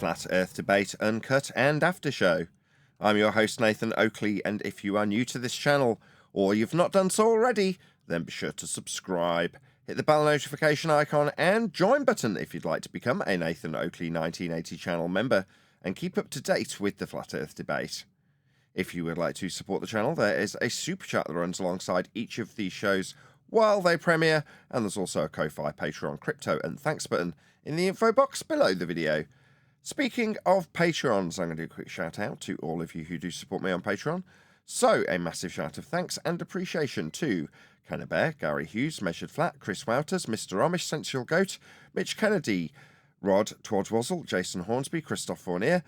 Flat Earth Debate, Uncut and After Show. I'm your host Nathan Oakley, and if you are new to this channel, or you've not done so already, then be sure to subscribe. Hit the bell notification icon and join button if you'd like to become a Nathan Oakley 1980 channel member and keep up to date with the Flat Earth Debate. If you would like to support the channel, there is a super chat that runs alongside each of these shows while they premiere, and there's also a Ko-Fi, Patreon, crypto and thanks button in the info box below the video. Speaking of Patrons, I'm going to do a quick shout out to all of you who do support me on Patreon. So, a massive shout of thanks and appreciation to Kenna Bear, Gary Hughes, Measured Flat, Chris Wouters, Mr. Amish, Sensual Goat, Mitch Kennedy, Rod Twadswazzle, Jason Hornsby, Christoph Fournier,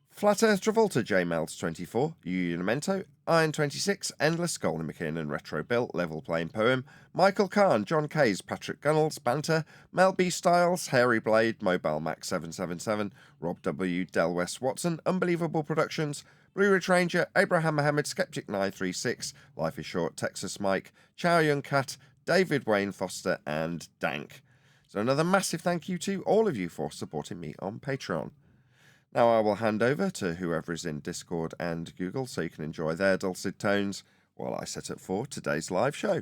Flat Earth Travolta, J Melds 24, Unimento, Iron 26, Endless, Golden McKinnon, Retro Bill, Level Playing Poem, Michael Kahn, John Kays, Patrick Gunnels, Banter, Mel B Styles, Hairy Blade, Mobile Max 777, Rob W, Del West Watson, Unbelievable Productions, Blue Ridge Ranger, Abraham Mohammed, Skeptic 936, Life is Short, Texas Mike, Chow Young Cat, David Wayne Foster, and Dank. So another massive thank you to all of you for supporting me on Patreon. Now I will hand over to whoever is in Discord and Google so you can enjoy their dulcet tones while I set up for today's live show.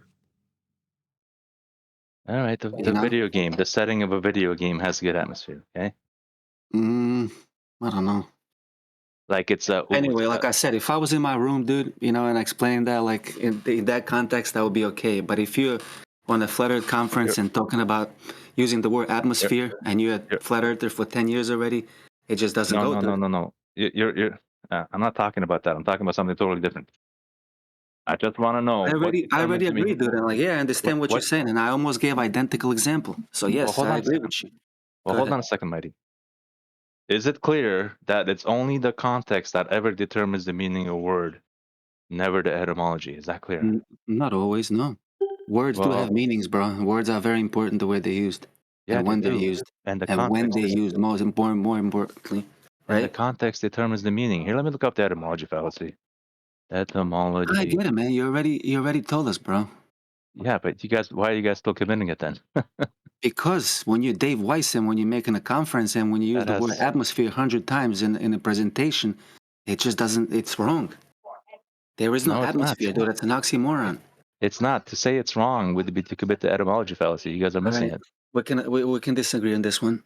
All right, the video game, the setting of a video game has a good atmosphere, okay? I don't know. Like it's anyway, like I said, if I was in my room, dude, and I explained that, like in that context, that would be okay. But if you're on a Flat Earth conference and talking about using the word atmosphere, and you're a Flat Earther for 10 years already, it just doesn't go. No. You're. I'm not talking about that. I'm talking about something totally different. I just want to know. I already agree, dude. And I understand what you're saying, and I almost gave identical example. So yes, I agree with you. Well, hold on a second, Mighty. Is it clear that it's only the context that ever determines the meaning of a word, never the etymology? Is that clear? Not always, no. Words do have meanings, bro. Words are very important the way they're used, and when they're used, and when they're used. More importantly, right? And the context determines the meaning. Here, let me look up the etymology fallacy. Etymology. I get it, man. You already told us, bro. Yeah, but you guys, why are you guys still committing it then? Because when you're Dave Weiss and when you're making a conference and when you use the word atmosphere 100 times in a presentation, it just doesn't. It's wrong. There is no atmosphere, dude. It's an oxymoron. It's not. To say it's wrong would be to commit the etymology fallacy. You guys are missing it. We can disagree on this one.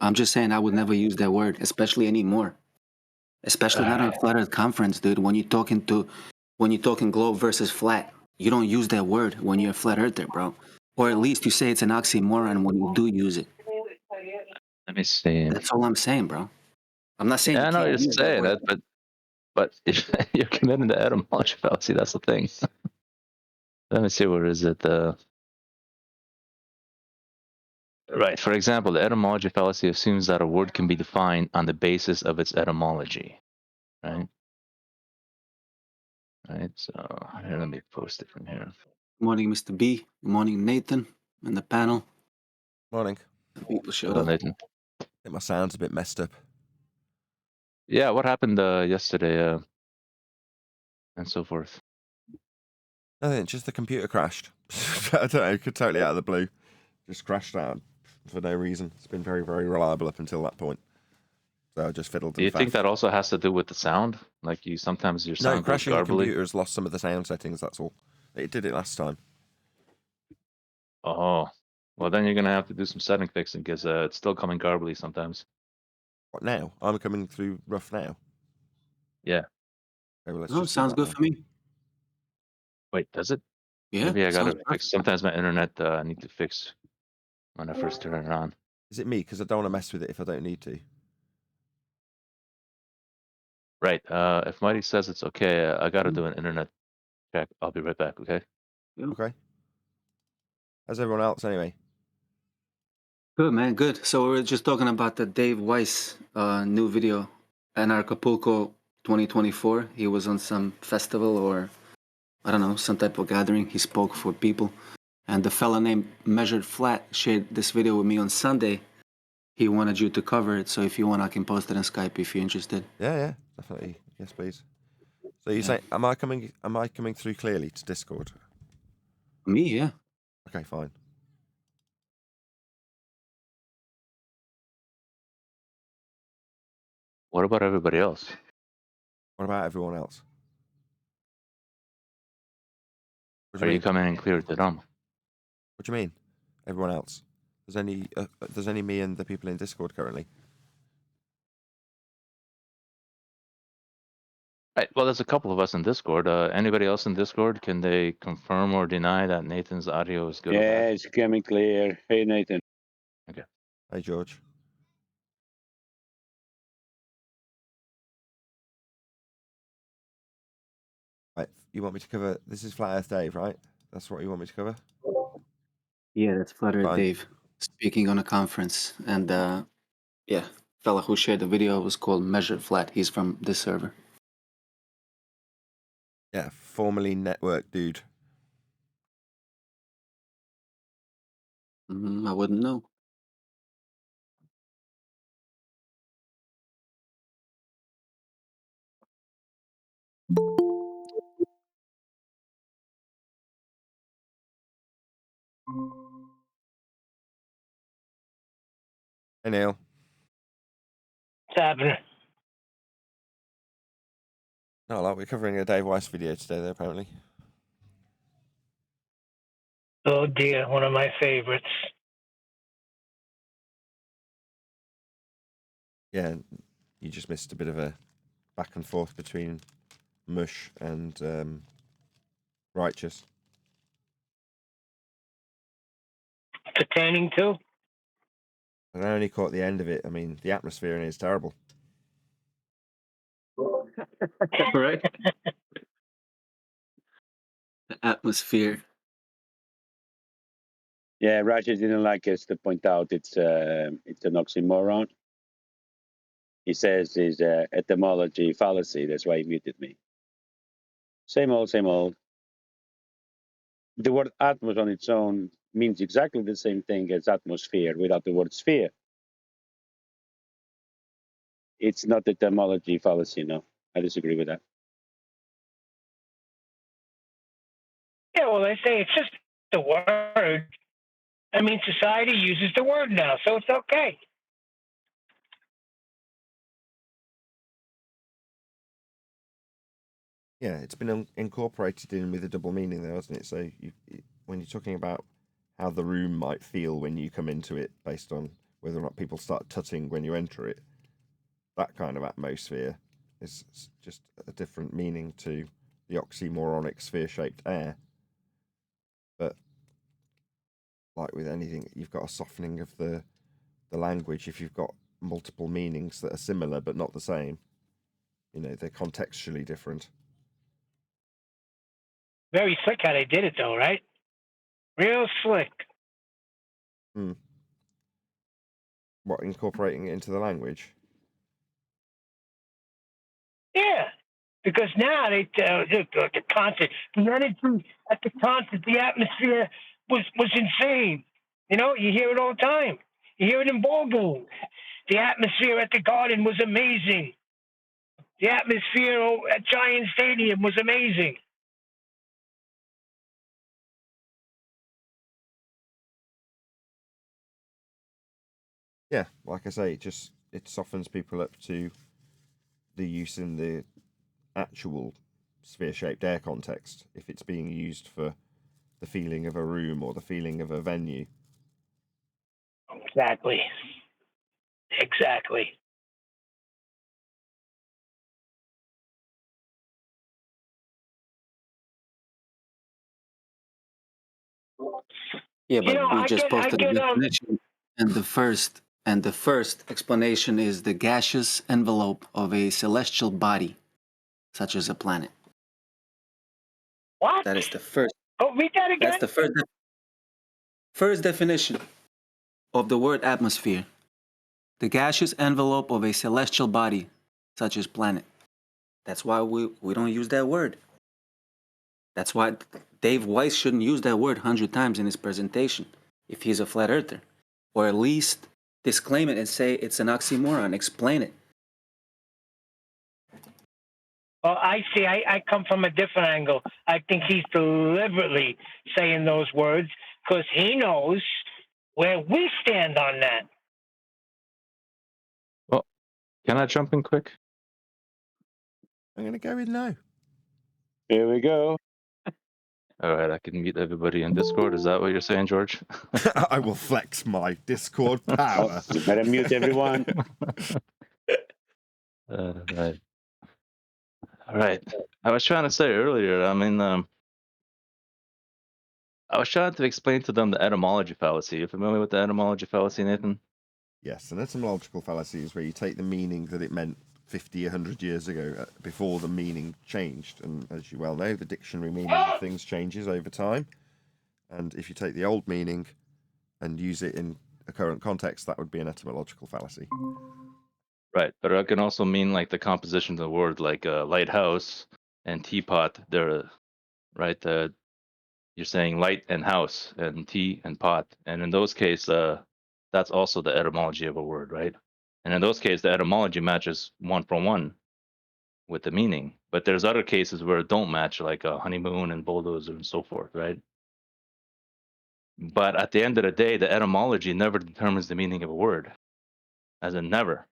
I'm just saying I would never use that word, especially anymore. Especially not on a Flat Earth conference, dude. When you're talking globe versus flat, you don't use that word when you're a Flat Earther, bro. Or at least you say it's an oxymoron when you do use it. Let me see. That's all I'm saying, bro. I'm not saying. I know you're saying that, but if you're committing the etymology fallacy, that's the thing. Let me see, where is it? Right. For example, the etymology fallacy assumes that a word can be defined on the basis of its etymology. Right. Right. So here, let me post it from here. Good morning, Mr. B. Good morning, Nathan, and the panel. Morning. People showed Hello, up. Nathan. I think my sound's a bit messed up. Yeah, what happened yesterday and so forth? I think just the computer crashed. I don't know, totally out of the blue. Just crashed out for no reason. It's been very, very reliable up until that point. So I just fiddled. Do you think that also has to do with the sound? Like sometimes your sound goes crashing garbly? the computer has lost some of the sound settings, that's all. It did it last time. Oh, well then you're going to have to do some setting fixing because it's still coming garbly sometimes. What now? I'm coming through rough now. Yeah. Okay, well, no, sounds good for me. Wait, does it? Yeah. Maybe I gotta fix. Sometimes my internet I need to fix when I first turn it on. Is it me? Because I don't want to mess with it if I don't need to. Right. If Mighty says it's okay, I gotta do an internet check. I'll be right back. Okay. Yeah. Okay. How's everyone else anyway? Good, man. Good. So we're just talking about the Dave Weiss new video, Acapulco 2024. He was on some festival or I don't know, some type of gathering. He spoke for people. And the fella named Measured Flat shared this video with me on Sunday. He wanted you to cover it. So if you want, I can post it on Skype if you're interested. Yeah, definitely. Yes, please. So you say, am I coming through clearly to Discord? Me, yeah. Okay, fine. What about everybody else? What about everyone else? What do Are you you mean? coming in clear to them? What do you mean? Everyone else? There's only me and the people in Discord currently. Right. Well, there's a couple of us in Discord. Anybody else in Discord? Can they confirm or deny that Nathan's audio is good or Yeah, bad? it's coming clear. Hey, Nathan. Hey, George. Right, you want me to cover? This is Flat Earth Dave, right? That's what you want me to cover? Yeah, that's Flutter Fine. Dave speaking on a conference. And yeah, fella who shared the video was called Measured Flat. He's from this server. Yeah, formerly network dude. I wouldn't know. Hey, Neil. What's happening? Not a lot. We're covering a Dave Weiss video today, though, apparently. Oh dear, one of my favorites. Yeah, you just missed a bit of a back and forth between Mush and Righteous. Pertaining to? And I only caught the end of it. I mean, the atmosphere in it is terrible. Right? The atmosphere. Yeah, Roger didn't like us to point out it's an oxymoron. He says it's etymology fallacy. That's why he muted me. Same old, same old. The word atmos on its own means exactly the same thing as atmosphere without the word sphere. It's not etymology fallacy, no. I disagree with that. Yeah, well, they say it's just the word. I mean, society uses the word now, so it's okay. Yeah, it's been incorporated in with a double meaning, though, hasn't it? So when you're talking about how the room might feel when you come into it, based on whether or not people start tutting when you enter it, that kind of atmosphere is just a different meaning to the oxymoronic sphere-shaped air. But like with anything, you've got a softening of the language if you've got multiple meanings that are similar but not the same. You know, they're contextually different. Very slick how they did it, though, right? Real slick. What, incorporating it into the language? Yeah, because now they the concert, the energy at the concert, the atmosphere was insane. You know, you hear it all the time. You hear it in ball games. The atmosphere at the Garden was amazing. The atmosphere at Giant Stadium was amazing. Yeah, like I say, it softens people up to the use in the actual sphere-shaped air context if it's being used for the feeling of a room or the feeling of a venue. Exactly. Yeah, but we just posted a get definition, and the first explanation is the gaseous envelope of a celestial body, such as a planet. What? That is the first. Oh, read that again. That's the first definition of the word atmosphere. The gaseous envelope of a celestial body, such as planet. That's why we don't use that word. That's why Dave Weiss shouldn't use that word 100 times in his presentation if he's a flat earther. Or at least disclaim it and say it's an oxymoron. Explain it. Well, I see. I come from a different angle. I think he's deliberately saying those words because he knows where we stand on that. Can I jump in quick? I'm going to go in now. Here we go. All right, I can mute everybody in Discord. Is that what you're saying, George? I will flex my Discord Oh, power. you better mute everyone. Right. All right. I was trying to say earlier, I mean, I was trying to explain to them the etymology fallacy. You familiar with the etymology fallacy, Nathan? Yes, an etymological fallacy is where you take the meaning that it meant 50, 100 years ago, before the meaning changed. And as you well know, the dictionary meaning of things changes over time. And if you take the old meaning and use it in a current context, that would be an etymological fallacy. Right, but it can also mean like the composition of the word, like lighthouse and teapot. They're right. You're saying light and house and tea and pot, and in those cases, that's also the etymology of a word, right? And in those cases, the etymology matches 1-for-1 with the meaning. But there's other cases where it don't match, like honeymoon and bulldozer and so forth, right? But at the end of the day, the etymology never determines the meaning of a word, as in never.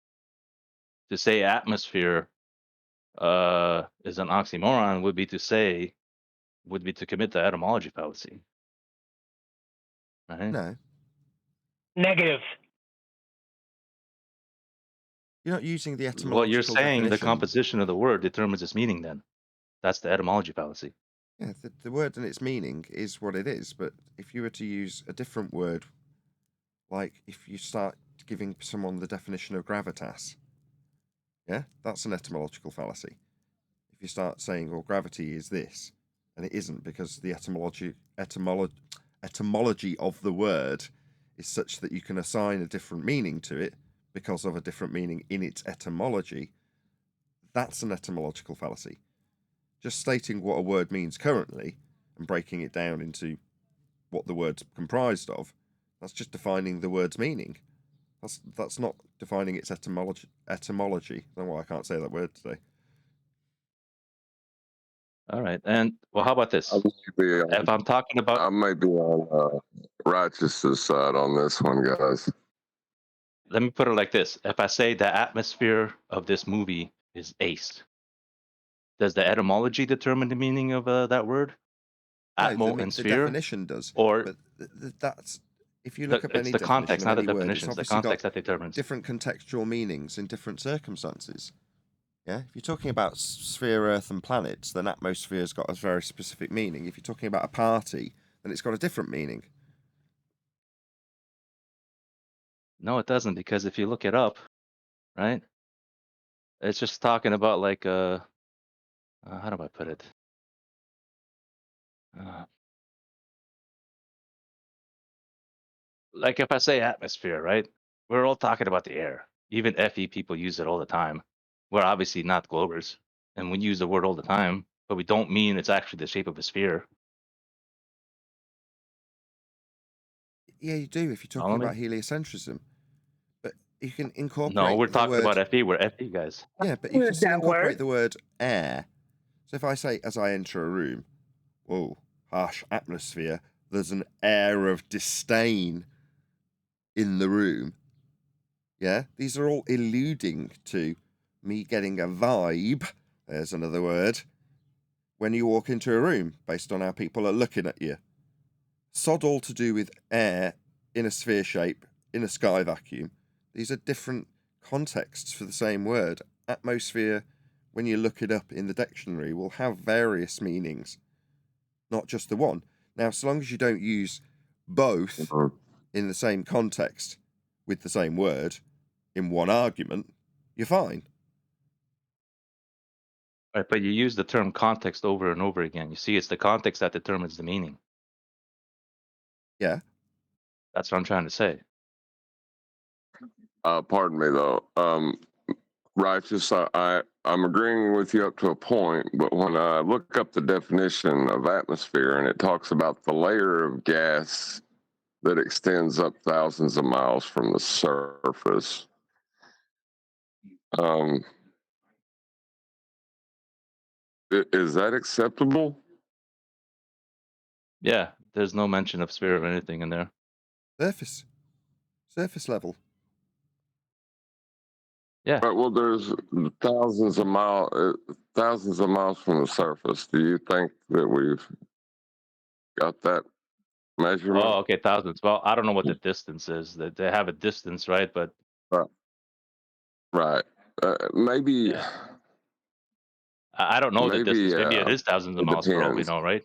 To say atmosphere is an oxymoron would be to commit the etymology fallacy, right? No, Negative. you're not using the etymological Well, you're saying the definition. composition of the word determines its meaning. Then that's the etymology fallacy. Yeah, the word and its meaning is what it is. But if you were to use a different word, like if you start giving someone the definition of gravitas, yeah, that's an etymological fallacy. If you start saying, well, gravity is this, and it isn't, because the etymology of the word is such that you can assign a different meaning to it because of a different meaning in its etymology, that's an etymological fallacy. Just stating what a word means currently and breaking it down into what the word's comprised of, that's just defining the word's meaning. That's not defining its etymology. I don't know why I can't say that word today. All right, and well, how about this? If I'm talking about, I might be on righteous's side on this one, guys. let me put it like this: if I say the atmosphere of this movie is ace, does the etymology determine the meaning of that word? Atmo and the sphere, definition does, or but that's if you look up it's any the definition context, of not the any word, definition. it's It's the obviously got context that determines. different contextual meanings in different circumstances. Yeah, if you're talking about sphere, Earth, and planets, then atmosphere's got a very specific meaning. If you're talking about a party, then it's got a different meaning. No, it doesn't, because if you look it up, right, it's just talking about like how do I put it? Like if I say atmosphere, right? We're all talking about the air. Even FE people use it all the time. We're obviously not globers, and we use the word all the time, but we don't mean it's actually the shape of a sphere. Yeah, you do if you're talking about heliocentrism. But you can incorporate No, we're the talking word... about FE. We're FE guys. Yeah, but you can still That incorporate word. the word air. So if I say, as I enter a room, whoa, harsh atmosphere, there's an air of disdain in the room. Yeah, these are all alluding to me getting a vibe, there's another word, when you walk into a room, based on how people are looking at you. Sod all to do with air in a sphere shape, in a sky vacuum. These are different contexts for the same word. Atmosphere, when you look it up in the dictionary, will have various meanings, not just the one. Now, so long as you don't use both in the same context with the same word in one argument, you're fine. Right, but you use the term context over and over again. You see, it's the context that determines the meaning. Yeah. That's what I'm trying to say. Pardon me, though. Righteous, I'm agreeing with you up to a point, but when I look up the definition of atmosphere and it talks about the layer of gas that extends up thousands of miles from the surface, is that acceptable? Yeah, there's no mention of sphere or anything in there. Surface level. Yeah. Right. Well, there's thousands of miles from the surface. Do you think that we've got that measurement? Oh, okay, thousands. Well, I don't know what the distance is. That they have a distance, right? But Right. Right. Maybe. yeah, I don't know the Maybe. distance. Maybe it is thousands of It miles for all we depends. know, right?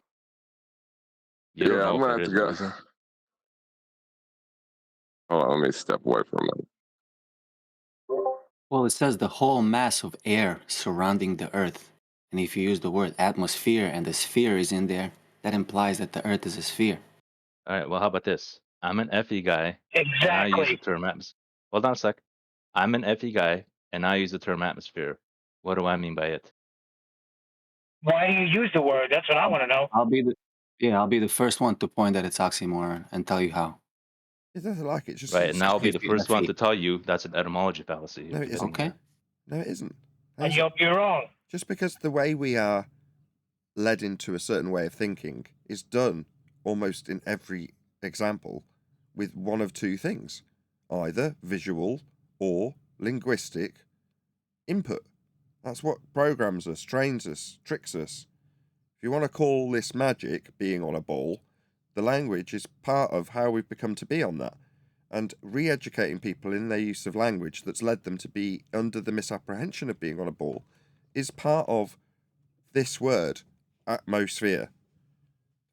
You don't Yeah, know I'm if gonna it have to is, go. obviously. Hold on, let me step away for a minute. Well, it says the whole mass of air surrounding the Earth. And if you use the word atmosphere and the sphere is in there, that implies that the Earth is a sphere. All right. Well, how about this? I'm an FE guy, and I use the Exactly. term atmosphere. Hold on a sec. I'm an FE guy, and I use the term atmosphere. What do I mean by it? Why do you use the word? That's what I want to know. I'll be the first one to point that it's oxymoron and tell you how. It doesn't like it. Just Right, and I'll be the If you- first one if to tell you that's an etymology fallacy. No, if it you isn't. didn't Okay. hear. No, it isn't. That And isn't. you're wrong. Just because the way we are led into a certain way of thinking is done almost in every example with one of two things, either visual or linguistic input. That's what programs us, trains us, tricks us. If you want to call this magic, being on a ball, the language is part of how we've become to be on that. And re-educating people in their use of language that's led them to be under the misapprehension of being on a ball is part of this word, atmosphere.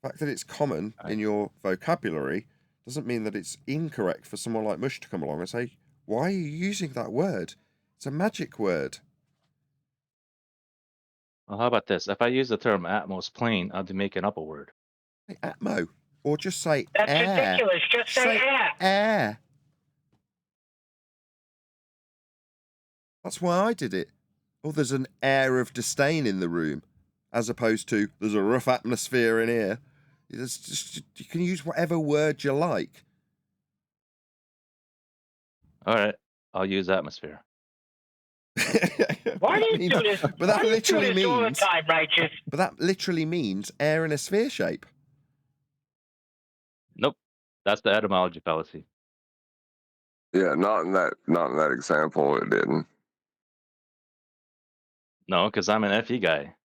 The fact that it's common in your vocabulary doesn't mean that it's incorrect for someone like Mush to come along and say, why are you using that word? It's a magic word. Well, how about this? If I use the term atmos plane, I'll be making up a word. Say atmo. Or just say That's air. ridiculous. Just say air. Air. That's why I did it. Oh, there's an air of disdain in the room, as opposed to there's a rough atmosphere in here. It's just, you can use whatever word you like. All right, I'll use atmosphere. Why do you do this? But that Why do you do literally this all the means. time, Righteous? But that literally means air in a sphere shape. Nope, that's the etymology fallacy. Yeah, not in that example. It didn't. No, because I'm an FE guy.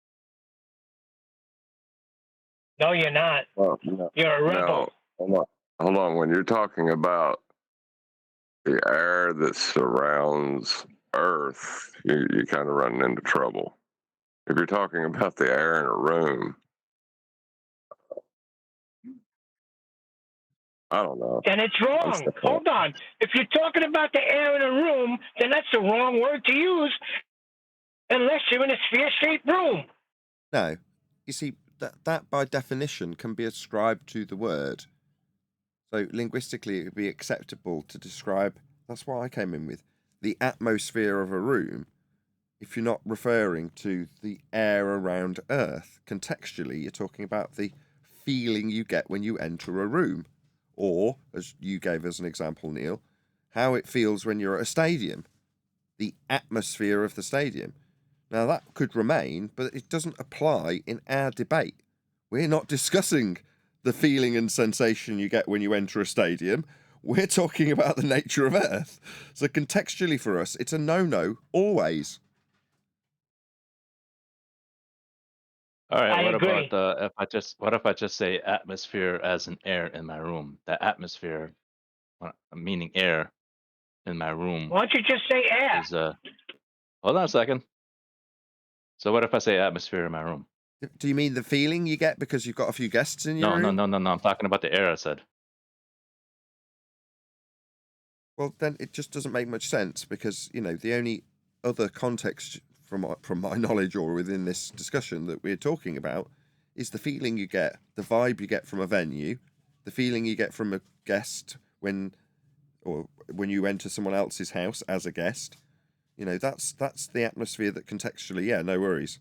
No, you're not. Oh, no. You're a rebel. No, hold on. When you're talking about the air that surrounds Earth, you're kind of running into trouble. If you're talking about the air in a room, I don't know. Then it's wrong. Hold on. If you're talking about the air in a room, then that's the wrong word to use unless you're in a sphere-shaped room. No. You see, that by definition can be ascribed to the word. So linguistically, it would be acceptable to describe, that's what I came in with, the atmosphere of a room, if you're not referring to the air around Earth. Contextually, you're talking about the feeling you get when you enter a room. Or, as you gave as an example, Neil, how it feels when you're at a stadium. The atmosphere of the stadium. Now, that could remain, but it doesn't apply in our debate. We're not discussing the feeling and sensation you get when you enter a stadium. We're talking about the nature of Earth. So contextually for us, it's a no-no, always. All right, I what agree. about if I just say atmosphere as an air in my room? The atmosphere, meaning air in my room, Why don't you just say air? is hold on a second. So what if I say atmosphere in my room? Do you mean the feeling you get because you've got a few guests in your room? No. I'm talking about the air. I said. Well, then it just doesn't make much sense because, the only other context from my knowledge or within this discussion that we're talking about is the feeling you get, the vibe you get from a venue, the feeling you get from a guest when you enter someone else's house as a guest. That's the atmosphere that contextually, yeah, no worries.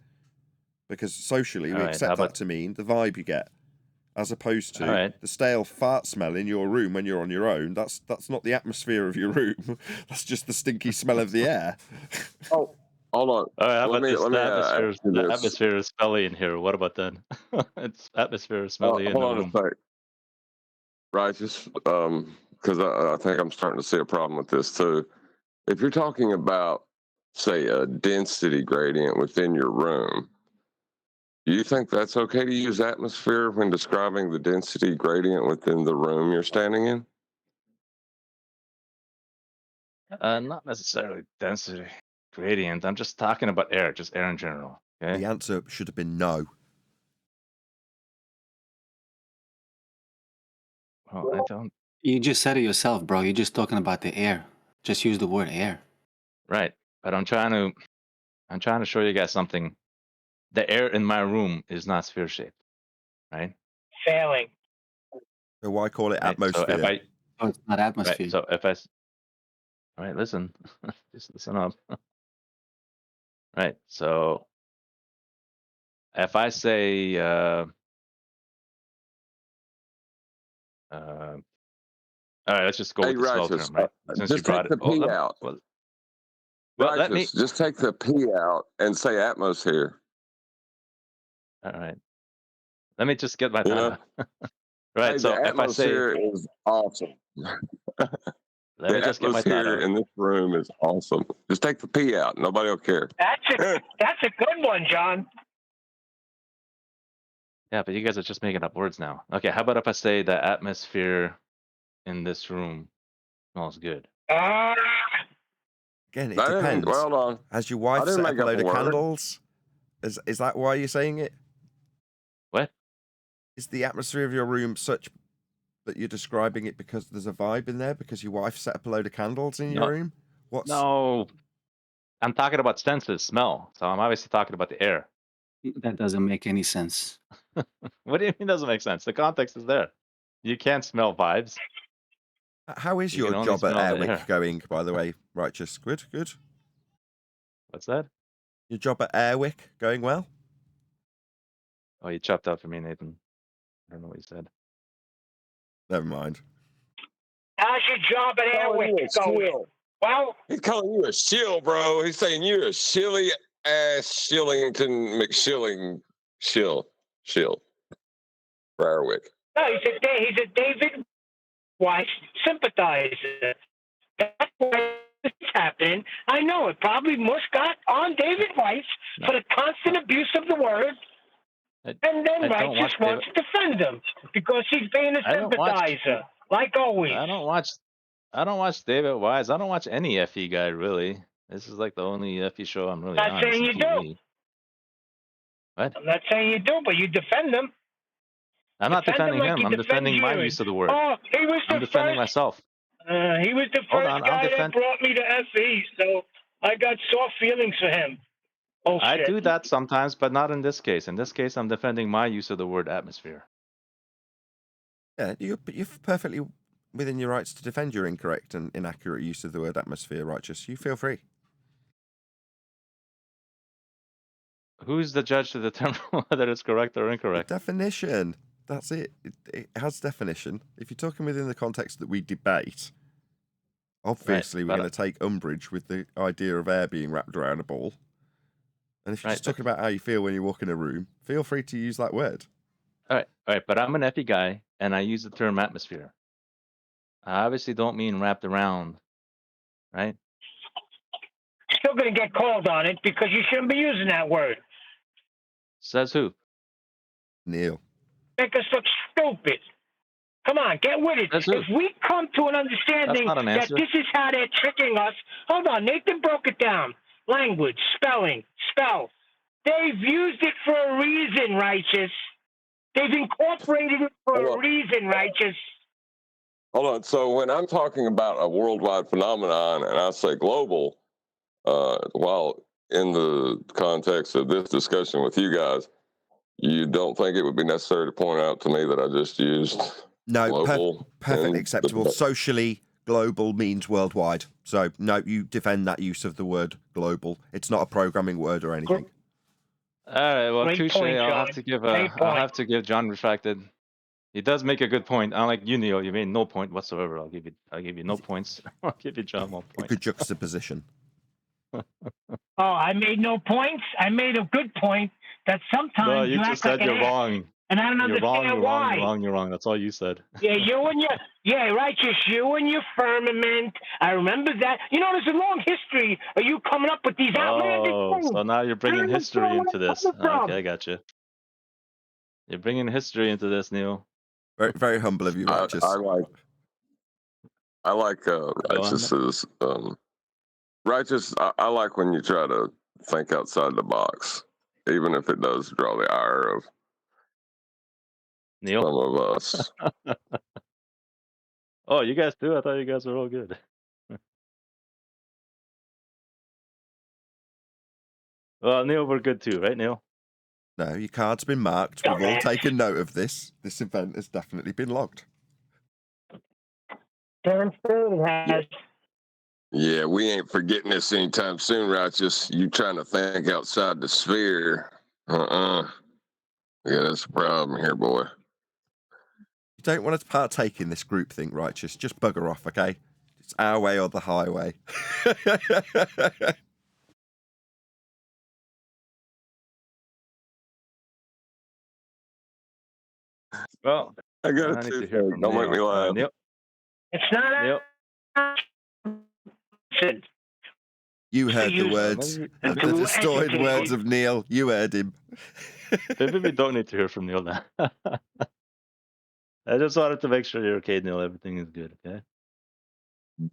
Because socially, we accept that to mean the vibe you get, as opposed to the stale fart smell in your room when you're on your own. That's not the atmosphere of your room. That's just the stinky smell of the air. Oh, hold on. All right, how about this? The this. atmosphere is smelly in here. What about then? It's atmosphere is smelly in the Hold on room. a sec. Righteous, because I think I'm starting to see a problem with this too. If you're talking about say, a density gradient within your room, do you think that's okay to use atmosphere when describing the density gradient within the room you're standing in? Not necessarily density gradient. I'm just talking about air, just air in general. Okay. The answer should have been no. Well, I don't. You just said it yourself, bro. You're just talking about the air. Just use the word air. Right, but I'm trying to show you guys something. The air in my room is not sphere shaped, right? Failing. So why call it Right. So atmosphere? if I Oh, it's not atmosphere. right, so if I all right, listen, just listen up. Right. So if I say all right, let's just go Hey, with the spell Righteous, term, right? Since you just take brought it. the P out. Well, let me. Righteous, just take the P out and say atmosphere. All right. Let me just get my You know? thought. Right. Hey, So the if I say, atmosphere is awesome. let me The just get my thought atmosphere out. in this room is awesome. Just take the P out. Nobody will care. That's a good one, John. Yeah, but you guys are just making up words now. Okay, how about if I say the atmosphere in this room smells good? Ah, Again, it I didn't, depends. well, hold on. Has your I wife didn't set up make a up load a of word. candles? Is that why you're saying it? What? Is the atmosphere of your room such that you're describing it because there's a vibe in there because your wife set up a load of candles in your No, room? What's no. I'm talking about senses, smell. So I'm obviously talking about the air. That doesn't make any sense. What do you mean doesn't make sense? The context is there. You can't smell vibes. how is You your can only job at smell the Airwick air. going, by the way? Righteous. Good. What's that? Your job at Airwick going well? Oh, you chopped out for me, Nathan. I don't know what you said. Never mind. how's your job at Calling you Airwick a going? shill. Well, He's calling you a shill, bro. He's saying you're a shilly ass Shillington McShilling shill. Briarwick. no, he's a David Weiss sympathizer. That's why this is happening. I know it probably got on David Weiss for the constant abuse of the word, and then I don't Righteous watch wants to defend him because he's being a I don't watch. sympathizer, like always. I don't watch David Wise. I don't watch any FE guy really. This is like the only FE show I'm really I'm on. not saying is you do. TV. What? I'm not saying you do, but you defend him. I'm not Defend defending like him. you I'm defend defending my you. use of the word. Oh, he was I'm the defending first. myself. He was the Hold first on, I'll guy that defend. brought me to FE, so I got soft feelings for him. Oh I shit! do that sometimes, but not in this case. In this case, I'm defending my use of the word atmosphere. Yeah, you're perfectly within your rights to defend your incorrect and inaccurate use of the word atmosphere, Righteous. You feel free. Who's the judge to determine whether it's correct or The incorrect? definition. That's it. It has definition. If you're talking within the context that we debate, obviously we're but- going to take umbrage with the idea of air being wrapped around a ball. And if you're just talking about how you feel when you walk in a room, feel free to use that word. All right, but I'm an FE guy, and I use the term atmosphere. I obviously don't mean wrapped around, right? Still gonna get called on it because you shouldn't be using that word. Says who? Neil. Make us look stupid. Come on, get with it. Says who? If we come to an understanding That's not an that answer. this is how they're tricking us, hold on, Nathan broke it down. Language, spelling, spell. They've used it for a reason, Righteous. They've incorporated it for a reason, Righteous. Hold on. So when I'm talking about a worldwide phenomenon and I say global, while in the context of this discussion with you guys, you don't think it would be necessary to point out to me that I just used global? Perfectly acceptable. Socially, global means worldwide. So, no, you defend that use of the word global. It's not a programming word or anything. All right, well, Great touche. point, I'll John. have to give Great I'll point. have to give John Refracted. He does make a good point. Unlike you, Neil, you made no point whatsoever. I'll give you no points. I'll give you John 1 A point. good juxtaposition. Oh, I made no points. I made a good point that sometimes No, you act just like said an you're ass. wrong. And I don't You're wrong, understand you're wrong, why. you're wrong, you're wrong. That's all you said. Yeah, righteous. You and your firmament. I remember that. You know, there's a long history of you coming up with these outlandish Oh, things. so now you're bringing history into this. Coming from. Okay, I got you. You're bringing history into this, Neil. Very, very humble of you, Righteous. I like on. Righteous's Righteous. I like when you try to think outside the box, even if it does draw the ire of Neil. some of us. Oh, you guys too? I thought you guys were all good. Well, Neil, we're good too, right, Neil? No, your card's been marked. We've all taken note of this. This event has definitely been logged. Darn food has. Yeah, we ain't forgetting this anytime soon, Righteous. You trying to think outside the sphere. Yeah, that's a problem here, boy. You don't want to partake in this group thing, Righteous. Just bugger off, okay? It's our way or the highway. Well, I got I it need too. to hear from Don't make me Neil. laugh. Neil. It's not. Neil. You heard the use words, Maybe, the to distorted educate words you. of Neil. You heard him. maybe we don't need to hear from Neil now. I just wanted to make sure you're okay, Neil. Everything is good, okay?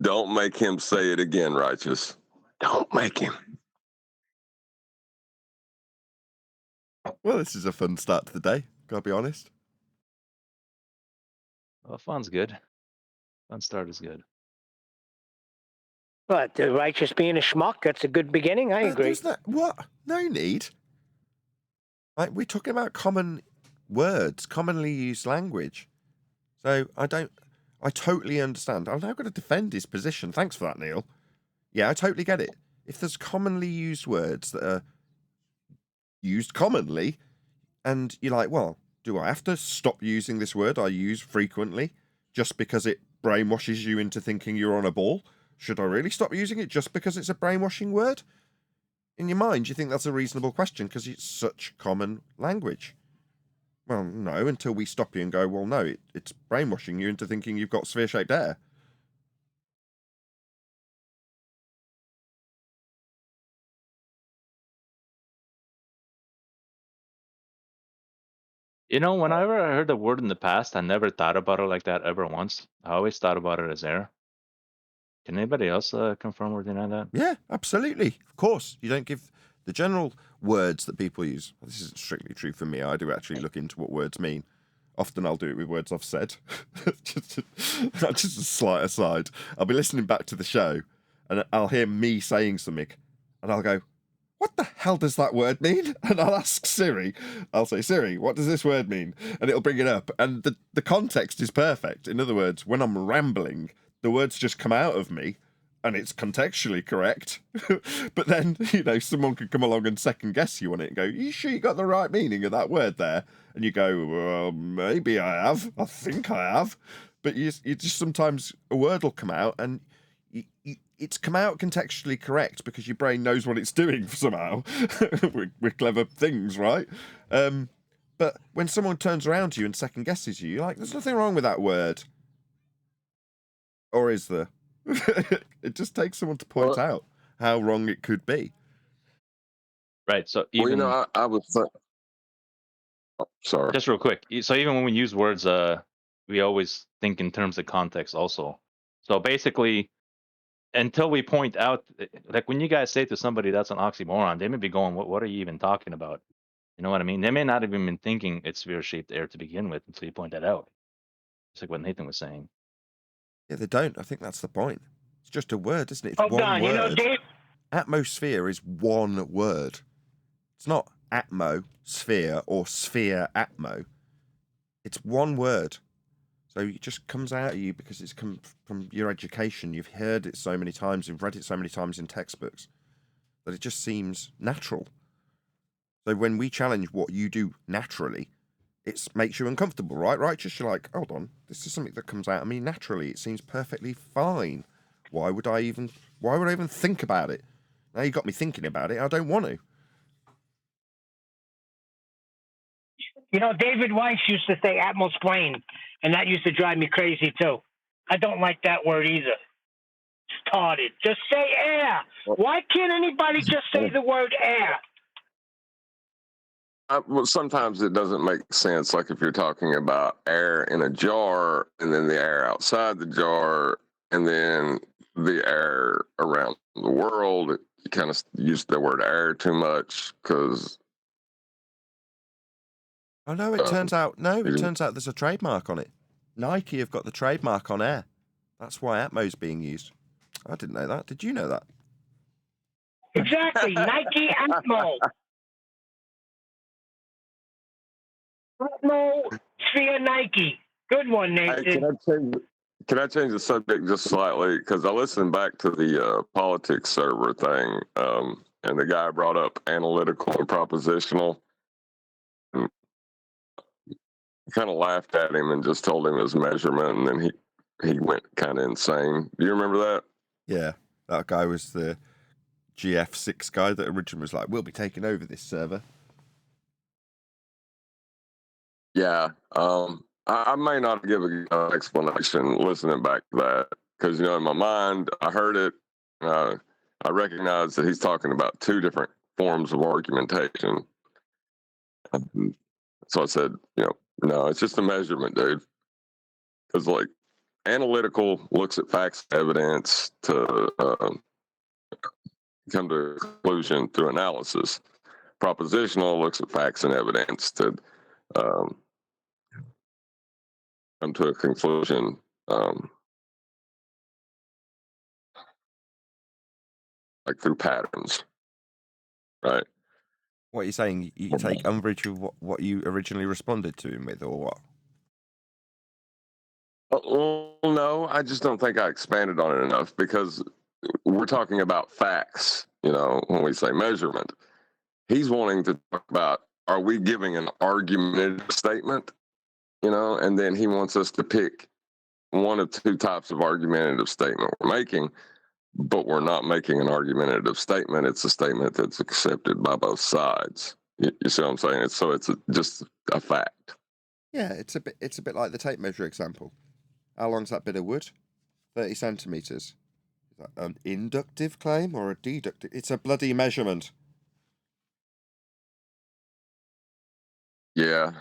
Don't make him say it again, Righteous. Don't make him. Well, this is a fun start to the day, gotta be honest. Well, fun's good. Fun start is good. But the righteous being a schmuck, that's a good beginning. I agree. There's what? No need. Like, we're talking about common words, commonly used language. So I totally understand. I'm now going to defend his position. Thanks for that, Neil. Yeah, I totally get it. If there's commonly used words that are used commonly, and you're like, well, do I have to stop using this word I use frequently just because it brainwashes you into thinking you're on a ball? Should I really stop using it just because it's a brainwashing word? In your mind, you think that's a reasonable question because it's such common language. Well, no, until we stop you and go, well, no, it's brainwashing you into thinking you've got sphere-shaped hair. You know, whenever I heard the word in the past, I never thought about it like that ever once. I always thought about it as air. Can anybody else confirm or deny that? Yeah, absolutely. Of course. You don't give the general words that people use. This isn't strictly true for me. I do actually look into what words mean. Often I'll do it with words I've said. just a slight aside. I'll be listening back to the show and I'll hear me saying something and I'll go, what the hell does that word mean? And I'll ask Siri. I'll say, Siri, what does this word mean? And it'll bring it up. And the context is perfect. In other words, when I'm rambling, the words just come out of me and it's contextually correct. But then, someone could come along and second guess you on it and go, you sure you got the right meaning of that word there? And you go, well, maybe I have. I think I have. But you just sometimes a word will come out and it's come out contextually correct because your brain knows what it's doing somehow. we're clever things, right? But when someone turns around to you and second guesses you, you're like, there's nothing wrong with that word. Or is there? It just takes someone to point out how wrong it could be. Right. So even I was sorry. Just real quick. So even when we use words, we always think in terms of context also. So basically, until we point out, like when you guys say to somebody that's an oxymoron, they may be going, what are you even talking about? You know what I mean? They may not have even been thinking it's sphere-shaped air to begin with until you point that out. It's like what Nathan was saying. Yeah, they don't. I think that's the point. It's just a word, isn't it? It's Hold one on, word. Dave. Atmosphere is one word. It's not atmo, sphere, or sphere atmo. It's one word. So it just comes out of you because it's come from your education. You've heard it so many times, you've read it so many times in textbooks that it just seems natural. So when we challenge what you do naturally, it makes you uncomfortable, right? Righteous, you're like, hold on, this is something that comes out of me naturally. It seems perfectly fine. Why would I even think about it? Now you got me thinking about it. I don't want to. You know, David Weiss used to say Atmos plane, and that used to drive me crazy too. I don't like that word either. It's retarded. Just say air. Why can't anybody just say the word air? Well, sometimes it doesn't make sense. Like if you're talking about air in a jar and then the air outside the jar and then the air around the world, you kind of use the word air too much because. Oh no! It turns out there's a trademark on it. Nike have got the trademark on air. That's why Atmo's being used. I didn't know that. Did you know that? Exactly. Nike Atmo. Atmosphere Nike. Good one, Nathan. Hey, can I change the subject just slightly? Because I listened back to the politics server thing, and the guy brought up analytical and propositional. And kind of laughed at him and just told him his measurement, and then he went kind of insane. Do you remember that? Yeah, that guy was the GF6 guy that originally was like, "We'll be taking over this server." Yeah, I may not give an explanation listening back to that because in my mind I heard it. I recognize that he's talking about two different forms of argumentation. So I said, no, it's just a measurement, dude. Because like analytical looks at facts and evidence to come to a conclusion through analysis. Propositional looks at facts and evidence to come to a conclusion. Like through patterns, right? What are you saying? You take umbrage with what you originally responded to him with, or what? Well, no, I just don't think I expanded on it enough because we're talking about facts, when we say measurement. He's wanting to talk about, are we giving an argumentative statement, and then he wants us to pick one of two types of argumentative statement we're making, but we're not making an argumentative statement. It's a statement that's accepted by both sides. You see what I'm saying? It's just a fact. Yeah, it's a bit like the tape measure example. How long's that bit of wood? 30 centimeters. Is that an inductive claim or a deductive? It's a bloody measurement. Yeah.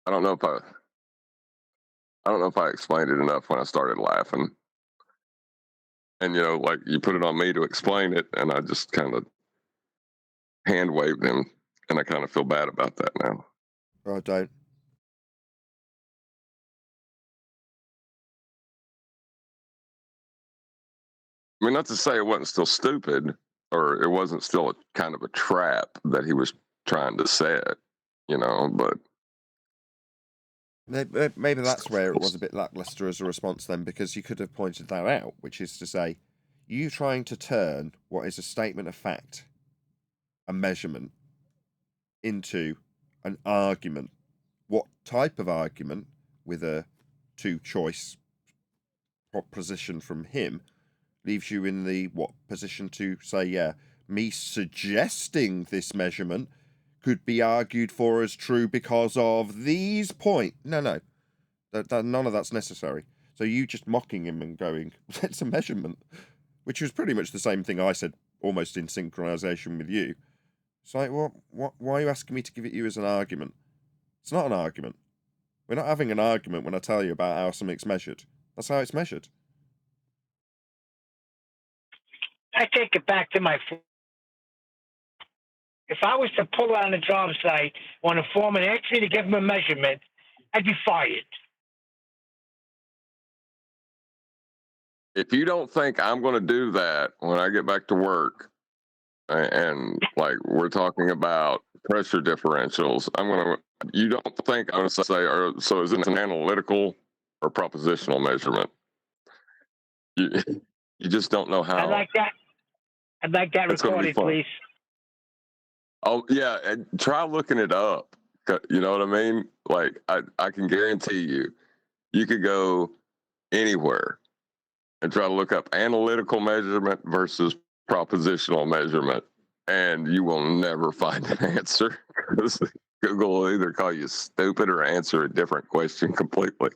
I don't know if I explained it enough when I started laughing. And like you put it on me to explain it, and I just kind of hand waved him, and I kind of feel bad about that now. Oh, I don't. I mean, not to say it wasn't still stupid, or it wasn't still a kind of a trap that he was trying to set, but maybe that's where it was a bit lackluster as a response then, because you could have pointed that out, which is to say, you trying to turn what is a statement of fact, a measurement, into an argument. What type of argument, with a two-choice proposition from him, leaves you in the position to say, yeah, me suggesting this measurement could be argued for as true because of these points. No, none of that's necessary. So you just mocking him and going, it's a measurement, which was pretty much the same thing I said, almost in synchronization with you. It's like, why are you asking me to give it you as an argument? It's not an argument. We're not having an argument when I tell you about how something's measured. That's how it's measured. I take it back to my. If I was to pull out on a job site when a foreman asked me to give him a measurement, I'd be fired. If you don't think I'm going to do that when I get back to work, and like we're talking about pressure differentials, you don't think I'm going to say, so is it an analytical or propositional measurement? You just don't know how. I'd like that recorded, please. Oh yeah, and try looking it up. You know what I mean? Like I can guarantee you could go anywhere and try to look up analytical measurement versus propositional measurement, and you will never find an answer because Google will either call you stupid or answer a different question completely.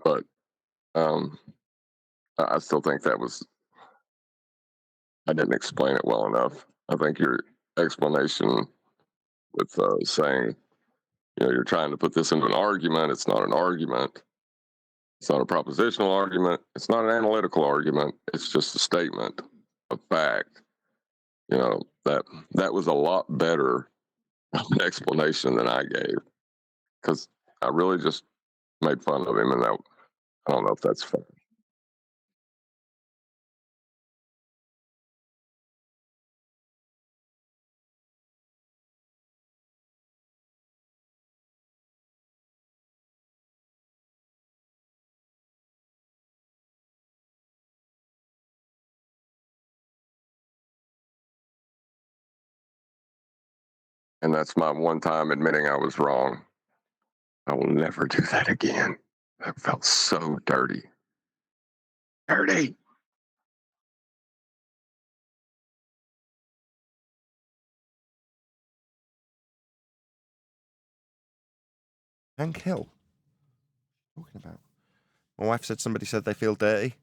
But I still think that was, I didn't explain it well enough. I think your explanation with saying, you're trying to put this into an argument. It's not an argument. It's not a propositional argument. It's not an analytical argument. It's just a statement of fact. That was a lot better of an explanation than I gave, because I really just made fun of him, and that, I don't know if that's fair. And that's my one time admitting I was wrong. I will never do that again. That felt so dirty. Dirty. Hank Hill? What are you talking about? My wife said somebody said they feel dirty.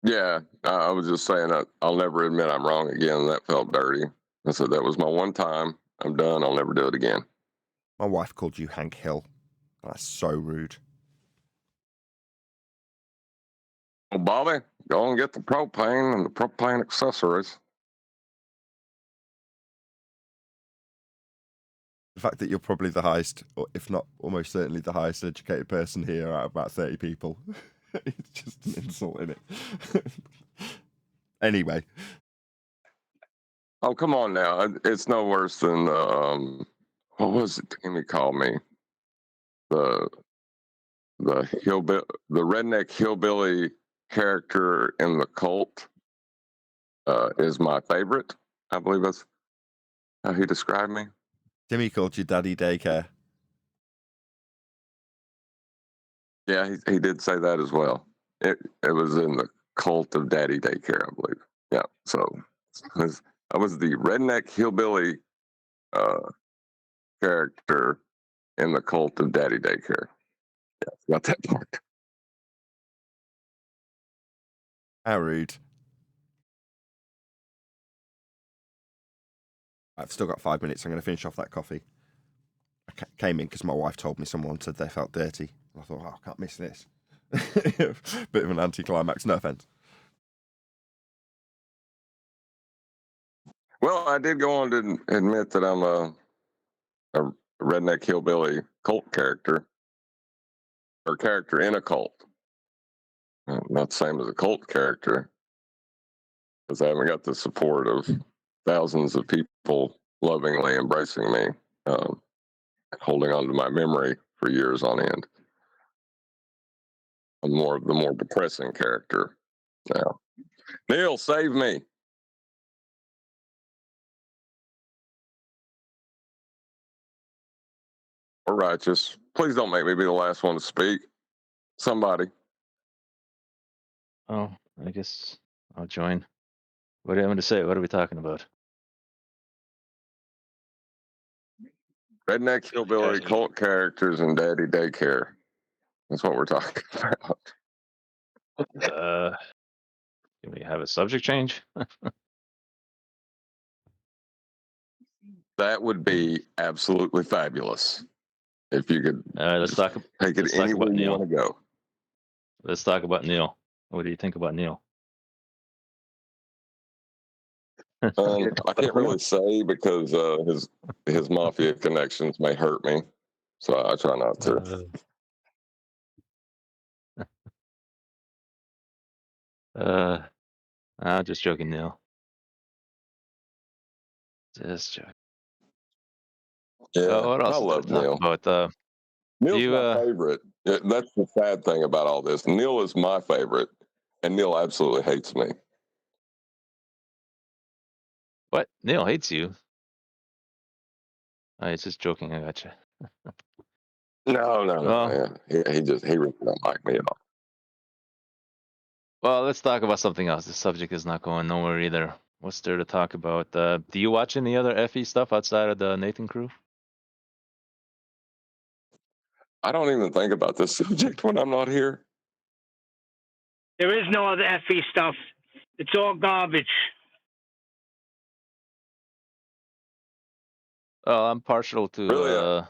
Yeah, I was just saying that I'll never admit I'm wrong again. That felt dirty. I said that was my one time. I'm done. I'll never do it again. My wife called you Hank Hill. That's so rude. Well, Bobby, go and get the propane and the propane accessories. The fact that you're probably the highest, or if not almost certainly the highest educated person here out of about 30 people. It's just an insult, isn't it? Anyway. Oh, come on now. It's no worse than what was it Timmy called me? The redneck hillbilly character in the cult is my favorite. I believe that's how he described me. Timmy called you Daddy Daycare. Yeah, he did say that as well. It was in the cult of Daddy Daycare, I believe. Yeah, so I was the redneck hillbilly character in the cult of Daddy Daycare. Yeah, got that part. How rude. I've still got 5 minutes. I'm going to finish off that coffee. I came in because my wife told me someone said they felt dirty. I thought, I can't miss this. Bit of an anticlimax, no offense. Well, I did go on to admit that I'm a redneck hillbilly cult character, or character in a cult. Not the same as a cult character, because I haven't got the support of thousands of people lovingly embracing me, holding on to my memory for years on end. I'm the more depressing character now. Neil, save me. Or righteous. Please don't make me be the last one to speak. Somebody. Oh, I guess I'll join. What do you want to say? What are we talking about? Redneck hillbilly cult characters and Daddy Daycare. That's what we're talking about. Can we have a subject change? That would be absolutely fabulous. If you could Let's talk. take it anywhere you want to go. Let's talk about Neil. What do you think about Neil? I can't really say because his mafia connections may hurt me, so I try not to. I'm just joking, Neil. Just joking. Yeah, what else I love Neil. About Neil's my favorite. Yeah, that's the sad thing about all this. Neil is my favorite, and Neil absolutely hates me. What? Neil hates you. Oh, he's just joking. I gotcha. No, Well, man. He really don't like me at all. well, let's talk about something else. This subject is not going nowhere either. What's there to talk about? Do you watch any other FE stuff outside of the Nathan crew? I don't even think about this subject when I'm not here. There is no other FE stuff. It's all garbage. Oh, I'm partial to Really,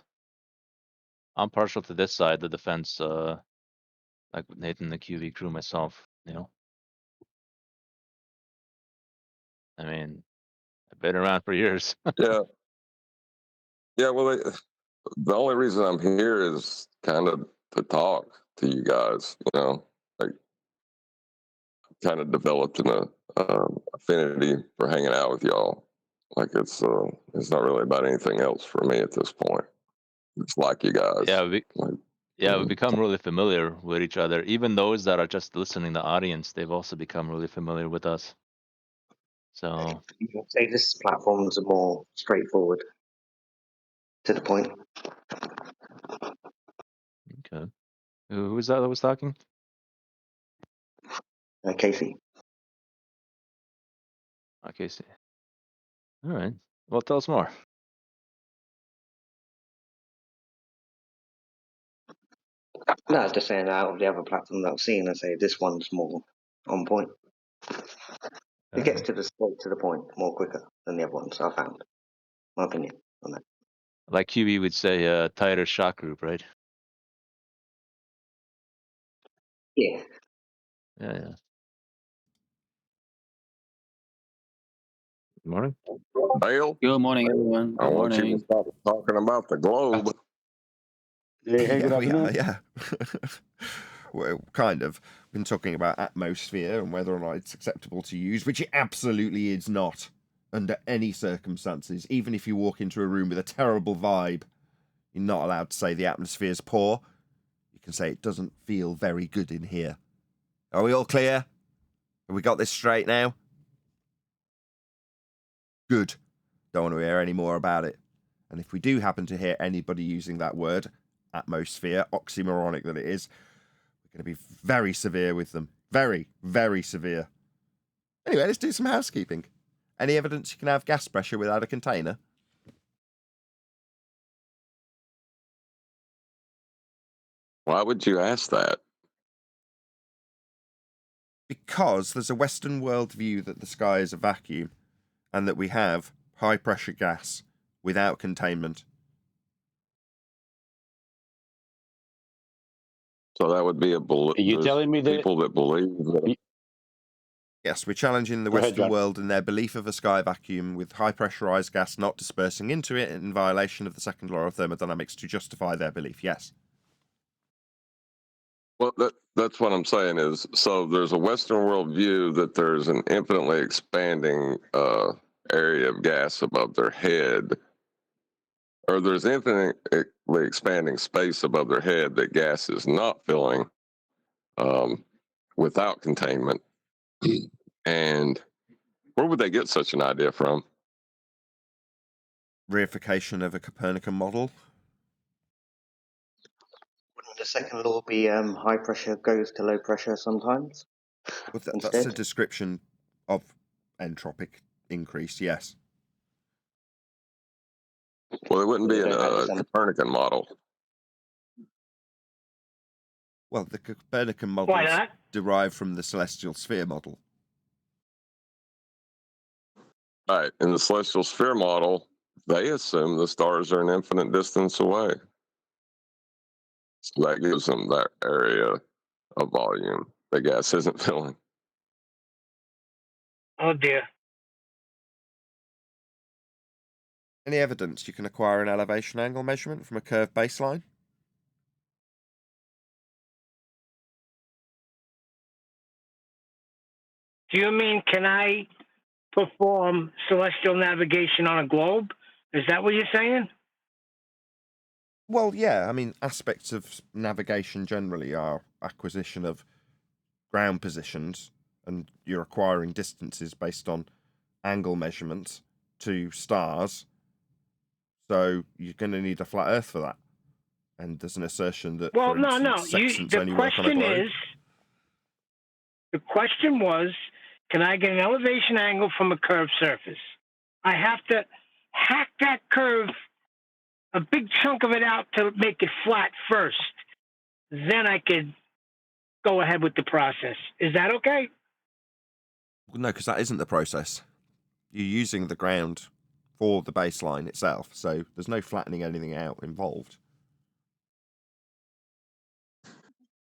I'm partial to this side, the defense, like Nathan, the QV crew, myself. You know, I mean, I've been around for years. yeah, yeah. Well, the only reason I'm here is kind of to talk to you guys. You know, like kind of developed an affinity for hanging out with y'all. Like it's not really about anything else for me at this point. It's like you guys. Yeah, Like, we've become really familiar with each other. Even those that are just listening, the audience, they've also become really familiar with us. So You can say this platforms are more straightforward, to the point. okay, who was that was talking? Casey. Okay, see. All right. Well, tell us more. No, I was just saying out of the other platform that I've seen, I say this one's more on point. It gets to the straight to the point more quicker than the other ones I found. My opinion on that. Like QB would say, tighter shot group, right? Yeah. Yeah. Good morning. Dale, Good morning, everyone. I Good want you to morning. stop talking about the globe. Hey, good Yeah, we are, afternoon. yeah. Well, kind of. Been talking about atmosphere and whether or not it's acceptable to use, which it absolutely is not under any circumstances. Even if you walk into a room with a terrible vibe, you're not allowed to say the atmosphere's poor. You can say it doesn't feel very good in here. Are we all clear? Have we got this straight now? Good. Don't want to hear any more about it. And if we do happen to hear anybody using that word, atmosphere, oxymoronic that it is, we're going to be very severe with them. Very, very severe. Anyway, let's do some housekeeping. Any evidence you can have gas pressure without a container? Why would you ask that? Because there's a Western world view that the sky is a vacuum and that we have high pressure gas without containment. So that would be Are you telling me that? people that believe that. Yes, we're challenging the Go ahead, Western John. world in their belief of a sky vacuum with high pressurized gas not dispersing into it in violation of the second law of thermodynamics to justify their belief. Yes. Well, that's what I'm saying is, so there's a Western world view that there's an infinitely expanding area of gas above their head, or there's infinitely expanding space above their head that gas is not filling without containment. And where would they get such an idea from? Reification of a Copernican model. Wouldn't the second law be high pressure goes to low pressure sometimes? Well, that's Instead? a description of entropic increase, yes. Well, it wouldn't be They a don't understand. Copernican model. Well, the Copernican model Why is not? derived from the celestial sphere model. Right. In the celestial sphere model, they assume the stars are an infinite distance away. So that gives them that area of volume that gas isn't filling. Oh dear. Any evidence you can acquire an elevation angle measurement from a curved baseline? Do you mean can I perform celestial navigation on a globe? Is that what you're saying? Well, yeah. I mean, aspects of navigation generally are acquisition of ground positions, and you're acquiring distances based on angle measurements. to stars. So you're going to need a flat Earth for that. And there's an assertion that, Well, for no, instance, sextants the only work on a question globe. the question was, can I get an elevation angle from a curved surface? I have to hack that curve, a big chunk of it out to make it flat first. Then I could go ahead with the process. Is that okay? No, because that isn't the process. You're using the ground for the baseline itself, so there's no flattening anything out involved.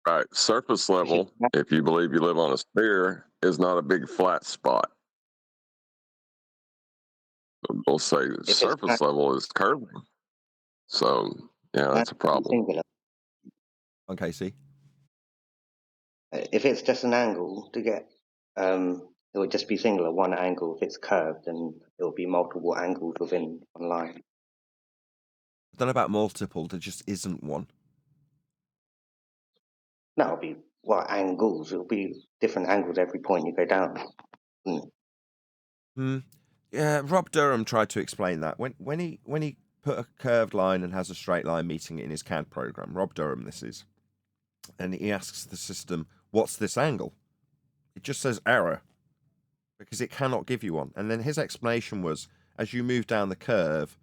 Right. Surface level, if you believe you live on a sphere, is not a big flat spot. We'll say surface level is curving. So, yeah, that's a problem. Singular. Okay, see? If it's just an angle to get, it would just be singular, one angle. If it's curved, then it will be multiple angles within one line. I don't know about multiple, there just isn't one. No, it'll be angles. It'll be different angles every point you go down. Yeah, Rob Durham tried to explain that. When he put a curved line and has a straight line meeting it in his CAD program, Rob Durham this is, and he asks the system, what's this angle? It just says error, because it cannot give you one. And then his explanation was, as you move down the curve,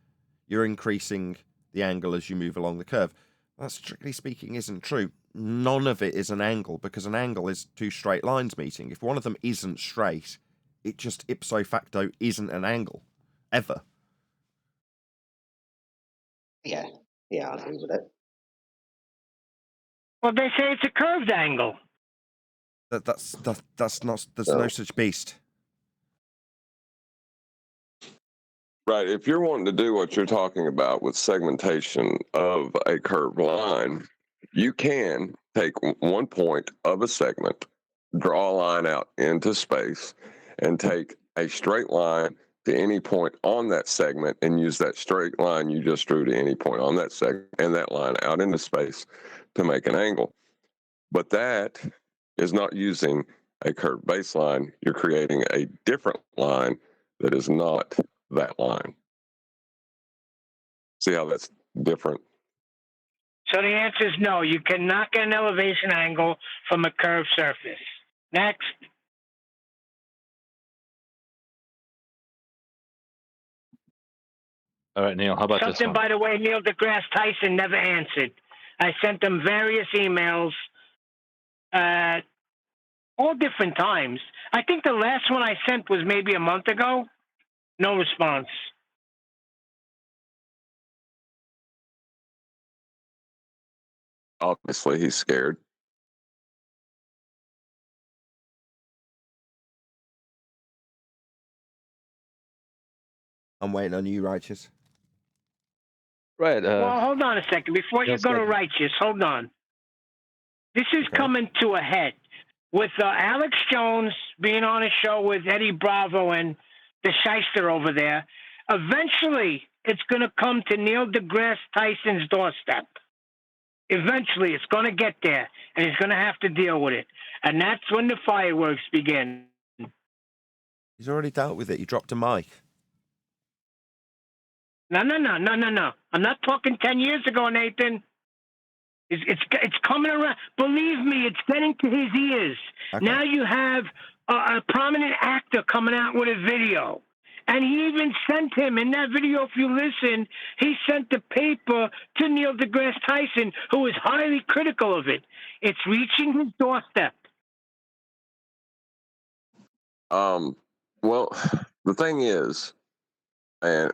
you're increasing the angle as you move along the curve. That, strictly speaking, isn't true. None of it is an angle, because an angle is two straight lines meeting. If one of them isn't straight, it just ipso facto isn't an angle, ever. Yeah, I agree with it. Well, they say it's a curved angle. That's not. There's no such beast. Right. If you're wanting to do what you're talking about with segmentation of a curved line, you can take one point of a segment, draw a line out into space, and take a straight line to any point on that segment and use that straight line you just drew to any point on that segment and that line out into space to make an angle. But that is not using a curved baseline. You're creating a different line that is not that line. See how that's different? So the answer is no. You cannot get an elevation angle from a curved surface. Next. All right, Neil, how about this Something, one? by the way, Neil deGrasse Tyson never answered. I sent him various emails at all different times. I think the last one I sent was maybe a month ago. No response. Obviously, he's scared. I'm waiting on you, Righteous. Right. Well, hold on a second. Before you go to Righteous, hold on. This is coming to a head. With Alex Jones being on a show with Eddie Bravo and the shyster over there, eventually it's going to come to Neil deGrasse Tyson's doorstep. Eventually it's going to get there, and he's going to have to deal with it. And that's when the fireworks begin. He's already dealt with it. He dropped a mic. No. I'm not talking 10 years ago, Nathan. It's coming around. Believe me, it's getting to his ears. Okay. Now you have a prominent actor coming out with a video. And he even sent him, in that video, if you listen, he sent the paper to Neil deGrasse Tyson, who is highly critical of it. It's reaching his doorstep. Well, the thing is, and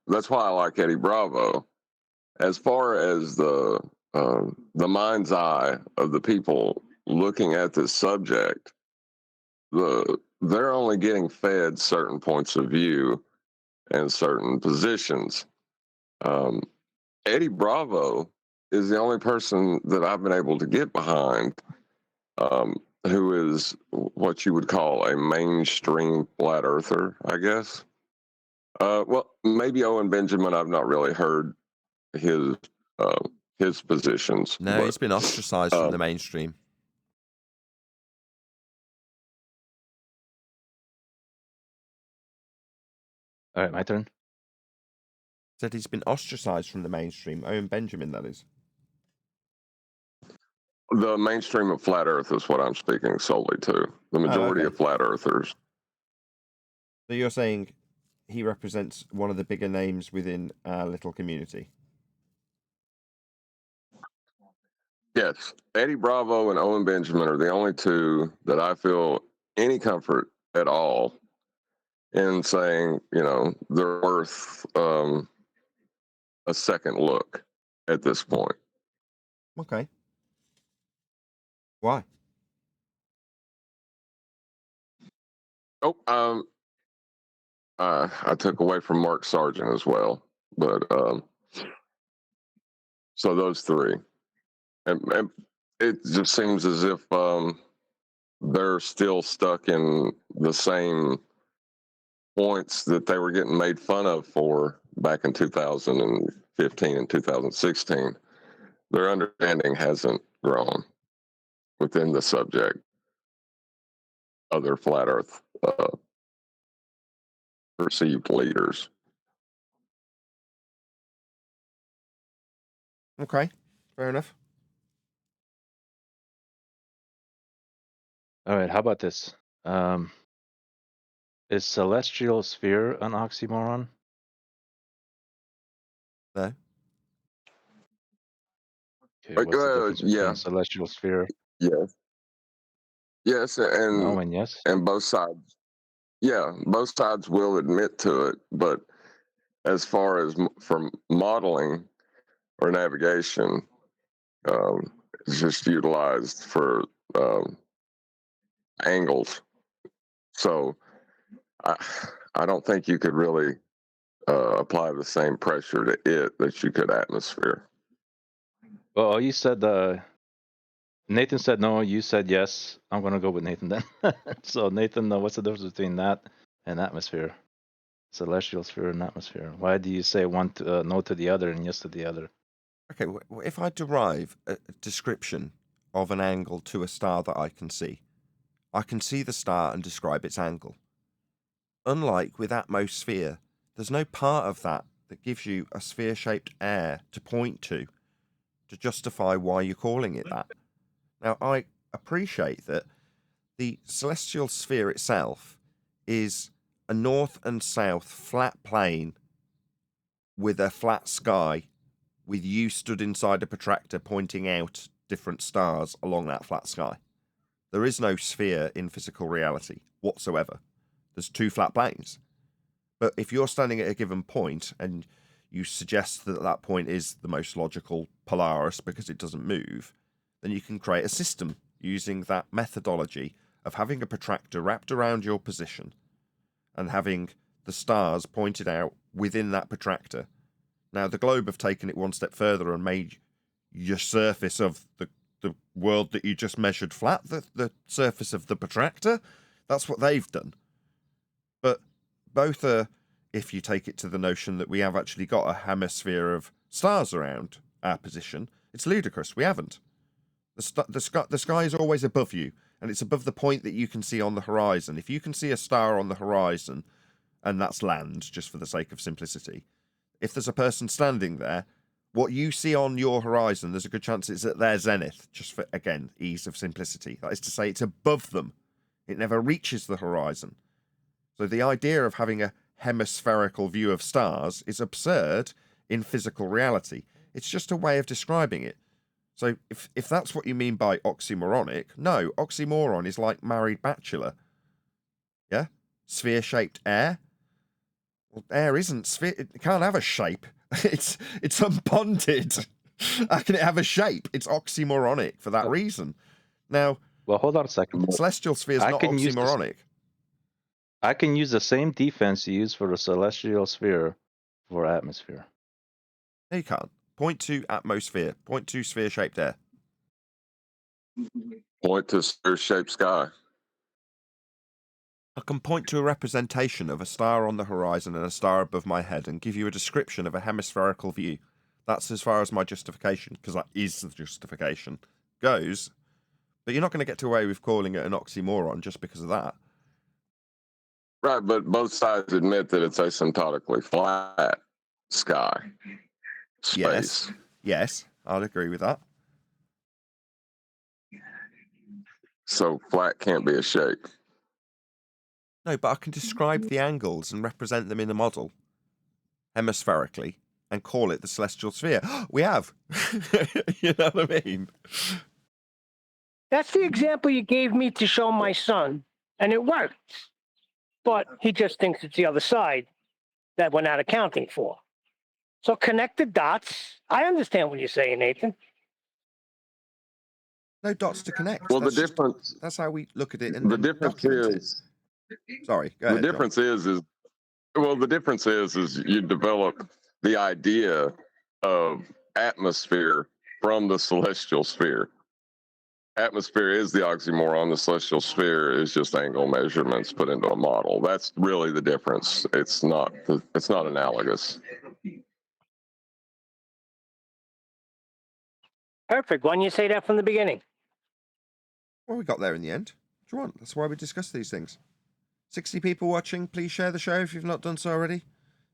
that's why I like Eddie Bravo, as far as the mind's eye of the people looking at this subject, they're only getting fed certain points of view and certain positions. Eddie Bravo is the only person that I've been able to get behind who is what you would call a mainstream flat earther, I guess. Well, maybe Owen Benjamin. I've not really heard his positions. No, he's been ostracized from the mainstream. All right, my turn. Said he's been ostracized from the mainstream. Owen Benjamin, that is. The mainstream of flat Earth is what I'm speaking solely to. The majority okay. of flat Earthers. So you're saying he represents one of the bigger names within our little community? Yes, Eddie Bravo and Owen Benjamin are the only two that I feel any comfort at all in saying, you know, they're worth a second look at this point. Okay. Why? Oh, I took away from Mark Sargent as well, but so those three, and it just seems as if they're still stuck in the same points that they were getting made fun of for back in 2015 and 2016. Their understanding hasn't grown within the subject. Other flat Earth perceived leaders. Okay. Fair enough. All right, how about this? Is celestial sphere an oxymoron? No. Okay, what's the difference between Yeah, celestial sphere? yes, No and yes. and both sides. Yeah, both sides will admit to it, but as far as from modeling or navigation, it's just utilized for angles. So I don't think you could really apply the same pressure to it that you could atmosphere. Well, you said Nathan said no. You said yes. I'm gonna go with Nathan then. So Nathan, what's the difference between that and atmosphere? Celestial sphere and atmosphere. Why do you say one no to the other and yes to the other? Okay, if I derive a description of an angle to a star that I can see the star and describe its angle. Unlike with atmosphere, there's no part of that that gives you a sphere-shaped air to point to justify why you're calling it that. Now, I appreciate that the celestial sphere itself is a north and south flat plane with a flat sky, with you stood inside a protractor pointing out different stars along that flat sky. There is no sphere in physical reality whatsoever. There's two flat planes. But if you're standing at a given point and you suggest that that point is the most logical Polaris because it doesn't move, then you can create a system using that methodology of having a protractor wrapped around your position and having the stars pointed out within that protractor. Now, the globe have taken it one step further and made your surface of the world that you just measured flat, the surface of the protractor. That's what they've done. But both are, if you take it to the notion that we have actually got a hemisphere of stars around our position, it's ludicrous. We haven't. The sky is always above you, and it's above the point that you can see on the horizon. If you can see a star on the horizon, and that's land, just for the sake of simplicity, if there's a person standing there, what you see on your horizon, there's a good chance it's at their zenith, just for, again, ease of simplicity. That is to say, it's above them. It never reaches the horizon. So the idea of having a hemispherical view of stars is absurd in physical reality. It's just a way of describing it. So if that's what you mean by oxymoronic, no, oxymoron is like married bachelor. Yeah? Sphere-shaped air? Well, air isn't sphere. It can't have a shape. It's unbonded. How can it have a shape? It's oxymoronic for that reason. Now, well, hold on a second. Celestial sphere is not oxymoronic. I can use the same defense you use for the celestial sphere for atmosphere. No, you can't. Point to atmosphere. Point to sphere-shaped air. Point to sphere-shaped sky. I can point to a representation of a star on the horizon and a star above my head and give you a description of a hemispherical view. That's as far as my justification, because that is the justification, goes. But you're not going to get away with calling it an oxymoron just because of that. Right, but both sides admit that it's asymptotically flat sky, space. Yes, I'd agree with that. So flat can't be a shape. No, but I can describe the angles and represent them in a model hemispherically and call it the celestial sphere. We have. You know what I mean? That's the example you gave me to show my son, and it worked. But he just thinks it's the other side that we're not accounting for. So connect the dots. I understand what you're saying, Nathan. No dots to connect. Well, that's the difference. That's how we look at it and The then difference document is. it. Sorry, go ahead. The difference is well, the difference is you develop the idea of atmosphere from the celestial sphere. Atmosphere is the oxymoron. The celestial sphere is just angle measurements put into a model. That's really the difference. It's not analogous. Perfect. Why didn't you say that from the beginning? Well, we got there in the end. What do you want? That's why we discuss these things. 60 people watching. Please share the show if you've not done so already.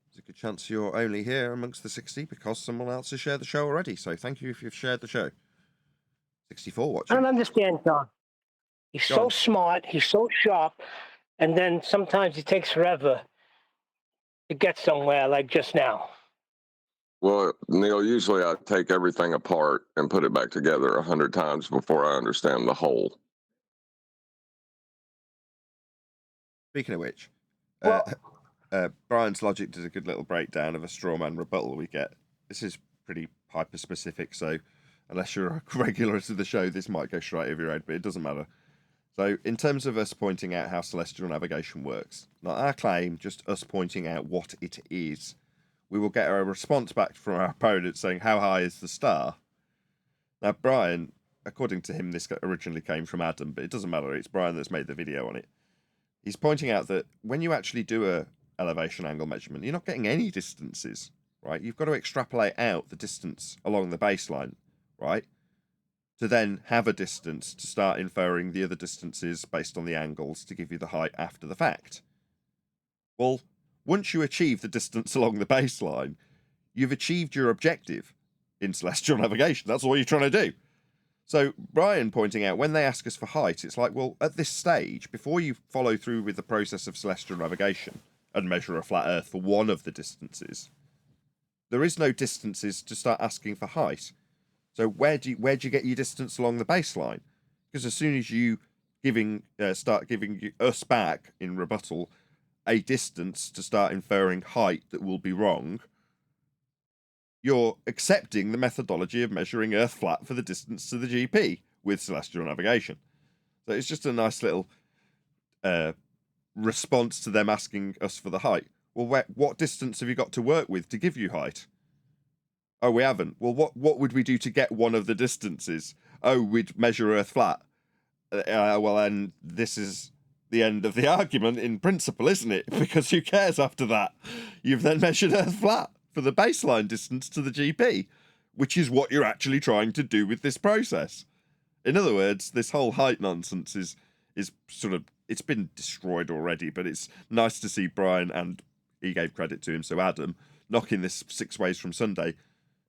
There's a good chance you're only here amongst the 60 because someone else has shared the show already. So thank you if you've shared the show. 64 I watching. don't understand, John. He's so smart. He's so sharp. And then sometimes it takes forever to get somewhere, like just now. Well, Neil, usually I take everything apart and put it back together 100 times before I understand the whole. Speaking of which, Well, Brian's logic did a good little breakdown of a straw man rebuttal we get. This is pretty hyper specific, so unless you're a regular to the show, this might go straight over your head, but it doesn't matter. So, in terms of us pointing out how celestial navigation works, not our claim, just us pointing out what it is, we will get a response back from our opponent saying, "How high is the star?" Now, Brian, according to him, this originally came from Adam, but it doesn't matter. It's Brian that's made the video on it. He's pointing out that when you actually do a elevation angle measurement, you're not getting any distances, right? You've got to extrapolate out the distance along the baseline, right? To then have a distance to start inferring the other distances based on the angles to give you the height after the fact. Well, once you achieve the distance along the baseline, you've achieved your objective in celestial navigation. That's all you're trying to do. So Brian pointing out, when they ask us for height, it's like, well, at this stage, before you follow through with the process of celestial navigation and measure a flat Earth for one of the distances, there is no distances to start asking for height. So where do you get your distance along the baseline? Because as soon as you start giving us back in rebuttal a distance to start inferring height that will be wrong, you're accepting the methodology of measuring Earth flat for the distance to the GP with celestial navigation. So it's just a nice little response to them asking us for the height. Well, what distance have you got to work with to give you height? Oh, we haven't. Well, what would we do to get one of the distances? Oh, we'd measure Earth flat. Well, then this is the end of the argument in principle, isn't it? Because who cares after that? You've then measured Earth flat for the baseline distance to the GP, which is what you're actually trying to do with this process. In other words, this whole height nonsense is sort of, it's been destroyed already, but it's nice to see Brian, and he gave credit to him, so Adam, knocking this 6 ways from Sunday.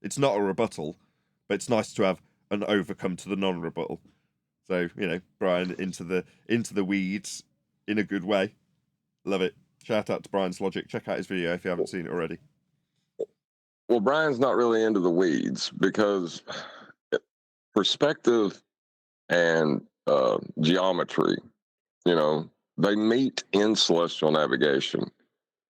It's not a rebuttal, but it's nice to have an overcome to the non-rebuttal. So, you know, Brian into the weeds in a good way. Love it. Shout out to Brian's logic. Check out his video if you haven't seen it already. Well, Brian's not really into the weeds because perspective and geometry, you know, they meet in celestial navigation.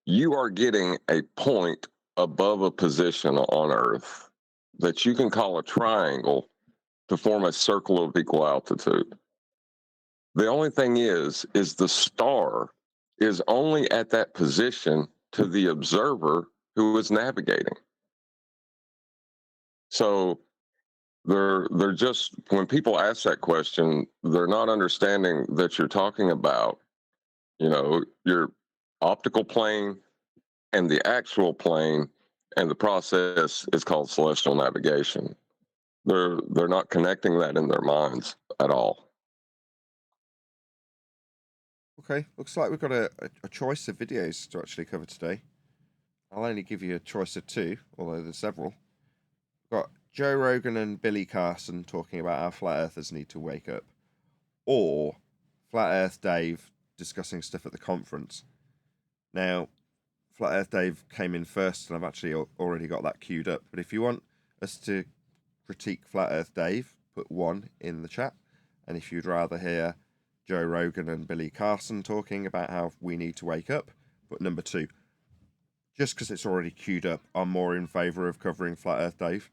You are getting a point above a position on Earth that you can call a triangle to form a circle of equal altitude. The only thing is the star is only at that position to the observer who is navigating. So they're just, when people ask that question, they're not understanding that you're talking about, you know, your optical plane and the actual plane, and the process is called celestial navigation. They're not connecting that in their minds at all. Okay, looks like we've got a choice of videos to actually cover today. I'll only give you a choice of 2, although there's several. We've got Joe Rogan and Billy Carson talking about how flat earthers need to wake up, or Flat Earth Dave discussing stuff at the conference. Now, Flat Earth Dave came in first, and I've actually already got that queued up. But if you want us to critique Flat Earth Dave, put 1 in the chat. And if you'd rather hear Joe Rogan and Billy Carson talking about how we need to wake up, put number 2. Just because it's already queued up, I'm more in favour of covering Flat Earth Dave.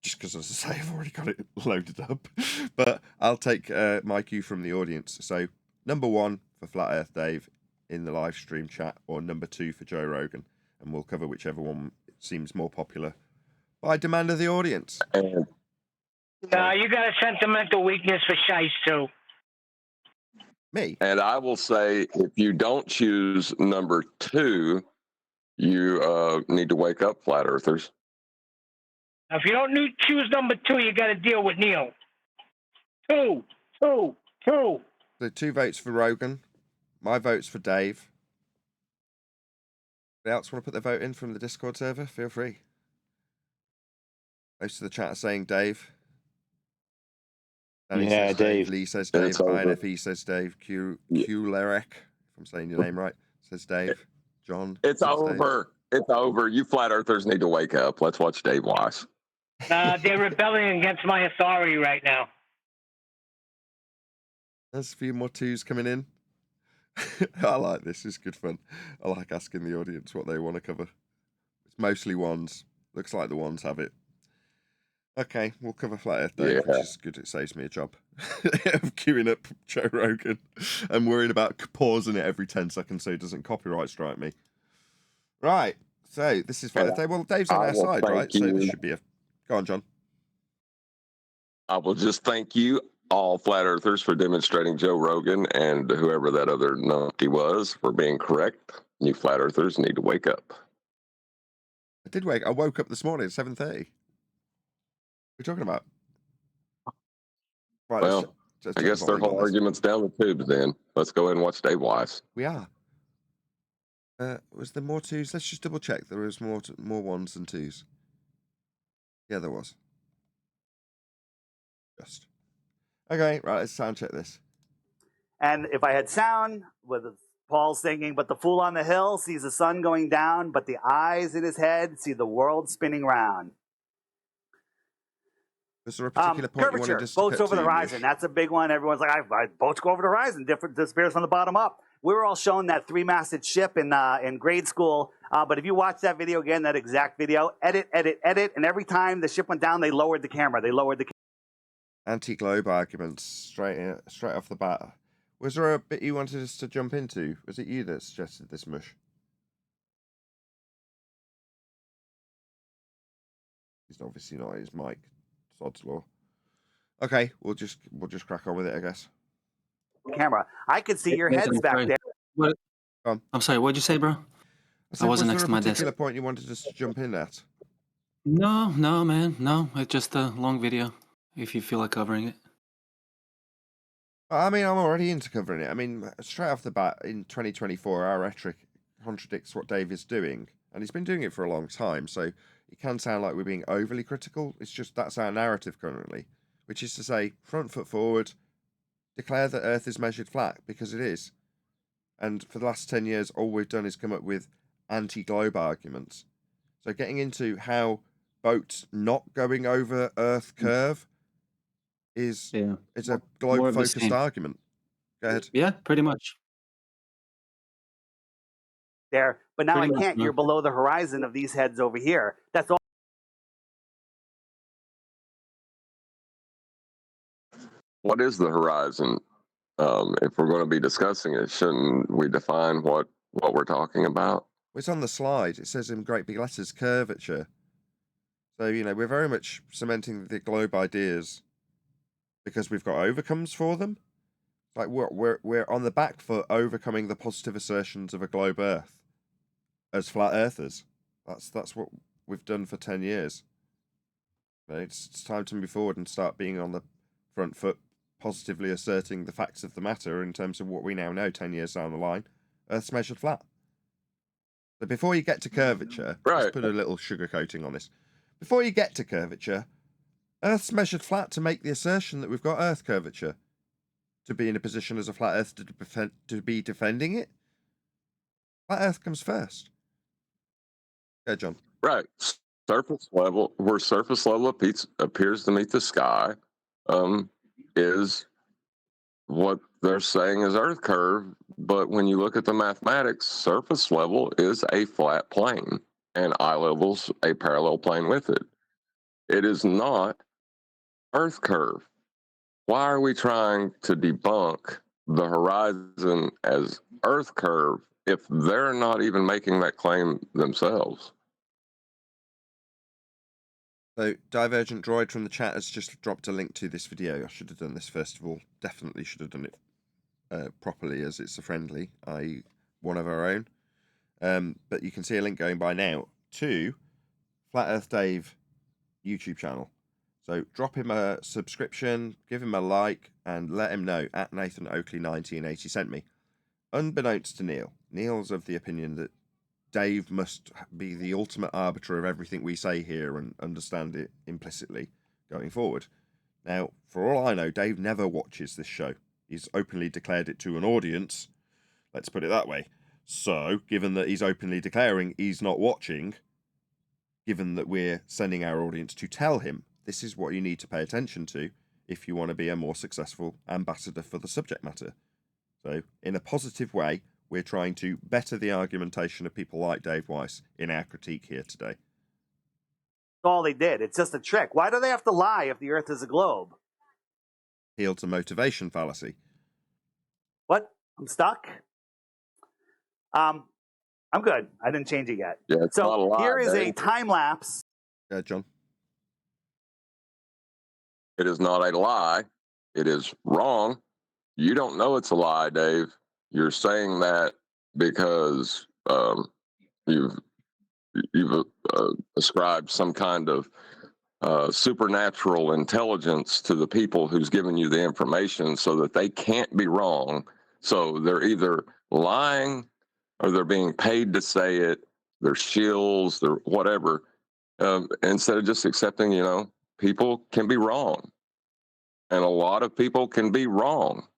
Just because, as I say, I've already got it loaded up. But I'll take my cue from the audience. So, number 1 for Flat Earth Dave in the live stream chat, or number 2 for Joe Rogan. And we'll cover whichever one seems more popular by demand of the audience. No, you got a sentimental weakness for shice, too. Me? And I will say, if you don't choose number 2, you need to wake up, flat earthers. Now, if you don't choose number 2, you got to deal with Neil. 2. So 2 votes for Rogan. My vote's for Dave. Anybody else want to put their vote in from the Discord server? Feel free. Most of the chat are saying Dave. Danny says Dave. Lee says Dave. INFE says Dave. Q-Lerek, if I'm saying your name right, says Dave. John. It's over. Dave. It's over. You flat earthers need to wake up. Let's watch Dave Weiss. They're rebelling against my authority right now. There's a few more 2s coming in. I like this. It's good fun. I like asking the audience what they want to cover. It's mostly 1s. Looks like the 1s have it. Okay, we'll cover Flat Earth Day, which is good. It saves me a job of queuing up Joe Rogan and worrying about pausing it every 10 seconds so it doesn't copyright strike me. Right, so this is Flat Earth Day. Well, Dave's on our side, right? So this should be a... Go on, John. I will just thank you, all flat earthers, for demonstrating Joe Rogan and whoever that other numpty was for being correct. You flat earthers need to wake up. I woke up this morning at 7:30. What are you talking about? Right, well, I guess their whole argument's down the tubes then. Let's go ahead and watch Dave Weiss. We are. Was there more 2s? Let's just double check. There was more 1s than 2s. Yeah, there was. Just. Okay, right, let's sound check this. And if I had sound, with Paul singing, but the fool on the hill sees the sun going down, but the eyes in his head see the world spinning round. Was there a particular point curvature, you wanted us to boats cut over to, the horizon. Mish? That's a big one. Everyone's like, boats go over the horizon. Different disappears from the bottom up. We were all shown that 3-masted ship in grade school. But if you watch that video again, that exact video, edit, and every time the ship went down, they lowered the camera. Anti-globe arguments straight off the bat. Was there a bit you wanted us to jump into? Was it you that suggested this, Mush? He's obviously not his mic. Sod's law. Okay, we'll just crack on with it, I guess. Camera. I could see your heads back there. What? I'm sorry. What'd you say, bro? I wasn't next to my desk. Was there a particular point you wanted us to jump in at? No, man. No, it's just a long video. If you feel like covering it. I mean, I'm already into covering it. I mean, straight off the bat, in 2024, our rhetoric contradicts what Dave is doing. And he's been doing it for a long time, so it can sound like we're being overly critical. It's just that's our narrative currently, which is to say, front foot forward, declare that Earth is measured flat, because it is. And for the last 10 years, all we've done is come up with anti-globe arguments. So getting into how boats not going over Earth curve is a globe-focused argument. Go ahead. Yeah, pretty much. There, but now Pretty I can't. much, You're below the horizon of these heads over here. That's all. What is the horizon? If we're going to be discussing it, shouldn't we define what we're talking about? It's on the slide. It says in great big letters, curvature. So, we're very much cementing the globe ideas because we've got overcomes for them. Like we're on the back foot overcoming the positive assertions of a globe Earth as flat earthers. That's what we've done for 10 years. It's time to move forward and start being on the front foot positively asserting the facts of the matter in terms of what we now know 10 years down the line, Earth's measured flat. But before you get to curvature, let's put a little sugar coating on this. Before you get to curvature, Earth's measured flat to make the assertion that we've got Earth curvature. To be in a position as a flat Earth to be defending it, flat Earth comes first. Yeah, John. Right. Surface level, where surface level appears to meet the sky, is what they're saying is Earth curve. But when you look at the mathematics, surface level is a flat plane, and eye level's a parallel plane with it. It is not Earth curve. Why are we trying to debunk the horizon as Earth curve if they're not even making that claim themselves? So, Divergent Droid from the chat has just dropped a link to this video. I should have done this first of all. Definitely should have done it properly, as it's a friendly, i.e. one of our own. But you can see a link going by now to Flat Earth Dave YouTube channel. So drop him a subscription, give him a like, and let him know at Nathan Oakley 1980 sent me. Unbeknownst to Neil, Neil's of the opinion that Dave must be the ultimate arbiter of everything we say here and understand it implicitly going forward. Now, for all I know, Dave never watches this show. He's openly declared it to an audience. Let's put it that way. So, given that he's openly declaring he's not watching, given that we're sending our audience to tell him, this is what you need to pay attention to if you want to be a more successful ambassador for the subject matter. So, in a positive way, we're trying to better the argumentation of people like Dave Weiss in our critique here today. That's all they did. It's just a trick. Why do they have to lie if the Earth is a globe? Appeal to motivation fallacy. What? I'm stuck? I'm good. I didn't change it yet. Yeah, it's not a lie, here is Dave. a time lapse. Yeah, John. It is not a lie. It is wrong. You don't know it's a lie, Dave. You're saying that because you've ascribed some kind of supernatural intelligence to the people who's giving you the information so that they can't be wrong. So they're either lying or they're being paid to say it. They're shills, they're whatever. Instead of just accepting, people can be wrong. And a lot of people can be wrong.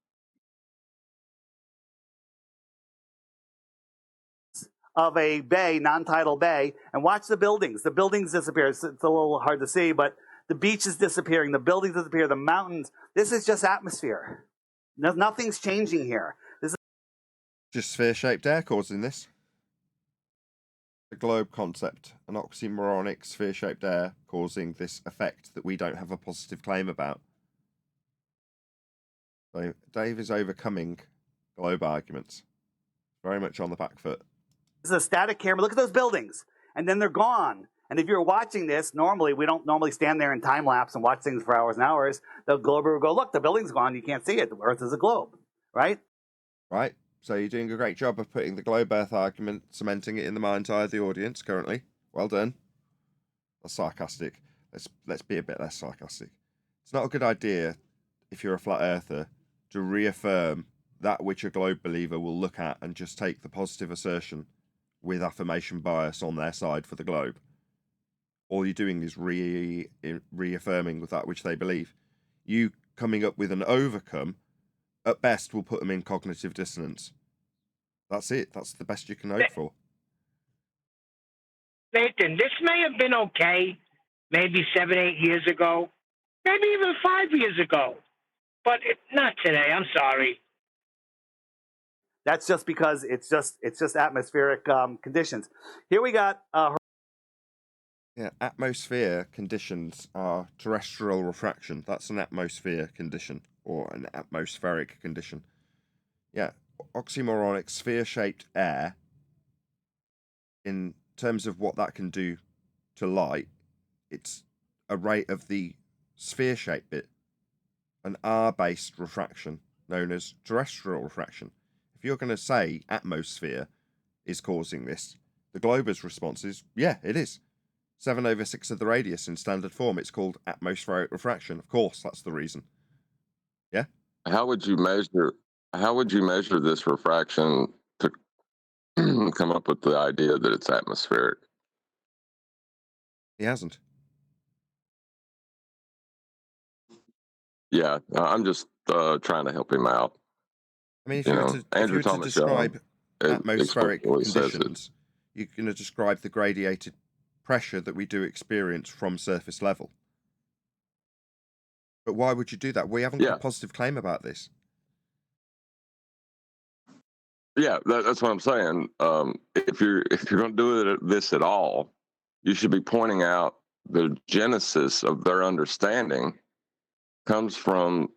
Of a bay, non-tidal bay, and watch the buildings. The buildings disappear. It's a little hard to see, but the beach is disappearing. The buildings disappear. The mountains. This is just atmosphere. Nothing's changing here. This is just sphere-shaped air causing this. The globe concept, an oxymoronic sphere-shaped air causing this effect that we don't have a positive claim about. So Dave is overcoming globe arguments. Very much on the back foot. This is a static camera. Look at those buildings. And then they're gone. And if you're watching this, normally, we don't normally stand there in time lapse and watch things for hours and hours. The glober will go, look, the building's gone. You can't see it. The Earth is a globe. Right? Right. So you're doing a great job of putting the globe Earth argument, cementing it in the mind's eye of the audience currently. Well done. That's sarcastic. Let's be a bit less sarcastic. It's not a good idea, if you're a flat earther, to reaffirm that which a globe believer will look at and just take the positive assertion with affirmation bias on their side for the globe. All you're doing is reaffirming with that which they believe. You coming up with an overcome, at best, will put them in cognitive dissonance. That's it. That's the best you can hope for. Nathan, this may have been okay maybe 7-8 years ago, maybe even 5 years ago, but not today. I'm sorry. That's just because it's just atmospheric conditions. Here we got. Yeah, atmosphere conditions are terrestrial refraction. That's an atmosphere condition or an atmospheric condition. Yeah, oxymoronic sphere-shaped air. In terms of what that can do to light, it's a rate of the sphere-shaped bit, an R-based refraction known as terrestrial refraction. If you're going to say atmosphere is causing this, the glober's response is, yeah, it is. 7/6 of the radius in standard form. It's called atmospheric refraction. Of course, that's the reason. Yeah? how would you measure this refraction to come up with the idea that it's atmospheric? He hasn't. Yeah, I'm just trying to help him out. I mean, if You you were know, to Andrew Thomas Young describe atmospheric explicitly says it. conditions, you're going to describe the gradiated pressure that we do experience from surface level. But why would you do that? We haven't got a positive claim about this. Yeah, that's what I'm saying. If you're going to do this at all, you should be pointing out the genesis of their understanding comes from,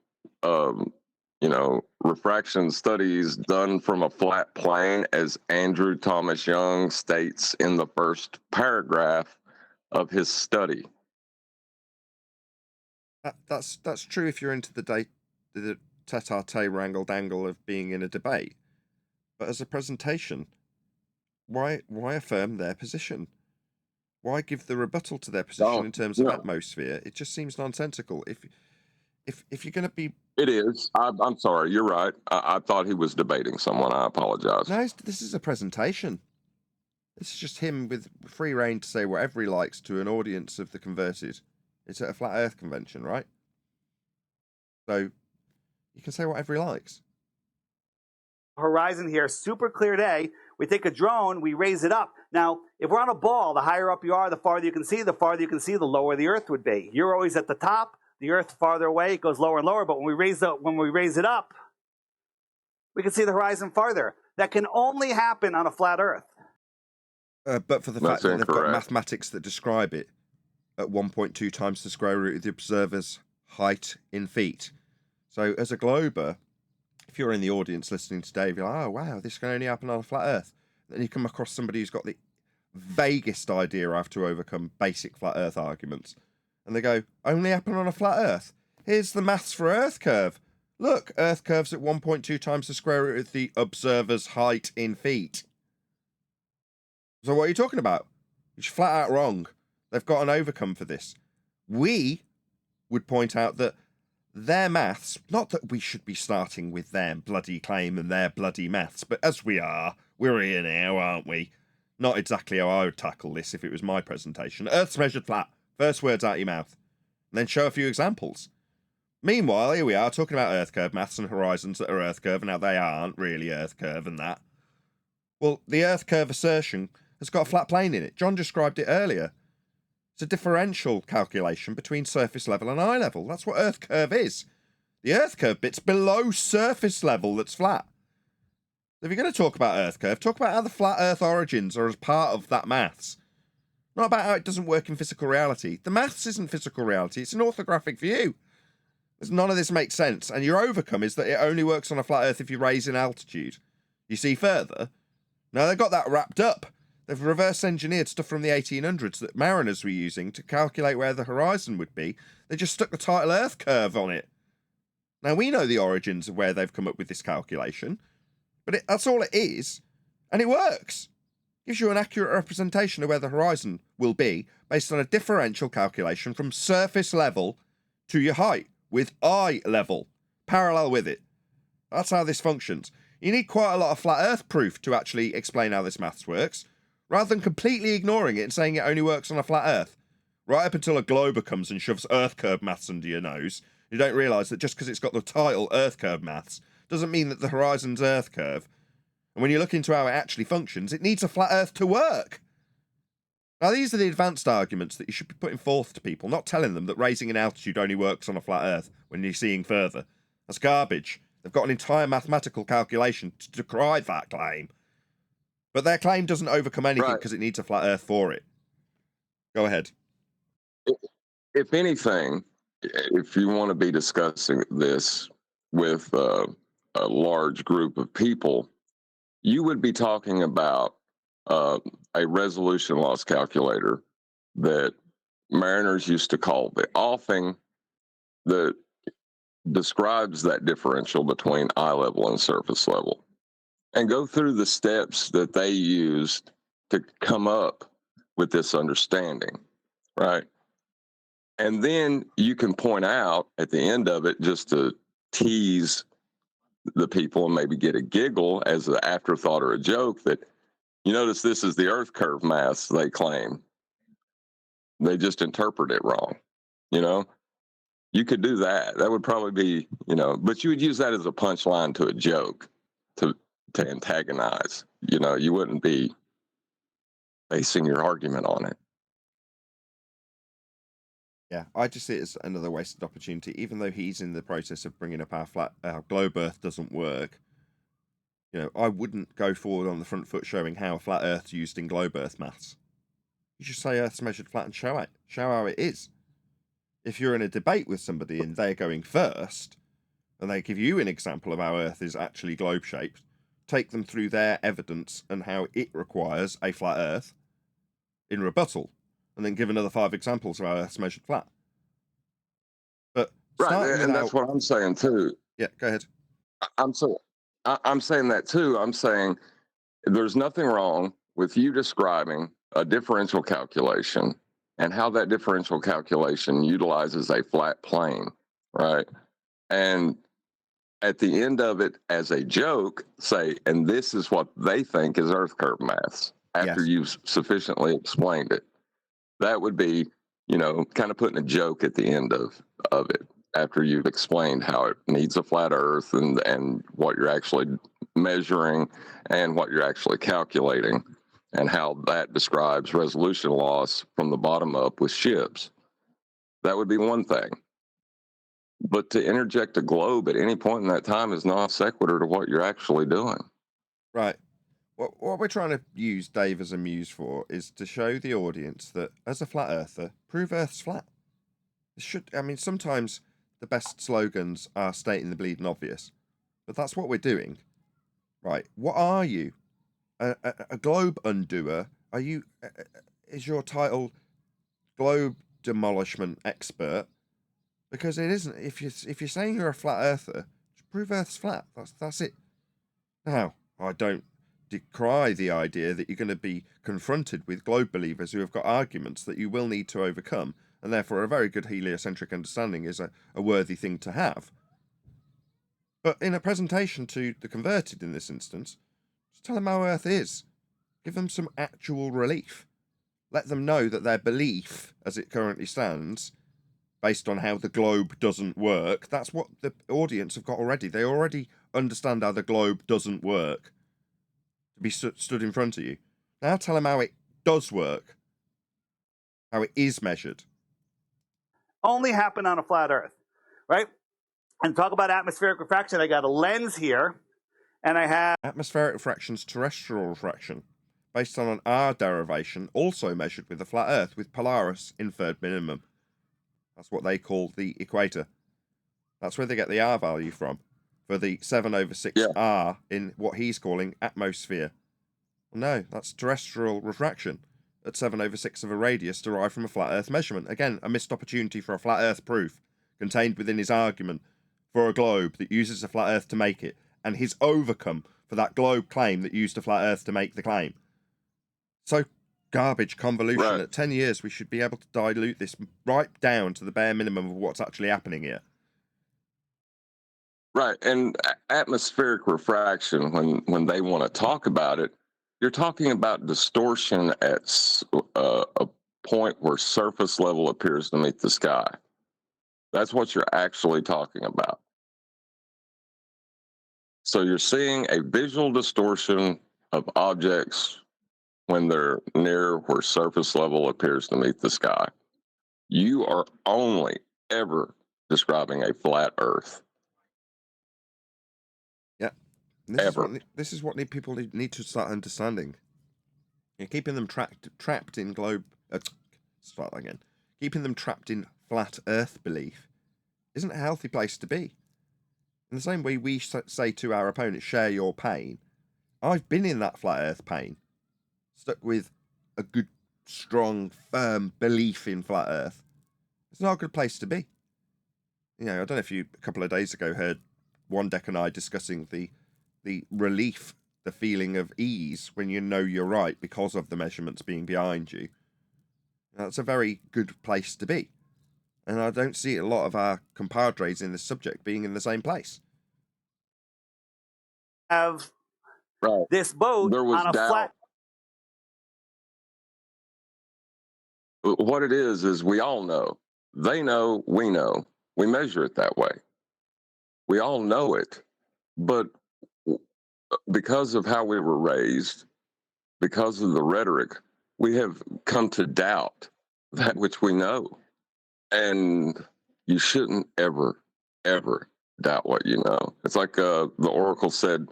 refraction studies done from a flat plane, as Andrew Thomas Young states in the first paragraph of his study. That's true if you're into the tete-a-tete wrangle-dangle of being in a debate. But as a presentation, why affirm their position? Why give the rebuttal to their position in terms of atmosphere? It just seems nonsensical. If you're going to be... It is. I'm sorry. You're right. I thought he was debating someone. I apologize. No, this is a presentation. This is just him with free reign to say whatever he likes to an audience of the converted. It's at a flat earth convention, right? So you can say whatever he likes. Horizon here, super clear day. We take a drone, we raise it up. Now, if we're on a ball, the higher up you are, the farther you can see, the lower the Earth would be. You're always at the top. The Earth farther away, it goes lower and lower. But when we raise it up, we can see the horizon farther. That can only happen on a flat Earth. But for the fact that they've got mathematics that describe it at 1.2 times the square root of the observer's height in feet. So as a glober, if you're in the audience listening to Dave, you're like, oh, wow, this can only happen on a flat Earth. Then you come across somebody who's got the vaguest idea how to overcome basic flat Earth arguments. And they go, only happen on a flat Earth? Here's the maths for Earth curve. Look, Earth curve's at 1.2 times the square root of the observer's height in feet. So what are you talking about? It's flat out wrong. They've got an overcome for this. We would point out that their maths, not that we should be starting with their bloody claim and their bloody maths, but as we are, we're here now, aren't we? Not exactly how I would tackle this if it was my presentation. Earth's measured flat. First words out your mouth. And then show a few examples. Meanwhile, here we are talking about Earth curve maths and horizons that are Earth curve and how they aren't really Earth curve and that. Well, the Earth curve assertion has got a flat plane in it. John described it earlier. It's a differential calculation between surface level and eye level. That's what Earth curve is. The Earth curve bit's below surface level that's flat. If you're going to talk about Earth curve, talk about how the flat Earth origins are as part of that maths. Not about how it doesn't work in physical reality. The maths isn't physical reality. It's an orthographic view. None of this makes sense. And your overcome is that it only works on a flat Earth if you raise in altitude. You see further? Now, they've got that wrapped up. They've reverse engineered stuff from the 1800s that mariners were using to calculate where the horizon would be. They just stuck the tidal Earth curve on it. Now, we know the origins of where they've come up with this calculation, but that's all it is, and it works. Gives you an accurate representation of where the horizon will be based on a differential calculation from surface level to your height, with eye level, parallel with it. That's how this functions. You need quite a lot of flat Earth proof to actually explain how this maths works, rather than completely ignoring it and saying it only works on a flat Earth. Right up until a glober comes and shoves Earth curve maths under your nose, you don't realise that just because it's got the title Earth curve maths doesn't mean that the horizon's Earth curve. And when you look into how it actually functions, it needs a flat Earth to work. Now, these are the advanced arguments that you should be putting forth to people, not telling them that raising in altitude only works on a flat Earth when you're seeing further. That's garbage. They've got an entire mathematical calculation to decry that claim. But their claim doesn't overcome anything because it needs a flat Earth for it. Go ahead. If anything, if you want to be discussing this with a large group of people, you would be talking about a resolution loss calculator that mariners used to call the offing, that describes that differential between eye level and surface level, and go through the steps that they used to come up with this understanding, right? And then you can point out at the end of it, just to tease the people and maybe get a giggle as an afterthought or a joke that, you notice this is the Earth curve mass they claim. They just interpret it wrong. You know, you could do that. That would probably be, you know, but you would use that as a punchline to a joke to antagonize. You know, you wouldn't be basing your argument on it. Yeah, I just see it as another wasted opportunity, even though he's in the process of bringing up our globe Earth doesn't work. You know, I wouldn't go forward on the front foot showing how a flat Earth's used in globe Earth maths. You just say Earth's measured flat and show how it is. If you're in a debate with somebody and they're going first, and they give you an example of how Earth is actually globe-shaped, take them through their evidence and how it requires a flat Earth in rebuttal, and then give another 5 examples of how Earth's measured flat. But right, and that's what I'm saying too. Yeah, go ahead. I'm saying that too. I'm saying there's nothing wrong with you describing a differential calculation and how that differential calculation utilizes a flat plane, right? And at the end of it, as a joke, say, and this is what they think is Earth curve maths after you've sufficiently explained it. That would be, you know, kind of putting a joke at the end of it after you've explained how it needs a flat Earth and what you're actually measuring and what you're actually calculating and how that describes resolution loss from the bottom up with ships. That would be one thing. But to interject a globe at any point in that time is non sequitur to what you're actually doing. Right. What we're trying to use Dave as a muse for is to show the audience that, as a flat earther, prove Earth's flat. Sometimes the best slogans are stating the bleeding obvious, but that's what we're doing. Right. What are you? A globe undoer? Are you? Is your title globe demolishment expert? Because it isn't. If you're saying you're a flat earther, prove Earth's flat. That's it. Now, I don't decry the idea that you're going to be confronted with globe believers who have got arguments that you will need to overcome, and therefore a very good heliocentric understanding is a worthy thing to have. But in a presentation to the converted in this instance, just tell them how Earth is. Give them some actual relief. Let them know that their belief, as it currently stands, based on how the globe doesn't work, that's what the audience have got already. They already understand how the globe doesn't work to be stood in front of you. Now tell them how it does work, how it is measured. Only happen on a flat Earth, right? And talk about atmospheric refraction. I got a lens here, and I have atmospheric refraction's terrestrial refraction, based on an R derivation, also measured with a flat Earth with Polaris inferred minimum. That's what they call the equator. That's where they get the R value from, for the 7/6 R in what he's calling atmosphere. No, that's terrestrial refraction at 7/6 of a radius derived from a flat Earth measurement. Again, a missed opportunity for a flat Earth proof contained within his argument for a globe that uses a flat Earth to make it, and his overcome for that globe claim that used a flat Earth to make the claim. So garbage convolution. Right. At 10 years, we should be able to dilute this right down to the bare minimum of what's actually happening here. Right, and atmospheric refraction, when they want to talk about it, you're talking about distortion at a point where surface level appears to meet the sky. That's what you're actually talking about. So you're seeing a visual distortion of objects when they're near where surface level appears to meet the sky. You are only ever describing a flat Earth. Yeah. This is what people need to start understanding. You're keeping them trapped in globe. Start again. Keeping them trapped in flat Earth belief isn't a healthy place to be. In the same way we say to our opponents, share your pain. I've been in that flat Earth pain, stuck with a good, strong, firm belief in flat Earth. It's not a good place to be. You know, I don't know if you a couple of days ago heard Wandek and I discussing the relief, the feeling of ease when you know you're right because of the measurements being behind you. That's a very good place to be. And I don't see a lot of our compadres in this subject being in the same place. Have Right. this boat There was on a doubt. flat. What it is we all know. They know, we know. We measure it that way. We all know it. But because of how we were raised, because of the rhetoric, we have come to doubt that which we know. And you shouldn't ever, ever doubt what you know. It's like the Oracle said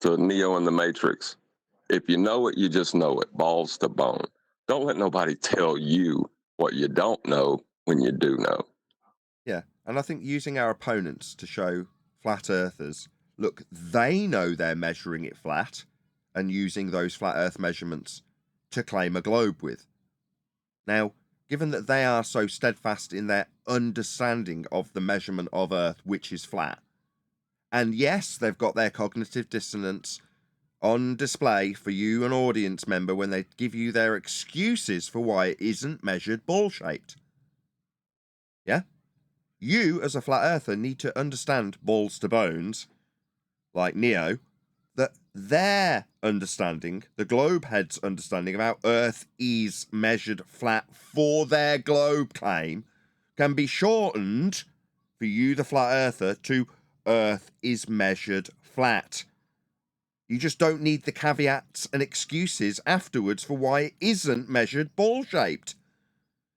to Neo in the Matrix, if you know it, you just know it, balls to bone. Don't let nobody tell you what you don't know when you do know. Yeah, and I think using our opponents to show flat earthers, look, they know they're measuring it flat, and using those flat earth measurements to claim a globe with. Now, given that they are so steadfast in their understanding of the measurement of Earth, which is flat, and yes, they've got their cognitive dissonance on display for you, an audience member, when they give you their excuses for why it isn't measured ball-shaped. Yeah? You, as a flat earther, need to understand balls to bones, like Neo, that their understanding, the globe head's understanding of how Earth is measured flat for their globe claim, can be shortened for you, the flat earther, to Earth is measured flat. You just don't need the caveats and excuses afterwards for why it isn't measured ball-shaped.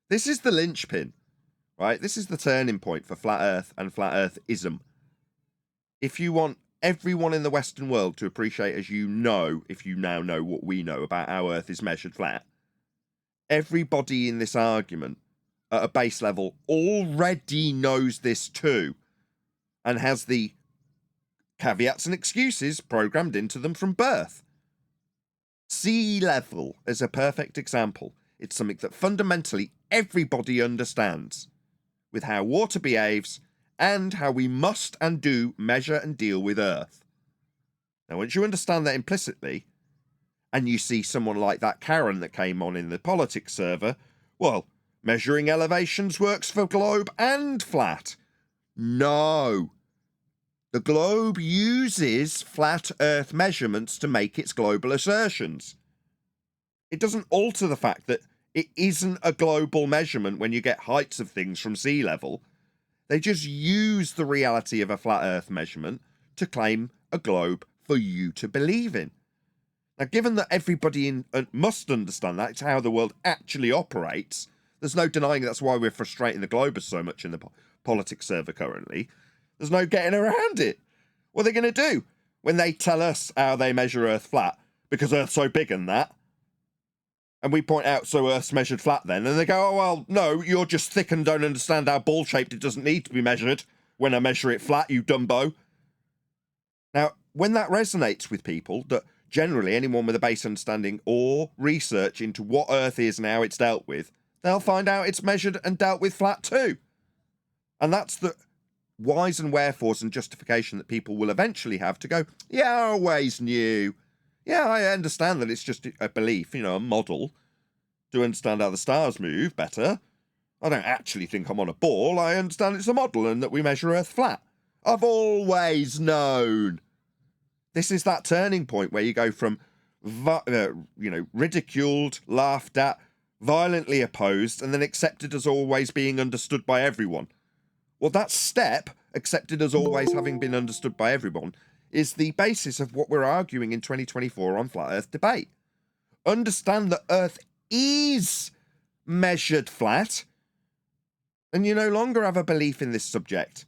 This is the linchpin, right? This is the turning point for flat Earth and flat Earthism. If you want everyone in the Western world to appreciate, as you know, if you now know what we know about how Earth is measured flat, everybody in this argument at a base level already knows this too, and has the caveats and excuses programmed into them from birth. Sea level is a perfect example. It's something that fundamentally everybody understands, with how water behaves and how we must and do measure and deal with Earth. Now, once you understand that implicitly, and you see someone like that Karen that came on in the politics server, well, measuring elevations works for globe and flat. No. The globe uses flat Earth measurements to make its global assertions. It doesn't alter the fact that it isn't a global measurement when you get heights of things from sea level. They just use the reality of a flat Earth measurement to claim a globe for you to believe in. Now, given that everybody must understand that, it's how the world actually operates, there's no denying that's why we're frustrating the globers so much in the politics server currently. There's no getting around it. What are they going to do when they tell us how they measure Earth flat? Because Earth's so big and that. And we point out, so Earth's measured flat then. And they go, oh, well, no, you're just thick and don't understand how ball-shaped it doesn't need to be measured when I measure it flat, you dumbo. Now, when that resonates with people, that generally anyone with a base understanding or research into what Earth is and how it's dealt with, they'll find out it's measured and dealt with flat too. And that's the whys and wherefores and justification that people will eventually have to go, yeah, I always knew. Yeah, I understand that it's just a belief, a model to understand how the stars move better. I don't actually think I'm on a ball. I understand it's a model and that we measure Earth flat. I've always known. This is that turning point where you go from, ridiculed, laughed at, violently opposed, and then accepted as always being understood by everyone. Well, that step, accepted as always having been understood by everyone, is the basis of what we're arguing in 2024 on Flat Earth Debate. Understand that Earth is measured flat, and you no longer have a belief in this subject.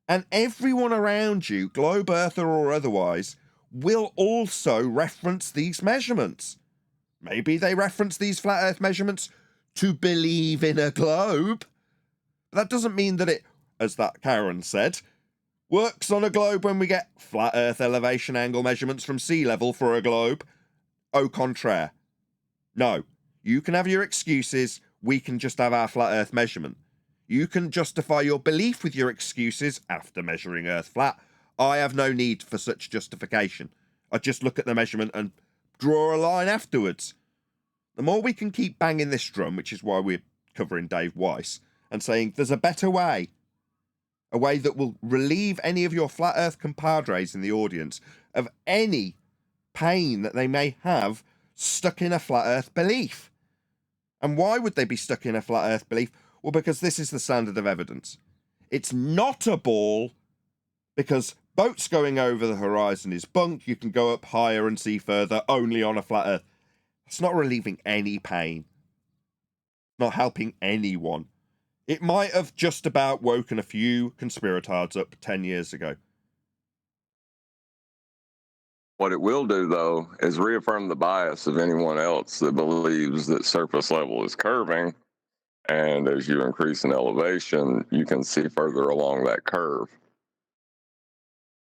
And everyone around you, globe earther or otherwise, will also reference these measurements. Maybe they reference these flat Earth measurements to believe in a globe. But that doesn't mean that it, as that Karen said, works on a globe when we get flat Earth elevation angle measurements from sea level for a globe. Au contraire. No, you can have your excuses, we can just have our flat Earth measurement. You can justify your belief with your excuses after measuring Earth flat. I have no need for such justification. I just look at the measurement and draw a line afterwards. The more we can keep banging this drum, which is why we're covering Dave Weiss, and saying there's a better way, a way that will relieve any of your flat earth compadres in the audience of any pain that they may have stuck in a flat earth belief. And why would they be stuck in a flat earth belief? Well, because this is the standard of evidence. It's not a ball because boats going over the horizon is bunk. You can go up higher and see further only on a flat earth. It's not relieving any pain. Not helping anyone. It might have just about woken a few conspiratards up 10 years ago. What it will do, though, is reaffirm the bias of anyone else that believes that surface level is curving. And as you increase in elevation, you can see further along that curve.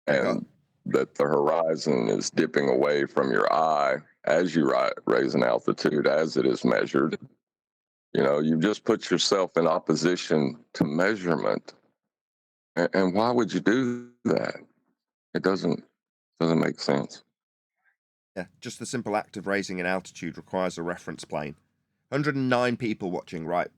And that the horizon is dipping away from your eye as you raise in altitude, as it is measured. You know, you just put yourself in opposition to measurement. And why would you do that? It doesn't make sense. Yeah, just the simple act of raising in altitude requires a reference plane. 109 people watching, right?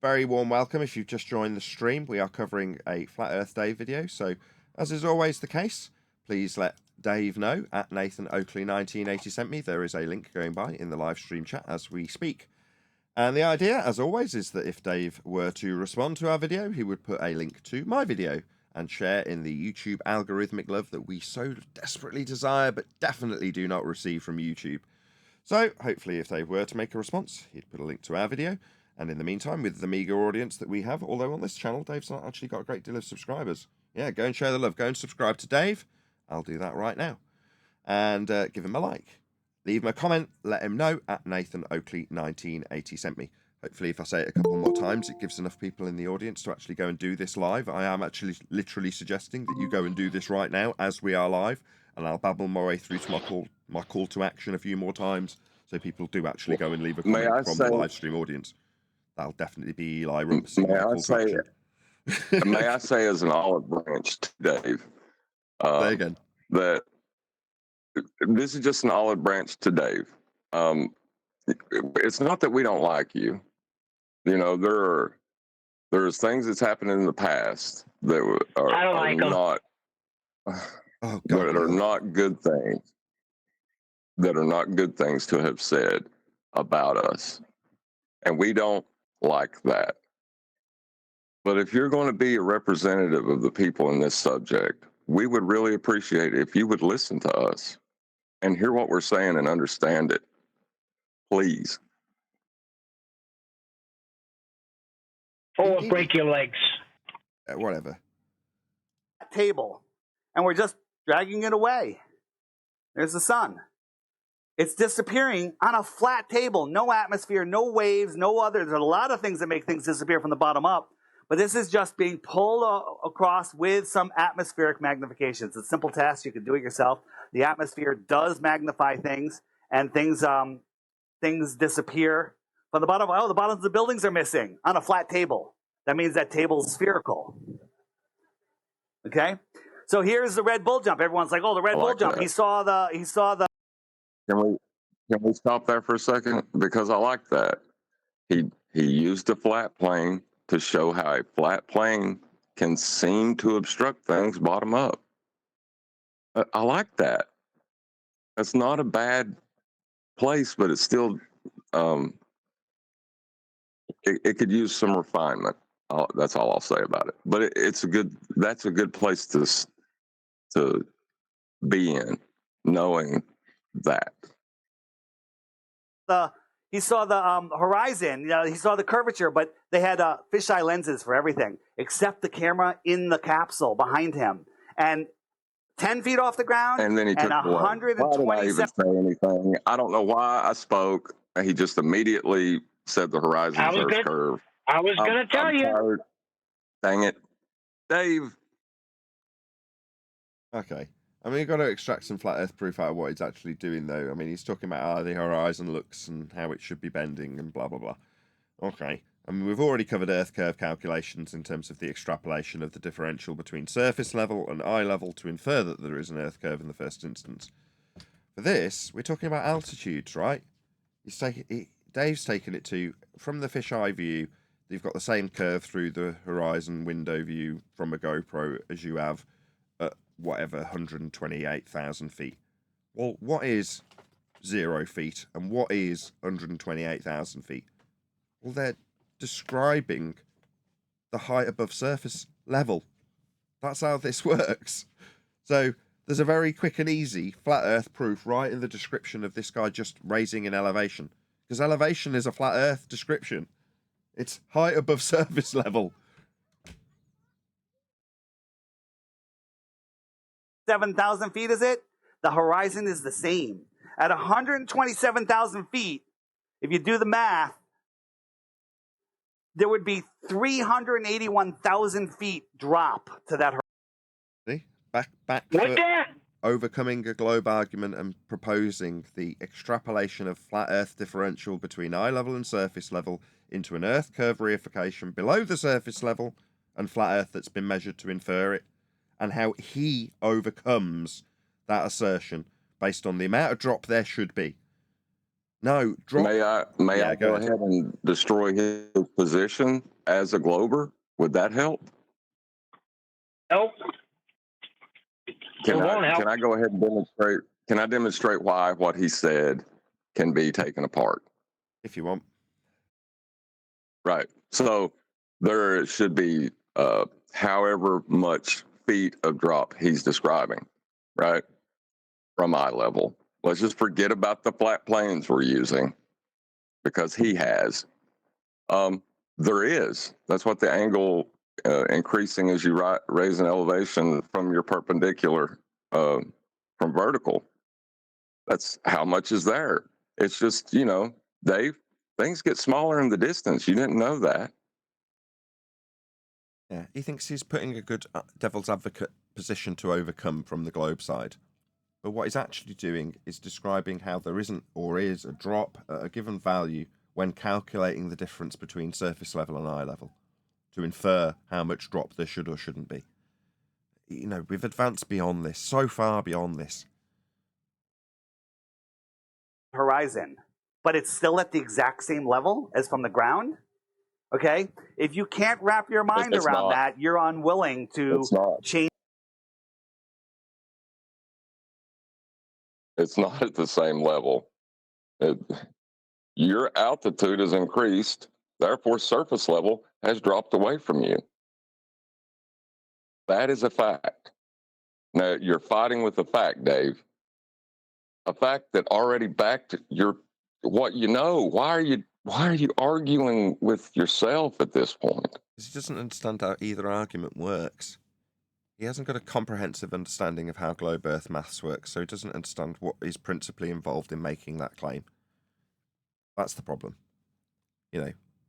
Very warm welcome if you've just joined the stream. We are covering a Flat Earth Day video, so as is always the case, please let Dave know at Nathan Oakley 1980 sent me. There is a link going by in the live stream chat as we speak. And the idea, as always, is that if Dave were to respond to our video, he would put a link to my video and share in the YouTube algorithmic love that we so desperately desire but definitely do not receive from YouTube. So hopefully if Dave were to make a response, he'd put a link to our video. And in the meantime, with the meager audience that we have, although on this channel, Dave's not actually got a great deal of subscribers. Yeah, go and share the love. Go and subscribe to Dave. I'll do that right now. And give him a like. Leave him a comment. Let him know at Nathan Oakley 1980 sent me. Hopefully, if I say it a couple more times, it gives enough people in the audience to actually go and do this live. I am actually literally suggesting that you go and do this right now as we are live. And I'll babble my way through to my call to action a few more times so people do actually go and leave a comment from the live stream audience. That'll definitely be Eli Rumpus. May I say as an olive branch to Dave, say again, that this is just an olive branch to Dave. It's not that we don't like you. You know, there's things that's happened in the past that are not that are not good things. That are not good things to have said about us, and we don't like that. But if you're going to be a representative of the people in this subject, we would really appreciate it if you would listen to us and hear what we're saying and understand it. Please. Or break your legs. Whatever. Table, and we're just dragging it away. There's the sun. It's disappearing on a flat table. No atmosphere, no waves, no other. There's a lot of things that make things disappear from the bottom up. But this is just being pulled across with some atmospheric magnification. It's a simple test. You can do it yourself. The atmosphere does magnify things, and things disappear from the bottom. Oh, the bottoms of the buildings are missing on a flat table. That means that table's spherical. Okay? So here's the Red Bull jump. Everyone's like, oh, the Red Bull jump. That. He saw the. Can we stop there for a second? Because I like that. He used a flat plane to show how a flat plane can seem to obstruct things bottom up. I like that. That's not a bad place, but it's still it could use some refinement. That's all I'll say about it. But that's a good place to be in, knowing that. He saw the horizon. You know, he saw the curvature, but they had fisheye lenses for everything except the camera in the capsule behind him, and 10 feet off the ground. And then he took 127. Why did I even say anything? I don't know why I spoke. He just immediately said the horizon is curve. I was going to tell you. Tired. Dang it, Dave. Okay. I mean, you've got to extract some flat earth proof out of what he's actually doing, though. I mean, he's talking about how the horizon looks and how it should be bending and blah, blah, blah. Okay. I mean, we've already covered earth curve calculations in terms of the extrapolation of the differential between surface level and eye level to infer that there is an earth curve in the first instance. For this, we're talking about altitudes, right? Dave's taken it to, from the fisheye view, you've got the same curve through the horizon window view from a GoPro as you have at whatever 128,000 feet. Well, what is 0 feet and what is 128,000 feet? Well, they're describing the height above surface level. That's how this works. So there's a very quick and easy flat earth proof right in the description of this guy just raising an elevation. Because elevation is a flat earth description. It's height above surface level. 7,000 feet, is it? The horizon is the same. At 127,000 feet, if you do the math, there would be 381,000 feet drop to that horizon. See? Back Like for that? overcoming a globe argument and proposing the extrapolation of flat earth differential between eye level and surface level into an earth curve reification below the surface level and flat earth that's been measured to infer it, and how he overcomes that assertion based on the amount of drop there should be. No, drop. May Yeah, I go go ahead. ahead and destroy his position as a glober? Would that help? Nope. Can It won't help. Can I go ahead and demonstrate? Can I demonstrate why what he said can be taken apart? If you want. Right. So there should be however much feet of drop he's describing, right? From eye level. Let's just forget about the flat planes we're using because he has. There is. That's what the angle increasing as you raise an elevation from your perpendicular from vertical. That's how much is there. It's just, Dave, things get smaller in the distance. You didn't know that. Yeah, he thinks he's putting a good devil's advocate position to overcome from the globe side. But what he's actually doing is describing how there isn't or is a drop at a given value when calculating the difference between surface level and eye level to infer how much drop there should or shouldn't be. We've advanced beyond this, so far beyond this. Horizon, but it's still at the exact same level as from the ground. Okay? If you can't wrap your mind It's around not. that, you're unwilling to It's not. change. It's not at the same level. Your altitude has increased, therefore surface level has dropped away from you. That is a fact. Now you're fighting with a fact, Dave. A fact that already backed what you know. Why are you arguing with yourself at this point? Because he doesn't understand how either argument works. He hasn't got a comprehensive understanding of how globe earth maths works, so he doesn't understand what is principally involved in making that claim. That's the problem.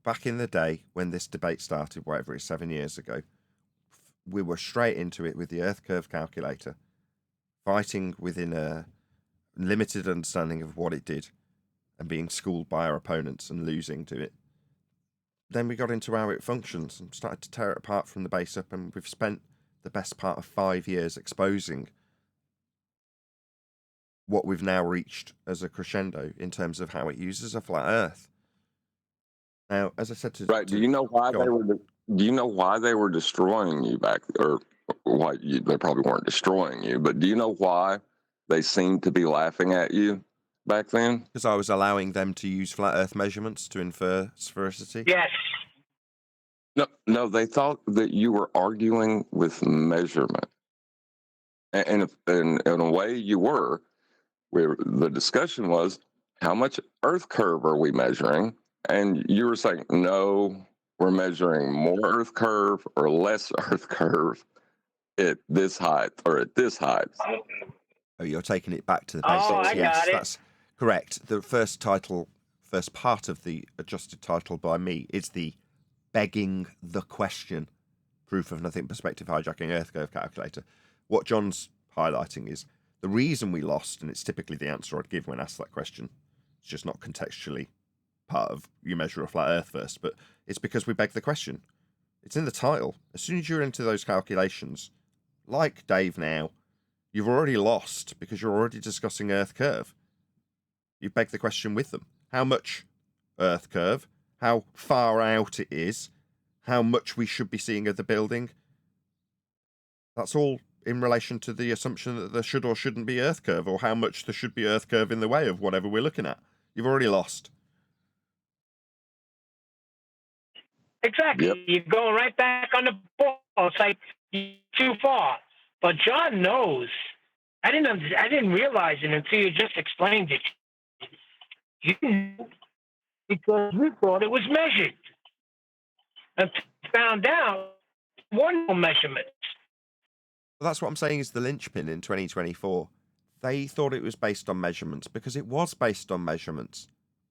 Back in the day when this debate started, whatever it is, 7 years ago, we were straight into it with the earth curve calculator, fighting within a limited understanding of what it did and being schooled by our opponents and losing to it. Then we got into how it functions and started to tear it apart from the base up, and we've spent the best part of 5 years exposing what we've now reached as a crescendo in terms of how it uses a flat earth. Now, as I said Do you know why go on. Do you know why they were destroying you back, or they probably weren't destroying you, but do you know why they seemed to be laughing at you back then? Because I was allowing them to use flat earth measurements to infer sphericity? Yes. No, they thought that you were arguing with measurement. And in a way you were. The discussion was, how much earth curve are we measuring? And you were saying, no, we're measuring more earth curve or less earth curve at this height or at this height. Oh, you're taking it back to the Oh, basics. I Yes, got it. that's correct. The first part of the adjusted title by me is the begging the question, proof of nothing, perspective hijacking earth curve calculator. What John's highlighting is the reason we lost, and it's typically the answer I'd give when asked that question. It's just not contextually part of you measure a flat earth first, but it's because we beg the question. It's in the title. As soon as you're into those calculations, like Dave now, you've already lost because you're already discussing earth curve. You beg the question with them. How much earth curve? how far out it is, how much we should be seeing of the building. That's all in relation to the assumption that there should or shouldn't be Earth curve, or how much there should be Earth curve in the way of whatever we're looking at. You've already lost. Exactly. Yep. You're going right back on the ball. It's like you're too far. But John knows. I didn't realize it until you just explained it. You knew because we thought it was measured. And found out one measurement. Well, that's what I'm saying is the linchpin in 2024. They thought it was based on measurements because it was based on measurements.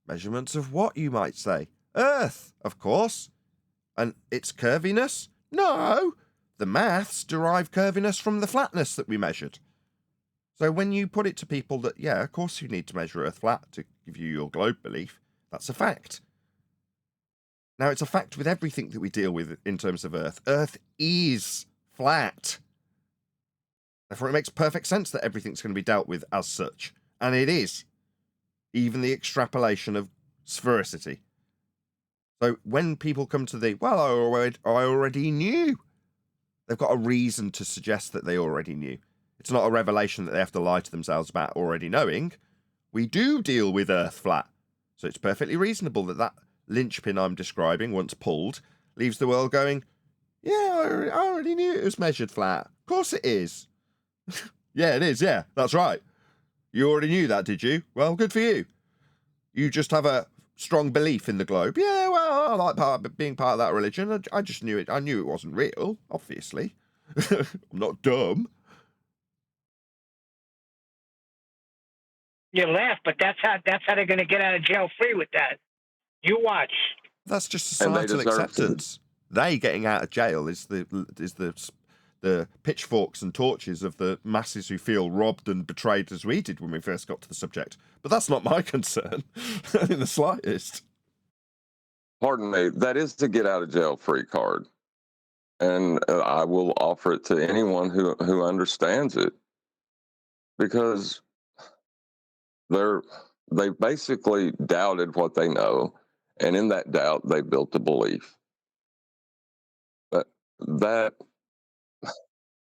Measurements of what, you might say? Earth, of course. And its curviness? No! The maths derive curviness from the flatness that we measured. So when you put it to people that, yeah, of course you need to measure Earth flat to give you your globe belief, that's a fact. Now, it's a fact with everything that we deal with in terms of Earth. Earth is flat. Therefore, it makes perfect sense that everything's going to be dealt with as such. And it is. Even the extrapolation of sphericity. So when people come to the, well, I already knew, they've got a reason to suggest that they already knew. It's not a revelation that they have to lie to themselves about already knowing. We do deal with Earth flat. So it's perfectly reasonable that that linchpin I'm describing, once pulled, leaves the world going, yeah, I already knew it was measured flat. Of course it is. Yeah, it is. Yeah, that's right. You already knew that, did you? Well, good for you. You just have a strong belief in the globe. Yeah, well, I like being part of that religion. I just knew it. I knew it wasn't real, obviously. I'm not dumb. You laugh, but that's how they're going to get out of jail free with that. You watch. That's just And they societal deserve to. acceptance. They getting out of jail is the pitchforks and torches of the masses who feel robbed and betrayed as we did when we first got to the subject. But that's not my concern in the slightest. Pardon me, that is the get out of jail free card. And I will offer it to anyone who understands it, because they basically doubted what they know, and in that doubt they built a belief. But that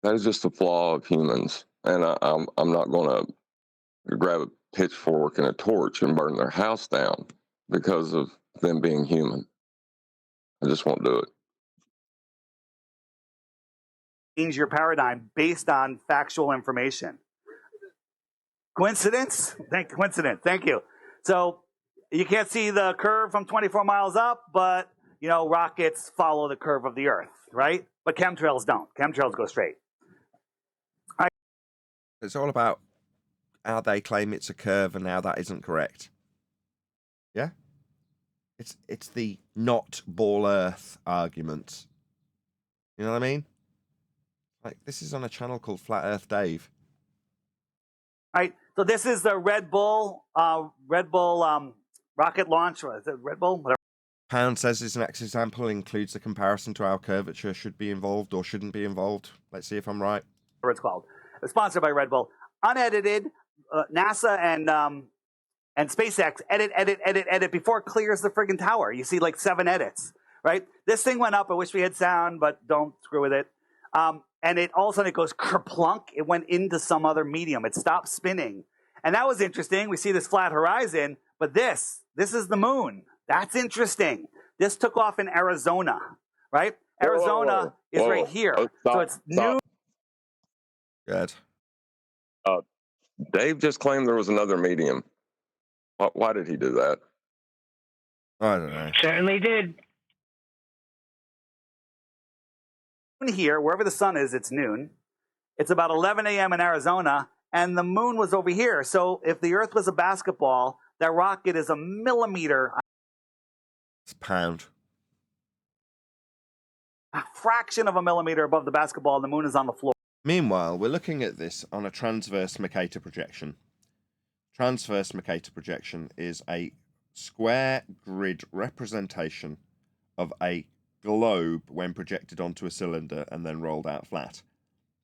is just a flaw of humans, and I'm not going to grab a pitchfork and a torch and burn their house down because of them being human. I just won't do it. Change your paradigm based on factual information. Coincidence? Coincidence. Thank you. So you can't see the curve from 24 miles up, but rockets follow the curve of the Earth, right? But chemtrails don't. Chemtrails go straight. It's all about how they claim it's a curve and how that isn't correct. Yeah? It's the not ball Earth argument. You know what I mean? Like, this is on a channel called Flat Earth Dave. Right. So this is the Red Bull rocket launch. Is it Red Bull? Whatever. Pound says his next example includes a comparison to how curvature should be involved or shouldn't be involved. Let's see if I'm right. Whatever it's called. It's sponsored by Red Bull. Unedited, NASA and SpaceX edit before it clears the friggin' tower. You see like 7 edits, right? This thing went up. I wish we had sound, but don't screw with it. And all of a sudden it goes kerplunk. It went into some other medium. It stopped spinning. And that was interesting. We see this flat horizon, but this is the moon. That's interesting. This took off in Arizona, right? Arizona is right here. So it's new. Good. Dave just claimed there was another medium. Why did he do that? I don't know. Certainly did. Here, wherever the sun is, it's noon. It's about 11 a.m. in Arizona, and the moon was over here. So if the Earth was a basketball, that rocket is a millimeter. It's pound. A fraction of a millimeter above the basketball, and the moon is on the floor. Meanwhile, we're looking at this on a transverse Mercator projection. Transverse Mercator projection is a square grid representation of a globe when projected onto a cylinder and then rolled out flat.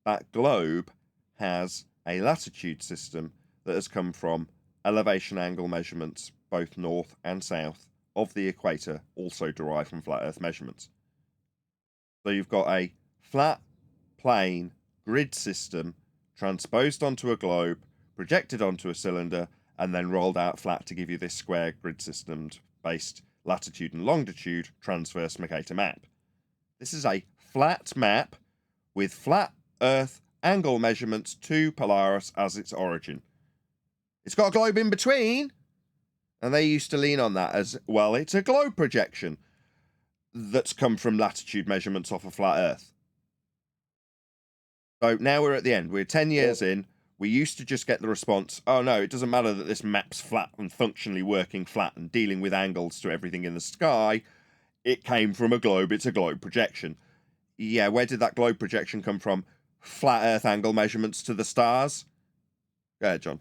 That globe has a latitude system that has come from elevation angle measurements, both north and south, of the equator also derive from flat Earth measurements. So you've got a flat, plane, grid system transposed onto a globe, projected onto a cylinder, and then rolled out flat to give you this square grid system-based latitude and longitude transverse Mercator map. This is a flat map with flat Earth angle measurements to Polaris as its origin. It's got a globe in between, and they used to lean on that as, well, it's a globe projection that's come from latitude measurements off a flat Earth. So now we're at the end. We're 10 years in. We used to just get the response, oh no, it doesn't matter that this map's flat and functionally working flat and dealing with angles to everything in the sky. It came from a globe. It's a globe projection. Yeah, where did that globe projection come from? Flat Earth angle measurements to the stars? Go ahead, John.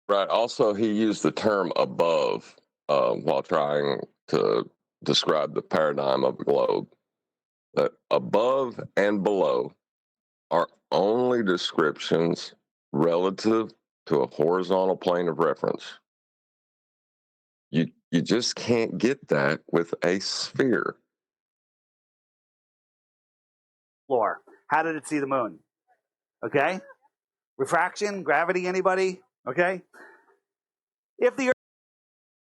Right. Also, he used the term above while trying to describe the paradigm of the globe. That above and below are only descriptions relative to a horizontal plane of reference. You just can't get that with a sphere. Floor. How did it see the moon? Okay. Refraction, gravity, anybody? Okay. If the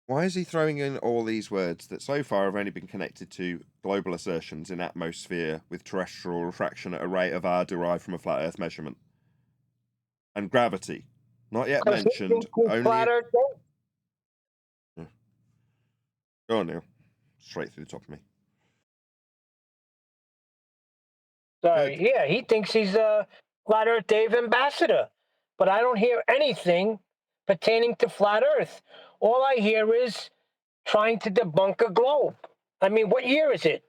Why is he throwing in all these words that so far have only been connected to global assertions in atmosphere with terrestrial refraction at a rate of r derived from a flat Earth measurement? And gravity, not yet mentioned. Only. Flat Earth. Go on, Neil. Straight through the top of me. Sorry, yeah, he thinks he's a Flat Earth Dave ambassador, but I don't hear anything pertaining to Flat Earth. All I hear is trying to debunk a globe. I mean, what year is it?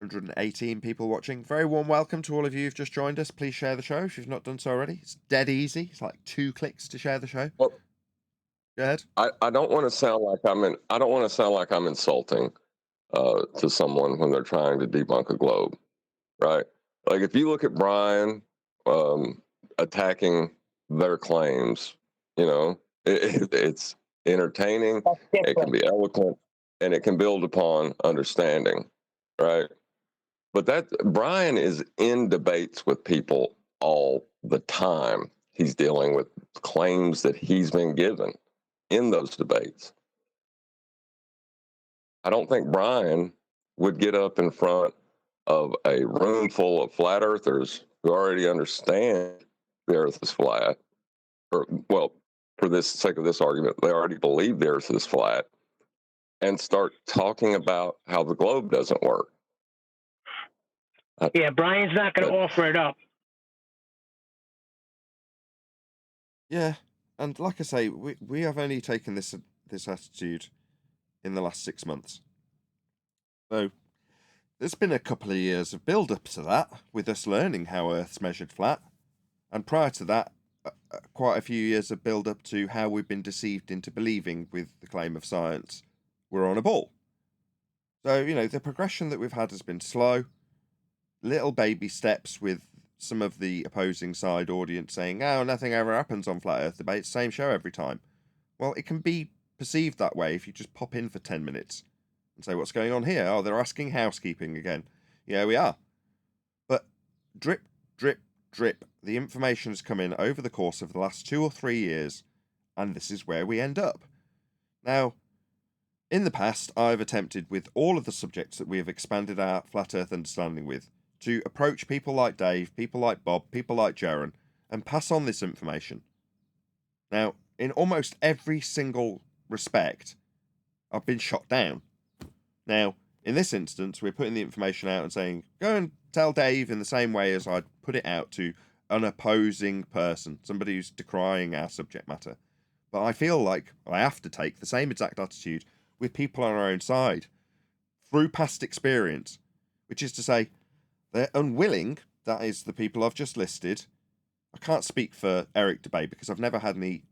118 people watching. Very warm welcome to all of you who've just joined us. Please share the show if you've not done so already. It's dead easy. It's like 2 clicks to share the show. Well, go ahead. I don't want to sound like I'm insulting to someone when they're trying to debunk a globe, right? Like if you look at Brian attacking their claims, it's entertaining, it can be eloquent, and it can build upon understanding, right? But that Brian is in debates with people all the time. He's dealing with claims that he's been given in those debates. I don't think Brian would get up in front of a room full of flat earthers who already understand the earth is flat, or, well, for the sake of this argument, they already believe the earth is flat, and start talking about how the globe doesn't work. Yeah, Brian's not going to offer it up. Yeah, and like I say, we have only taken this attitude in the last 6 months. So there's been a couple of years of build-up to that, with us learning how Earth's measured flat, and prior to that, quite a few years of build-up to how we've been deceived into believing with the claim of science we're on a ball. So, the progression that we've had has been slow, little baby steps with some of the opposing side audience saying, oh, nothing ever happens on flat Earth debates, same show every time. Well, it can be perceived that way if you just pop in for 10 minutes and say, what's going on here? Oh, they're asking housekeeping again. Yeah, we are. But drip, drip, drip, the information has come in over the course of the last 2 or 3 years, and this is where we end up. Now, in the past, I've attempted with all of the subjects that we have expanded our flat Earth understanding with to approach people like Dave, people like Bob, people like Jaron, and pass on this information. Now, in almost every single respect, I've been shot down. Now, in this instance, we're putting the information out and saying, go and tell Dave in the same way as I'd put it out to an opposing person, somebody who's decrying our subject matter. But I feel like I have to take the same exact attitude with people on our own side through past experience, which is to say, they're unwilling, that is the people I've just listed. I can't speak for Eric Debay because I've never had any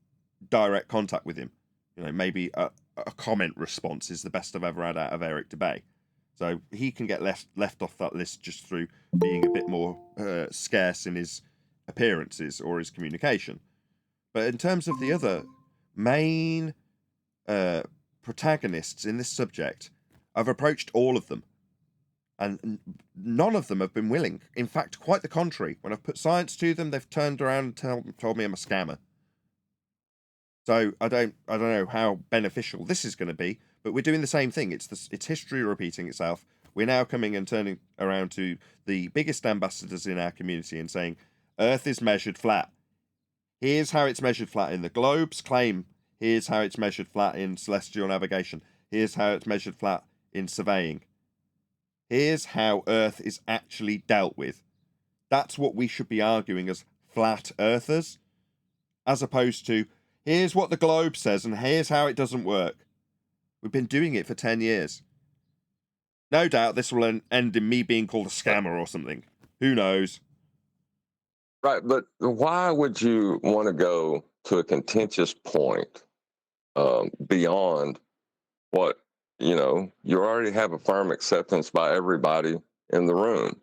direct contact with him. Maybe a comment response is the best I've ever had out of Eric Debay. So he can get left off that list just through being a bit more scarce in his appearances or his communication. But in terms of the other main protagonists in this subject, I've approached all of them, and none of them have been willing. In fact, quite the contrary. When I've put science to them, they've turned around and told me I'm a scammer. So I don't know how beneficial this is going to be, but we're doing the same thing. It's history repeating itself. We're now coming and turning around to the biggest ambassadors in our community and saying, Earth is measured flat. Here's how it's measured flat in the globe's claim. Here's how it's measured flat in celestial navigation. Here's how it's measured flat in surveying. Here's how Earth is actually dealt with. That's what we should be arguing as flat earthers, as opposed to, here's what the globe says and here's how it doesn't work. We've been doing it for 10 years. No doubt this will end in me being called a scammer or something. Who knows? Right, but why would you want to go to a contentious point beyond what, you already have a firm acceptance by everybody in the room.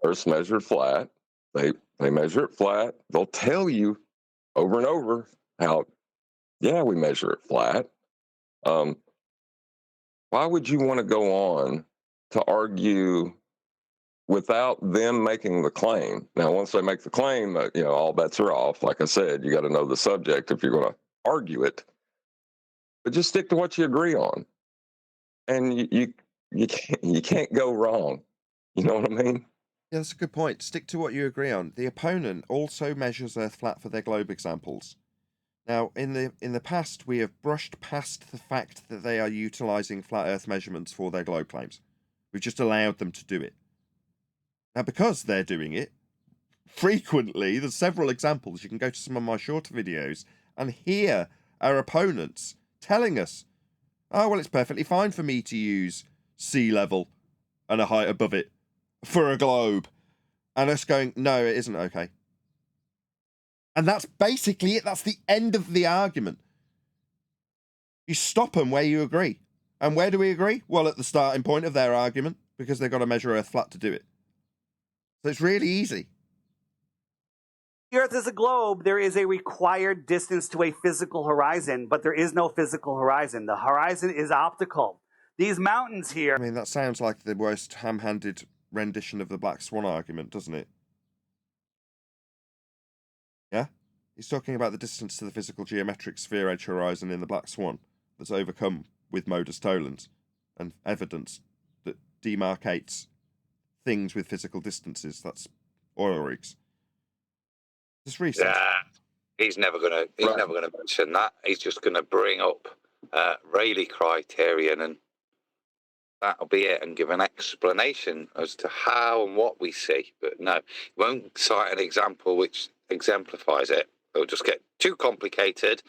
Earth's measured flat. They measure it flat. They'll tell you over and over how, yeah, we measure it flat. Why would you want to go on to argue without them making the claim? Now, once they make the claim, all bets are off. Like I said, you got to know the subject if you're going to argue it. But just stick to what you agree on, and you can't go wrong. You know what I mean? Yeah, that's a good point. Stick to what you agree on. The opponent also measures Earth flat for their globe examples. Now, in the past, we have brushed past the fact that they are utilizing flat Earth measurements for their globe claims. We've just allowed them to do it. Now, because they're doing it frequently, there's several examples. You can go to some of my shorter videos and hear our opponents telling us, oh, well, it's perfectly fine for me to use sea level and a height above it for a globe. And us going, no, it isn't okay. And that's basically it. That's the end of the argument. You stop them where you agree. And where do we agree? Well, at the starting point of their argument, because they've got to measure Earth flat to do it. So it's really easy. The Earth is a globe. There is a required distance to a physical horizon, but there is no physical horizon. The horizon is optical. These mountains here. I mean, that sounds like the worst ham-handed rendition of the Black Swan argument, doesn't it? Yeah? He's talking about the distance to the physical geometric sphere edge horizon in the Black Swan that's overcome with modus tollens and evidence that demarcates things with physical distances. That's oil rigs. Just research. Yeah, he's never gonna mention that. He's just gonna bring up Rayleigh criterion, and that'll be it, and give an explanation as to how and what we see. But no, he won't cite an example which exemplifies it. It'll just get too complicated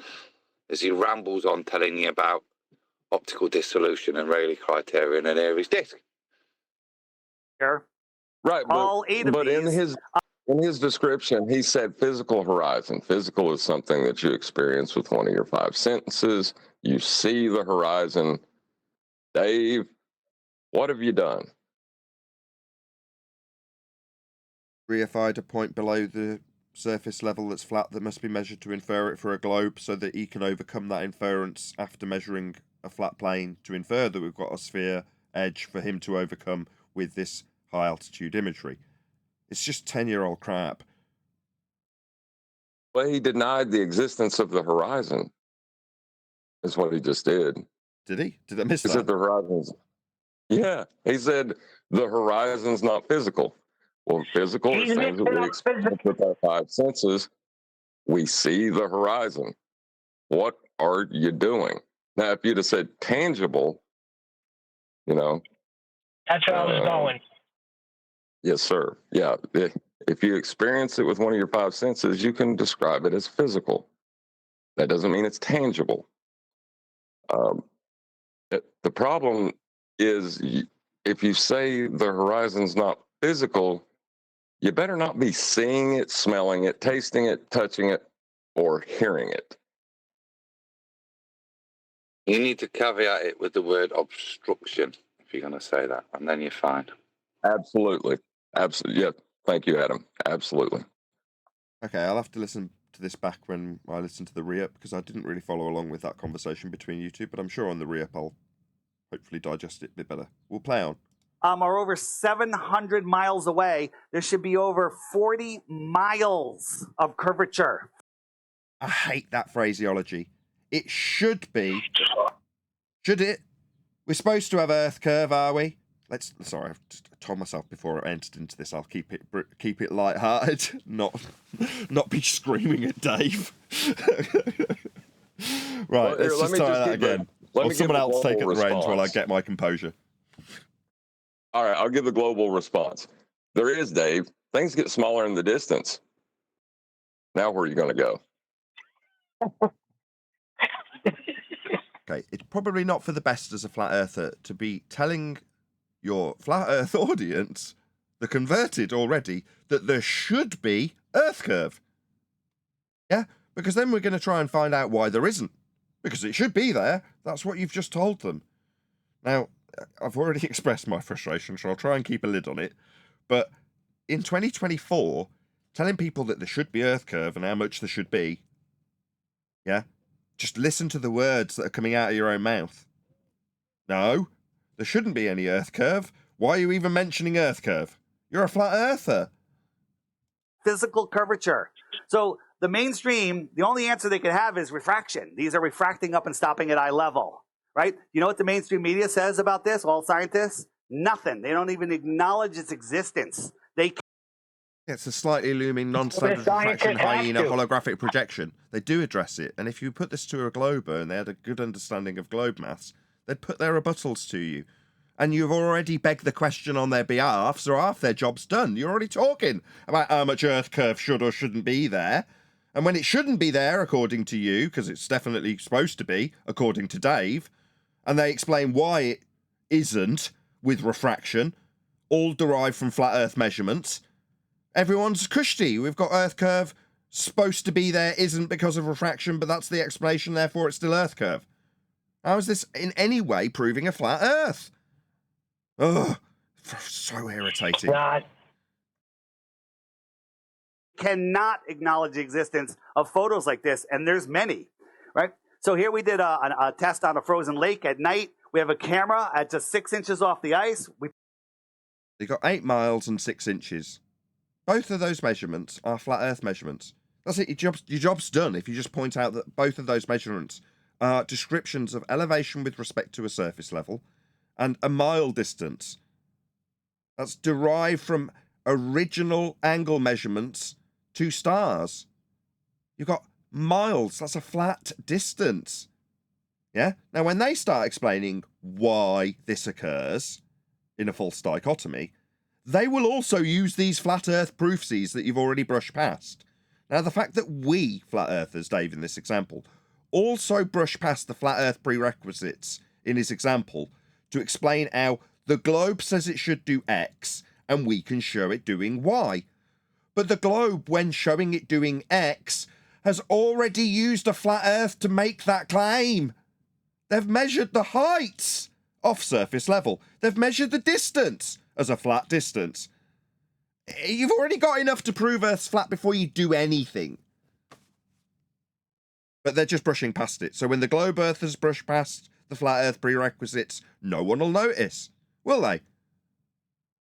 as he rambles on telling you about optical dissolution and Rayleigh criterion and Airy's disk. Here. Right, All eight of but these. in his description, he said physical horizon. Physical is something that you experience with one of your five senses. You see the horizon. Dave, what have you done? Reified a point below the surface level that's flat that must be measured to infer it for a globe so that he can overcome that inference after measuring a flat plane to infer that we've got a sphere edge for him to overcome with this high altitude imagery. It's just 10-year-old crap. Well, he denied the existence of the horizon, is what he just did. Did he? Did I miss He that? said the horizon's... Yeah, he said the horizon's not physical. Well, physical is things that we experience with our five senses. We see the horizon. What are you doing? Now, if you'd have said tangible, That's where I was going. Yes, sir. Yeah. If you experience it with one of your five senses, you can describe it as physical. That doesn't mean it's tangible. The problem is if you say the horizon's not physical, you better not be seeing it, smelling it, tasting it, touching it, or hearing it. You need to caveat it with the word obstruction if you're going to say that, and then you're fine. Absolutely. Absolutely. Yeah. Thank you, Adam. Absolutely. Okay, I'll have to listen to to this back when I listened to the re-up, because I didn't really follow along with that conversation between you two, but I'm sure on the re-up I'll hopefully digest it a bit better. We'll play on. Are over 700 miles away. There should be over 40 miles of curvature. I hate that phraseology. It should be. Should it? We're supposed to have Earth curve, are we? Sorry, I've just told myself before I entered into this. I'll keep it light-hearted, not be screaming at Dave. Right, let's just try that again. Or someone else take at the reins while I get my composure. All right, I'll give the global response. There is, Dave. Things get smaller in the distance. Now where are you going to go? Okay, it's probably not for the best as a flat earther to be telling your flat earth audience, the converted already, that there should be Earth curve. Yeah, because then we're going to try and find out why there isn't. Because it should be there. That's what you've just told them. Now, I've already expressed my frustration, so I'll try and keep a lid on it. But in 2024, telling people that there should be Earth curve and how much there should be, yeah, just listen to the words that are coming out of your own mouth. No, there shouldn't be any Earth curve. Why are you even mentioning Earth curve? You're a flat earther. Physical curvature. So the mainstream, the only answer they could have is refraction. These are refracting up and stopping at eye level, right? You know what the mainstream media says about this, all scientists? Nothing. They don't even acknowledge its existence. It's a slightly looming non-standard refraction hyena holographic projection. They do address it, and if you put this to a glober and they had a good understanding of globe maths, they'd put their rebuttals to you. And you've already begged the question on their behalf, so half their job's done. You're already talking about how much Earth curve should or shouldn't be there. And when it shouldn't be there, according to you, because it's definitely supposed to be, according to Dave, and they explain why it isn't with refraction, all derived from flat Earth measurements, everyone's cushy. We've got Earth curve supposed to be there, isn't because of refraction, but that's the explanation, therefore it's still Earth curve. How is this in any way proving a flat Earth? Ugh, so irritating. God. Cannot acknowledge the existence of photos like this, and there's many, right? So here we did a test on a frozen lake at night. We have a camera at just 6 inches off the ice. They got 8 miles and 6 inches. Both of those measurements are flat Earth measurements. That's it. Your job's done if you just point out that both of those measurements are descriptions of elevation with respect to a surface level and a mile distance. That's derived from original angle measurements to stars. You've got miles. That's a flat distance. Yeah? Now, when they start explaining why this occurs in a false dichotomy, they will also use these flat Earth proofsies that you've already brushed past. Now, the fact that we, flat Earthers, Dave, in this example, also brush past the flat Earth prerequisites in his example to explain how the globe says it should do X and we can show it doing Y. But the globe, when showing it doing X, has already used a flat Earth to make that claim. They've measured the heights off surface level. They've measured the distance as a flat distance. You've already got enough to prove Earth's flat before you do anything. But they're just brushing past it. So when the globe earthers brush past the flat Earth prerequisites, no one will notice, will they?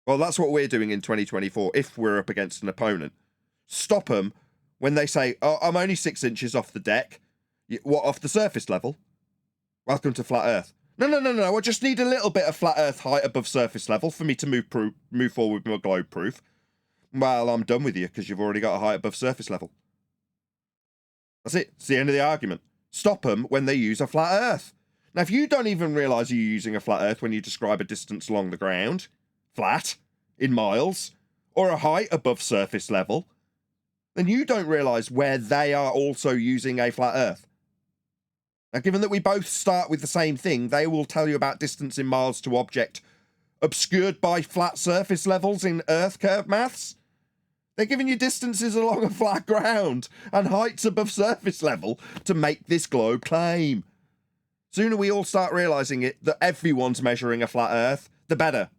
Well, that's what we're doing in 2024 if we're up against an opponent. Stop them when they say, oh, I'm only 6 inches off the deck. What, off the surface level? Welcome to flat Earth. No. I just need a little bit of flat Earth height above surface level for me to move forward with my globe proof. Well, I'm done with you because you've already got a height above surface level. That's it. It's the end of the argument. Stop them when they use a flat Earth. Now, if you don't even realise you're using a flat Earth when you describe a distance along the ground, flat, in miles, or a height above surface level, then you don't realise where they are also using a flat Earth. Now, given that we both start with the same thing, they will tell you about distance in miles to object obscured by flat surface levels in Earth curve maths. They're giving you distances along a flat ground and heights above surface level to make this globe claim. Sooner we all start realising it, that everyone's measuring a flat Earth, the better.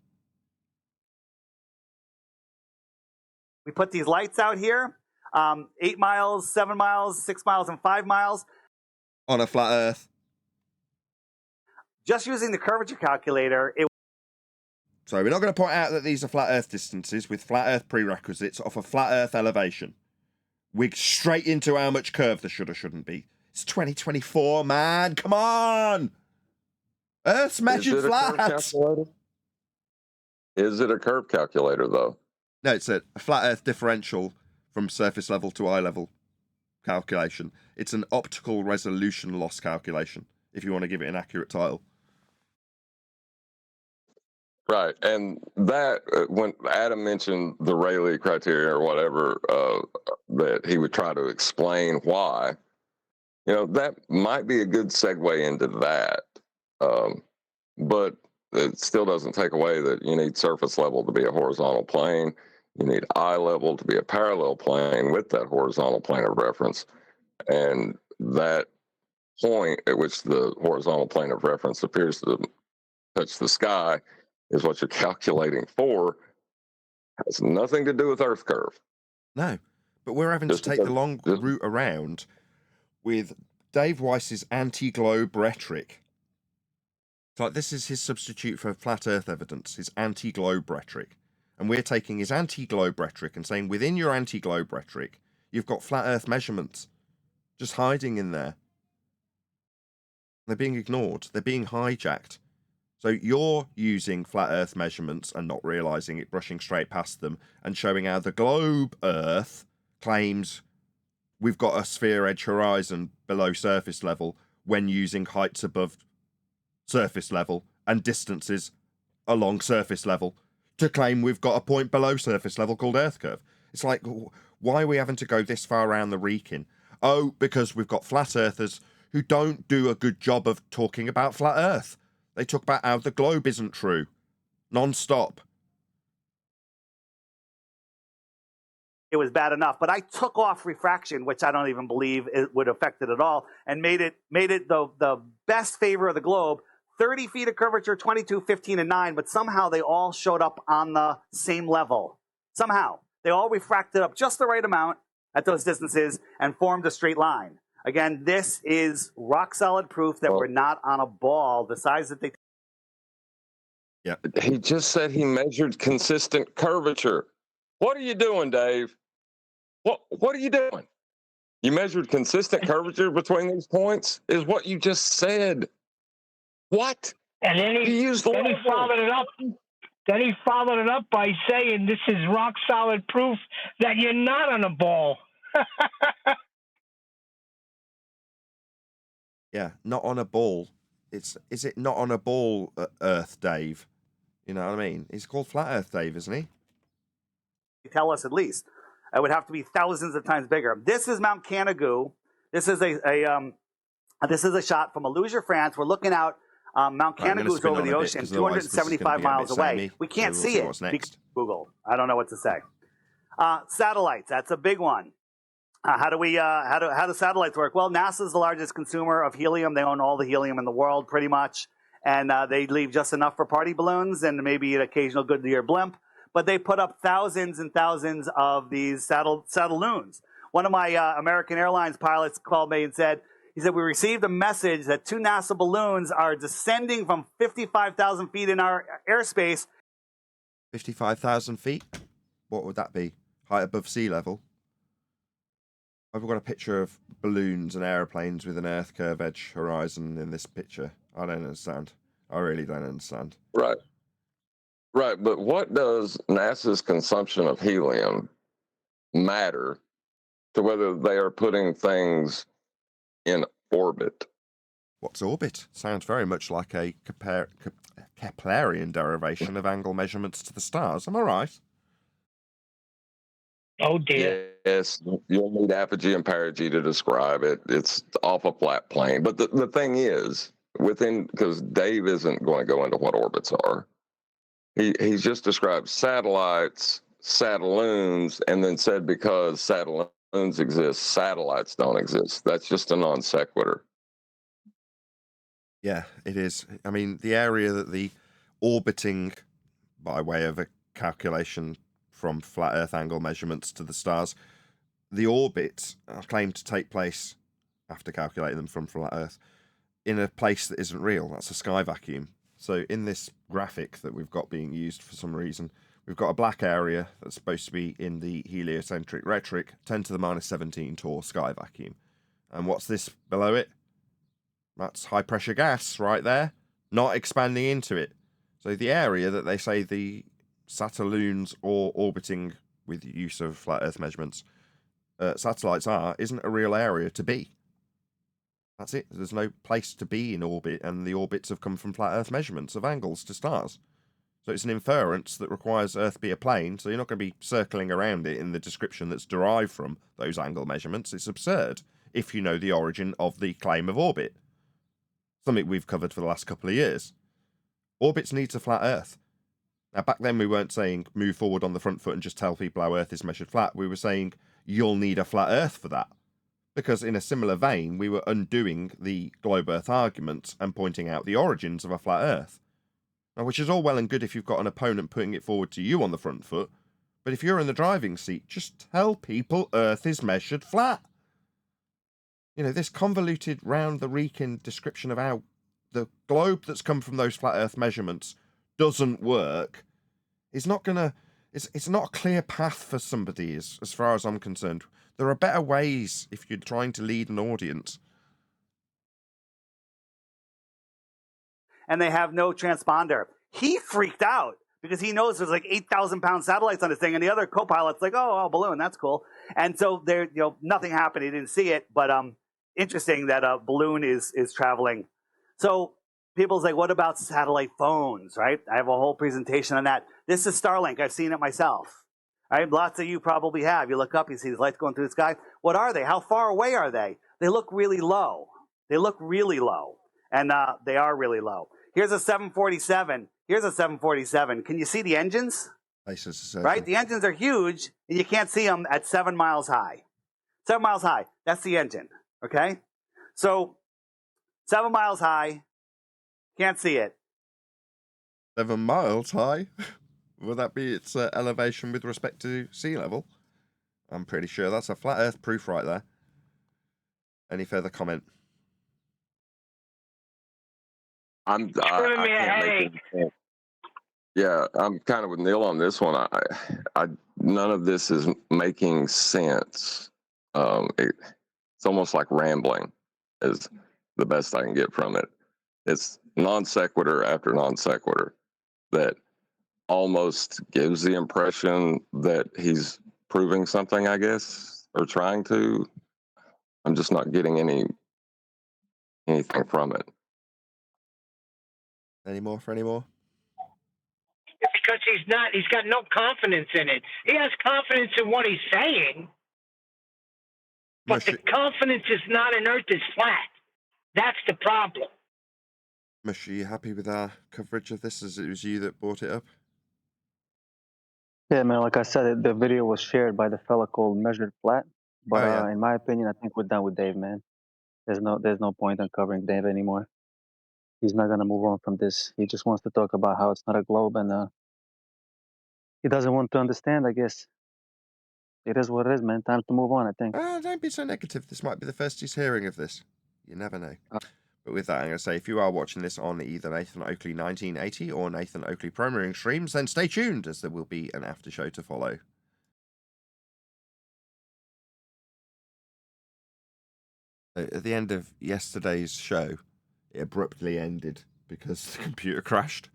We put these lights out here. 8 miles, 7 miles, 6 miles, and 5 miles. On a flat Earth. Just using the curvature calculator, So we're not going to point out that these are flat Earth distances with flat Earth prerequisites off a flat Earth elevation. We're straight into how much curve there should or shouldn't be. It's 2024, man. Come on. Earth's measured flat. Is it a curve calculator, though? No, it's a flat Earth differential from surface level to eye level calculation. It's an optical resolution loss calculation, if you want to give it an accurate title. Right, and that when Adam mentioned the Rayleigh criteria or whatever, that he would try to explain why, that might be a good segue into that. But it still doesn't take away that you need surface level to be a horizontal plane. You need eye level to be a parallel plane with that horizontal plane of reference. And that point at which the horizontal plane of reference appears to touch the sky is what you're calculating for. Has nothing to do with Earth curve. No, but we're having to take the long route around with Dave Weiss's anti-globe rhetoric. It's like this is his substitute for flat Earth evidence, his anti-globe rhetoric. And we're taking his anti-globe rhetoric and saying within your anti-globe rhetoric, you've got flat Earth measurements just hiding in there. They're being ignored. They're being hijacked. So you're using flat Earth measurements and not realizing it, brushing straight past them and showing how the globe Earth claims we've got a sphere edge horizon below surface level when using heights above surface level and distances along surface level to claim we've got a point below surface level called Earth curve. It's like, why are we having to go this far around the reeking? Oh, because we've got flat earthers who don't do a good job of talking about flat Earth. They talk about how the globe isn't true, non-stop. It was bad enough, but I took off refraction, which I don't even believe it would affect it at all, and made it the best favor of the globe. 30 feet of curvature, 22, 15, and 9, but somehow they all showed up on the same level. Somehow. They all refracted up just the right amount at those distances and formed a straight line. Again, this is rock solid proof that we're not on a ball the size that they... Yeah. He just said he measured consistent curvature. What are you doing, Dave? What are you doing? You measured consistent curvature between these points is what you just said. What? And then he followed it up. Then he followed it up by saying, "This is rock solid proof that you're not on a ball." Yeah, not on a ball. Is it not on a ball, Earth, Dave? You know what I mean? He's called Flat Earth Dave, isn't he? Tell us at least. It would have to be thousands of times bigger. This is Mount Canigou. This is a shot from Alusia, France. We're looking out. Mount Canigou is over the ocean, 275 miles away. We can't see it because Google. I don't know what to say. Satellites. That's a big one. How do satellites work? Well, NASA's the largest consumer of helium. They own all the helium in the world, pretty much, and they leave just enough for party balloons and maybe an occasional Goodyear blimp. But they put up thousands and thousands of these satelloons. One of my American Airlines pilots called me and said, he said, we received a message that 2 NASA balloons are descending from 55,000 feet in our airspace. 55,000 feet? What would that be? Height above sea level? I've got a picture of balloons and aeroplanes with an Earth curve edge horizon in this picture. I don't understand. I really don't understand. Right. Right, but what does NASA's consumption of helium matter to whether they are putting things in orbit? What's orbit? Sounds very much like a Keplerian derivation of angle measurements to the stars. Am I right? Oh, dear. Yes, you'll need apogee and perigee to describe it. It's off a flat plane. But the thing is, because Dave isn't going to go into what orbits are, he's just described satellites, satelloons, and then said because satelloons exist, satellites don't exist. That's just a non sequitur. Yeah, it is. I mean, the area that the orbiting, by way of a calculation from flat Earth angle measurements to the stars, the orbits are claimed to take place, after calculating them from flat Earth, in a place that isn't real. That's a sky vacuum. So in this graphic that we've got being used for some reason, we've got a black area that's supposed to be in the heliocentric rhetoric, 10 to the minus 17 torr sky vacuum. And what's this below it? That's high pressure gas right there, not expanding into it. So the area that they say the Satelloons or orbiting with use of flat Earth measurements satellites are, isn't a real area to be. That's it. There's no place to be in orbit, and the orbits have come from flat Earth measurements of angles to stars. So it's an inference that requires Earth be a plane, so you're not going to be circling around it in the description that's derived from those angle measurements. It's absurd if you know the origin of the claim of orbit. Something we've covered for the last couple of years. Orbits needs a flat Earth. Now, back then we weren't saying move forward on the front foot and just tell people how Earth is measured flat. We were saying you'll need a flat Earth for that. Because in a similar vein, we were undoing the globe Earth argument and pointing out the origins of a flat Earth. Now, which is all well and good if you've got an opponent putting it forward to you on the front foot, but if you're in the driving seat, just tell people Earth is measured flat. You know, this convoluted round-the-reeking description of how the globe that's come from those flat Earth measurements doesn't work is not going to... It's not a clear path for somebody, as far as I'm concerned. There are better ways if you're trying to lead an audience. And they have no transponder. He freaked out because he knows there's like 8,000-pound satellites on this thing, and the other co-pilot's like, oh, balloon, that's cool. And so there, nothing happened. He didn't see it, but interesting that a balloon is traveling. So people's like, what about satellite phones, right? I have a whole presentation on that. This is Starlink. I've seen it myself. Right? Lots of you probably have. You look up, you see these lights going through the sky. What are they? How far away are they? They look really low. They look really low. And they are really low. Here's a 747. Here's a 747. Can you see the engines? Right? The engines are huge, and you can't see them at 7 miles high. 7 miles high. That's the engine. Okay? So 7 miles high. Can't see it. 7 miles high? Would that be its elevation with respect to sea level? I'm pretty sure that's a flat Earth proof right there. Any further comment? I can't make it. Yeah, I'm kind of with Neil on this one. None of this is making sense. It's almost like rambling is the best I can get from it. It's non sequitur after non sequitur that almost gives the impression that he's proving something, I guess, or trying to. I'm just not getting anything from it. Any more for any more? Because he's got no confidence in it. He has confidence in what he's saying, but the confidence is not in Earth is flat. That's the problem. Mush, are you happy with our coverage of this, as it was you that brought it up? Yeah, man, like I said, the video was shared by the fella called Measured Flat. But in my opinion, I think we're done with Dave, man. There's no point in covering Dave anymore. He's not gonna move on from this. He just wants to talk about how it's not a globe, and he doesn't want to understand, I guess. It is what it is, man. Time to move on, I think. Don't be so negative. This might be the first he's hearing of this. You never know. But with that, I'm going to say, if you are watching this on either Nathan Oakley 1980 or Nathan Oakley Premiering streams, then stay tuned, as there will be an after show to follow. At the end of yesterday's show, it abruptly ended because the computer crashed.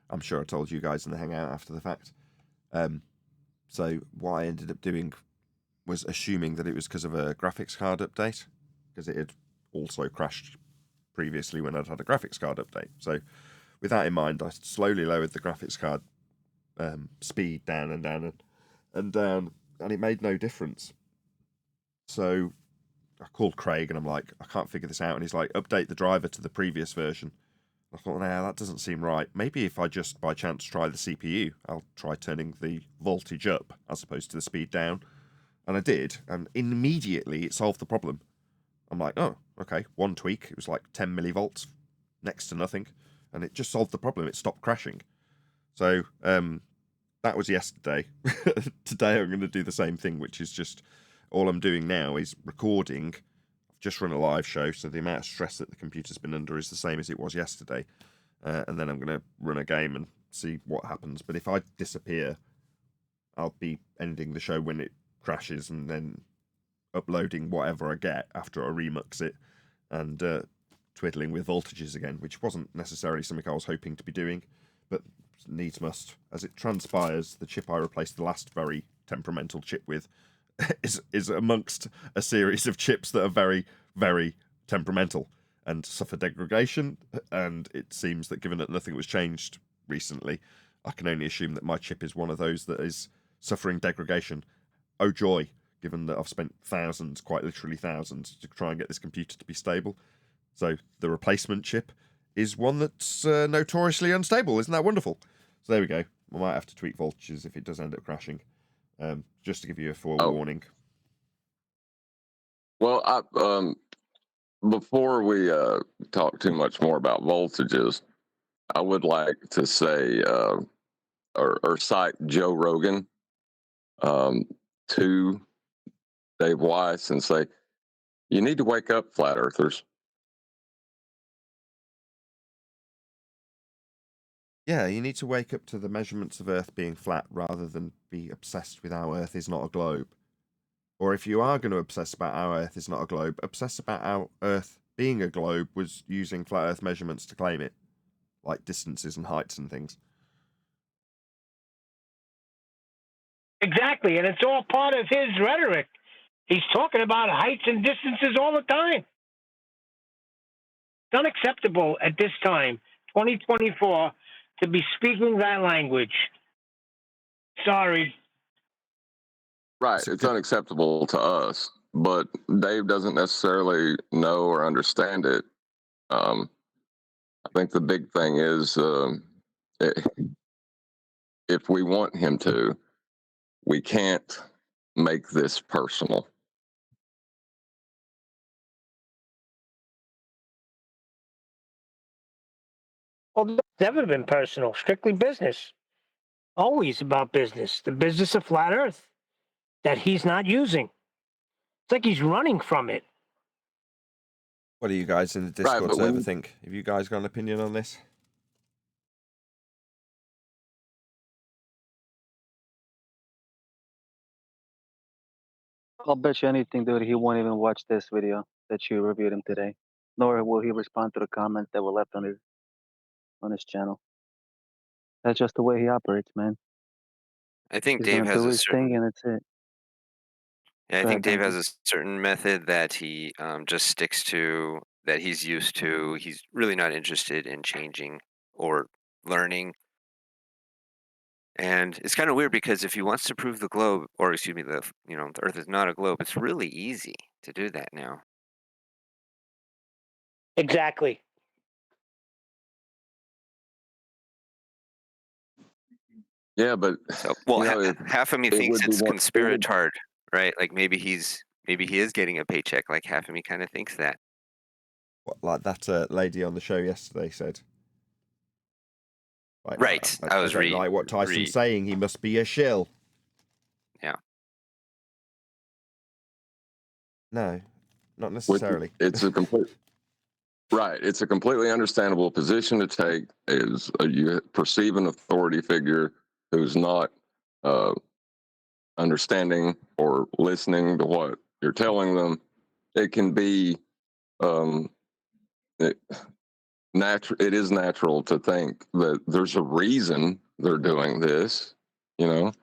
I'm sure I told you guys in the Hangout after the fact. So what I ended up doing was assuming that it was because of a graphics card update, because it had also crashed previously when I'd had a graphics card update. So with that in mind, I slowly lowered the graphics card speed down and down and down, and it made no difference. So I called Craig and I'm like, I can't figure this out. And he's like, update the driver to the previous version. I thought, nah, that doesn't seem right. Maybe if I just by chance try the CPU, I'll try turning the voltage up as opposed to the speed down. And I did, and immediately it solved the problem. I'm like, oh, okay, one tweak. It was like 10 millivolts, next to nothing. And it just solved the problem. It stopped crashing. So that was yesterday. Today I'm going to do the same thing, which is just all I'm doing now is recording. I've just run a live show, so the amount of stress that the computer's been under is the same as it was yesterday. And then I'm going to run a game and see what happens. But if I disappear, I'll be ending the show when it crashes and then uploading whatever I get after I remux it and twiddling with voltages again, which wasn't necessarily something I was hoping to be doing, but needs must. As it transpires, the chip I replaced the last very temperamental chip with is amongst a series of chips that are very, very temperamental and suffer degradation, and it seems that given that nothing was changed recently, I can only assume that my chip is one of those that is suffering degradation. Oh joy, given that I've spent thousands, quite literally thousands, to try and get this computer to be stable. So the replacement chip is one that's notoriously unstable. Isn't that wonderful? So there we go. I might have to tweak voltages if it does end up crashing, just to give you a forewarning. Well, before we talk too much more about voltages, I would like to say or cite Joe Rogan to Dave Weiss and say, you need to wake up, flat earthers. Yeah, you need to wake up to the measurements of Earth being flat rather than be obsessed with how Earth is not a globe. Or if you are going to obsess about how Earth is not a globe, obsess about how Earth being a globe was using flat Earth measurements to claim it, like distances and heights and things. Exactly, and it's all part of his rhetoric. He's talking about heights and distances all the time. It's unacceptable at this time, 2024, to be speaking that language. Sorry. Right, it's unacceptable to us, but Dave doesn't necessarily know or understand it. I think the big thing is if we want him to, we can't make this personal. Well, it's never been personal, strictly business. Always about business, the business of flat Earth that he's not using. It's like he's running from it. What do you guys in the Discord but server when- think? Have you guys got an opinion on this? I'll bet you anything, dude, he won't even watch this video that you reviewed him today. Nor will he respond to the comments that were left on his channel. That's just the way he operates, man. I think He's Dave gonna has do a his certain. thing and that's it. Yeah, I Go think ahead, Dave has Donkey. a certain method that he just sticks to, that he's used to. He's really not interested in changing or learning. And it's kind of weird because if he wants to prove the globe, or excuse me, the Earth is not a globe, it's really easy to do that now. Exactly. Yeah, but So, well, half of me it thinks would be it's more- conspiratard, right? Like maybe he is getting a paycheck. Like half of me kind of thinks that. What, like that lady on the show yesterday said? Like, Right. I don't like what Tyson's saying. He must be a shill. Yeah. No, not necessarily. It's a complete right. It's a completely understandable position to take. Is you perceive an authority figure who's not understanding or listening to what you're telling them. It can be it is natural to think that there's a reason they're doing this, but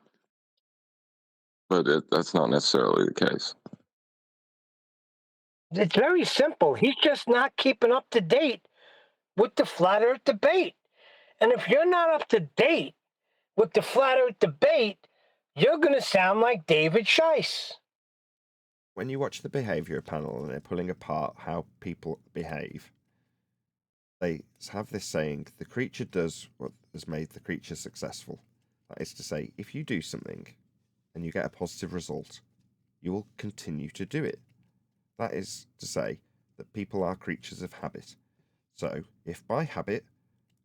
that's not necessarily the case. It's very simple. He's just not keeping up to date with the flat Earth debate. And if you're not up to date with the flat Earth debate, you're going to sound like David Scheiss. When you watch the behavior panel and they're pulling apart how people behave, they have this saying, the creature does what has made the creature successful. That is to say, if you do something and you get a positive result, you will continue to do it. That is to say that people are creatures of habit. So, if by habit,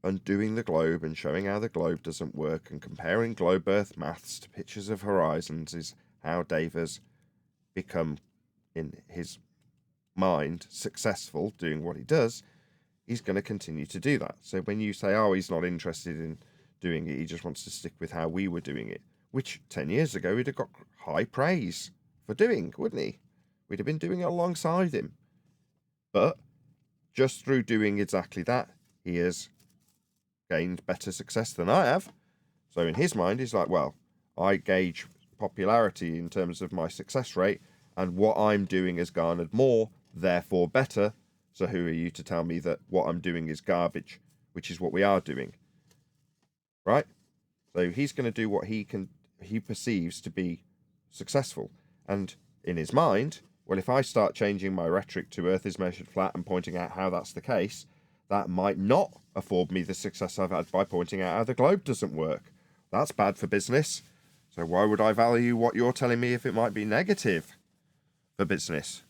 undoing the globe and showing how the globe doesn't work and comparing globe Earth maths to pictures of horizons is how Dave has become, in his mind, successful doing what he does, he's going to continue to do that. So when you say, oh, he's not interested in doing it, he just wants to stick with how we were doing it, which 10 years ago he'd have got high praise for doing, wouldn't he? We'd have been doing it alongside him. But just through doing exactly that, he has gained better success than I have. So in his mind, he's like, well, I gauge popularity in terms of my success rate, and what I'm doing has garnered more, therefore better. So who are you to tell me that what I'm doing is garbage, which is what we are doing, right? So he's going to do what he perceives to be successful. And in his mind, well, if I start changing my rhetoric to Earth is measured flat and pointing out how that's the case, that might not afford me the success I've had by pointing out how the globe doesn't work. That's bad for business. So why would I value what you're telling me if it might be negative for business?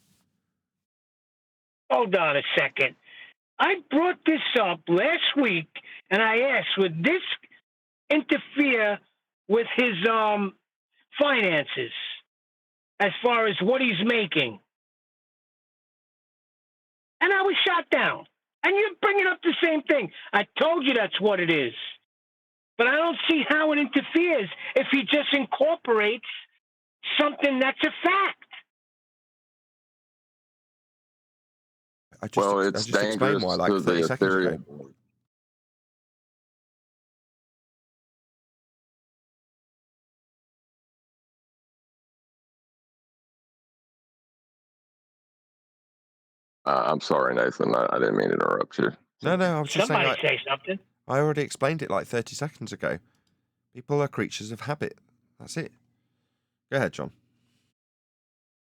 Hold on a second. I brought this up last week, and I asked, would this interfere with his finances as far as what he's making? And I was shot down. And you're bringing up the same thing. I told you that's what it is. But I don't see how it interferes if he just incorporates something that's a fact. I It's just explained dangerous why like to 30 the seconds ago. Ethereum. I'm sorry, Nathan. I didn't mean to interrupt you. No, I was just Somebody saying. say something. I already explained it like 30 seconds ago. People are creatures of habit. That's it. Go ahead, John.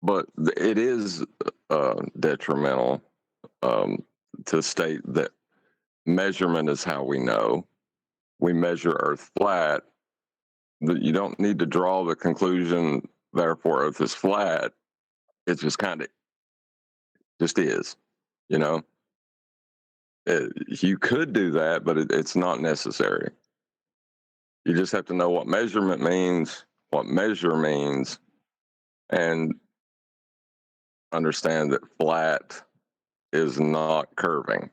But it is detrimental to state that measurement is how we know. We measure Earth flat. You don't need to draw the conclusion, therefore, Earth is flat. It just kind of just is, you know. You could do that, but it's not necessary. You just have to know what measurement means, what measure means, and understand that flat is not curving.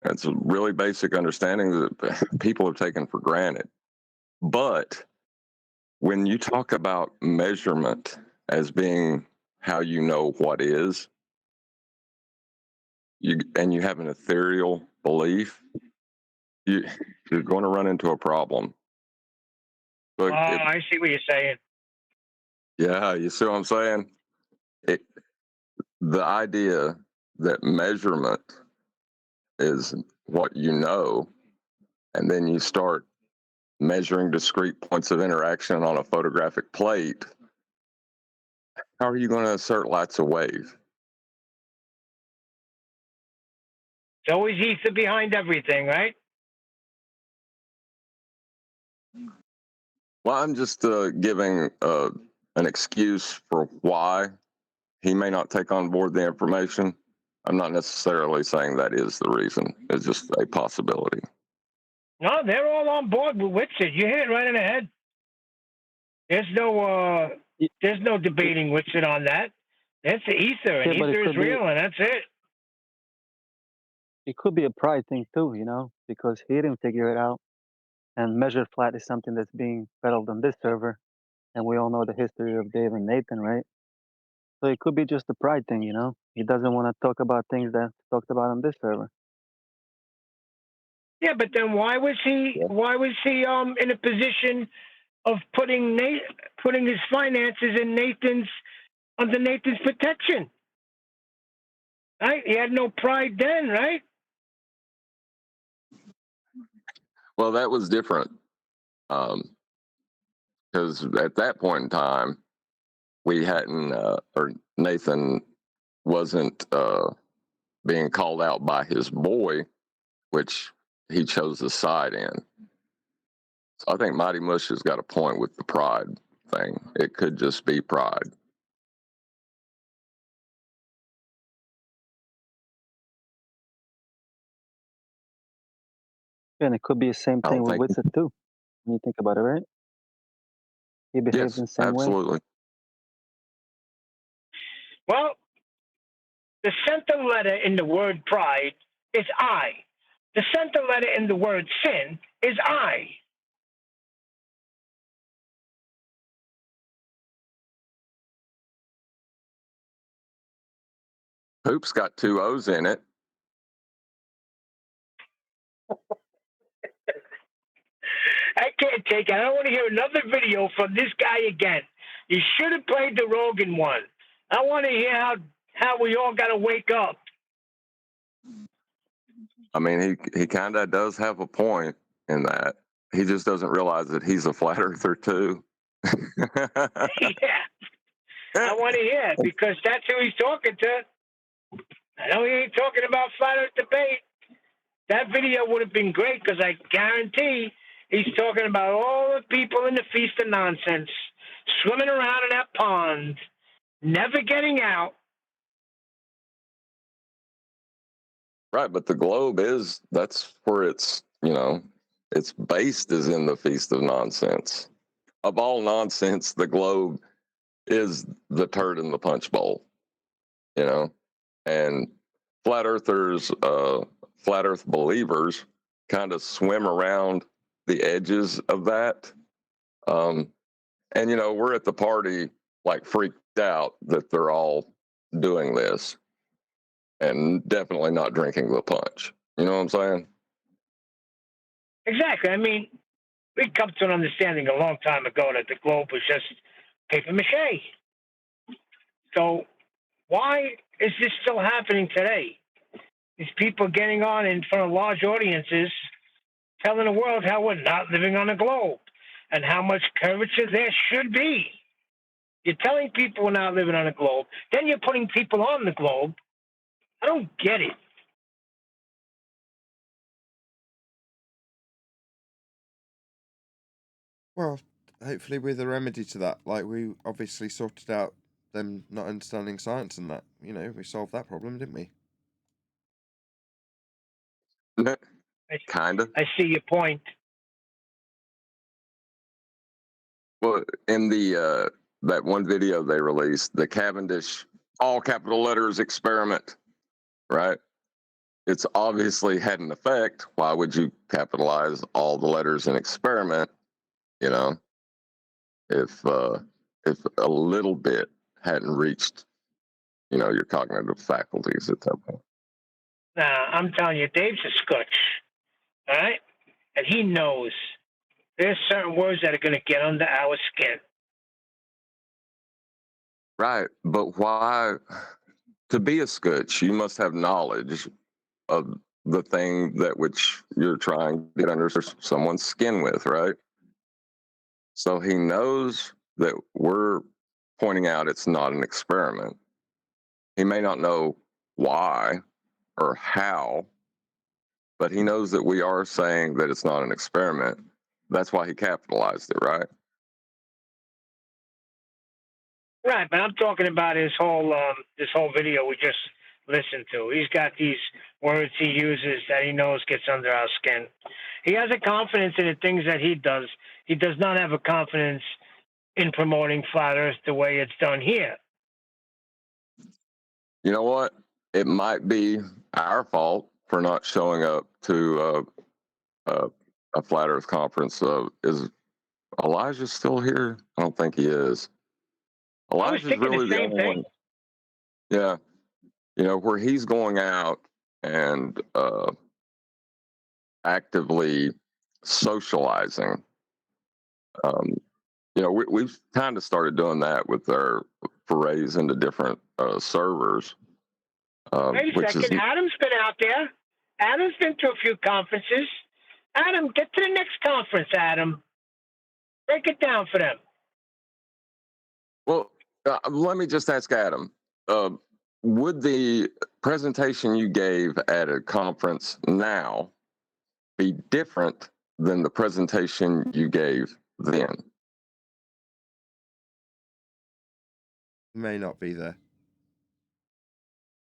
It's a really basic understanding that people have taken for granted. But when you talk about measurement as being how you know what is, you have an ethereal belief, you're going to run into a problem. But I see what you're saying. Yeah, you see what I'm saying? The idea that measurement is what you know, and then you start measuring discrete points of interaction on a photographic plate, how are you going to assert lights of wave? It's always ether behind everything, right? Well, I'm just giving an excuse for why he may not take on board the information. I'm not necessarily saying that is the reason. It's just a possibility. No, they're all on board with it. You hit it right in the head. There's no debating with it on that. It's the ether, and ether is real, and that's it. It could be a pride thing too, you know, because he didn't figure it out. And measured flat is something that's being peddled on this server. And we all know the history of Dave and Nathan, right? So it could be just a pride thing, you know? He doesn't want to talk about things that's talked about on this server. Yeah, but then why was he in a position of putting his finances under Nathan's protection? Right? He had no pride then, right? Well, that was different. Because at that point in time, we hadn't, or Nathan wasn't being called out by his boy, which he chose a side in. So I think Mighty Mush has got a point with the pride thing. It could just be pride. And it could be the same thing with Witsit too, when you think about it, right? He behaves in the same way. Absolutely. Well, the center letter in the word pride is I. The center letter in the word sin is I. Hoop's got two O's in it. I can't take it. I don't want to hear another video from this guy again. You should have played the Rogan one. I want to hear how we all got to wake up. I mean, he kind of does have a point in that. He just doesn't realize that he's a flat earther too. Yeah, I want to hear it because that's who he's talking to. I know he ain't talking about flat earth debate. That video would have been great because I guarantee he's talking about all the people in the feast of nonsense swimming around in that pond, never getting out. Right, but the globe that's where it's based is in the feast of nonsense. Of all nonsense, the globe is the turd in the punch bowl, and flat earthers, flat earth believers kind of swim around the edges of that. And we're at the party like freaked out that they're all doing this and definitely not drinking the punch. You know what I'm saying? Exactly. I mean, we come to an understanding a long time ago that the globe was just paper mache. So why is this still happening today? These people getting on in front of large audiences telling the world how we're not living on a globe and how much curvature there should be. You're telling people we're not living on a globe, then you're putting people on the globe. I don't get it. Well, hopefully with a remedy to that, like we obviously sorted out them not understanding science and that, we solved that problem, didn't we? Kind of. I see your point. Well, in the that one video they released, the Cavendish all capital letters experiment, right? It's obviously had an effect. Why would you capitalize all the letters in experiment? If a little bit hadn't reached, your cognitive faculties at that point. Nah, I'm telling you, Dave's a scotch, all right? And he knows there's certain words that are going to get under our skin. Right, but why? To be a scotch, you must have knowledge of the thing that which you're trying to get under someone's skin with, right? So he knows that we're pointing out it's not an experiment. He may not know why or how, but he knows that we are saying that it's not an experiment. That's why he capitalized it, right? Right, but I'm talking about his whole video we just listened to. He's got these words he uses that he knows gets under our skin. He has a confidence in the things that he does. He does not have a confidence in promoting flat Earth the way it's done here. You know what? It might be our fault for not showing up to a flat Earth conference. Is Elijah still here? I don't think he is. Elijah's really the only one. Yeah. Where he's going out and actively socializing. We've kind of started doing that with our forays into different servers. Wait a second. Adam's been out there. Adam's been to a few conferences. Adam, get to the next conference, Adam. Break it down for them. Well, let me just ask Adam. Would the presentation you gave at a conference now be different than the presentation you gave then? May not be there.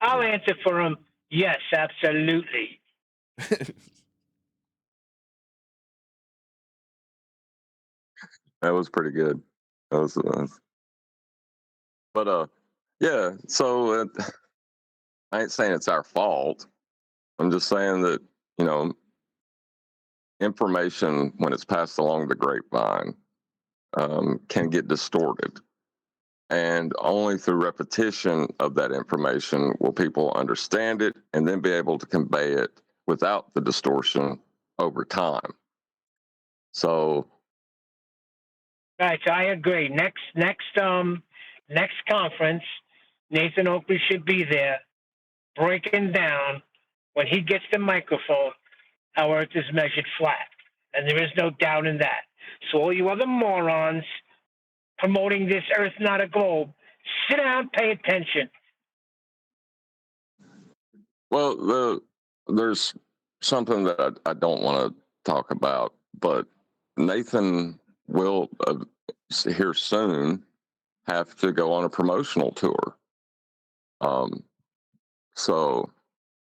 I'll answer for him. Yes, absolutely. That was pretty good. That was. But Yeah. So I ain't saying it's our fault. I'm just saying that, you know, information, when it's passed along the grapevine, can get distorted. And only through repetition of that information will people understand it and then be able to convey it without the distortion over time. So, Right, so I agree. Next conference, Nathan Oakley should be there, breaking down when he gets the microphone how Earth is measured flat, and there is no doubt in that. So all you other morons promoting this Earth not a globe, sit down, pay attention. well, there's something that I don't want to talk about, but Nathan will here soon have to go on a promotional tour. So,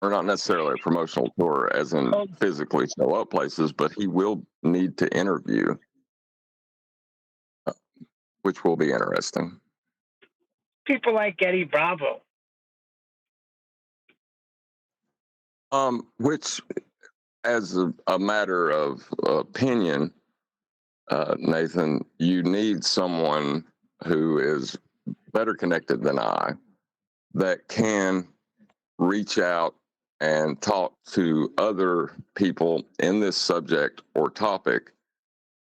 or not necessarily a promotional tour as in physically show up places, but he will need to interview, which will be interesting. People like Eddie Bravo. Which, as a matter of opinion, Nathan, you need someone who is better connected than I that can reach out and talk to other people in this subject or topic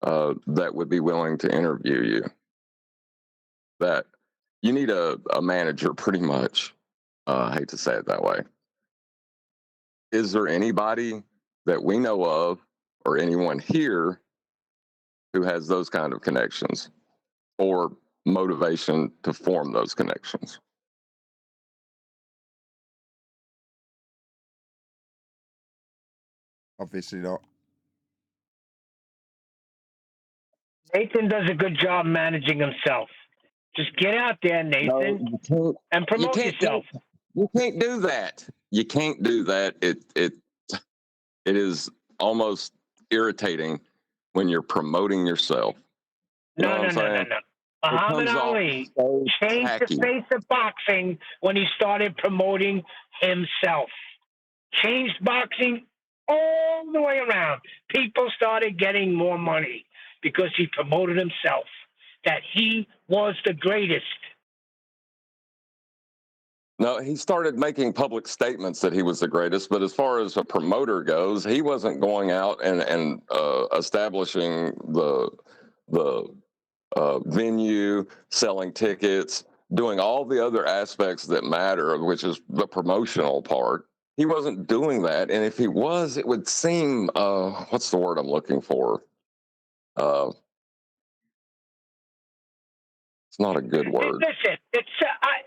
that would be willing to interview you. That you need a manager, pretty much. I hate to say it that way. Is there anybody that we know of or anyone here who has those kind of connections or motivation to form those connections? Obviously not. Nathan does a good job managing himself. Just get out there, Nathan, and promote yourself. You can't do that. You can't do that. It is almost irritating when you're promoting yourself. You know what I'm saying? No. Muhammad Ali changed the face of boxing when he started promoting himself. Changed boxing all the way around. People started getting more money because he promoted himself, that he was the greatest. No, he started making public statements that he was the greatest, but as far as a promoter goes, he wasn't going out and establishing the venue, selling tickets, doing all the other aspects that matter, which is the promotional part. He wasn't doing that, and if he was, it would seem what's the word I'm looking for? It's not a good word. Listen,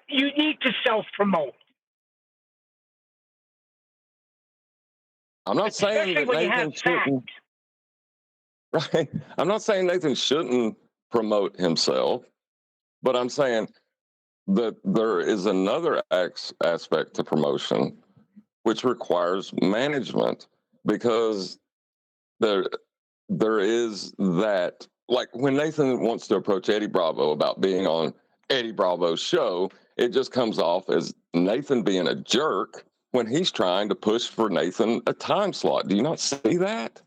you need to self-promote. I'm not saying that Nathan shouldn't. Right. I'm not saying Nathan shouldn't promote himself, but I'm saying that there is another aspect to promotion which requires management, because there is that, like when Nathan wants to approach Eddie Bravo about being on Eddie Bravo's show, it just comes off as Nathan being a jerk when he's trying to push for Nathan a time slot. Do you not see that?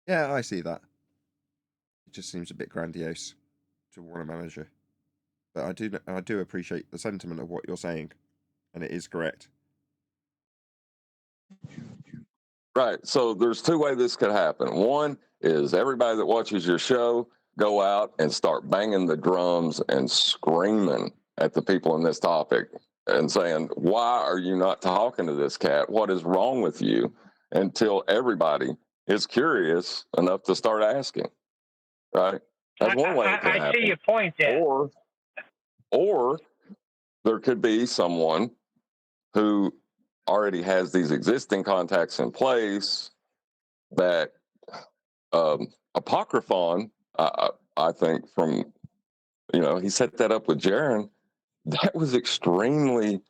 Yeah, I see that. It just seems a bit grandiose to want a manager. But I do appreciate the sentiment of what you're saying, and it is correct. Right. So there's two ways this could happen. One is everybody that watches your show go out and start banging the drums and screaming at the people in this topic and saying, why are you not talking to this cat? What is wrong with you? Until everybody is curious enough to start asking. Right. That's one way it could happen. I see your point there. Or there could be someone who already has these existing contacts in place that Apocryphon, I think from, he set that up with Jaron. That was extremely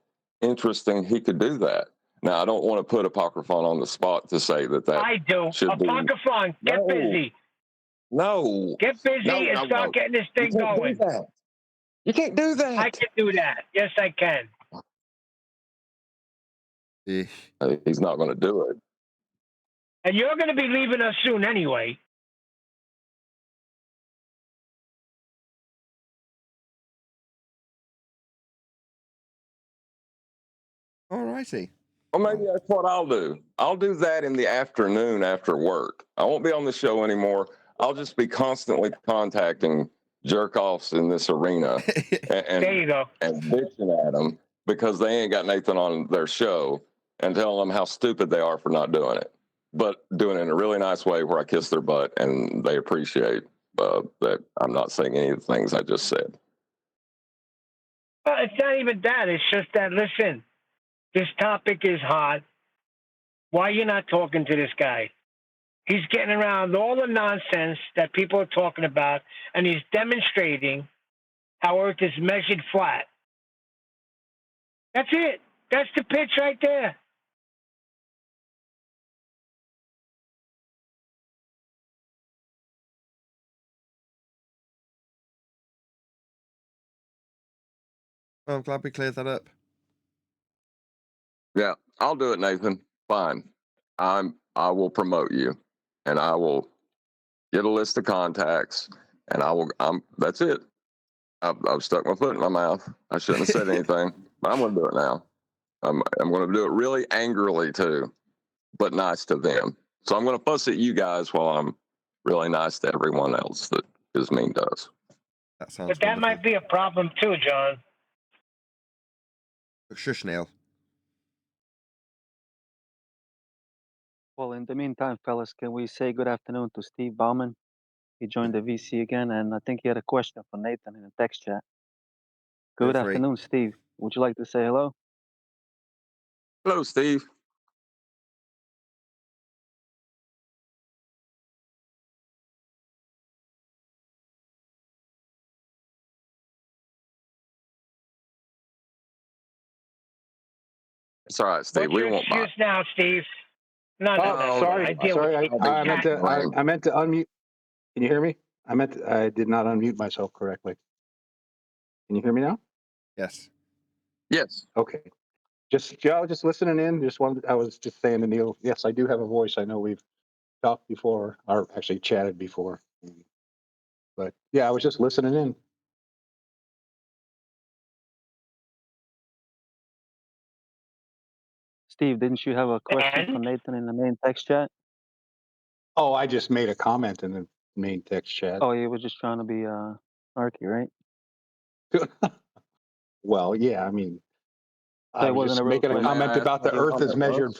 interesting. He could do that. Now, I don't want to put Apocryphon on the spot to say that I do. should be. Apocryphon, get No. busy. No. Get busy No, and no, start no. getting this You thing can't do going. that. You can't do that. I can do that. Yes, I can. He's not going to do it. And you're going to be leaving us soon anyway. All righty. Well, maybe that's what I'll do. I'll do that in the afternoon after work. I won't be on the show anymore. I'll just be constantly contacting jerk-offs in this arena There you go. and bitching at them because they ain't got Nathan on their show and telling them how stupid they are for not doing it. But doing it in a really nice way where I kiss their butt and they appreciate that I'm not saying any of the things I just said. Well, it's not even that. It's just that, listen, this topic is hot. Why are you not talking to this guy? He's getting around all the nonsense that people are talking about, and he's demonstrating how Earth is measured flat. That's it. That's the pitch right there. Well, I'm glad we cleared that up. Yeah, I'll do it, Nathan. Fine. I will promote you, and I will get a list of contacts, and that's it. I've stuck my foot in my mouth. I shouldn't have said anything, but I'm going to do it now. I'm going to do it really angrily too, but nice to them. So I'm going to fuss at you guys while I'm really nice to everyone else that is mean to us. That sounds But that wonderful. might be a problem too, John. Shush, Neil. Well, in the meantime, fellas, can we say good afternoon to Steve Bauman? He joined the VC again, and I think he had a question for Nathan in the text chat. Good Feel free. afternoon, Steve. Would you like to say hello? Hello, Steve. It's all right, Steve. What's We your won't bite. excuse now, Steve? No, Oh, sorry. I deal with people. I meant to unmute. Can you hear me? I did not unmute myself correctly. Can you hear me now? Yes. Yes. Okay. Just listening in. I was just saying to Neil, yes, I do have a voice. I know we've talked before, or actually chatted before. But yeah, I was just listening in. Steve, didn't you have a question for Nathan in the main text chat? Oh, I just made a comment in the main text chat. Oh, you were just trying to be snarky, right? Well, yeah, I mean, So I it was wasn't just a real making a question. comment about the Earth is measured.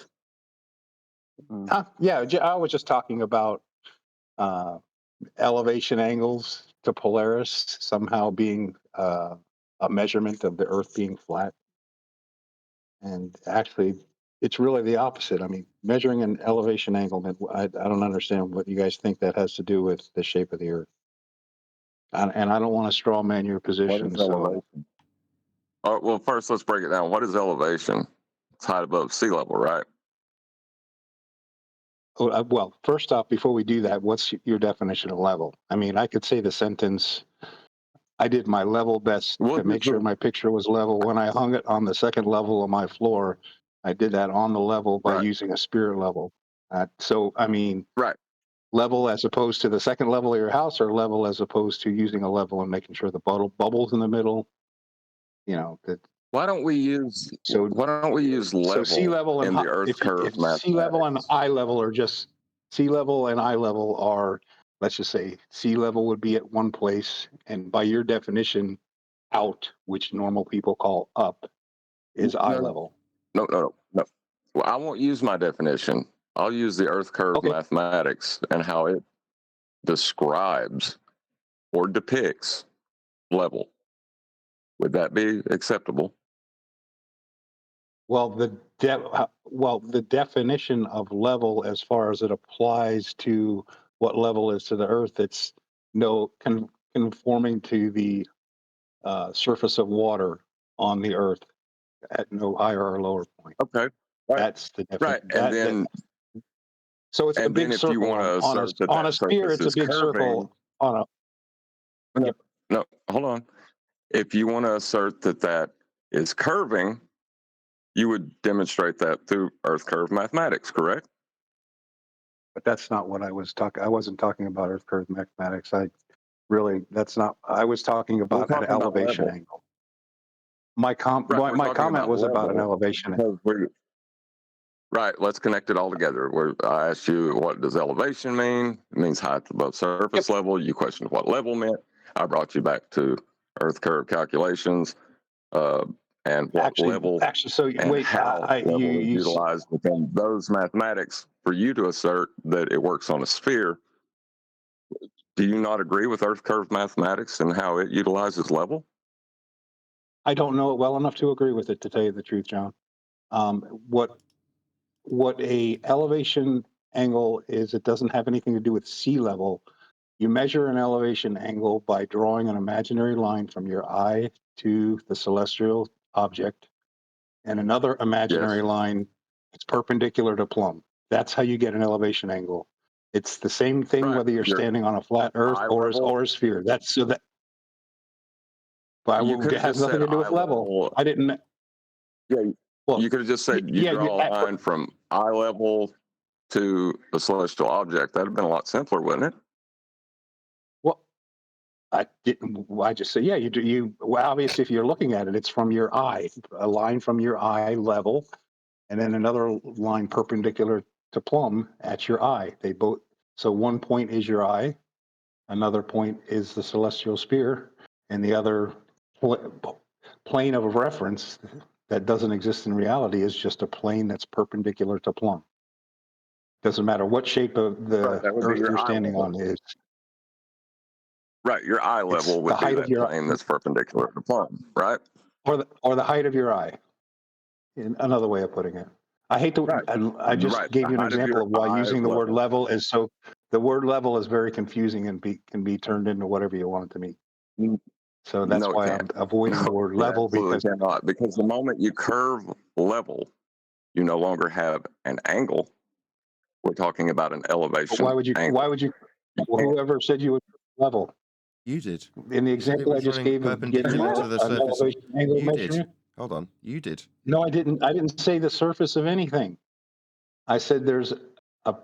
Yeah, I was just talking about elevation angles to Polaris somehow being a measurement of the Earth being flat. And actually, it's really the opposite. I mean, measuring an elevation angle, I don't understand what you guys think that has to do with the shape of the Earth. And I don't want to straw man your position. What is elevation? Well, first, let's break it down. What is elevation? It's height above sea level, right? Well, first off, before we do that, what's your definition of level? I mean, I could say the sentence, I did my level best to make sure my picture was level. When I hung it on the second level of my floor, I did that on the level by using a spirit level. So, I mean, level as opposed to the second level of your house, or level as opposed to using a level and making sure the bubbles in the middle, you know, that. Why don't we use level? So sea level and in the Earth curve if sea level and eye level are just sea level and eye level are, let's just say sea level would be at one place, and by your definition, out, which normal people call up, is eye level. No. Well, I won't use my definition. I'll use the Earth curve mathematics and how it describes or depicts level. Would that be acceptable? Well, the definition of level, as far as it applies to what level is to the Earth, it's conforming to the surface of water on the Earth at no higher or lower point. Okay. Right. That's the difference. Right. And then, so it's a big if you circle want to assert that on a that sphere. surface It's a is big circle curving, on a. no, no, hold on. If you want to assert that that is curving, you would demonstrate that through Earth curve mathematics, correct? But that's not what I was talking. I wasn't talking about Earth curve mathematics. That's not. I was talking We're about an talking about elevation level. angle. My Right, we're my talking comment about was about an level elevation angle. because right, let's connect it all together. I asked you, what does elevation mean? It means height above surface level. You questioned what level meant. I brought you back to Earth curve calculations and what level So and wait, how level is utilized within those mathematics for you to assert that it works on a sphere. Do you not agree with Earth curve mathematics and how it utilizes level? I don't know it well enough to agree with it, to tell you the truth, John. What a elevation angle is, it doesn't have anything to do with sea level. You measure an elevation angle by drawing an imaginary line from your eye to the celestial object, and another imaginary line that's perpendicular to plumb. That's how you get an elevation angle. It's the same thing whether you're standing on a flat Earth or a sphere. That's so that. But it has nothing to do with level. I didn't. Yeah, well, you could have just said you draw a line from eye level to the celestial object. That'd have been a lot simpler, wouldn't it? Well, I didn't. I just said, yeah, you do. Well, obviously, if you're looking at it, it's from your eye, a line from your eye level, and then another line perpendicular to plumb at your eye. They both. So one point is your eye, another point is the celestial sphere, and the other plane of reference that doesn't exist in reality is just a plane that's perpendicular to plumb. Doesn't matter what shape of the Earth you're standing on is. Right, your eye level would be that plane that's perpendicular to plumb, right? Or the height of your eye. Another way of putting it. I hate to. Right. I just gave you an example of why using the word level is so. The word level is very confusing and can be turned into whatever you want it to mean. So that's why I'm avoiding the word level, because the moment you curve level, you no longer have an angle. We're talking about an elevation. Why would you? Angle. Why would you? Whoever said you would level? You did. In the example I just gave of getting to the surface. Angle You measurement. did. Hold on. You did. No, I didn't. I didn't say the surface of anything. I said there's a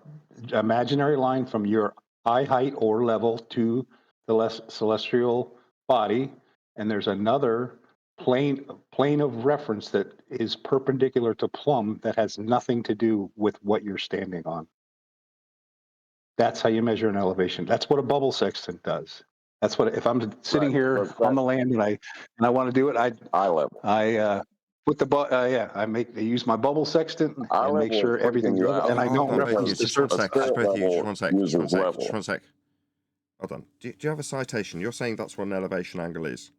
imaginary line from your eye height or level to the celestial body, and there's another plane of reference that is perpendicular to plumb that has nothing to do with what you're standing on. That's how you measure an elevation. That's what a bubble sextant does. That's what, if I'm sitting here on the land and I want to do it, eye level. I put the I use my bubble sextant and make sure everything's level, and I don't reference the surface. Just one sec. Hold on. Do you have a citation? You're saying that's what an elevation angle is.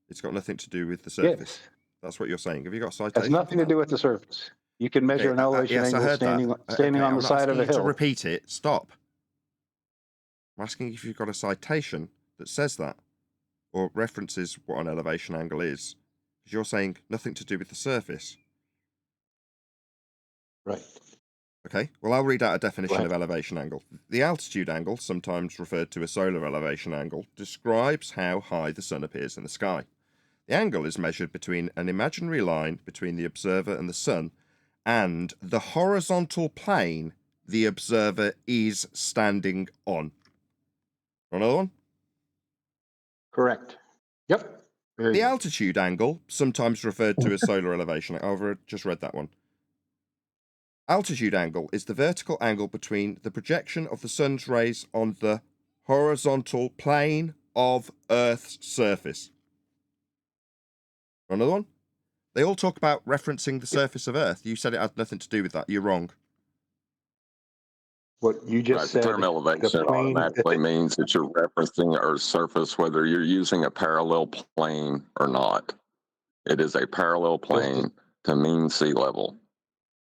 It's got nothing to do with the surface. Yes. That's what you're saying. Have you got a citation? It has nothing to do with the surface. You can measure an elevation angle standing on the side of a hill. To repeat it. Stop. I'm asking if you've got a citation that says that, or references what an elevation angle is. Because you're saying nothing to do with the surface. Right. Okay, well, I'll read out a definition of elevation angle. The altitude angle, sometimes referred to as solar elevation angle, describes how high the sun appears in the sky. The angle is measured between an imaginary line between the observer and the sun and the horizontal plane the observer is standing on. Another one? Correct. Yep. The altitude angle, sometimes referred to as solar elevation. I've just read that one. Altitude angle is the vertical angle between the projection of the sun's rays on the horizontal plane of Earth's surface. Another one? They all talk about referencing the surface of Earth. You said it had nothing to do with that. You're wrong. What you just said. The term elevation automatically means that you're referencing Earth's surface, whether you're using a parallel plane or not. It is a parallel plane to mean sea level.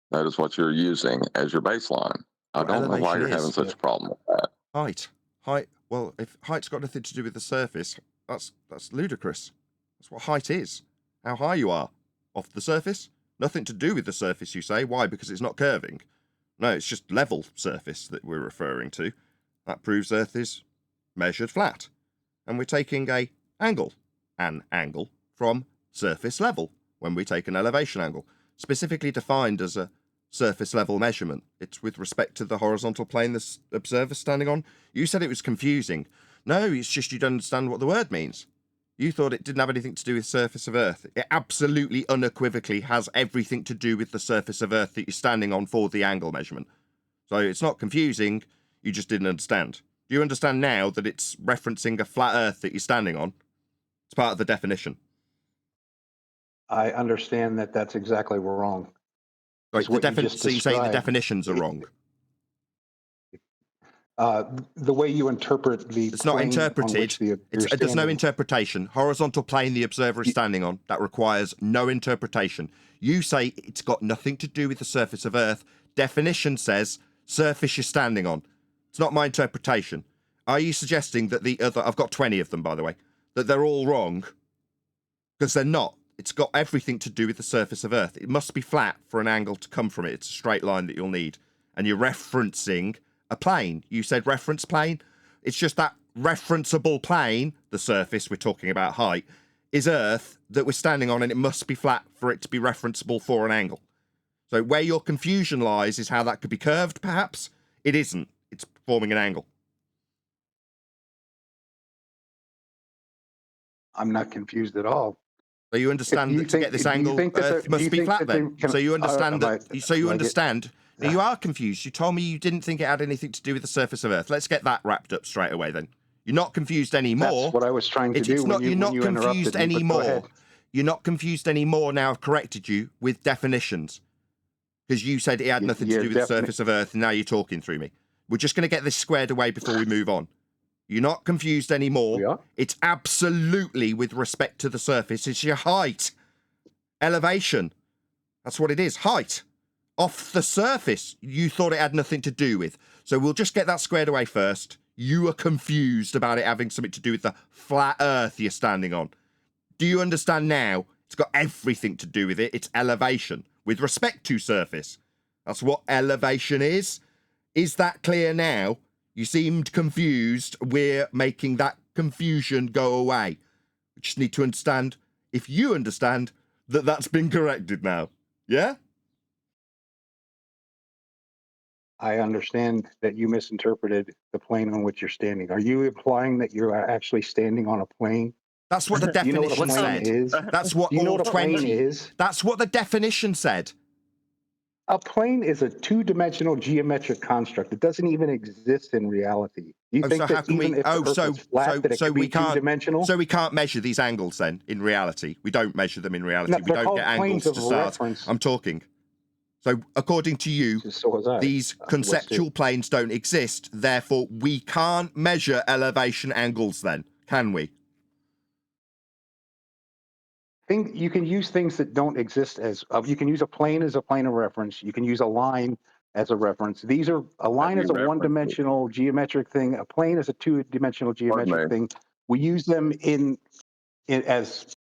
That is what you're using as your baseline. I don't know why you're having such a problem with that. Height. Well, if height's got nothing to do with the surface, that's ludicrous. That's what height is. How high you are off the surface, Nothing to do with the surface, you say. Why? Because it's not curving. No, it's just level surface that we're referring to. That proves Earth is measured flat. And we're taking an angle from surface level when we take an elevation angle, specifically defined as a surface level measurement. It's with respect to the horizontal plane the observer's standing on. You said it was confusing. No, it's just you don't understand what the word means. You thought it didn't have anything to do with surface of Earth. It absolutely unequivocally has everything to do with the surface of Earth that you're standing on for the angle measurement. So it's not confusing, you just didn't understand. Do you understand now that it's referencing a flat Earth that you're standing on? It's part of the definition. I understand that that's exactly wrong. Right, So you say the definitions are wrong. The way you interpret the it's not plane interpreted. On which There's no interpretation. Horizontal plane the observer is standing on, that requires no interpretation. You say it's got nothing to do with the surface of Earth. Definition says surface you're standing on. It's not my interpretation. Are you suggesting that the other, I've got 20 of them, by the way, that they're all wrong? Because they're not. It's got everything to do with the surface of Earth. It must be flat for an angle to come from it. It's a straight line that you'll need. And you're referencing a plane. You said reference plane. It's just that referenceable plane, the surface, we're talking about height, is Earth that we're standing on, and it must be flat for it to be referenceable for an angle. So where your confusion lies is how that could be curved, perhaps. It isn't. It's forming an angle. I'm not confused at all. So you understand that to get this angle, Earth must be flat then. So you understand that. So you understand. Now you are confused. You told me you didn't think it had anything to do with the surface of Earth. Let's get that wrapped up straight away then. You're not confused anymore. That's what I was trying to do. You're not confused anymore. You're not confused anymore now. I've corrected you with definitions. Because you said it had nothing to do with the surface of Earth, and now you're talking through me. We're just going to get this squared away before we move on. You're not confused anymore. We are? It's absolutely with respect to the surface. It's your height. Elevation. That's what it is. Height. Off the surface. You thought it had nothing to do with. So we'll just get that squared away first. You are confused about it having something to do with the flat Earth you're standing on. Do you understand now? It's got everything to do with it. It's elevation. With respect to surface. That's what elevation is. Is that clear now? You seemed confused. We're making that confusion go away. We just need to understand, if you understand, that that's been corrected now. Yeah? I understand that you misinterpreted the plane on which you're standing. Are you implying that you're actually standing on a plane? That's what the definition said. That's what all 20 is. That's what the definition said. A plane is a two-dimensional geometric construct. It doesn't even exist in reality. You think that even if the Earth is flat, that it could be two-dimensional? So we can't measure these angles then in reality. We don't measure them in reality. We don't get angles to start. I'm talking. So according to you, these conceptual planes don't exist. Therefore, we can't measure elevation angles then, can we? You can use things that don't exist as you can use a plane as a plane of reference. You can use a line as a reference. A line is a one-dimensional geometric thing. A plane is a two-dimensional geometric thing. We use them as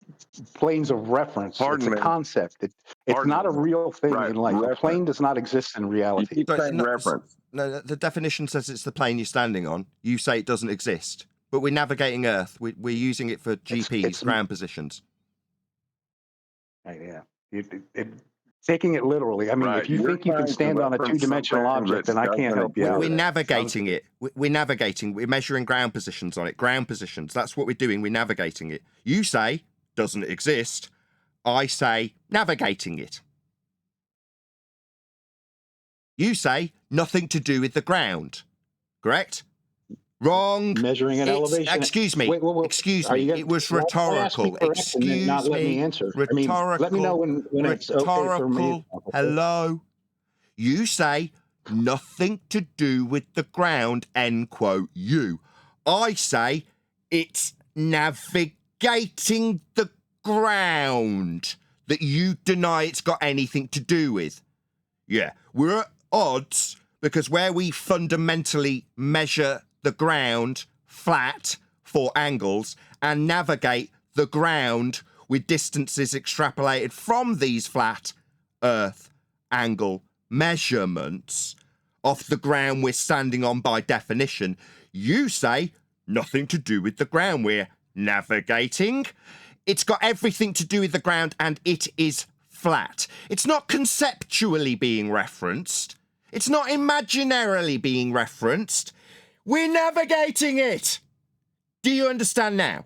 planes of reference. It's a concept. It's not a real thing in life. A plane does not exist in reality. No, the definition says it's the plane you're standing on. You say it doesn't exist, but we're navigating Earth. We're using it for GPS, ground positions. Yeah, taking it literally. I mean, if you think you can stand on a two-dimensional object, then I can't help you out. We're navigating it. We're navigating. We're measuring ground positions on it. Ground positions. That's what we're doing. We're navigating it. You say doesn't exist. I say navigating it. You say nothing to do with the ground. Correct? Wrong. Measuring an elevation. Excuse me. Excuse me. It was rhetorical. Excuse not me. Let me answer. Rhetorical. Let me know when it's okay for me. Hello. You say nothing to do with the ground. End quote. You. I say it's navigating the ground that you deny it's got anything to do with. Yeah. We're at odds because where we fundamentally measure the ground flat for angles and navigate the ground with distances extrapolated from these flat Earth angle measurements off the ground we're standing on by definition. You say nothing to do with the ground we're navigating. It's got everything to do with the ground and it is flat. It's not conceptually being referenced. It's not imaginarily being referenced. We're navigating it. Do you understand now?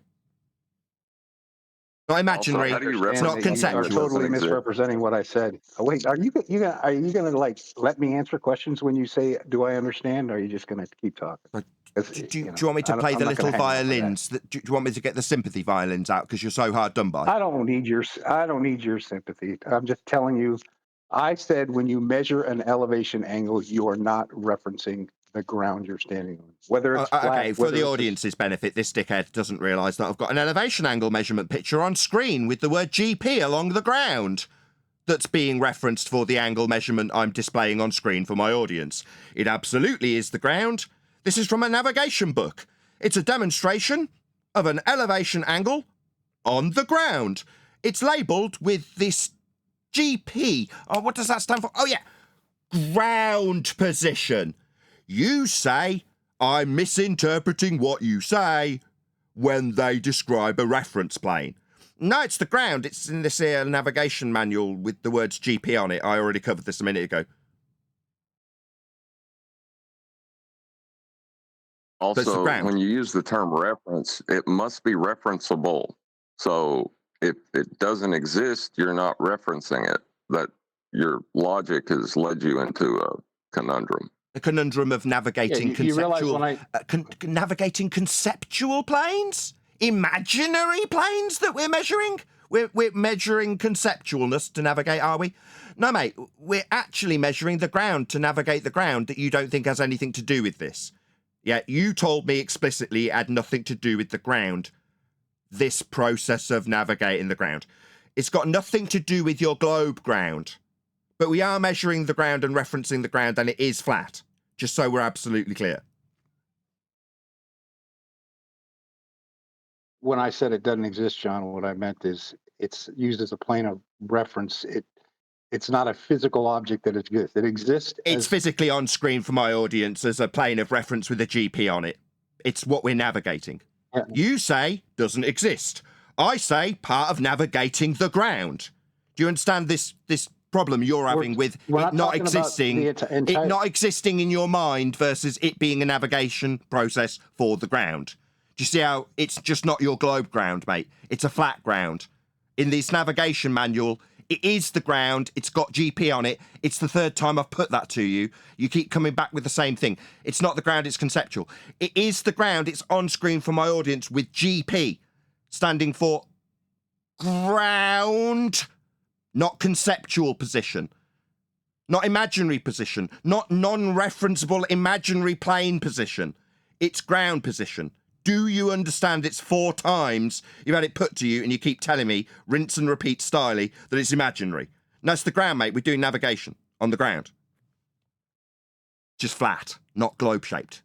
Not imaginary. It's not conceptual. You're totally misrepresenting what I said. Oh, wait, are you gonna like let me answer questions when you say, "Do I understand?" Or are you just gonna keep talking? Do you want me to play the little violins? Do you want me to get the sympathy violins out because you're so hard done by? I don't need your sympathy. I'm just telling you. I said when you measure an elevation angle, you are not referencing the ground you're standing on. Whether it's flat, okay, for the audience's benefit, this dickhead doesn't realise that I've got an elevation angle measurement picture on screen with the word GP along the ground that's being referenced for the angle measurement I'm displaying on screen for my audience. It absolutely is the ground. This is from a navigation book. It's a demonstration of an elevation angle on the ground. It's labelled with this GP. Oh, what does that stand for? Oh, yeah. Ground position. You say I'm misinterpreting what you say when they describe a reference plane. No, it's the ground. It's in this here navigation manual with the words GP on it. I already covered this a minute ago. Also, when you use the term reference, it must be referenceable. So if it doesn't exist, you're not referencing it. That your logic has led you into a conundrum. The conundrum of navigating navigating conceptual planes? Imaginary planes that we're measuring? We're measuring conceptualness to navigate, are we? No, mate, we're actually measuring the ground to navigate the ground that you don't think has anything to do with this. Yeah, you told me explicitly it had nothing to do with the ground, this process of navigating the ground. It's got nothing to do with your globe ground. But we are measuring the ground and referencing the ground, and it is flat, just so we're absolutely clear. When I said it doesn't exist, John, what I meant is it's used as a plane of reference. It's not a physical object that exists. It exists. It's physically on screen for my audience as a plane of reference with a GP on it. It's what we're navigating. Yeah. You say doesn't exist. I say part of navigating the ground. Do you understand this problem you're having with it not existing, it not existing in your mind versus it being a navigation process for the ground? Do you see how it's just not your globe ground, mate? It's a flat ground. In this navigation manual, it is the ground. It's got GP on it. It's the third time I've put that to you. You keep coming back with the same thing. It's not the ground, it's conceptual. It is the ground. It's on screen for my audience with GP, standing for ground, not conceptual position, not imaginary position, not non-referenceable imaginary plane position. It's ground position. Do you understand it's 4 times you've had it put to you and you keep telling me, rinse and repeat styly, that it's imaginary? No, it's the ground, mate. We're doing navigation on the ground. Just flat, not globe-shaped.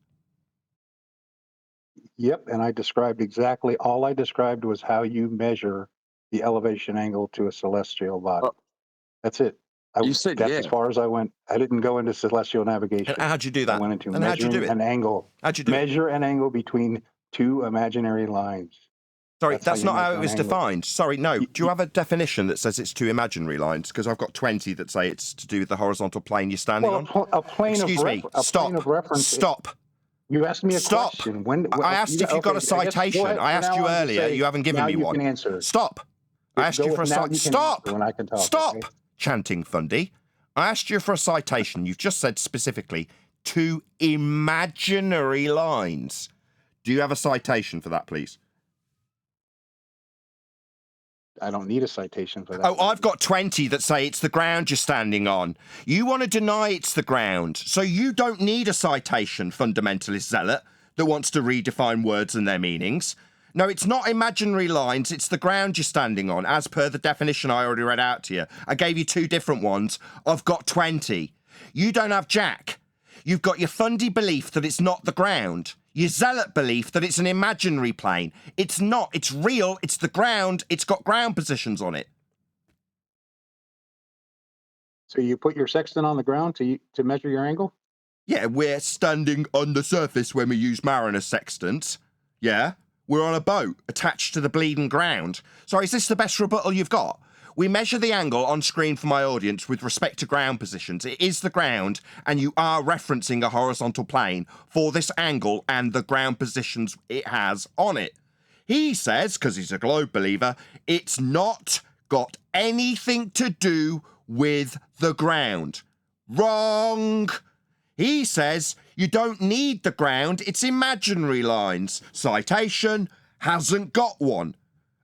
Yep, and I described exactly, all I described was how you measure the elevation angle to a celestial body. That's it. That's as far as I went. I didn't go into celestial navigation. And how'd you do that? I went into measuring an angle. How'd you do it? Measure an angle between 2 imaginary lines. Sorry, that's not how it was defined. Sorry, no. Do you have a definition that says it's 2 imaginary lines? Because I've got 20 that say it's to do with the horizontal plane you're standing on. A plane Excuse me. Stop. You asked me a question. I asked if you got a citation. I asked you earlier. You haven't given me one. Stop. I asked you for a citation. Stop. Stop. Chanting Fundy. I asked you for a citation. You've just said specifically 2 imaginary lines. Do you have a citation for that, please? I don't need a citation for that. Oh, I've got 20 that say it's the ground you're standing on. You want to deny it's the ground, so you don't need a citation, fundamentalist zealot, that wants to redefine words and their meanings. No, it's not imaginary lines, it's the ground you're standing on, as per the definition I already read out to you. I gave you 2 different ones. I've got 20. You don't have jack. You've got your fundy belief that it's not the ground. Your zealot belief that it's an imaginary plane. It's not. It's real. It's the ground. It's got ground positions on it. So you put your sextant on the ground to measure your angle? Yeah, we're standing on the surface when we use mariner sextants. Yeah, we're on a boat attached to the bleeding ground. So is this the best rebuttal you've got? We measure the angle on screen for my audience with respect to ground positions. It is the ground, and you are referencing a horizontal plane for this angle and the ground positions it has on it. He says, because he's a globe believer, it's not got anything to do with the ground. Wrong! He says you don't need the ground, it's imaginary lines. Citation, hasn't got one.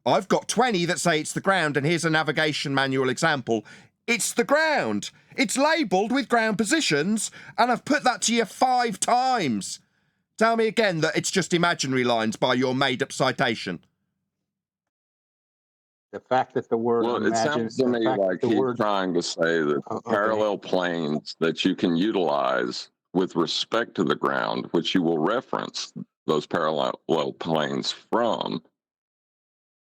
I've got 20 that say it's the ground, and here's a navigation manual example. It's the ground. It's labelled with ground positions, and I've put that to you 5 times. Tell me again that it's just imaginary lines by your made-up citation. The fact that the word Well, it sounds to me like he's trying to say that parallel planes that you can utilize with respect to the ground, which you will reference those parallel planes from,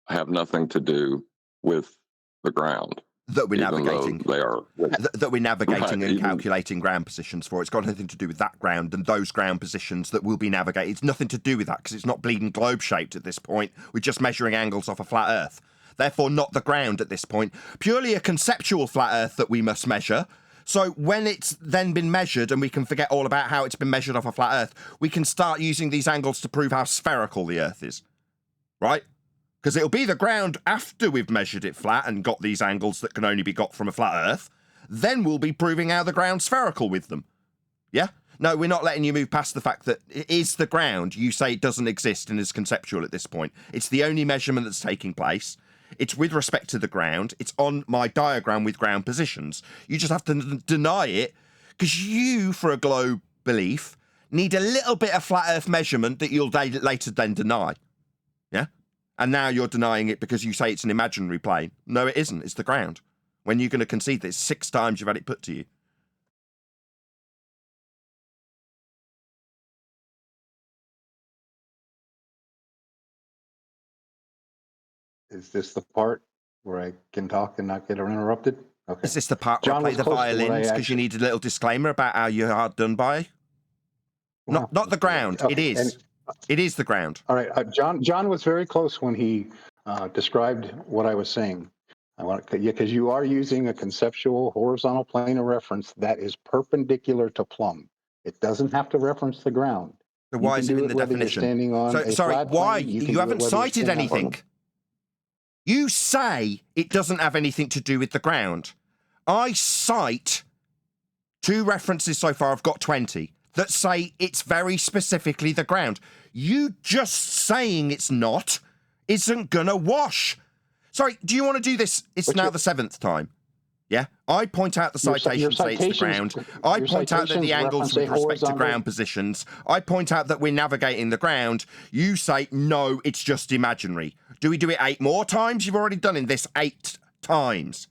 have nothing to do with the ground. That we're navigating. They are. That we're navigating Right, and calculating ground positions for. It's got nothing to do with that ground and those ground positions that will be navigated. It's nothing to do with that because it's not bleeding globe shaped at this point. We're just measuring angles off a flat Earth. Therefore, not the ground at this point. Purely a conceptual flat Earth that we must measure. So when it's then been measured and we can forget all about how it's been measured off a flat Earth, we can start using these angles to prove how spherical the Earth is. Right? Because it'll be the ground after we've measured it flat and got these angles that can only be got from a flat Earth. Then we'll be proving how the ground's spherical with them. Yeah? No, we're not letting you move past the fact that it is the ground. You say it doesn't exist and is conceptual at this point. It's the only measurement that's taking place. It's with respect to the ground. It's on my diagram with ground positions. You just have to deny it because you, for a globe belief, need a little bit of flat Earth measurement that you'll later then deny. Yeah? And now you're denying it because you say it's an imaginary plane. No, it isn't. It's the ground. When you're going to concede this 6 times you've had it put to you. Is this the part where I can talk and not get interrupted? Okay. Is this the part where I play the violins because you need a little disclaimer about how you are done by? Well, not the ground. okay. It is. It is the ground. All right. John was very close when he described what I was saying. Because you are using a conceptual horizontal plane of reference that is perpendicular to plumb. It doesn't have to reference the ground. So why is it in the definition? Sorry, why? You haven't cited anything. You say it doesn't have anything to do with the ground. I cite 2 references so far, I've got 20, that say it's very specifically the ground. You just saying it's not isn't gonna wash. Sorry, do you want to do this? It's now the 7th time. Yeah? I point out the citation say it's the ground. I point out that the angles with respect to ground positions. I point out that we're navigating the ground. You say, no, it's just imaginary. Do we do it 8 more times? You've already done in this 8 times.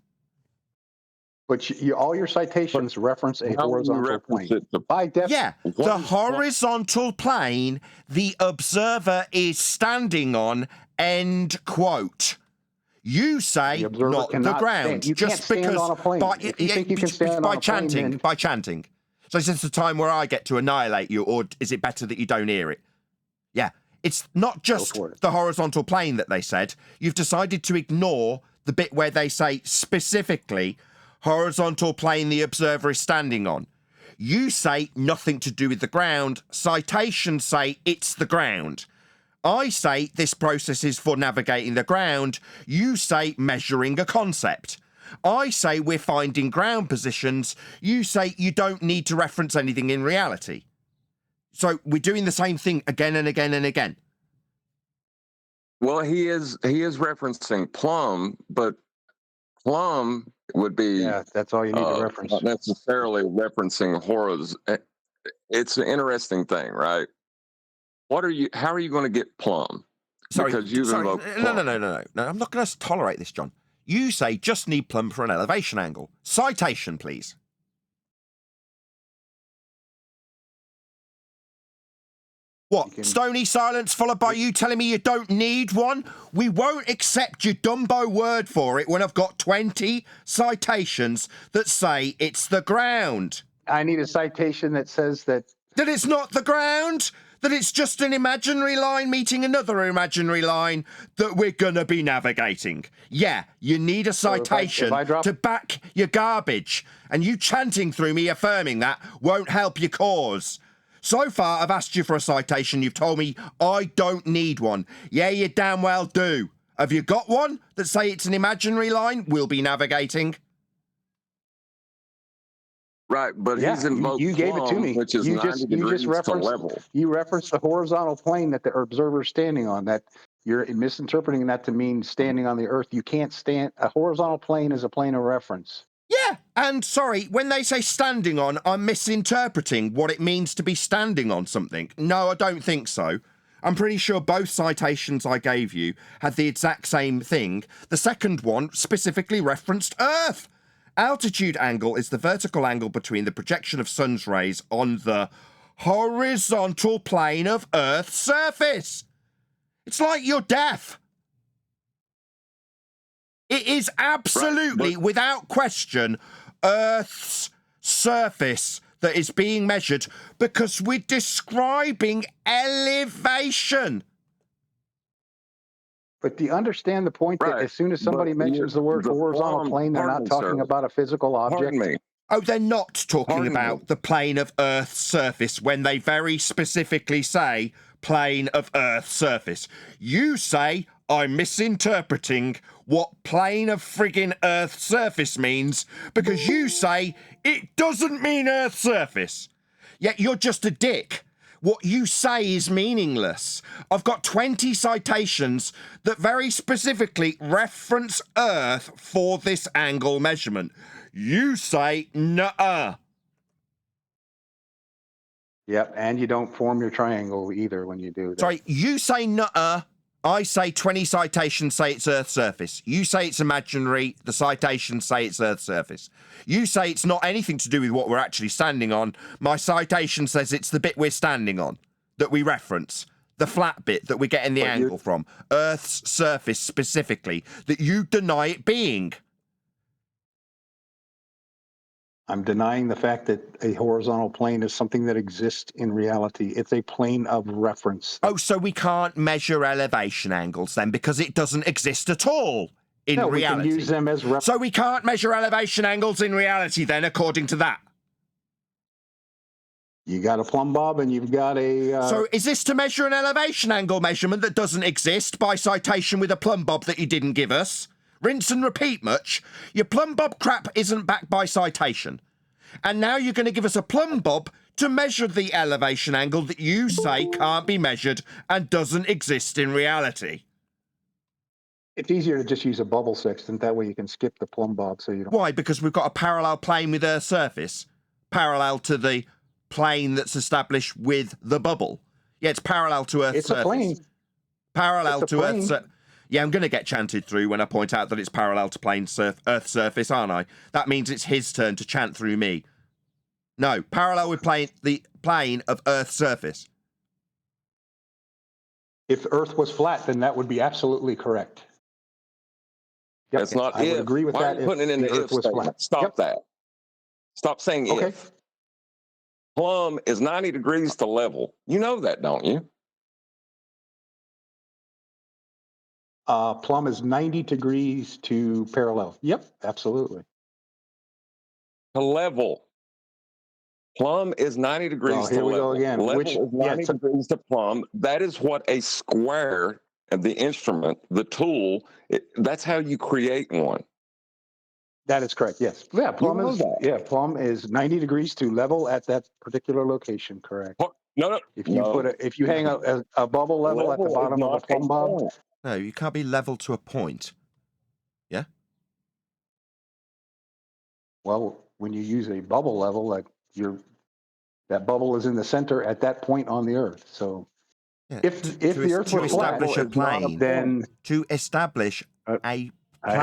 But all your citations reference a horizontal plane. By yeah, the horizontal plane the observer is standing on, end quote. You say not the ground, just because by chanting. So is this the time where I get to annihilate you, or is it better that you don't hear it? Yeah, it's not just the horizontal plane that they said. You've decided to ignore the bit where they say specifically horizontal plane the observer is standing on. You say nothing to do with the ground. Citations say it's the ground. I say this process is for navigating the ground. You say measuring a concept. I say we're finding ground positions. You say you don't need to reference anything in reality. So we're doing the same thing again and again and again. Well, he is referencing plumb, but plumb would be that's all you need to reference. Not necessarily referencing horizontal. It's an interesting thing, right? How are you going to get plumb? Sorry, because you've invoked plumb. No. I'm not going to tolerate this, John. You say just need plumb for an elevation angle. Citation, please. What, stony silence followed by you telling me you don't need one? We won't accept your Dumbo word for it when I've got 20 citations that say it's the ground. I need a citation that says that it's not the ground, that it's just an imaginary line meeting another imaginary line that we're going to be navigating. Yeah, you need a citation to back your garbage, and you chanting through me affirming that won't help your cause. So far, I've asked you for a citation. You've told me I don't need one. Yeah, you damn well do. Have you got one that say it's an imaginary line we'll be navigating? Right, but he's invoked you gave it to me. which is 90 degrees to level. You referenced the horizontal plane that the observer is standing on. That you're misinterpreting that to mean standing on the Earth. You can't stand. A horizontal plane is a plane of reference. Yeah, and sorry, when they say standing on, I'm misinterpreting what it means to be standing on something. No, I don't think so. I'm pretty sure both citations I gave you had the exact same thing. The second one specifically referenced Earth. Altitude angle is the vertical angle between the projection of sun's rays on the horizontal plane of Earth's surface. It's like you're deaf. It is absolutely, without question, Earth's surface that is being measured because we're describing elevation. But do you understand the point that as soon as somebody mentions the word horizontal plane, they're not talking about a physical object? Oh, they're not talking about the plane of Earth's surface when they very specifically say plane of Earth's surface. You say I'm misinterpreting what plane of friggin' Earth's surface means because you say it doesn't mean Earth's surface. Yet you're just a dick. What you say is meaningless. I've got 20 citations that very specifically reference Earth for this angle measurement. You say nuh-uh. Yep, and you don't form your triangle either when you do that. Sorry, you say nuh-uh. I say 20 citations say it's Earth's surface. You say it's imaginary. The citations say it's Earth's surface. You say it's not anything to do with what we're actually standing on. My citation says it's the bit we're standing on that we reference. The flat bit that we're getting the angle from. Earth's surface specifically, that you deny it being. I'm denying the fact that a horizontal plane is something that exists in reality. It's a plane of reference. Oh, so we can't measure elevation angles then because it doesn't exist at all in reality. We can use them as reference. So we can't measure elevation angles in reality then, according to that. You got a plumb bob and you've got a... So is this to measure an elevation angle measurement that doesn't exist by citation with a plumb bob that you didn't give us? Rinse and repeat much? Your plumb bob crap isn't backed by citation. And now you're going to give us a plumb bob to measure the elevation angle that you say can't be measured and doesn't exist in reality. It's easier to just use a bubble sextant. That way you can skip the plumb bob so you don't... Why? Because we've got a parallel plane with Earth's surface. Parallel to the plane that's established with the bubble. Yeah, it's parallel to Earth's surface. It's a plane. Parallel to Earth's surface. Yeah, I'm going to get chanted through when I point out that it's parallel to Earth's surface, aren't I? That means it's his turn to chant through me. No, parallel with the plane of Earth's surface. If Earth was flat, then that would be absolutely correct. Yep. That's not I would agree with that. Why are you putting it in the if statement? Stop that. Stop saying if. Plumb is 90 degrees to level. You know that, don't you? Plumb is 90 degrees to parallel. Yep, absolutely. To level. Plumb is 90 degrees to level. Here we go again. Level is 90 degrees to plumb. That is what a square of the instrument, the tool, that's how you create one. That is correct. Yes. Yeah. Plumb is 90 degrees to level at that particular location. Correct. No. If you hang a bubble level at the bottom of a plumb bob. No, you can't be level to a point. Yeah. Well, when you use a bubble level, that bubble is in the center at that point on the Earth. So, if the Earth were flat, then to establish a plane. I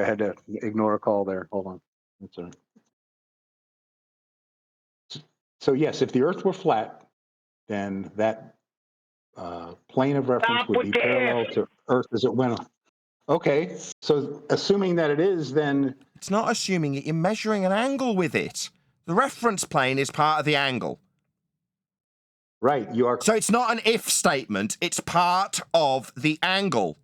had to ignore a call there. Hold on. That's all right. So yes, if the Earth were flat, then that plane of reference Stop would with be the parallel if. to Earth as it went on. Okay, so assuming that it is, then It's not assuming it. You're measuring an angle with it. The reference plane is part of the angle. right, you are So it's not an if statement. It's part of the angle.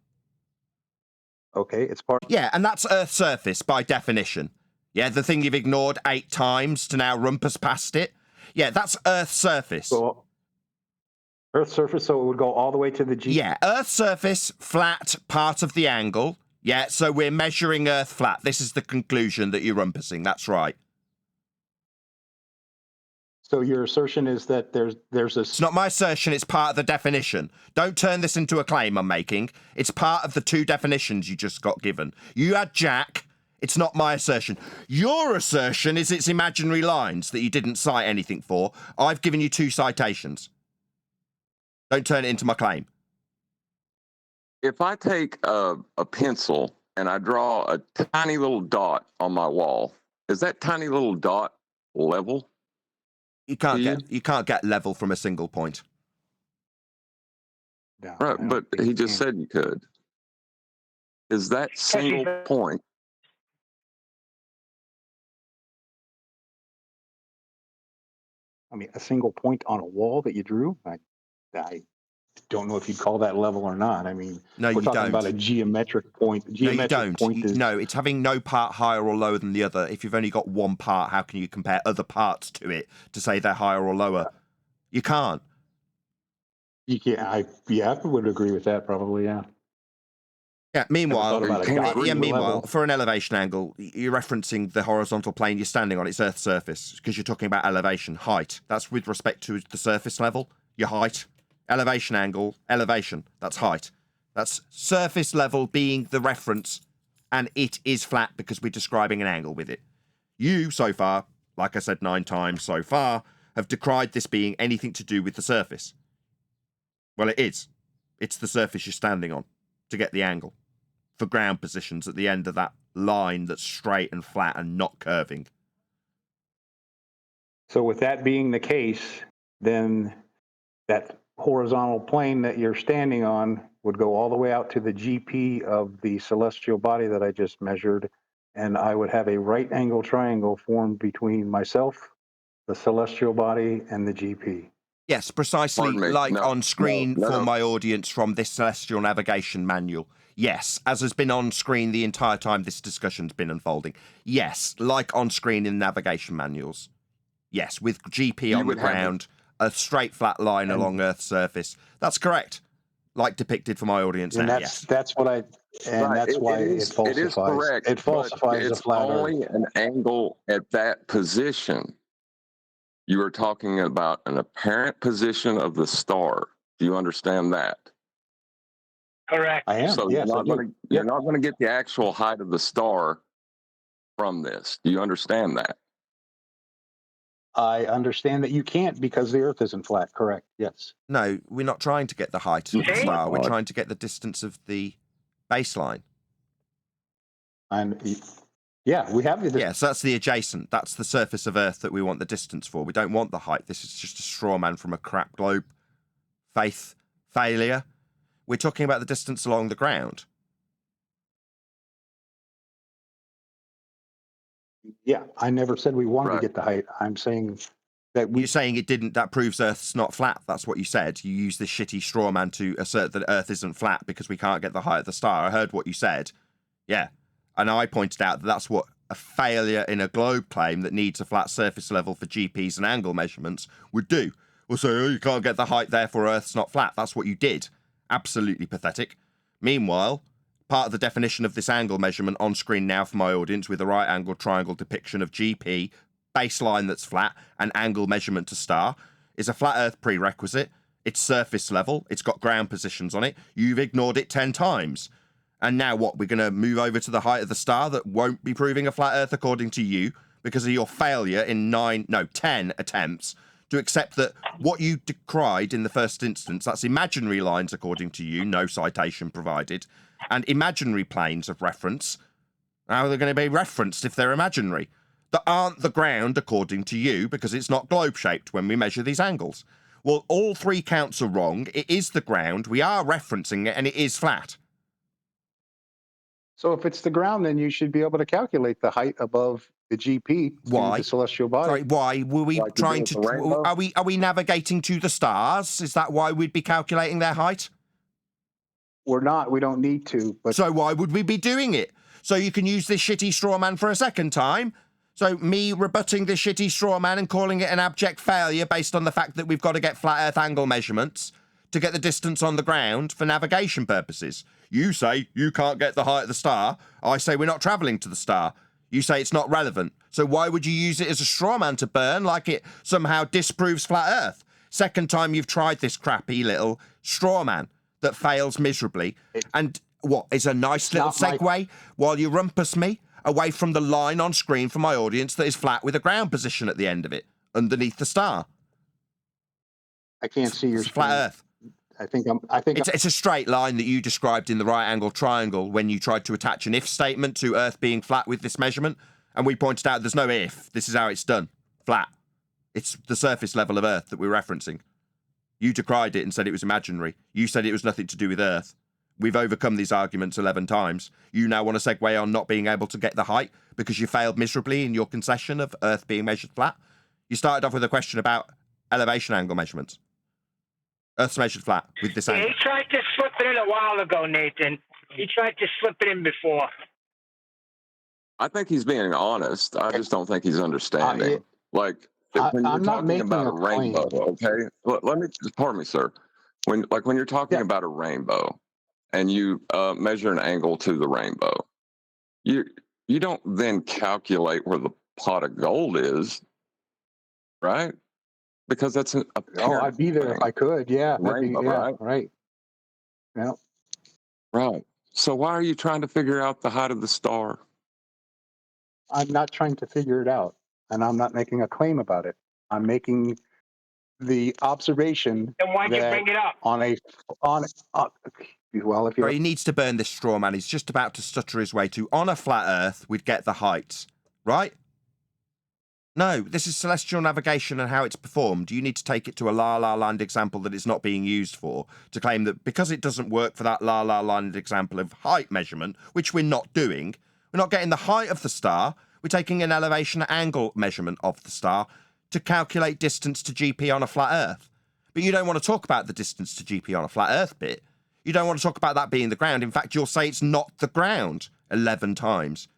okay. It's part. Yeah, and that's Earth's surface by definition. Yeah, the thing you've ignored 8 times to now rumpus past it. Yeah, that's Earth's surface. So Earth's surface, so it would go all the way to the G. Yeah, Earth's surface, flat, part of the angle. Yeah, so we're measuring Earth flat. This is the conclusion that you're rumpusing. That's right. So your assertion is that there's a. It's not my assertion, it's part of the definition. Don't turn this into a claim I'm making. It's part of the 2 definitions you just got given. You had Jack. It's not my assertion. Your assertion is it's imaginary lines that you didn't cite anything for. I've given you 2 citations. Don't turn it into my claim. If I take a pencil and I draw a tiny little dot on my wall, is that tiny little dot level? You can't get level from a single point. No, Right, but he just said you could. Is that single point? I mean, a single point on a wall that you drew. I don't know if you'd call that level or not. I mean, No, we're you talking don't. about a geometric point. Geometric No, you don't. point is No, it's having no part higher or lower than the other. If you've only got one part, how can you compare other parts to it to say they're higher or lower? You can't. you can. I would agree with that probably. Yeah. Yeah. Meanwhile, Never thought about a dot being meanwhile, level. for an elevation angle, you're referencing the horizontal plane you're standing on. It's Earth's surface because you're talking about elevation, height. That's with respect to the surface level, your height. Elevation angle, elevation. That's height. That's surface level being the reference, and it is flat because we're describing an angle with it. You, so far, like I said 9 times so far, have decried this being anything to do with the surface. Well, it is. It's the surface you're standing on to get the angle. For ground positions at the end of that line that's straight and flat and not curving. So with that being the case, then that horizontal plane that you're standing on would go all the way out to the GP of the celestial body that I just measured, and I would have a right angle triangle formed between myself, the celestial body, and the GP. Yes, precisely like on screen for my audience from this Celestial Navigation Manual. Yes, as has been on screen the entire time this discussion's been unfolding. Yes, like on screen in navigation manuals. Yes, with GP on the ground, a straight flat line along Earth's surface. That's correct. Like depicted for my audience And now, that's what I, and that's why it falsifies. It is correct. It falsifies the flat Earth. It's only an angle at that position. You are talking about an apparent position of the star. Do you understand that? Correct. I am. So yes, you're not going to get the actual height of the star from this. Do you understand that? I understand that you can't because the Earth isn't flat. Correct. Yes. No, we're not trying to get the height of the star. We're trying to get the distance of the baseline. And yeah, we have the. Yes, that's the adjacent. That's the surface of Earth that we want the distance for. We don't want the height. This is just a straw man from a crap globe faith failure. We're talking about the distance along the ground. Yeah, I never said we wanted to get the height. I'm saying that You're saying it didn't. That proves Earth's not flat. That's what you said. You used this shitty straw man to assert that Earth isn't flat because we can't get the height of the star. I heard what you said. Yeah. And I pointed out that that's what a failure in a globe claim that needs a flat surface level for GPs and angle measurements would do. We'll say, oh, you can't get the height, therefore Earth's not flat. That's what you did. Absolutely pathetic. Meanwhile, part of the definition of this angle measurement on screen now for my audience with a right angle triangle depiction of GP, baseline that's flat, and angle measurement to star is a flat Earth prerequisite. It's surface level. It's got ground positions on it. You've ignored it 10 times. And now what? We're going to move over to the height of the star that won't be proving a flat Earth according to you because of your failure in 10 attempts to accept that what you decried in the first instance, that's imaginary lines according to you, no citation provided, and imaginary planes of reference. How are they going to be referenced if they're imaginary? That aren't the ground according to you because it's not globe-shaped when we measure these angles. Well, all three counts are wrong. It is the ground. We are referencing it, and it is flat. So if it's the ground, then you should be able to calculate the height above the GP to Why? the celestial body. Sorry, why were we Like you trying do with the to? rainbow? Are we navigating to the stars? Is that why we'd be calculating their height? We're not. We don't need to. But So why would we be doing it? So you can use this shitty straw man for a second time. So me rebutting this shitty straw man and calling it an abject failure based on the fact that we've got to get flat Earth angle measurements to get the distance on the ground for navigation purposes. You say you can't get the height of the star. I say we're not traveling to the star. You say it's not relevant. So why would you use it as a straw man to burn like it somehow disproves flat Earth? Second time you've tried this crappy little straw man that fails miserably. And what is a nice little segue while you rumpus me away from the line on screen for my audience that is flat with a ground position at the end of it, underneath the star. I can't see your flat screen. Earth. I think It's a straight line that you described in the right angle triangle when you tried to attach an if statement to Earth being flat with this measurement. And we pointed out there's no if. This is how it's done. Flat. It's the surface level of Earth that we're referencing. You decried it and said it was imaginary. You said it was nothing to do with Earth. We've overcome these arguments 11 times. You now want to segue on not being able to get the height because you failed miserably in your concession of Earth being measured flat. You started off with a question about elevation angle measurements. Earth's measured flat with this angle. He tried to slip it in a while ago, Nathan. He tried to slip it in before. I think he's being honest. I just don't think he's understanding. When you're I'm not talking making about a a rainbow, okay? Let me, pardon me, sir. When you're talking about a rainbow and you measure an angle to the rainbow, you don't then calculate where the pot of gold is, right? Because that's an apparent I'd be there if I could. Yeah, rainbow, right. Yeah. Right. So why are you trying to figure out the height of the star? I'm not trying to figure it out, and I'm not making a claim about it. I'm making the observation. Then why'd you bring it up? Well, if you're He needs to burn this straw man. He's just about to stutter his way to, on a flat Earth, we'd get the heights, right? No, this is celestial navigation and how it's performed. You need to take it to a La La Land example that it's not being used for to claim that because it doesn't work for that La La Land example of height measurement, which we're not doing, we're not getting the height of the star, we're taking an elevation angle measurement of the star to calculate distance to GP on a flat Earth. But you don't want to talk about the distance to GP on a flat Earth bit. You don't want to talk about that being the ground. In fact, you'll say it's not the ground 11 times.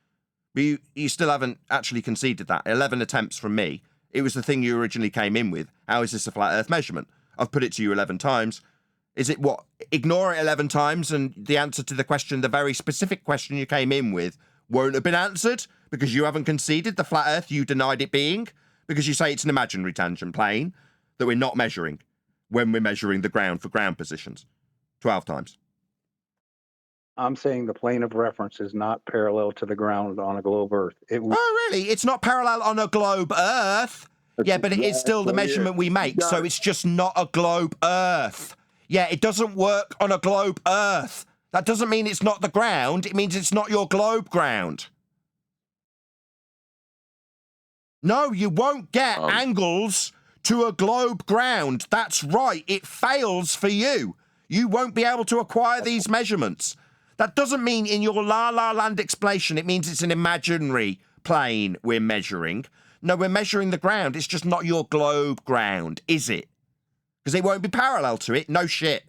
But you still haven't actually conceded that. 11 attempts from me. It was the thing you originally came in with. How is this a flat Earth measurement? I've put it to you 11 times. Is it what? Ignore it 11 times and the answer to the question, the very specific question you came in with, won't have been answered because you haven't conceded the flat Earth you denied it being, because you say it's an imaginary tangent plane that we're not measuring when we're measuring the ground for ground positions. 12 times. I'm saying the plane of reference is not parallel to the ground on a globe Earth. Oh, really? It's not parallel on a globe Earth? Yeah, but it is still the measurement we make, so it's just not a globe Earth. Yeah, it doesn't work on a globe Earth. That doesn't mean it's not the ground. It means it's not your globe ground. No, you won't get angles to a globe ground. That's right. It fails for you. You won't be able to acquire these measurements. That doesn't mean in your La La Land explanation, it means it's an imaginary plane we're measuring. No, we're measuring the ground. It's just not your globe ground, is it? Because it won't be parallel to it. No shit.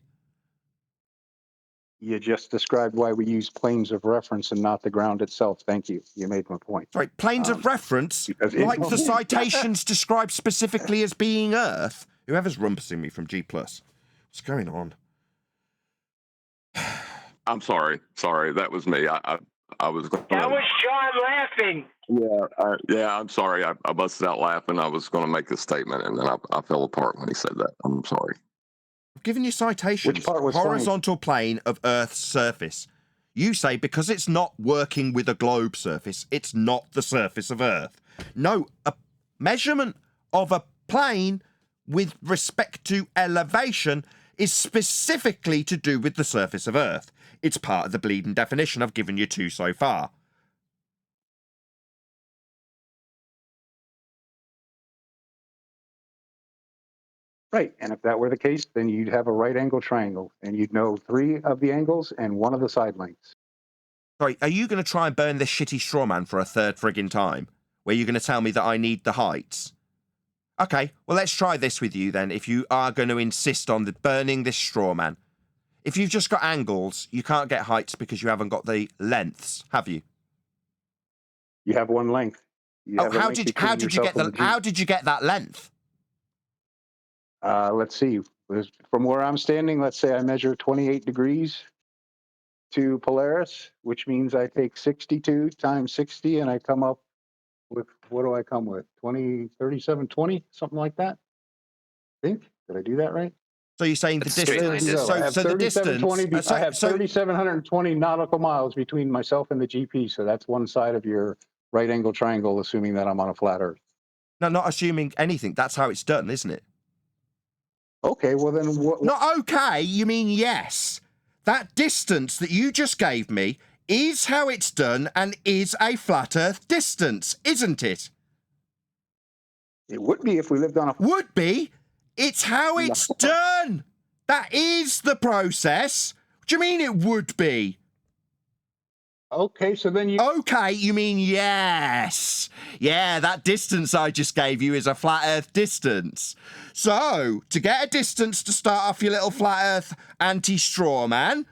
You just described why we use planes of reference and not the ground itself. Thank you. You made my point. Sorry, planes of reference, like the citations described specifically as being Earth. Whoever's rumpusing me from G+. What's going on? I'm sorry. That was me. I was going That was John laughing. Yeah, I'm sorry. I busted out laughing. I was going to make a statement, and then I fell apart when he said that. I'm sorry. I've given you citations. Which part was horizontal plane of Earth's surface. You say because it's not working with a globe surface, it's not the surface of Earth. No, a measurement of a plane with respect to elevation is specifically to do with the surface of Earth. It's part of the bleeding definition I've given you two so far. Right. And if that were the case, then you'd have a right angle triangle and you'd know 3 of the angles and 1 of the side lengths. Sorry, are you going to try and burn this shitty straw man for a third friggin' time? Where you're going to tell me that I need the heights? Okay, well, let's try this with you then, if you are going to insist on burning this straw man. If you've just got angles, you can't get heights because you haven't got the lengths, have you? You have 1 length. How did you get that length? Let's see. From where I'm standing, let's say I measure 28 degrees to Polaris, which means I take 62 times 60 and I come up with, what do I come with? 3720, something like that? I think. Did I do that right? So you're saying the distance? I have 3,720 nautical miles between myself and the GP. So that's one side of your right angle triangle, assuming that I'm on a flat Earth. No, not assuming anything. That's how it's done, isn't it? Okay, well then what? Not okay, you mean yes. That distance that you just gave me is how it's done and is a flat Earth distance, isn't it? It would be if we lived on a... Would be? It's how it's done. That is the process. What do you mean it would be? Okay, so then you... Okay, you mean yes. Yeah, that distance I just gave you is a flat Earth distance. So, to get a distance to start off your little flat Earth anti-straw man,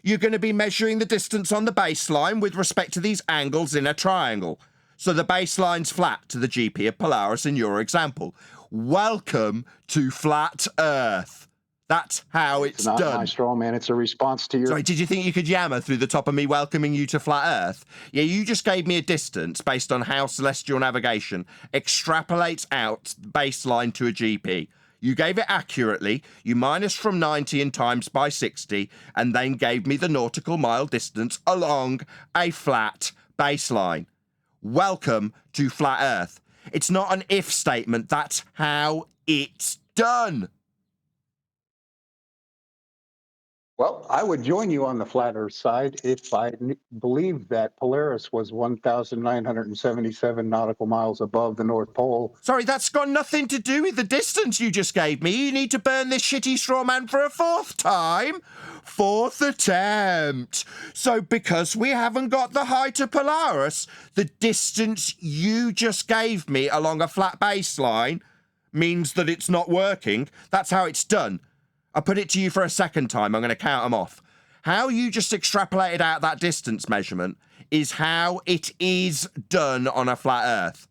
you're going to be measuring the distance on the baseline with respect to these angles in a triangle. So the baseline's flat to the GP of Polaris in your example. Welcome to flat Earth. That's how it's done. It's not my straw man, it's a response to your... Sorry, did you think you could yammer through the top of me welcoming you to flat Earth? Yeah, you just gave me a distance based on how celestial navigation extrapolates out baseline to a GP. You gave it accurately, you minus from 90 and times by 60, and then gave me the nautical mile distance along a flat baseline. Welcome to flat Earth. It's not an if statement, that's how it's done. Well, I would join you on the flat Earth side if I believed that Polaris was 1,977 nautical miles above the North Pole. Sorry, that's got nothing to do with the distance you just gave me. You need to burn this shitty straw man for a 4th time. 4th attempt. So because we haven't got the height of Polaris, the distance you just gave me along a flat baseline means that it's not working. That's how it's done. I'll put it to you for a 2nd time. I'm going to count them off. How you just extrapolated out that distance measurement is how it is done on a flat Earth.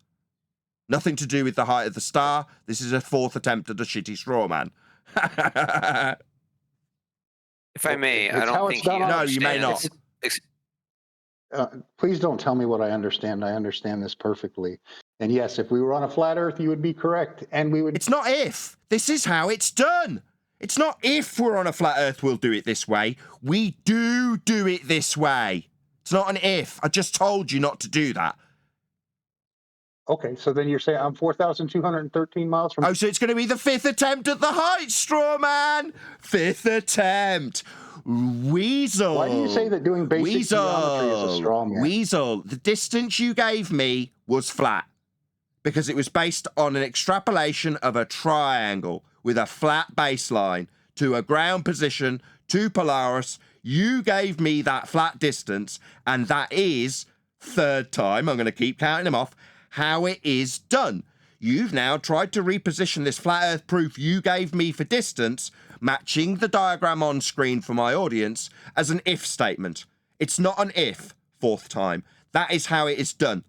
Nothing to do with the height of the star. This is a 4th attempt at a shitty straw man. If I may, I don't think you No, you may not. Please don't tell me what I understand. I understand this perfectly. And yes, if we were on a flat Earth, you would be correct. And we would... It's not if. This is how it's done. It's not if we're on a flat Earth, we'll do it this way. We do it this way. It's not an if. I just told you not to do that. Okay, so then you're saying I'm 4,213 miles from... Oh, so it's going to be the 5th attempt at the height, straw man. 5th attempt. Weasel. Why do you say that doing basic geometry is a straw man? Weasel, the distance you gave me was flat because it was based on an extrapolation of a triangle with a flat baseline to a ground position to Polaris. You gave me that flat distance, and that is, 3rd time, I'm going to keep counting them off, how it is done. You've now tried to reposition this flat Earth proof you gave me for distance, matching the diagram on screen for my audience, as an if statement. It's not an if, 4th time. That is how it is done.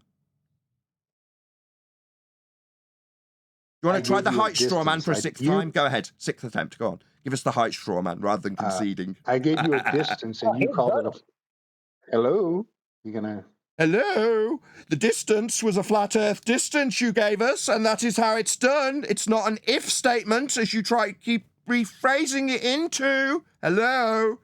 You want to try the height straw man for a 6th time? Go ahead. 6th attempt. Go on. Give us the height straw man rather than conceding. I gave you a distance and you called it a... Hello? You gonna... Hello? The distance was a flat Earth distance you gave us, and that is how it's done. It's not an if statement, as you try to keep rephrasing it into. Hello?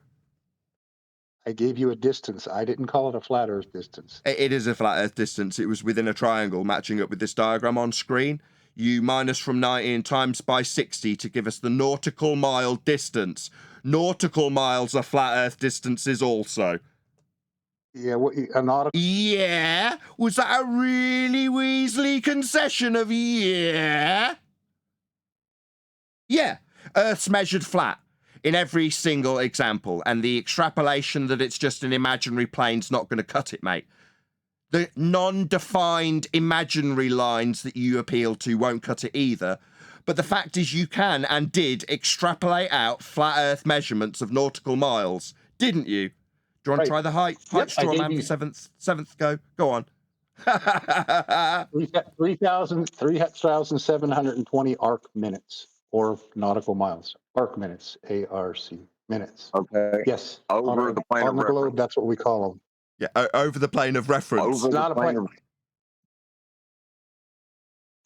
I gave you a distance. I didn't call it a flat Earth distance. It is a flat Earth distance. It was within a triangle matching up with this diagram on screen. You minus from 90 and times by 60 to give us the nautical mile distance. Nautical miles are flat Earth distances also. Yeah, a nautical... Yeah? Was that a really Weasley concession of yeah? Yeah. Earth's measured flat in every single example, and the extrapolation that it's just an imaginary plane's not going to cut it, mate. The non-defined imaginary lines that you appeal to won't cut it either. But the fact is you can and did extrapolate out flat Earth measurements of nautical miles, didn't you? Do you want to try the height straw man for seventh go? Go on. 3,720 arc minutes, or nautical miles. Arc minutes, A-R-C, minutes. Okay. Yes. Over the plane on the of globe, reference. that's what we call them. Yeah, over the plane of reference. Over Not the a plane. plane of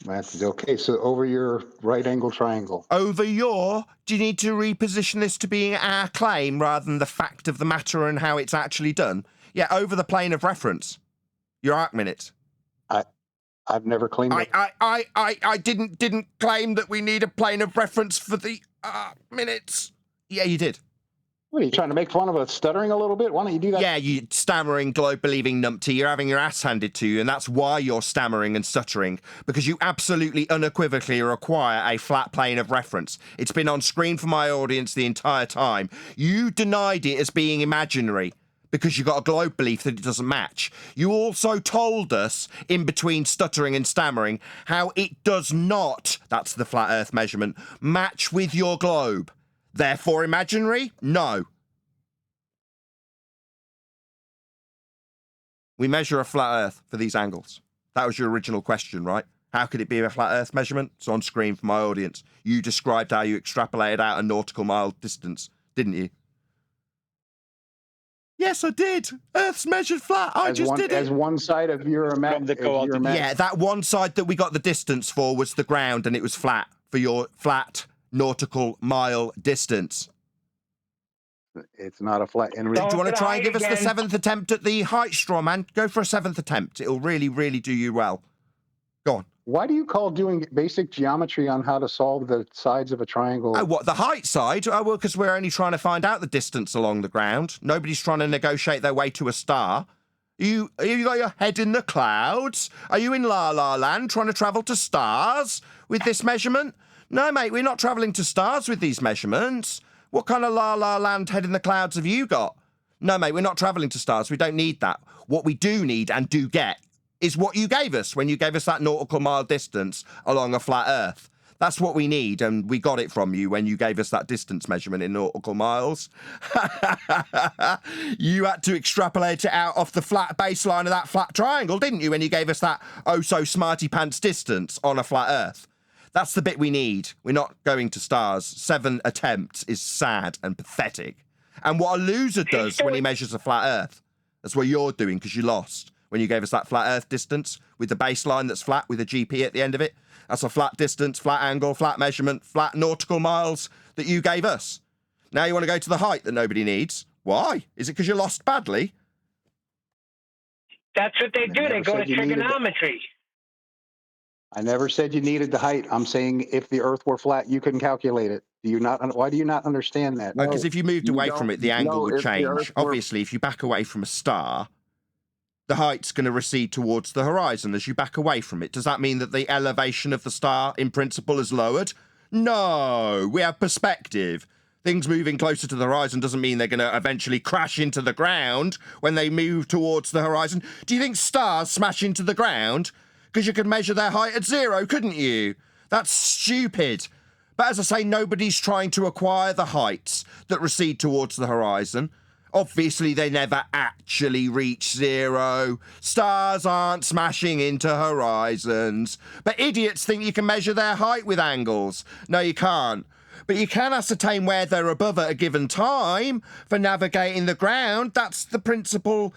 That's okay. So over your right angle triangle. Over your, do you need to reposition this to being our claim rather than the fact of the matter and how it's actually done? Yeah, over the plane of reference. Your arc minutes. I've never claimed it. I didn't claim that we need a plane of reference for the minutes. Yeah, you did. What, are you trying to make fun of us stuttering a little bit? Why don't you do that? Yeah, you stammering, globe-believing numpty. You're having your ass handed to you, and that's why you're stammering and stuttering, because you absolutely unequivocally require a flat plane of reference. It's been on screen for my audience the entire time. You denied it as being imaginary because you got a globe belief that it doesn't match. You also told us, in between stuttering and stammering, how it does not, that's the flat Earth measurement, match with your globe. Therefore imaginary? No. We measure a flat Earth for these angles. That was your original question, right? How could it be a flat Earth measurement? It's on screen for my audience. You described how you extrapolated out a nautical mile distance, didn't you? Yes, I did. Earth's measured flat. I just did it. As one side of your Yeah, that one side that we got the distance for was the ground, and it was flat for your flat nautical mile distance. It's not a flat. Do you want to try and give us the seventh attempt at the height, straw man? Go for a seventh attempt. It'll really, really do you well. Go on. Why do you call doing basic geometry on how to solve the sides of a triangle? Oh, what, the height side? Oh, well, because we're only trying to find out the distance along the ground. Nobody's trying to negotiate their way to a star. You got your head in the clouds? Are you in La La Land trying to travel to stars with this measurement? No, mate, we're not travelling to stars with these measurements. What kind of La La Land head in the clouds have you got? No, mate, we're not travelling to stars. We don't need that. What we do need and do get is what you gave us when you gave us that nautical mile distance along a flat Earth. That's what we need, and we got it from you when you gave us that distance measurement in nautical miles. You had to extrapolate it out off the flat baseline of that flat triangle, didn't you, when you gave us that oh-so-smarty-pants distance on a flat Earth? That's the bit we need. We're not going to stars. 7 attempts is sad and pathetic. And what a loser does when he measures a flat Earth. That's what you're doing, because you lost when you gave us that flat Earth distance with the baseline that's flat with a GP at the end of it. That's a flat distance, flat angle, flat measurement, flat nautical miles that you gave us. Now you want to go to the height that nobody needs. Why? Is it because you lost badly? That's what they do. They go to trigonometry. I never said you needed the height. I'm saying if the Earth were flat, you couldn't calculate it. Do you not? Why do you not understand that? Because if you moved away from it, the angle would change. Obviously, if you back away from a star, the height's going to recede towards the horizon as you back away from it. Does that mean that the elevation of the star, in principle, is lowered? No, we have perspective. Things moving closer to the horizon doesn't mean they're going to eventually crash into the ground when they move towards the horizon. Do you think stars smash into the ground? Because you could measure their height at 0, couldn't you? That's stupid. But as I say, nobody's trying to acquire the heights that recede towards the horizon. Obviously, they never actually reach 0. Stars aren't smashing into horizons. But idiots think you can measure their height with angles. No, you can't. But you can ascertain where they're above at a given time for navigating the ground. That's the principal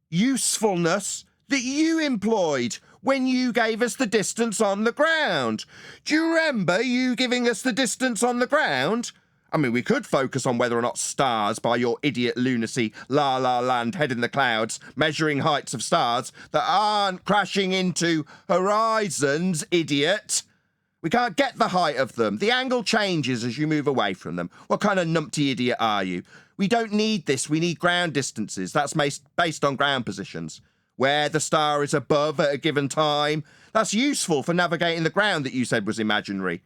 usefulness that you employed when you gave us the distance on the ground. Do you remember you giving us the distance on the ground? I mean, we could focus on whether or not stars, by your idiot lunacy, La La Land, head in the clouds, measuring heights of stars that aren't crashing into horizons, idiot. We can't get the height of them. The angle changes as you move away from them. What kind of numpty idiot are you? We don't need this. We need ground distances. That's based on ground positions. Where the star is above at a given time. That's useful for navigating the ground that you said was imaginary.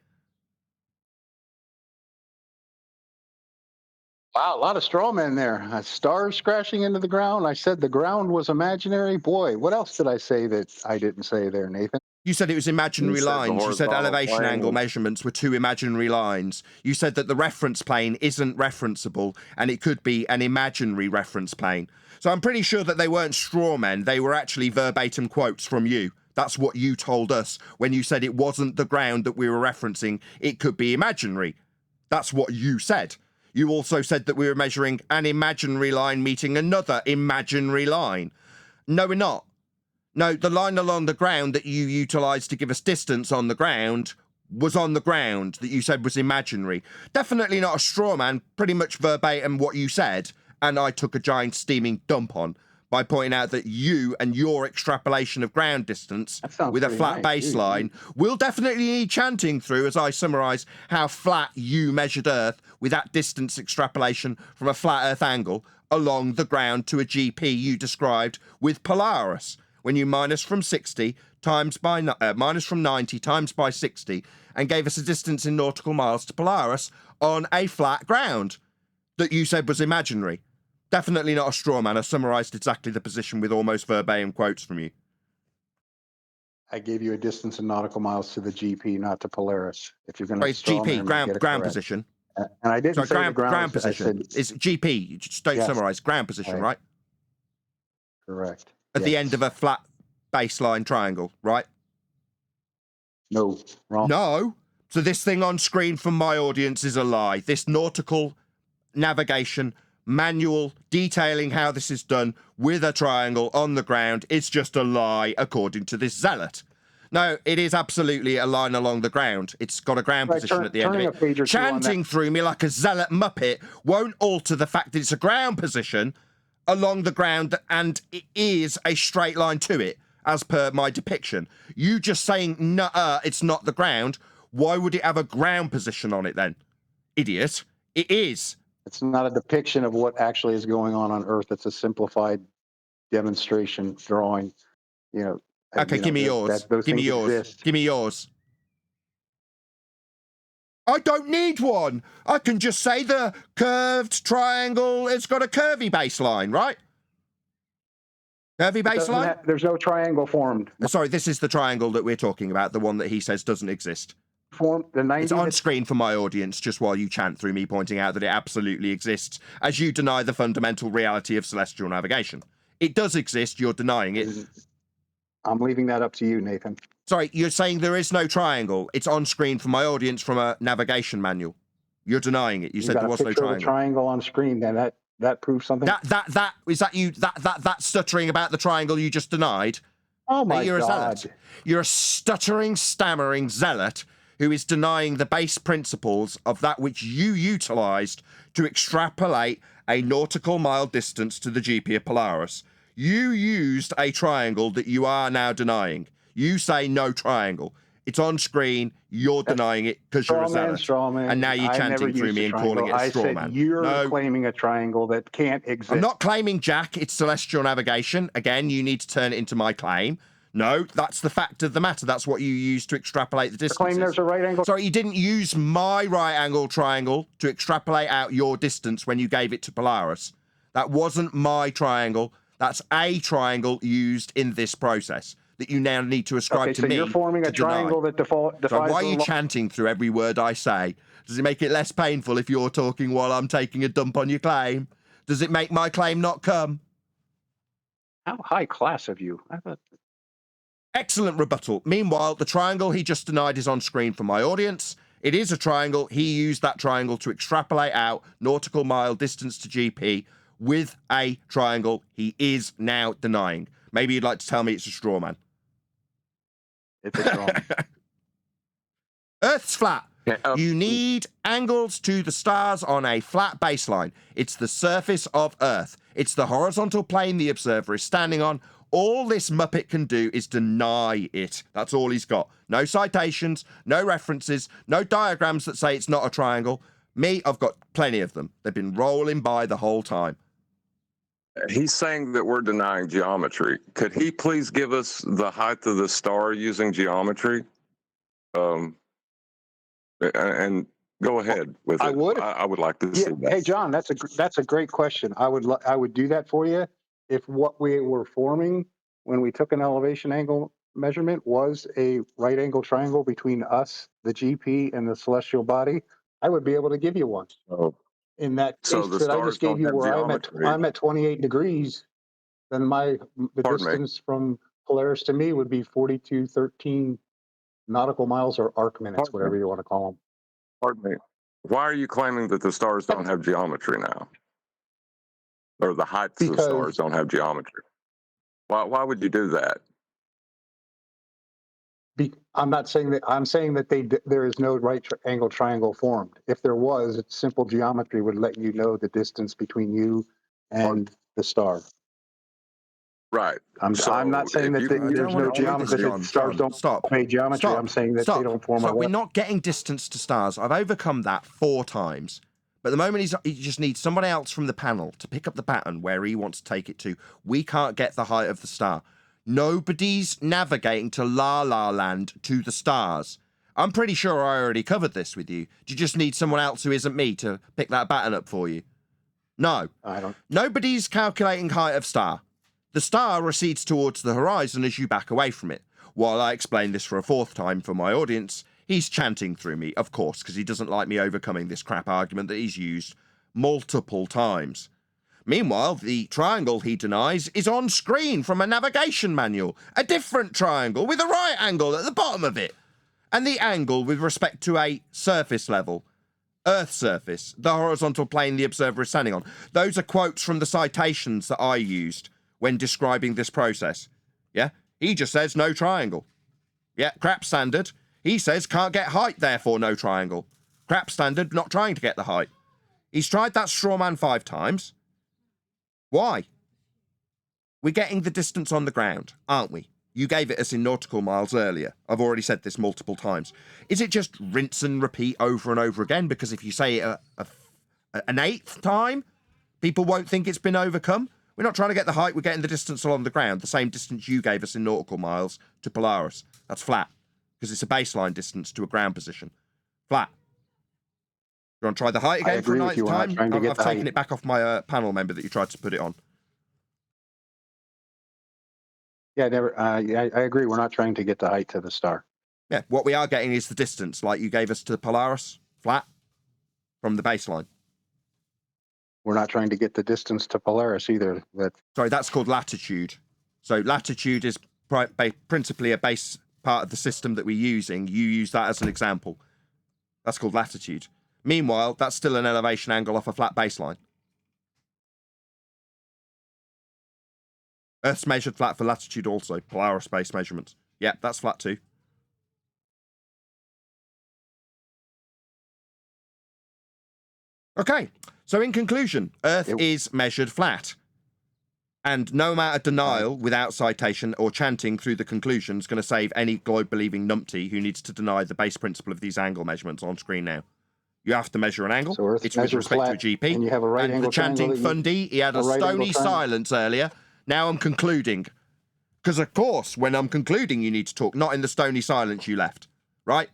Wow, a lot of straw men there. Stars crashing into the ground. I said the ground was imaginary. Boy, what else did I say that I didn't say there, Nathan? You said it was imaginary lines. You said elevation angle measurements were 2 imaginary lines. You said that the reference plane isn't referenceable and it could be an imaginary reference plane. So I'm pretty sure that they weren't straw men. They were actually verbatim quotes from you. That's what you told us when you said it wasn't the ground that we were referencing. It could be imaginary. That's what you said. You also said that we were measuring an imaginary line meeting another imaginary line. No, we're not. No, the line along the ground that you utilised to give us distance on the ground was on the ground that you said was imaginary. Definitely not a straw man, pretty much verbatim what you said, and I took a giant steaming dump on by pointing out that you and your extrapolation of ground distance with a flat baseline will definitely need chanting through as I summarise how flat you measured Earth with that distance extrapolation from a flat Earth angle along the ground to a GP you described with Polaris. When you minus from 60 times by minus from 90 times by 60 and gave us a distance in nautical miles to Polaris on a flat ground that you said was imaginary. Definitely not a straw man. I summarised exactly the position with almost verbatim quotes from you. I gave you a distance in nautical miles to the GP, not to Polaris. If you're going to GP, ground position. And I didn't say the ground position. It's GP. You just don't summarise. Ground position, right? Correct. At the end of a flat baseline triangle, right? No, wrong. No. So this thing on screen from my audience is a lie. This nautical navigation manual detailing how this is done with a triangle on the ground is just a lie, according to this zealot. No, it is absolutely a line along the ground. It's got a ground position at the end of it. Chanting through me like a zealot muppet won't alter the fact that it's a ground position along the ground and it is a straight line to it, as per my depiction. You just saying, nuh-uh, it's not the ground. Why would it have a ground position on it then? Idiot. It is. It's not a depiction of what actually is going on Earth. It's a simplified demonstration drawing. You know. Okay, give me yours. Give me yours. Give me yours. I don't need one. I can just say the curved triangle, it's got a curvy baseline, right? Curvy baseline? There's no triangle formed. Sorry, this is the triangle that we're talking about, the one that he says doesn't exist. It's on screen for my audience, just while you chant through me pointing out that it absolutely exists, as you deny the fundamental reality of celestial navigation. It does exist, you're denying it. I'm leaving that up to you, Nathan. Sorry, you're saying there is no triangle. It's on screen for my audience from a navigation manual. You're denying it. You said there was no triangle. Triangle on screen, then that proves something. That stuttering about the triangle you just denied. Oh my you're God! A zealot. You're a stuttering, stammering zealot who is denying the base principles of that which you utilised to extrapolate a nautical mile distance to the GP of Polaris. You used a triangle that you are now denying. You say no triangle. It's on screen. You're denying it because you're a zealot. Straw man. And now you're chanting through me and calling it a straw man. You're claiming a triangle that can't exist. I'm not claiming, Jack. It's celestial navigation. Again, you need to turn it into my claim. No, that's the fact of the matter. That's what you use to extrapolate the distances. Claim there's a right angle. Sorry, you didn't use my right angle triangle to extrapolate out your distance when you gave it to Polaris. That wasn't my triangle. That's a triangle used in this process that you now need to ascribe to me. You're forming a triangle that defies. So why are you chanting through every word I say? Does it make it less painful if you're talking while I'm taking a dump on your claim? Does it make my claim not come? How high class of you. Excellent rebuttal. Meanwhile, the triangle he just denied is on screen for my audience. It is a triangle. He used that triangle to extrapolate out nautical mile distance to GP with a triangle he is now denying. Maybe you'd like to tell me it's a straw man. It's a straw man. Earth's flat. You need angles to the stars on a flat baseline. It's the surface of Earth. It's the horizontal plane the observer is standing on. All this Muppet can do is deny it. That's all he's got. No citations, no references, no diagrams that say it's not a triangle. Me, I've got plenty of them. They've been rolling by the whole time. He's saying that we're denying geometry. Could he please give us the height of the star using geometry? And Go ahead with it. I would. I would like to see that. Hey, John, that's a great question. I would do that for you if what we were forming when we took an elevation angle measurement was a right angle triangle between us, the GP, and the celestial body. I would be able to give you one. Oh, In that so case the that I stars just gave don't you, have where geometry. I'm at 28 degrees, then the Pardon me. distance from Polaris to me would be 4213 nautical miles or arc minutes, Pardon whatever me. you want to call them. Pardon me. Why are you claiming that the stars don't have geometry now? Or the heights of stars Because don't have geometry? Why would you do that? I'm not saying that. I'm saying that there is no right angle triangle formed. If there was, it's simple geometry would let you know the distance between you and the star. Right. I'm not saying that I there's don't want no to do this, geometry, that John. stars don't Stop. obey geometry. Stop. I'm saying that they don't form Stop. a We're web. not getting distance to stars. I've overcome that 4 times. But at the moment, he just needs somebody else from the panel to pick up the baton where he wants to take it to. We can't get the height of the star. Nobody's navigating to La La Land to the stars. I'm pretty sure I already covered this with you. Do you just need someone else who isn't me to pick that baton up for you? No. I don't. Nobody's calculating height of star. The star recedes towards the horizon as you back away from it. While I explain this for a 4th time for my audience, he's chanting through me, of course, because he doesn't like me overcoming this crap argument that he's used multiple times. Meanwhile, the triangle he denies is on screen from a navigation manual. A different triangle with a right angle at the bottom of it. And the angle with respect to a surface level. Earth surface, the horizontal plane the observer is standing on. Those are quotes from the citations that I used when describing this process. Yeah? He just says no triangle. Yeah, crap standard. He says can't get height, therefore no triangle. Crap standard, not trying to get the height. He's tried that straw man 5 times. Why? We're getting the distance on the ground, aren't we? You gave it us in nautical miles earlier. I've already said this multiple times. Is it just rinse and repeat over and over again? Because if you say it an 8th time, people won't think it's been overcome. We're not trying to get the height, we're getting the distance along the ground, the same distance you gave us in nautical miles to Polaris. That's flat, because it's a baseline distance to a ground position. Flat. You want to try the height again for a 9th time? I've taken it back off my panel member that you tried to put it on. Yeah, I agree. We're not trying to get the height to the star. Yeah, what we are getting is the distance, like you gave us to Polaris, flat, from the baseline. We're not trying to get the distance to Polaris either. Sorry, that's called latitude. So latitude is principally a base part of the system that we're using. You use that as an example. That's called latitude. Meanwhile, that's still an elevation angle off a flat baseline. Earth's measured flat for latitude also. Polaris-based measurements. Yep, that's flat too. Okay, so in conclusion, Earth is measured flat. And no amount of denial without citation or chanting through the conclusion is going to save any globe-believing numpty who needs to deny the base principle of these angle measurements on screen now. You have to measure an angle. So it's with respect to a GP. And you have a right angle the chanting triangle Fundy, he had a stony silence earlier. Now I'm concluding. Because, of course, when I'm concluding, you need to talk, not in the stony silence you left. Right?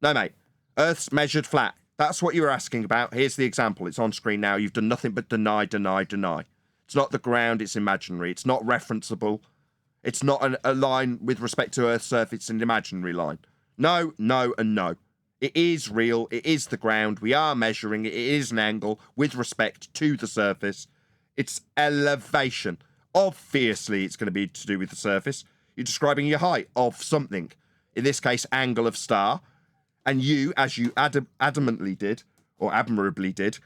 No, mate. Earth's measured flat. That's what you were asking about. Here's the example. It's on screen now. You've done nothing but deny, deny, deny. It's not the ground. It's imaginary. It's not referenceable. It's not a line with respect to Earth's surface. It's an imaginary line. No, no, and no. It is real. It is the ground. We are measuring it. It is an angle with respect to the surface. It's elevation. Obviously, it's going to be to do with the surface. You're describing your height of something. In this case, angle of star. And you, as you adamantly did, or admirably did,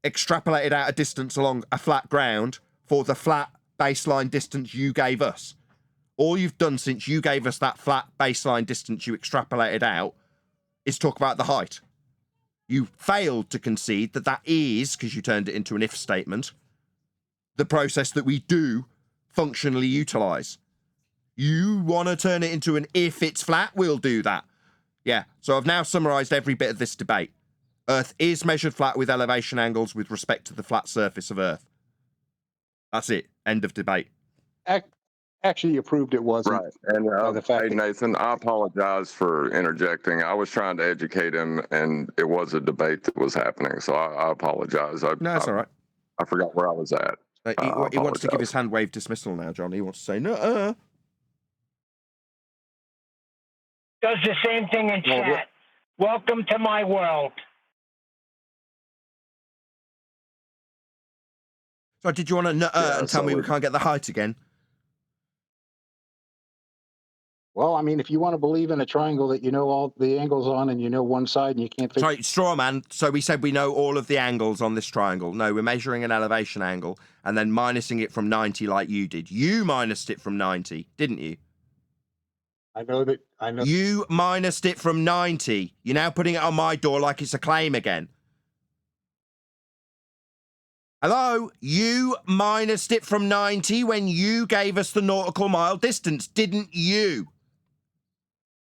extrapolated out a distance along a flat ground for the flat baseline distance you gave us. All you've done since you gave us that flat baseline distance you extrapolated out is talk about the height. You failed to concede that that is, because you turned it into an if statement, the process that we do functionally utilize. You want to turn it into an if it's flat, we'll do that. Yeah, so I've now summarized every bit of this debate. Earth is measured flat with elevation angles with respect to the flat surface of Earth. That's it. End of debate. Actually, you proved it wasn't. Right. And by the fact hey, that Nathan, I apologize for interjecting. I was trying to educate him, and it was a debate that was happening. So I apologize. No, it's all right. I forgot where I was at. He wants to give his hand wave dismissal now, John. He wants to say, no. Does the same thing in chat. Welcome to my world. So did you want to and tell me we can't get the height again? Well, I mean, if you want to believe in a triangle that you know all the angles on and you know one side and you can't figure... Sorry, straw man. So we said we know all of the angles on this triangle. No, we're measuring an elevation angle and then minusing it from 90 like you did. You minused it from 90, didn't you? I know. You minused it from 90. You're now putting it on my door like it's a claim again. Hello? You minused it from 90 when you gave us the nautical mile distance, didn't you?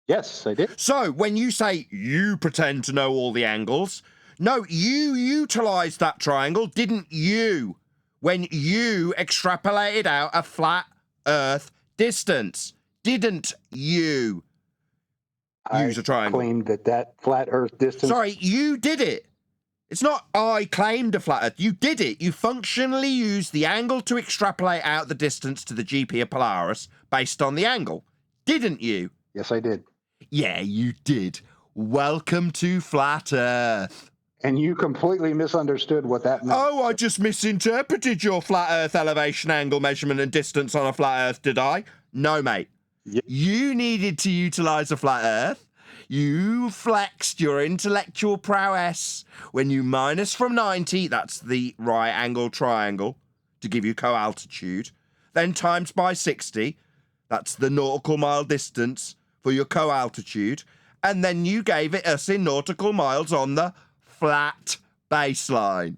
Yes, I did. So when you say you pretend to know all the angles, no, you utilized that triangle, didn't you? When you extrapolated out a flat Earth distance, didn't you? Use a triangle. I claimed that flat Earth distance... Sorry, you did it. It's not I claimed a flat Earth. You did it. You functionally used the angle to extrapolate out the distance to the GP of Polaris based on the angle. Didn't you? Yes, I did. Yeah, you did. Welcome to Flat Earth. And you completely misunderstood what that meant. Oh, I just misinterpreted your flat Earth elevation angle measurement and distance on a flat Earth, did I? No, mate. Yep. You needed to utilize a flat Earth. You flexed your intellectual prowess when you minus from 90, that's the right angle triangle, to give you co-altitude, then times by 60, that's the nautical mile distance for your co-altitude, and then you gave it us in nautical miles on the flat baseline.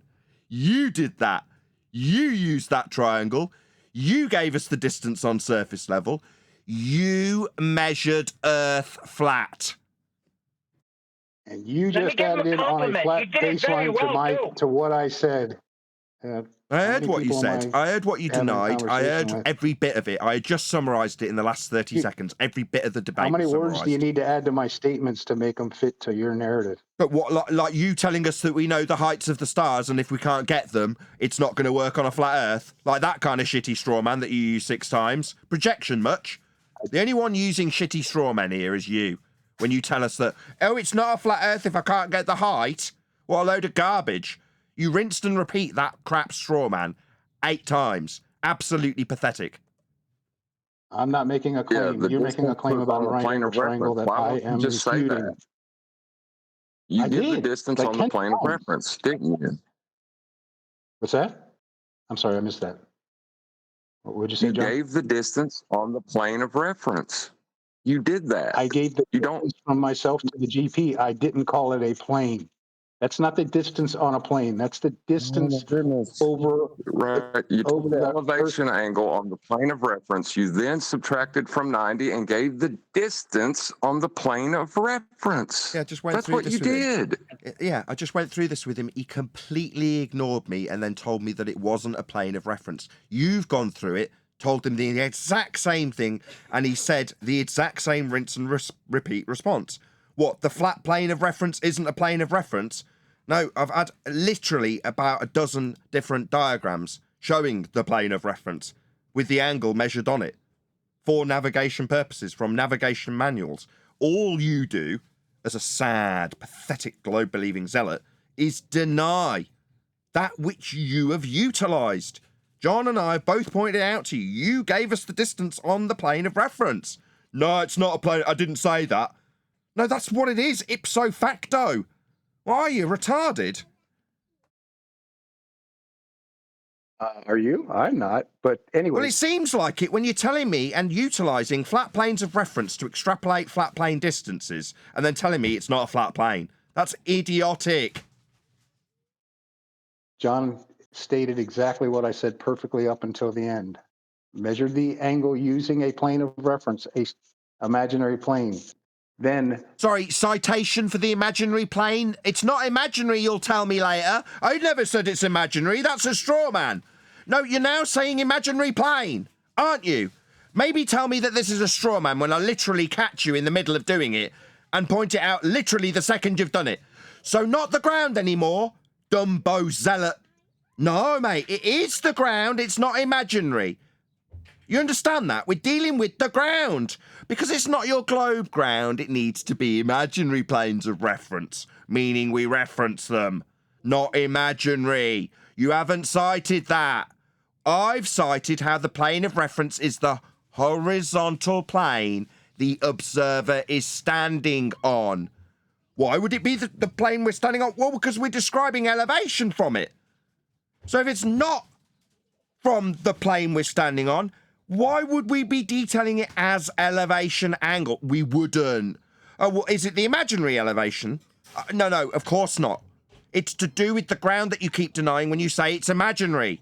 You did that. You used that triangle. You gave us the distance on surface level. You measured Earth flat. And you just added in on a flat baseline to what I said. I heard what you said. I heard what you denied. I heard every bit of it. I had just summarized it in the last 30 seconds. Every bit of the debate. How many words do you need to add to my statements to make them fit to your narrative? But what, like you telling us that we know the heights of the stars, and if we can't get them, it's not going to work on a flat Earth? Like that kind of shitty straw man that you use 6 times? Projection much? The only one using shitty straw men here is you. When you tell us that, oh, it's not a flat Earth if I can't get the height. What a load of garbage. You rinsed and repeat that crap straw man 8 times. Absolutely pathetic. I'm not making a claim. Yeah, you're making a claim about a right triangle that I am just refuting. Say that? You did the distance on the plane of reference, didn't you? What's that? I'm sorry, I missed that. What would you say, John? You gave the distance on the plane of reference. You did that. I gave the distance from myself to the GP. I didn't call it a plane. That's not the distance on a plane. That's the distance over over the elevation angle on the plane of reference. You then subtracted from 90 and gave the distance on the plane of reference. Yeah, just went That's through what this you with did. Him. Yeah, I just went through this with him. He completely ignored me and then told me that it wasn't a plane of reference. You've gone through it, told him the exact same thing, and he said the exact same rinse and repeat response. What, the flat plane of reference isn't a plane of reference? No, I've had literally about a dozen different diagrams showing the plane of reference with the angle measured on it for navigation purposes from navigation manuals. All you do as a sad, pathetic globe-believing zealot is deny that which you have utilized. John and I both pointed out to you, you gave us the distance on the plane of reference. No, it's not a plane. I didn't say that. No, that's what it is, ipso facto. Why are you retarded? Are you? I'm not. But anyway. Well, it seems like it when you're telling me and utilizing flat planes of reference to extrapolate flat plane distances and then telling me it's not a flat plane. That's idiotic. John stated exactly what I said perfectly up until the end. Measured the angle using a plane of reference, a imaginary plane. Then... Sorry, citation for the imaginary plane? It's not imaginary, you'll tell me later. I never said it's imaginary. That's a straw man. No, you're now saying imaginary plane, aren't you? Maybe tell me that this is a straw man when I literally catch you in the middle of doing it and point it out literally the second you've done it. So not the ground anymore, Dumbo zealot. No, mate, it is the ground. It's not imaginary. You understand that? We're dealing with the ground. Because it's not your globe ground, it needs to be imaginary planes of reference, meaning we reference them, not imaginary. You haven't cited that. I've cited how the plane of reference is the horizontal plane the observer is standing on. Why would it be the plane we're standing on? Well, because we're describing elevation from it. So if it's not from the plane we're standing on, why would we be detailing it as elevation angle? We wouldn't. Oh, well, is it the imaginary elevation? No, of course not. It's to do with the ground that you keep denying when you say it's imaginary.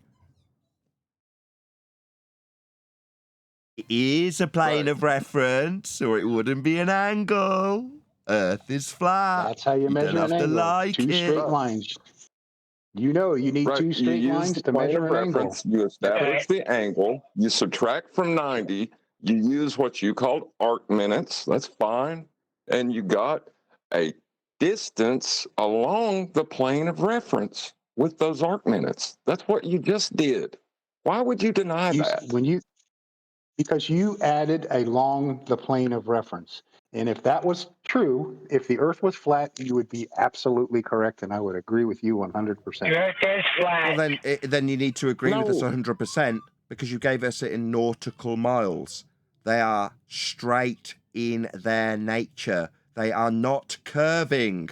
It is a plane of reference, or it wouldn't be an angle. Earth is flat. That's how you measure don't an have to angle. like Two it. straight lines. You know you need two straight lines to measure an angle. You establish the angle, you subtract from 90, you use what you called arc minutes, that's fine, and you got a distance along the plane of reference with those arc minutes. That's what you just did. Why would you deny that? Because you added along the plane of reference. And if that was true, if the Earth was flat, you would be absolutely correct, and I would agree with you 100%. The Earth is flat. Well, then you need to agree with us 100% because you gave us it in nautical miles. They are straight in their nature. They are not curving.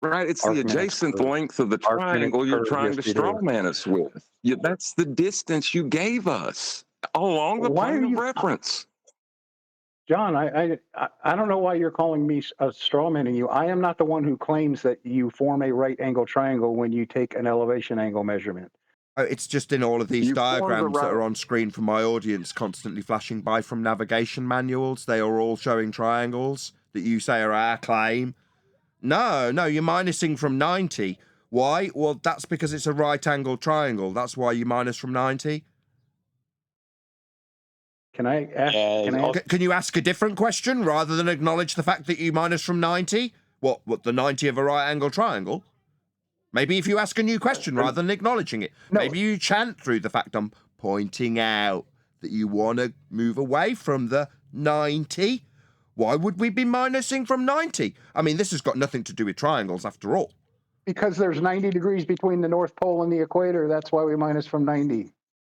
Right, it's the adjacent length of the triangle you're trying to strawman us with. That's the distance you gave us along the plane of reference. John, I don't know why you're calling me strawmanning you. I am not the one who claims that you form a right angle triangle when you take an elevation angle measurement. It's just in all of these diagrams that are on screen for my audience, constantly flashing by from navigation manuals. They are all showing triangles that you say are our claim. No, you're minusing from 90. Why? Well, that's because it's a right angle triangle. That's why you minus from 90. Can I ask? Can you ask a different question rather than acknowledge the fact that you minus from 90? What the 90 of a right angle triangle? Maybe if you ask a new question rather than acknowledging it. No. Maybe you chant through the fact I'm pointing out that you want to move away from the 90. Why would we be minusing from 90? I mean, this has got nothing to do with triangles after all. Because there's 90 degrees between the North Pole and the equator. That's why we minus from 90.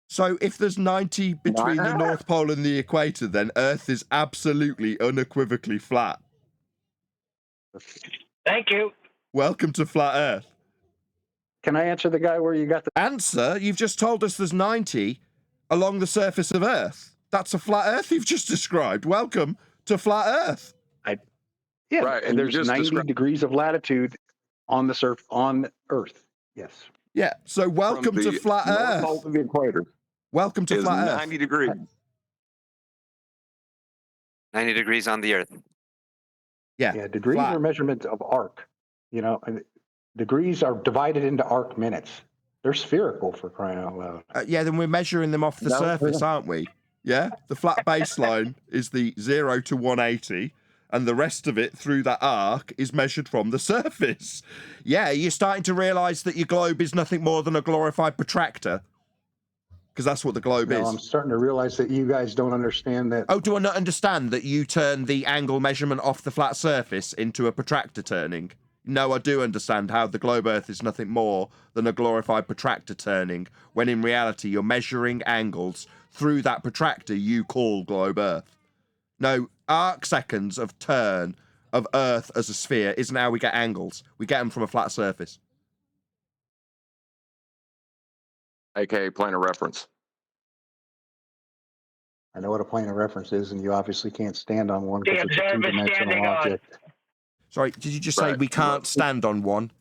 So if there's 90 between the North Pole and the equator, then Earth is absolutely unequivocally flat. Thank you. Welcome to Flat Earth. Can I answer the guy where you got the answer? You've just told us there's 90 along the surface of Earth. That's a flat Earth you've just described. Welcome to Flat Earth. Right, and there's 90 degrees of latitude on on Earth. Yes. Yeah. So welcome to Flat Earth. North pole to the equator. Welcome to Flat Earth. 90 degrees. 90 degrees on the Earth. Yeah. Degrees are measurements of arc. You know, and degrees are divided into arc minutes. They're spherical, for crying out loud. Yeah, then we're measuring them off the surface, aren't we? Yeah. The flat baseline is the 0 to 180. And the rest of it through that arc is measured from the surface. Yeah, you're starting to realise that your globe is nothing more than a glorified protractor. Because that's what the globe is. I'm starting to realise that you guys don't understand that. Oh, do I not understand that you turn the angle measurement off the flat surface into a protractor turning? No, I do understand how the globe Earth is nothing more than a glorified protractor turning, when in reality you're measuring angles through that protractor you call globe Earth. No, arc seconds of turn of Earth as a sphere isn't how we get angles. We get them from a flat surface. AKA plane of reference. I know what a plane of reference is, and you obviously can't stand on one because it's a two-dimensional object. Sorry, did you just say we can't stand on one?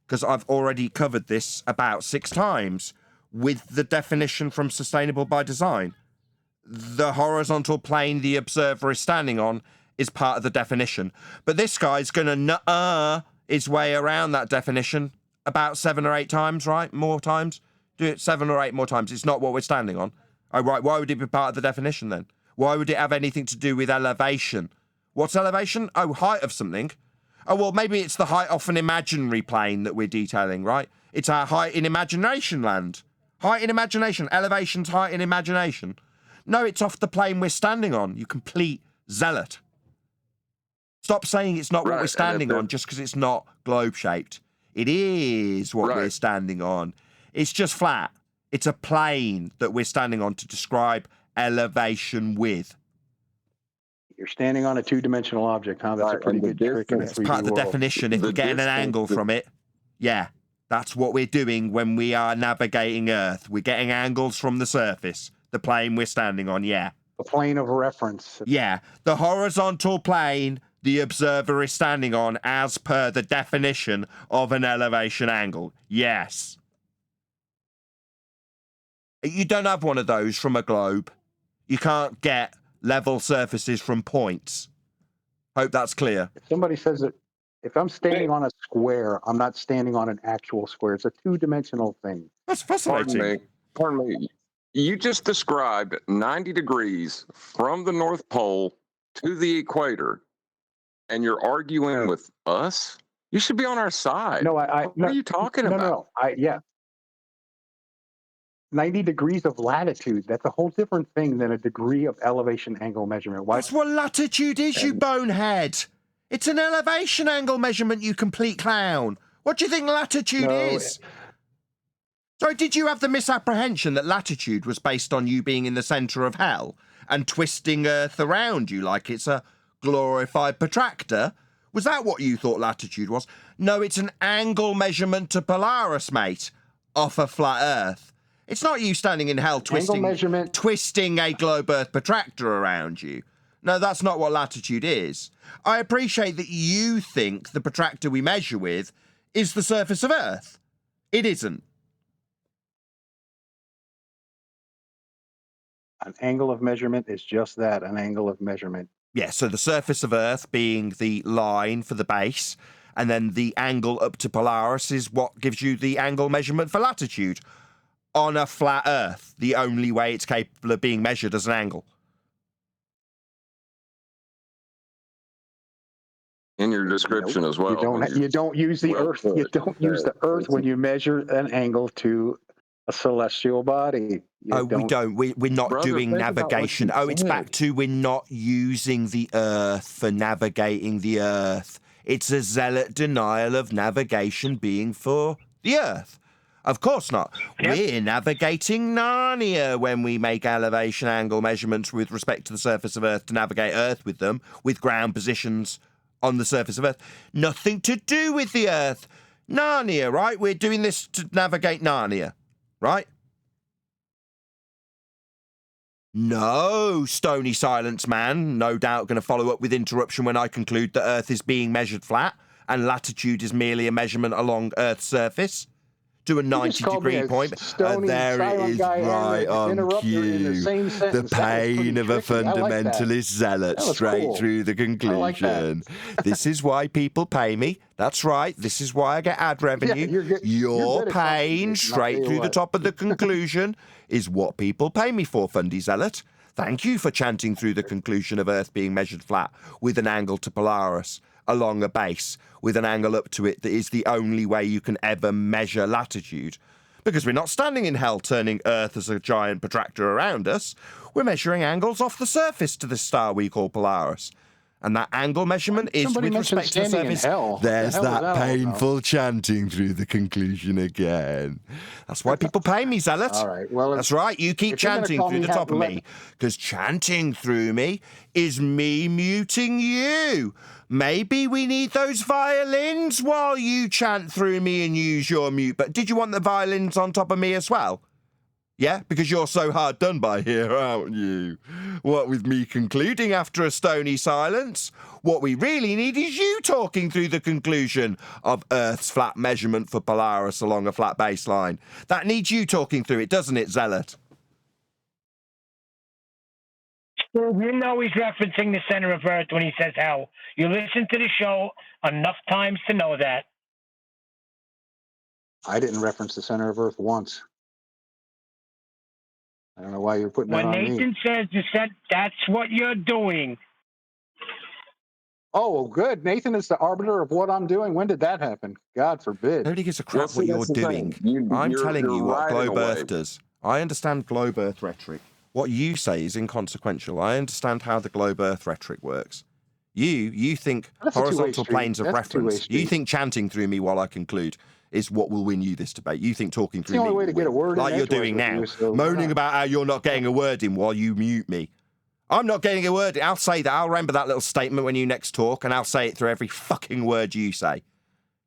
Because I've already covered this about 6 times with the definition from Sustainable by Design. The horizontal plane the observer is standing on is part of the definition. But this guy's going to nuh-uh his way around that definition about 7 or 8 times, right? More times. Do it 7 or 8 more times. It's not what we're standing on. Oh, right. Why would it be part of the definition then? Why would it have anything to do with elevation? What's elevation? Oh, height of something. Oh, well, maybe it's the height off an imaginary plane that we're detailing, right? It's our height in imagination land. Height in imagination. Elevation's height in imagination. No, it's off the plane we're standing on, you complete zealot. Stop saying it's not what we're standing on just because it's not globe-shaped. It is what we're standing on. It's just flat. It's a plane that we're standing on to describe elevation with. You're standing on a two-dimensional object, huh? That's a pretty good trick in a 3D It's part of the world. definition. If we're getting an angle from it, yeah, that's what we're doing when we are navigating Earth. We're getting angles from the surface, the plane we're standing on, yeah. The plane of reference. Yeah, the horizontal plane the observer is standing on as per the definition of an elevation angle. Yes. You don't have one of those from a globe. You can't get level surfaces from points. Hope that's clear. If somebody says that if I'm standing on a square, I'm not standing on an actual square. It's a two-dimensional thing. That's fascinating. Pardon me. You just described 90 degrees from the North Pole to the equator, and you're arguing with us? You should be on our side. No, what are you talking about? Yeah. 90 degrees of latitude. That's a whole different thing than a degree of elevation angle measurement. That's what latitude is, you bonehead. It's an elevation angle measurement, you complete clown. What do you think latitude is? Sorry, did you have the misapprehension that latitude was based on you being in the centre of hell and twisting Earth around you like it's a glorified protractor? Was that what you thought latitude was? No, it's an angle measurement to Polaris, mate, off a flat Earth. It's not you standing in hell twisting a globe Earth protractor around you. No, that's not what latitude is. I appreciate that you think the protractor we measure with is the surface of Earth. It isn't. An angle of measurement is just that, an angle of measurement. Yeah, so the surface of Earth being the line for the base, and then the angle up to Polaris is what gives you the angle measurement for latitude. On a flat Earth, the only way it's capable of being measured as an angle. In your description as well. You don't use the Earth. You don't use the Earth when you measure an angle to a celestial body. We don't. We're not doing navigation. It's back to we're not using the Earth for navigating the Earth. It's a zealot denial of navigation being for the Earth. Of course not. Yep. We're navigating Narnia when we make elevation angle measurements with respect to the surface of Earth to navigate Earth with them, with ground positions on the surface of Earth. Nothing to do with the Earth. Narnia, right? We're doing this to navigate Narnia, right? No, stony silence, man. No doubt going to follow up with interruption when I conclude that Earth is being measured flat and latitude is merely a measurement along Earth's surface. To a 90-degree point, and there it is right on cue. The pain of a fundamentalist zealot straight through the conclusion. This is why people pay me. That's right. This is why I get ad revenue. Your pain straight through the top of the conclusion is what people pay me for, Fundy Zealot. Thank you for chanting through the conclusion of Earth being measured flat with an angle to Polaris along a base with an angle up to it that is the only way you can ever measure latitude. Because we're not standing in hell turning Earth as a giant protractor around us. We're measuring angles off the surface to the star we call Polaris. And that angle measurement is with respect to the surface. There's that painful chanting through the conclusion again. That's why people pay me, Zealot. All right. Well, that's right. You keep chanting through the top of me. Because chanting through me is me muting you. Maybe we need those violins while you chant through me and use your mute. But did you want the violins on top of me as well? Yeah, because you're so hard done by here, aren't you? What with me concluding after a stony silence? What we really need is you talking through the conclusion of Earth's flat measurement for Polaris along a flat baseline. That needs you talking through it, doesn't it, Zealot? You know he's referencing the center of Earth when he says hell. You listen to the show enough times to know that. I didn't reference the center of Earth once. I don't know why you're putting What that on Nathan me. says is that that's what you're doing. Oh, good. Nathan is the arbiter of what I'm doing. When did that happen? God forbid. Nobody gives a crap what you're doing. I'm telling you what Globe Earth does. I understand Globe Earth rhetoric. What you say is inconsequential. I understand how the Globe Earth rhetoric works. You think That's a two-way horizontal street. planes of That's a two-way reference. You street. think chanting through me while I conclude is what will win you this debate. You think talking It's through the only me way to will get a win, word in like you're edgewise doing with now, you, so why moaning not? about how you're not getting a word in while you mute me. I'm not getting a word in. I'll say that. I'll remember that little statement when you next talk, and I'll say it through every fucking word you say.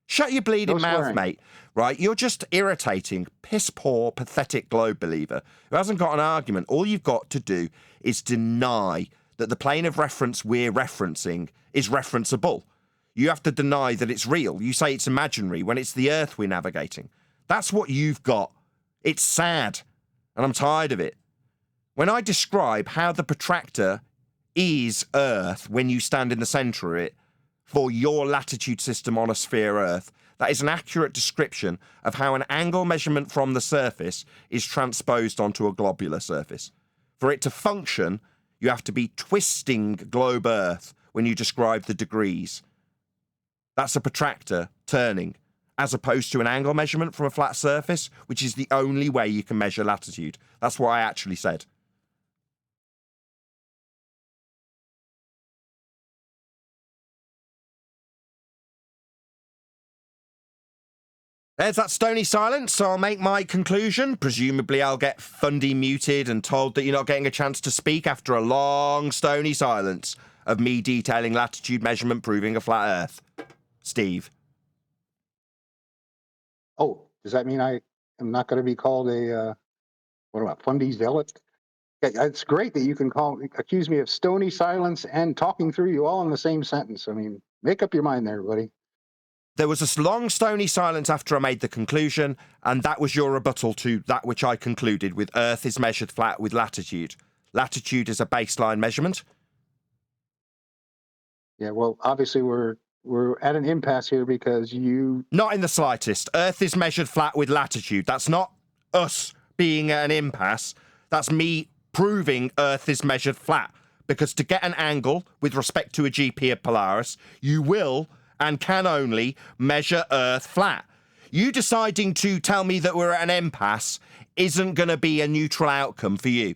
Shut your bleeding No mouth, swearing. mate. Right? You're just irritating, piss-poor, pathetic globe believer who hasn't got an argument. All you've got to do is deny that the plane of reference we're referencing is referenceable. You have to deny that it's real. You say it's imaginary when it's the Earth we're navigating. That's what you've got. It's sad, and I'm tired of it. When I describe how the protractor is Earth when you stand in the centre of it, for your latitude system on a sphere Earth, that is an accurate description of how an angle measurement from the surface is transposed onto a globular surface. For it to function, you have to be twisting globe Earth when you describe the degrees. That's a protractor turning, as opposed to an angle measurement from a flat surface, which is the only way you can measure latitude. That's what I actually said. There's that stony silence, so I'll make my conclusion. Presumably I'll get Fundy muted and told that you're not getting a chance to speak after a long stony silence of me detailing latitude measurement proving a flat Earth. Steve. Oh, does that mean I am not going to be called a, what about Fundy zealot? Yeah, it's great that you can accuse me of stony silence and talking through you all in the same sentence. I mean, make up your mind there, buddy. There was a long stony silence after I made the conclusion, and that was your rebuttal to that which I concluded with Earth is measured flat with latitude. Latitude is a baseline measurement. Yeah, well, obviously we're at an impasse here because you... Not in the slightest. Earth is measured flat with latitude. That's not us being at an impasse. That's me proving Earth is measured flat. Because to get an angle with respect to a GP of Polaris, you will and can only measure Earth flat. You deciding to tell me that we're at an impasse isn't going to be a neutral outcome for you.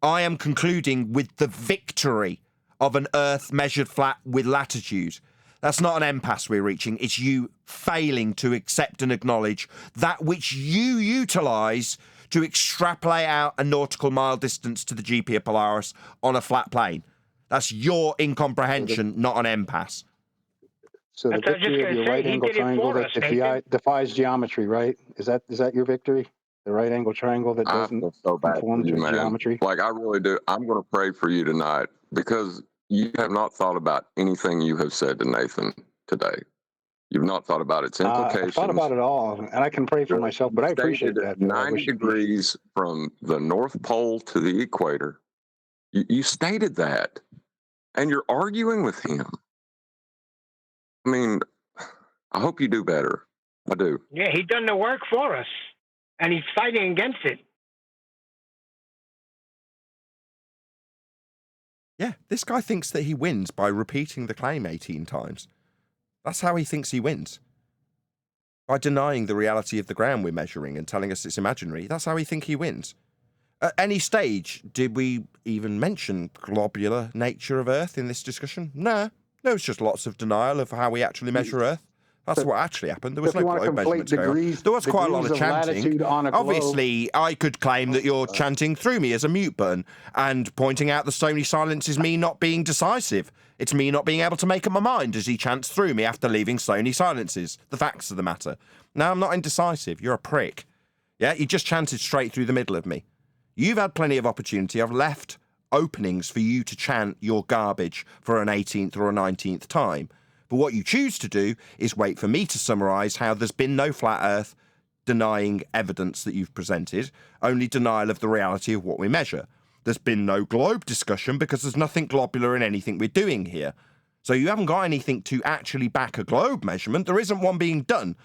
I am concluding with the victory of an Earth measured flat with latitude. That's not an impasse we're reaching. It's you failing to accept and acknowledge that which you utilise to extrapolate out a nautical mile distance to the GP of Polaris on a flat plane. That's your incomprehension, not an impasse. So the victory of your right angle triangle that defies geometry, right? Is that your victory? The right angle triangle that doesn't conform to geometry? Like, I really do. I'm going to pray for you tonight because you have not thought about anything you have said to Nathan today. You've not thought about its implications. I've thought about it all, and I can pray for myself, but I appreciate that. 90 degrees from the North Pole to the equator. You stated that, and you're arguing with him. I mean, I hope you do better. I do. Yeah, he done the work for us, and he's fighting against it. Yeah, this guy thinks that he wins by repeating the claim 18 times. That's how he thinks he wins. By denying the reality of the ground we're measuring and telling us it's imaginary, that's how he thinks he wins. At any stage, did we even mention globular nature of Earth in this discussion? No. There was just lots of denial of how we actually measure Earth. That's what actually happened. There was no globe measurements going on. There was quite a lot of chanting. Obviously, I could claim that you're chanting through me as a mute button and pointing out the stony silence is me not being decisive. It's me not being able to make up my mind as he chants through me after leaving stony silences. The facts of the matter. No, I'm not indecisive. You're a prick. Yeah, you just chanted straight through the middle of me. You've had plenty of opportunity. I've left openings for you to chant your garbage for an 18th or a 19th time. But what you choose to do is wait for me to summarise how there's been no flat Earth, denying evidence that you've presented, only denial of the reality of what we measure. There's been no globe discussion because there's nothing globular in anything we're doing here. So you haven't got anything to actually back a globe measurement. There isn't one being done.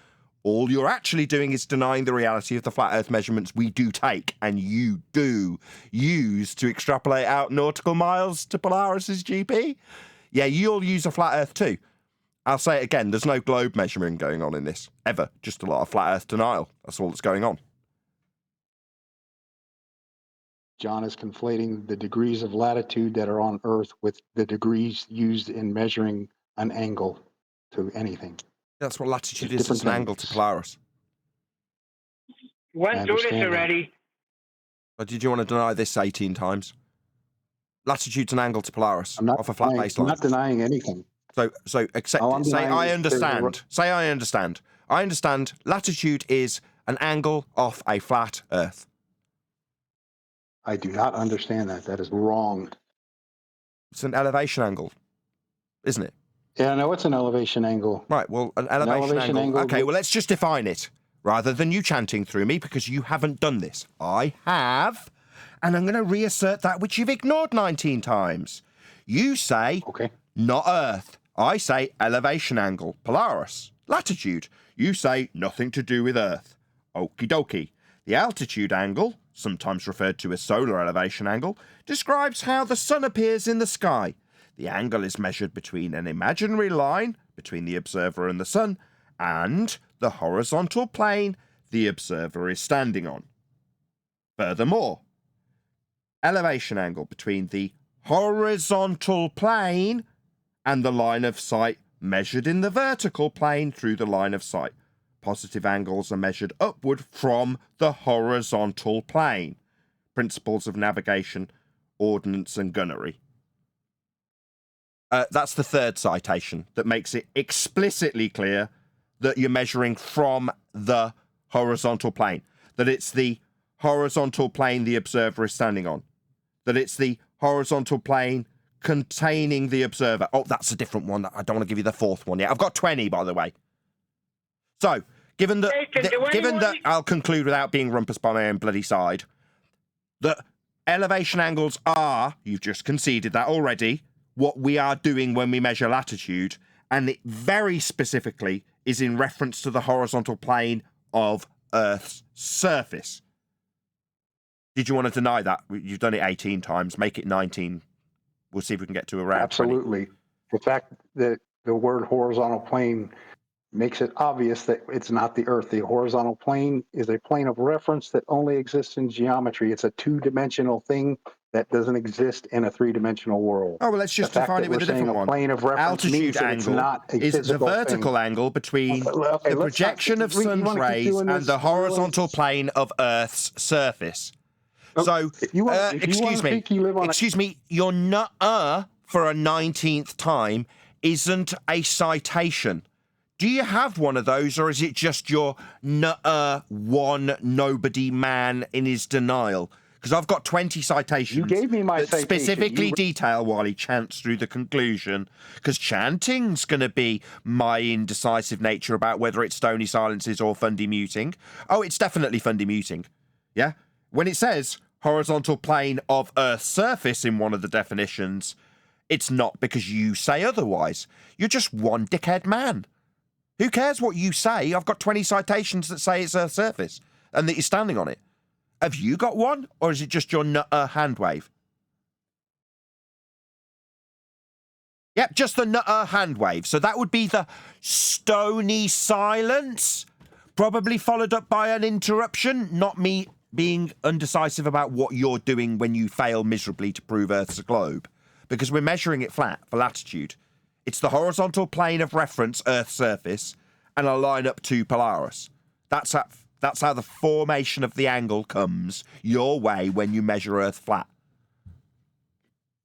All you're actually doing is denying the reality of the flat Earth measurements we do take and you do use to extrapolate out nautical miles to Polaris's GP. Yeah, you'll use a flat Earth too. I'll say it again, there's no globe measuring going on in this, ever. Just a lot of flat Earth denial. That's all that's going on. John is conflating the degrees of latitude that are on Earth with the degrees used in measuring an angle to anything. That's what latitude It's is, it's an angle to Polaris. Went through this already. But did you want to deny this 18 times? Latitude's an angle to Polaris off a flat baseline. I'm not denying anything. So accept. Say I understand. Say I understand. I understand. Latitude is an angle off a flat Earth. I do not understand that. That is wrong. It's an elevation angle, isn't it? Yeah, no, it's an elevation angle. Right. Well, an elevation angle. Okay. Well, let's just define it rather than you chanting through me because you haven't done this. I have, and I'm going to reassert that which you've ignored 19 times. You say, okay, not Earth. I say elevation angle, Polaris. Latitude. You say nothing to do with Earth. Okie dokie. The altitude angle, sometimes referred to as solar elevation angle, describes how the sun appears in the sky. The angle is measured between an imaginary line, between the observer and the sun, and the horizontal plane the observer is standing on. Furthermore, elevation angle between the horizontal plane and the line of sight measured in the vertical plane through the line of sight. Positive angles are measured upward from the horizontal plane. Principles of navigation, ordnance and gunnery. That's the third citation that makes it explicitly clear that you're measuring from the horizontal plane. That it's the horizontal plane the observer is standing on. That it's the horizontal plane containing the observer. Oh, that's a different one. I don't want to give you the fourth one yet. I've got 20, by the way. So, given that I'll conclude without being rumpus by my own bloody side, that elevation angles are, you've just conceded that already, what we are doing when we measure latitude, and it very specifically is in reference to the horizontal plane of Earth's surface. Did you want to deny that? You've done it 18 times. Make it 19. We'll see if we can get to around Absolutely. 20. The fact that the word horizontal plane makes it obvious that it's not the Earth. The horizontal plane is a plane of reference that only exists in geometry. It's a two-dimensional thing that doesn't exist in a three-dimensional world. Oh, well, let's just define it with a different one. Plane of reference altitude angle is the vertical angle between the projection of sun's rays and the horizontal plane of Earth's surface. So, excuse me, your nuh-uh for a 19th time isn't a citation. Do you have one of those, or is it just your nuh-uh one nobody man in his denial? Because I've got 20 citations. You gave me my citation. Specifically detail while he chants through the conclusion, because chanting's going to be my indecisive nature about whether it's stony silences or fundy muting. Oh, it's definitely fundy muting. Yeah? When it says horizontal plane of Earth's surface in one of the definitions, it's not because you say otherwise. You're just one dickhead man. Who cares what you say? I've got 20 citations that say it's Earth's surface and that you're standing on it. Have you got one, or is it just your hand wave? Yep, just the hand wave. So that would be the stony silence, probably followed up by an interruption, not me being undecisive about what you're doing when you fail miserably to prove Earth's a globe, because we're measuring it flat for latitude. It's the horizontal plane of reference, Earth's surface, and a line up to Polaris. That's how the formation of the angle comes your way when you measure Earth flat.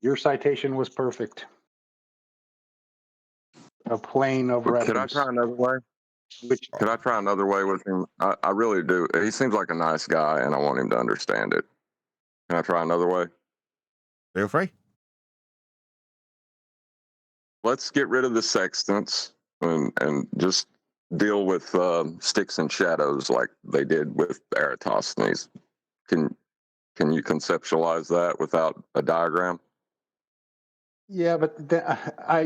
Your citation was perfect. A plane of reference. Could I try another way? Could I try another way with him? I really do. He seems like a nice guy, and I want him to understand it. Can I try another way? Feel free. Let's get rid of the sextants and just deal with sticks and shadows like they did with Eratosthenes. Can you conceptualize that without a diagram? Yeah, but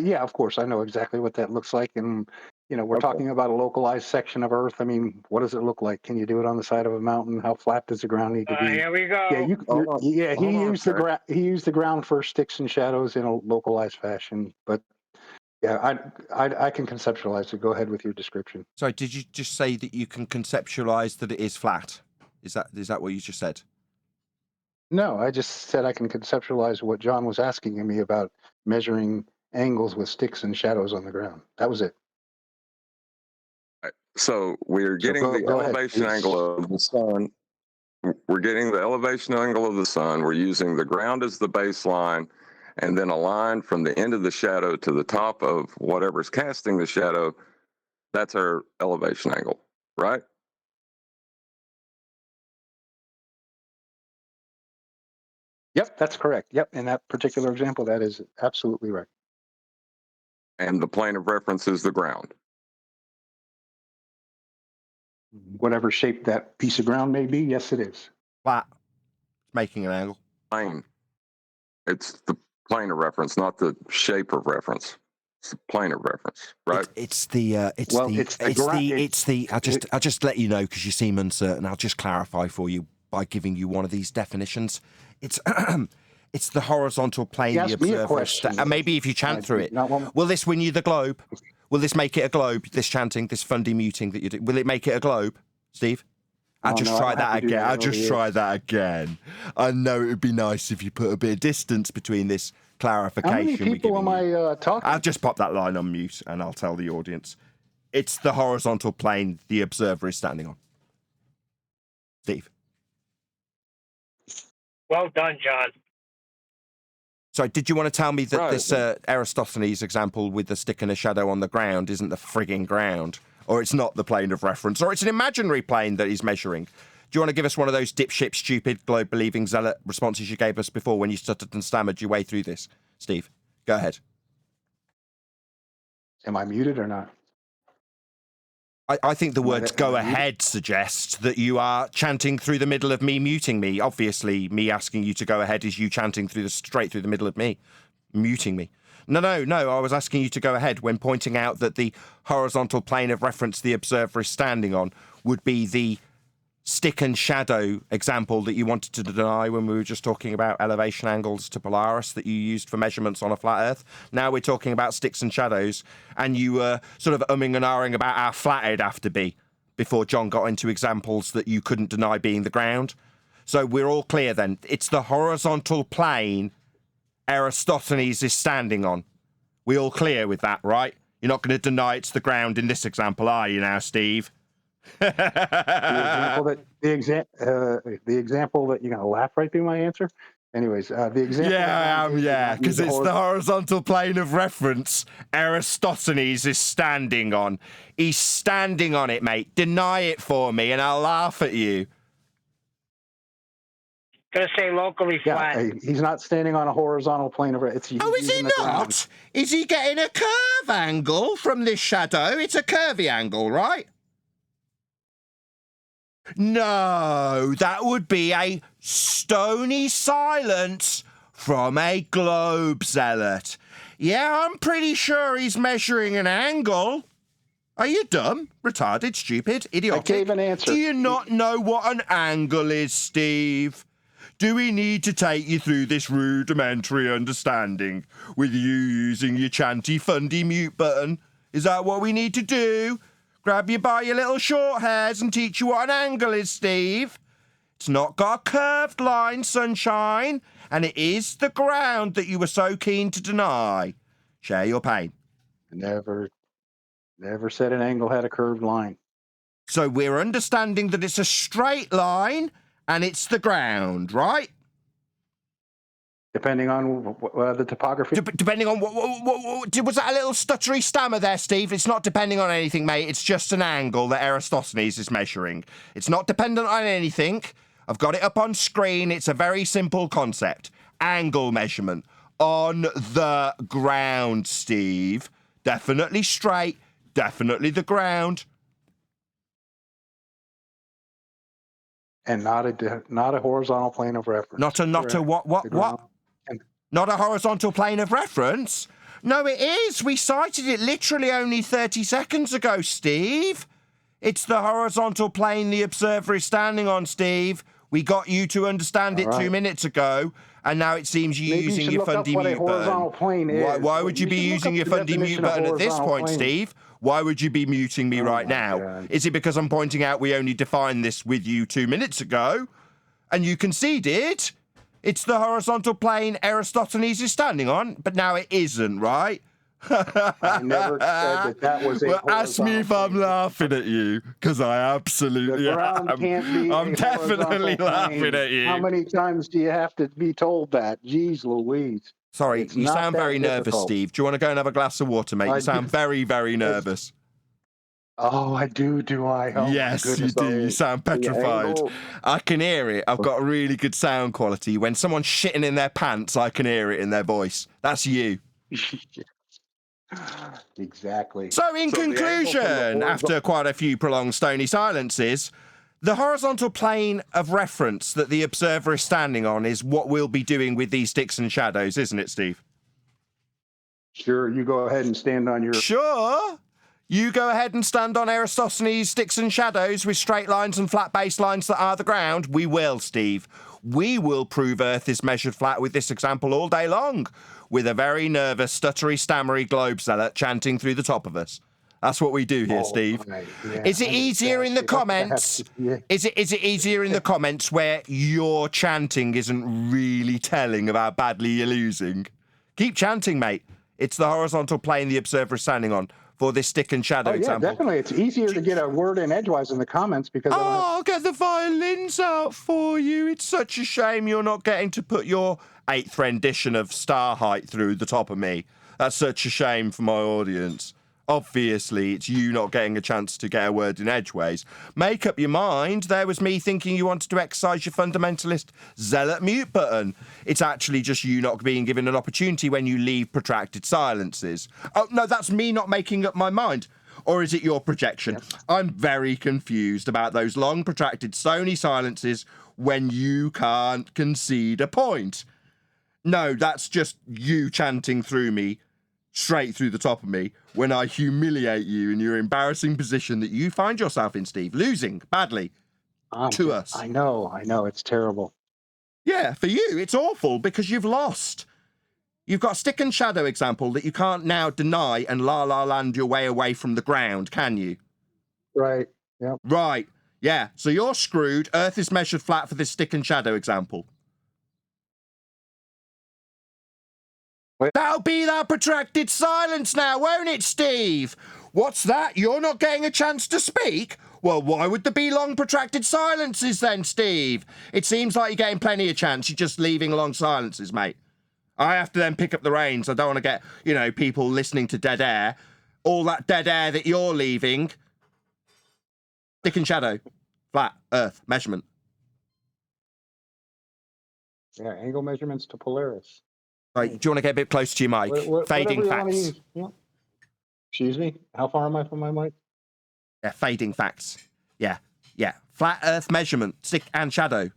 yeah, of course, I know exactly what that looks like, and we're Okay. talking about a localized section of Earth. I mean, what does it look like? Can you do it on the side of a mountain? How flat does the ground need to be? Here we go. Yeah, Hold on. he Hold on, used the okay. he used the ground for sticks and shadows in a localized fashion. But yeah, I can conceptualize it. Go ahead with your description. Sorry, did you just say that you can conceptualize that it is flat? Is that what you just said? No, I just said I can conceptualize what John was asking me about measuring angles with sticks and shadows on the ground. That was it. So we're getting go the ahead, elevation please. angle of the sun. We're getting the elevation angle of the sun. We're using the ground as the baseline, and then a line from the end of the shadow to the top of whatever's casting the shadow. That's our elevation angle, right? Yep, that's correct. Yep, in that particular example, that is absolutely right. And the plane of reference is the ground. Whatever shape that piece of ground may be, yes, it is. Flat. It's making an angle. Plane. It's the plane of reference, not the shape of reference. It's the plane of reference, right? I'll just let you know because you seem uncertain. I'll just clarify for you by giving you one of these definitions. It's it's the horizontal plane. You asked me a question. And maybe if you chant through it, will this win you the globe? Will this make it a globe? This chanting, this fundy muting that you do, will it make it a globe, Steve? I'll just try that again. I know it would be nice if you put a bit of distance between this clarification. How many people am I talking? I'll just pop that line on mute and I'll tell the audience. It's the horizontal plane the observer is standing on. Steve. Well done, John. Sorry, did you want to tell me that this Aristophanes example with the stick and a shadow on the ground isn't the frigging ground? Or it's not the plane of reference? Or it's an imaginary plane that he's measuring? Do you want to give us one of those dipshit, stupid, globe-believing zealot responses you gave us before when you stuttered and stammered your way through this? Steve, go ahead. Am I muted or not? I think the words "go ahead" suggest that you are chanting through the middle of me muting me. Obviously, me asking you to go ahead is you chanting straight through the middle of me, muting me. No, I was asking you to go ahead when pointing out that the horizontal plane of reference the observer is standing on would be the stick and shadow example that you wanted to deny when we were just talking about elevation angles to Polaris that you used for measurements on a flat Earth. Now we're talking about sticks and shadows, and you were sort of umming and ahhing about how flat it'd have to be before John got into examples that you couldn't deny being the ground. So we're all clear then. It's the horizontal plane Aristophanes is standing on. We all clear with that, right? You're not going to deny it's the ground in this example, are you now, Steve? The example that you're going to laugh right through my answer. Anyways, the example. Yeah, I am. Yeah, because it's the horizontal plane of reference Aristophanes is standing on. He's standing on it, mate. Deny it for me, and I'll laugh at you. Gonna say locally flat. Yeah, he's not standing on a horizontal plane of reference. Oh, is he not? Is he getting a curve angle from this shadow? It's a curvy angle, right? No, that would be a stony silence from a globe zealot. Yeah, I'm pretty sure he's measuring an angle. Are you dumb, retarded, stupid, idiotic? I gave an answer. Do you not know what an angle is, Steve? Do we need to take you through this rudimentary understanding with you using your chanty fundy mute button? Is that what we need to do? Grab you by your little short hairs and teach you what an angle is, Steve. It's not got a curved line, sunshine, and it is the ground that you were so keen to deny. Share your pain. Never said an angle had a curved line. So we're understanding that it's a straight line and it's the ground, right? Depending on the topography. Depending on what was that a little stuttery stammer there, Steve? It's not depending on anything, mate. It's just an angle that Aristophanes is measuring. It's not dependent on anything. I've got it up on screen. It's a very simple concept. Angle measurement on the ground, Steve. Definitely straight. Definitely the ground. And not a horizontal plane of reference. Not a what? Not a horizontal plane of reference? No, it is. We cited it literally only 30 seconds ago, Steve. It's the horizontal plane the observer is standing on, Steve. We got you to understand it 2 minutes ago, and now it seems you're using your fundy mute button. Why would you be using your fundy mute button at this point, Steve? Why would you be muting me right now? God. Is it because I'm pointing out we only defined this with you 2 minutes ago, and you conceded? It's the horizontal plane Aristophanes is standing on, but now it isn't, right? I never said that was a Well, ask me if I'm laughing at you, because I absolutely The ground am. can't be I'm a definitely horizontal laughing plane. at you. How many times do you have to be told that? Jeez Louise. Sorry, It's you not sound that very nervous, difficult. Steve. Do you want to go and have a glass of water, mate? I You sound do. very, very nervous. Oh, I do I? Oh, Yes, my you goodness. do. You sound The petrified. angle- I can hear it. I've got a really good sound quality. When someone's shitting in their pants, I can hear it in their voice. That's you. Exactly. So, in So the angle from the conclusion, horizontal- after quite a few prolonged stony silences, the horizontal plane of reference that the observer is standing on is what we'll be doing with these sticks and shadows, isn't it, Steve? Sure, you go ahead and stand on your... Sure. You go ahead and stand on Aristophanes' sticks and shadows with straight lines and flat baselines that are the ground. We will, Steve. We will prove Earth is measured flat with this example all day long, with a very nervous, stuttery, stammery globe zealot chanting through the top of us. That's what we do here, Steve. Right. Yeah, Is it easier in the comments? Is it easier in the comments where your chanting isn't really telling of how badly you're losing? Keep chanting, mate. It's the horizontal plane the observer is standing on for this stick and shadow example. Definitely. It's easier to get a word in edgewise in the comments because... I'll get the violins out for you. It's such a shame you're not getting to put your 8th rendition of Star Height through the top of me. That's such a shame for my audience. Obviously, it's you not getting a chance to get a word in edgeways. Make up your mind. There was me thinking you wanted to exercise your fundamentalist zealot mute button. It's actually just you not being given an opportunity when you leave protracted silences. Oh, no, that's me not making up my mind. Or is it your projection? Yep. I'm very confused about those long, protracted, stony silences when you can't concede a point. No, that's just you chanting through me, straight through the top of me, when I humiliate you in your embarrassing position that you find yourself in, Steve, losing badly to us. I know, it's terrible. Yeah, for you, it's awful because you've lost. You've got a stick and shadow example that you can't now deny and la land your way away from the ground, can you? Right, yeah. Right, yeah, so you're screwed. Earth is measured flat for this stick and shadow example. That'll be that protracted silence now, won't it, Steve? What's that? You're not getting a chance to speak? Well, why would there be long protracted silences then, Steve? It seems like you're getting plenty of chance. You're just leaving long silences, mate. I have to then pick up the reins. I don't want to get, people listening to dead air. All that dead air that you're leaving. Stick and shadow. Flat, Earth, measurement. Yeah, angle measurements to Polaris. Right, do you want to get a bit closer to your mic? Fading facts. Yeah. Excuse me? How far am I from my mic? Yeah, fading facts. Yeah. Flat Earth measurement, stick and shadow.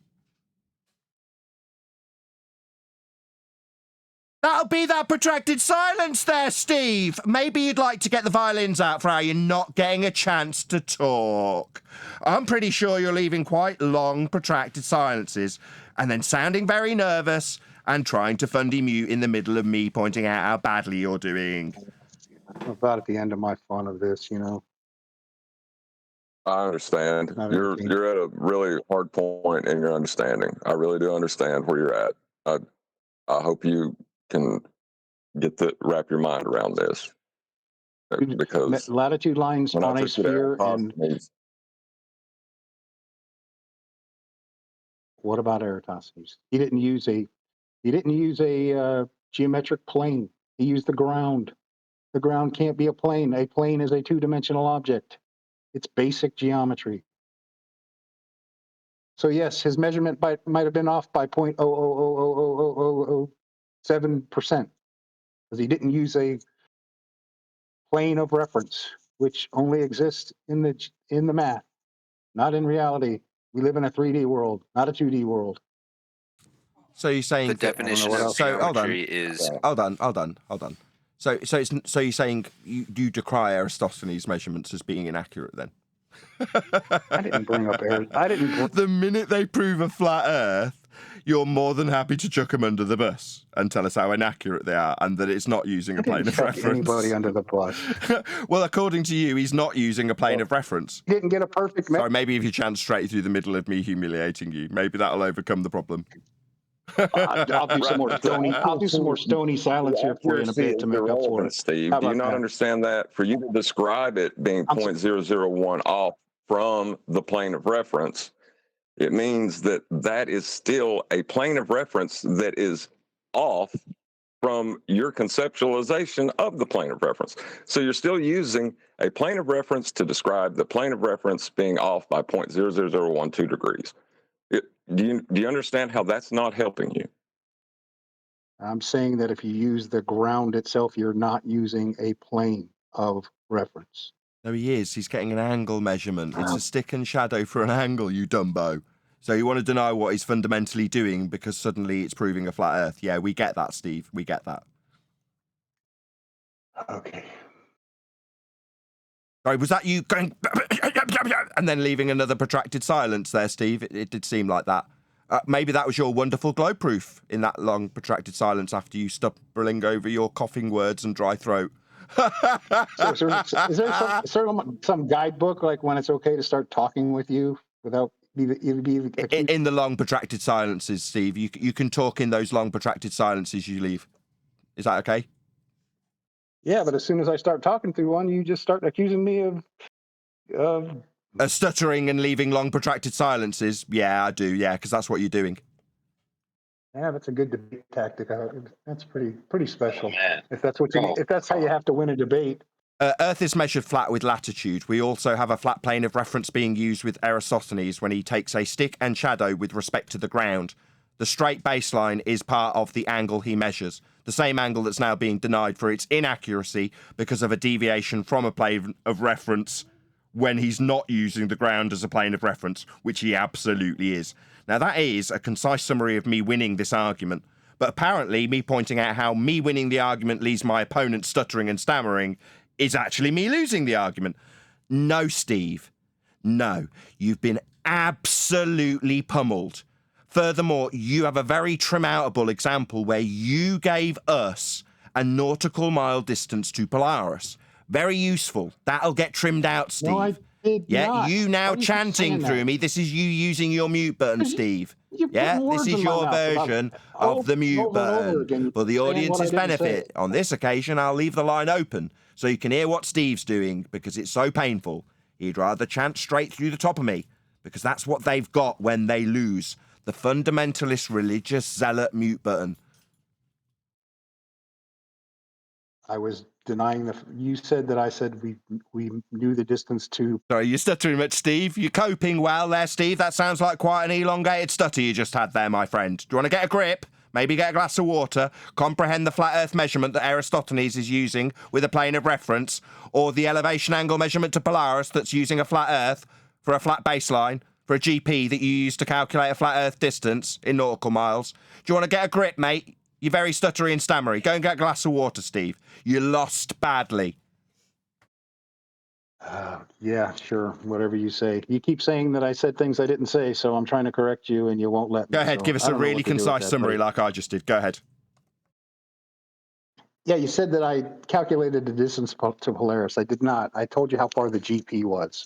That'll be that protracted silence there, Steve. Maybe you'd like to get the violins out for how you're not getting a chance to talk. I'm pretty sure you're leaving quite long, protracted silences and then sounding very nervous and trying to fundy mute in the middle of me pointing out how badly you're doing. I'm about at the end of my fun of this, I understand. You're at a really hard point in your understanding. I really do understand where you're at. I hope you can wrap your mind around this. Because latitude lines on a sphere and... What about Eratosthenes? He didn't use a geometric plane. He used the ground. The ground can't be a plane. A plane is a two-dimensional object. It's basic geometry. So yes, his measurement might have been off by 0.00007%, because he didn't use a plane of reference, which only exists in the math, not in reality. We live in a 3D world, not a 2D world. So you're saying the definition of geometry is... Hold on. So you're saying you decry Aristophanes' measurements as being inaccurate then? I didn't bring up air. I didn't. The minute they prove a flat Earth, you're more than happy to chuck them under the bus and tell us how inaccurate they are and that it's not using a plane of reference. Anybody under the bus? Well, according to you, he's not using a plane of reference. He didn't get a perfect. Sorry, maybe if you chant straight through the middle of me humiliating you, maybe that'll overcome the problem. I'll do some more stony. I'll do some more stony silence here for you in a bit to make up for it. Steve, do you not understand that? For you to describe it being 0.001 off from the plane of reference, it means that that is still a plane of reference that is off from your conceptualization of the plane of reference. So you're still using a plane of reference to describe the plane of reference being off by 0.00012 degrees. Do you understand how that's not helping you? I'm saying that if you use the ground itself, you're not using a plane of reference. No, he is. He's getting an angle measurement. It's a stick and shadow for an angle, you dumbo. So you want to deny what he's fundamentally doing because suddenly it's proving a flat Earth. Yeah, we get that, Steve. We get that. Okay. Sorry, was that you going and then leaving another protracted silence there, Steve? It did seem like that. Maybe that was your wonderful glow proof in that long protracted silence after you stumbling over your coughing words and dry throat. So, is there some guidebook, like when it's okay to start talking with you without in the long protracted silences, Steve? You can talk in those long protracted silences you leave. Is that okay? Yeah, but as soon as I start talking through one, you just start accusing me of stuttering and leaving long protracted silences. Yeah, I do. Yeah, because that's what you're doing. Yeah, that's a good debate tactic. That's pretty special. If that's what if that's how you have to win a debate. Earth is measured flat with latitude. We also have a flat plane of reference being used with Eratosthenes when he takes a stick and shadow with respect to the ground. The straight baseline is part of the angle he measures, the same angle that's now being denied for its inaccuracy because of a deviation from a plane of reference when he's not using the ground as a plane of reference, which he absolutely is. Now, that is a concise summary of me winning this argument, but apparently me pointing out how me winning the argument leaves my opponent stuttering and stammering is actually me losing the argument. No, Steve. No. You've been absolutely pummeled. Furthermore, you have a very trim-outable example where you gave us a nautical mile distance to Polaris. Very useful. That'll get trimmed out, Steve. No, I did not. You now chanting through me. This is you using your mute button, Steve. Yeah, this is your version of the mute button. For the audience's benefit, on this occasion, I'll leave the line open so you can hear what Steve's doing because it's so painful. He'd rather chant straight through the top of me because that's what they've got when they lose. The fundamentalist religious zealot mute button. I was denying you said that I said we knew the distance to. Sorry, you're stuttering much, Steve. You're coping well there, Steve. That sounds like quite an elongated stutter you just had there, my friend. Do you want to get a grip? Maybe get a glass of water, comprehend the flat Earth measurement that Aristophanes is using with a plane of reference, or the elevation angle measurement to Polaris that's using a flat Earth for a flat baseline, for a GP that you use to calculate a flat Earth distance in nautical miles. Do you want to get a grip, mate? You're very stuttery and stammery. Go and get a glass of water, Steve. You lost badly. Yeah, sure. Whatever you say. You keep saying that I said things I didn't say, so I'm trying to correct you, and you won't let me. Go ahead. So give us a really concise summary like I just did. Go ahead. Yeah, you said that I calculated the distance to Polaris. I did not. I told you how far the GP was.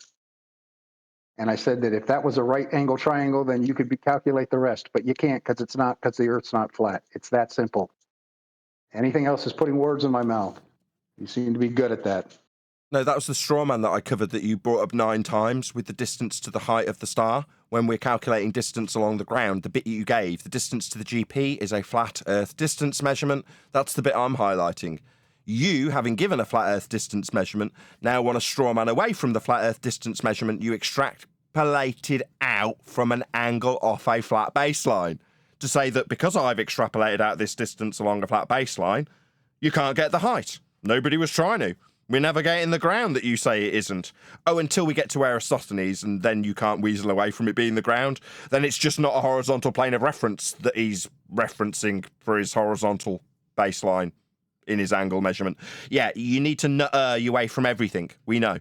And I said that if that was a right angle triangle, then you could calculate the rest. But you can't because it's not, because the Earth's not flat. It's that simple. Anything else is putting words in my mouth. You seem to be good at that. No, that was the straw man that I covered that you brought up 9 times with the distance to the height of the star. When we're calculating distance along the ground, the bit you gave, the distance to the GP is a flat Earth distance measurement. That's the bit I'm highlighting. You, having given a flat Earth distance measurement, now want to straw man away from the flat Earth distance measurement you extrapolated out from an angle off a flat baseline. To say that because I've extrapolated out this distance along a flat baseline, you can't get the height. Nobody was trying to. We're navigating the ground that you say it isn't. Oh, until we get to Aristophanes, and then you can't weasel away from it being the ground. Then it's just not a horizontal plane of reference that he's referencing for his horizontal baseline in his angle measurement. Yeah, you need to nut your way from everything. We know.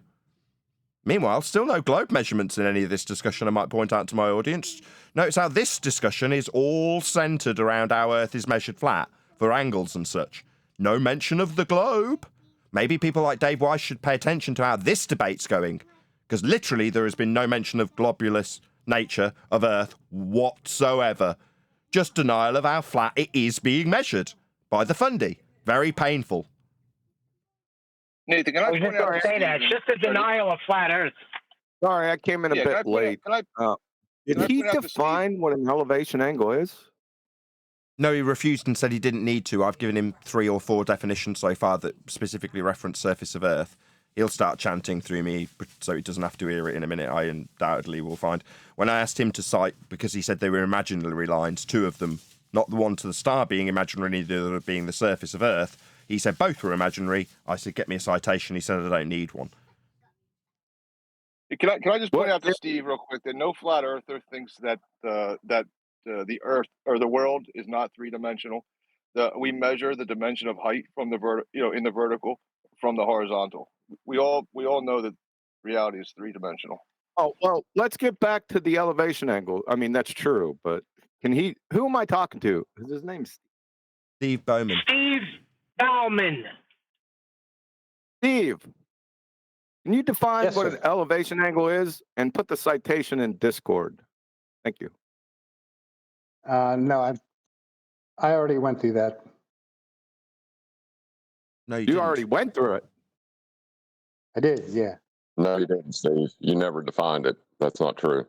Meanwhile, still no globe measurements in any of this discussion, I might point out to my audience. Notice how this discussion is all centered around how Earth is measured flat for angles and such. No mention of the globe. Maybe people like Dave Weiss should pay attention to how this debate's going, because literally there has been no mention of globulous nature of Earth whatsoever. Just denial of how flat it is being measured by the fundy. Very painful. Nathan, can I I was just point out going to to say that. It's just a denial of flat Earth. Sorry, I came in a bit late. Did he define what an elevation angle is? No, he refused and said he didn't need to. I've given him 3 or 4 definitions so far that specifically reference surface of Earth. He'll start chanting through me, so he doesn't have to hear it in a minute, I undoubtedly will find. When I asked him to cite, because he said they were imaginary lines, 2 of them, not the one to the star being imaginary, the other being the surface of Earth, he said both were imaginary. I said, get me a citation. He said, I don't need one. Can I just point out to Steve real quick that no flat earther thinks that the Earth or the world is not 3-dimensional. We measure the dimension of height from the in the vertical from the horizontal. We all know that reality is 3-dimensional. Oh, well, let's get back to the elevation angle. I mean, that's true, but who am I talking to? Is his name Steve Bowman? Steve Bowman. Steve, can you define Yes, what sir. an elevation angle is and put the citation in Discord? Thank you. No, I already went through that. No, you already went through it. I did, yeah. No, you didn't, Steve. You never defined it. That's not true.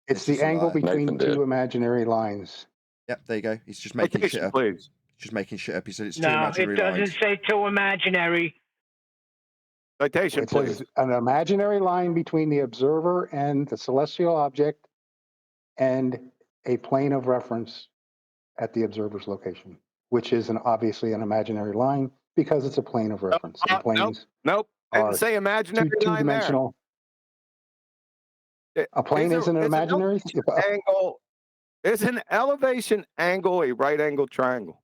It's the angle between Nathan did. 2 imaginary lines. Yep, there you go. He's just making shit up. Please. Just making shit up. He said it's 2 No, imaginary it doesn't lines. say 2 imaginary. Citation, It says an imaginary line between the observer and the celestial object and a plane of reference at the observer's location, which is obviously an imaginary line because it's a plane of reference. And planes Nope. are Didn't say imaginary line there. two-dimensional. A plane isn't an imaginary? Angle. Is an elevation angle a right angle triangle?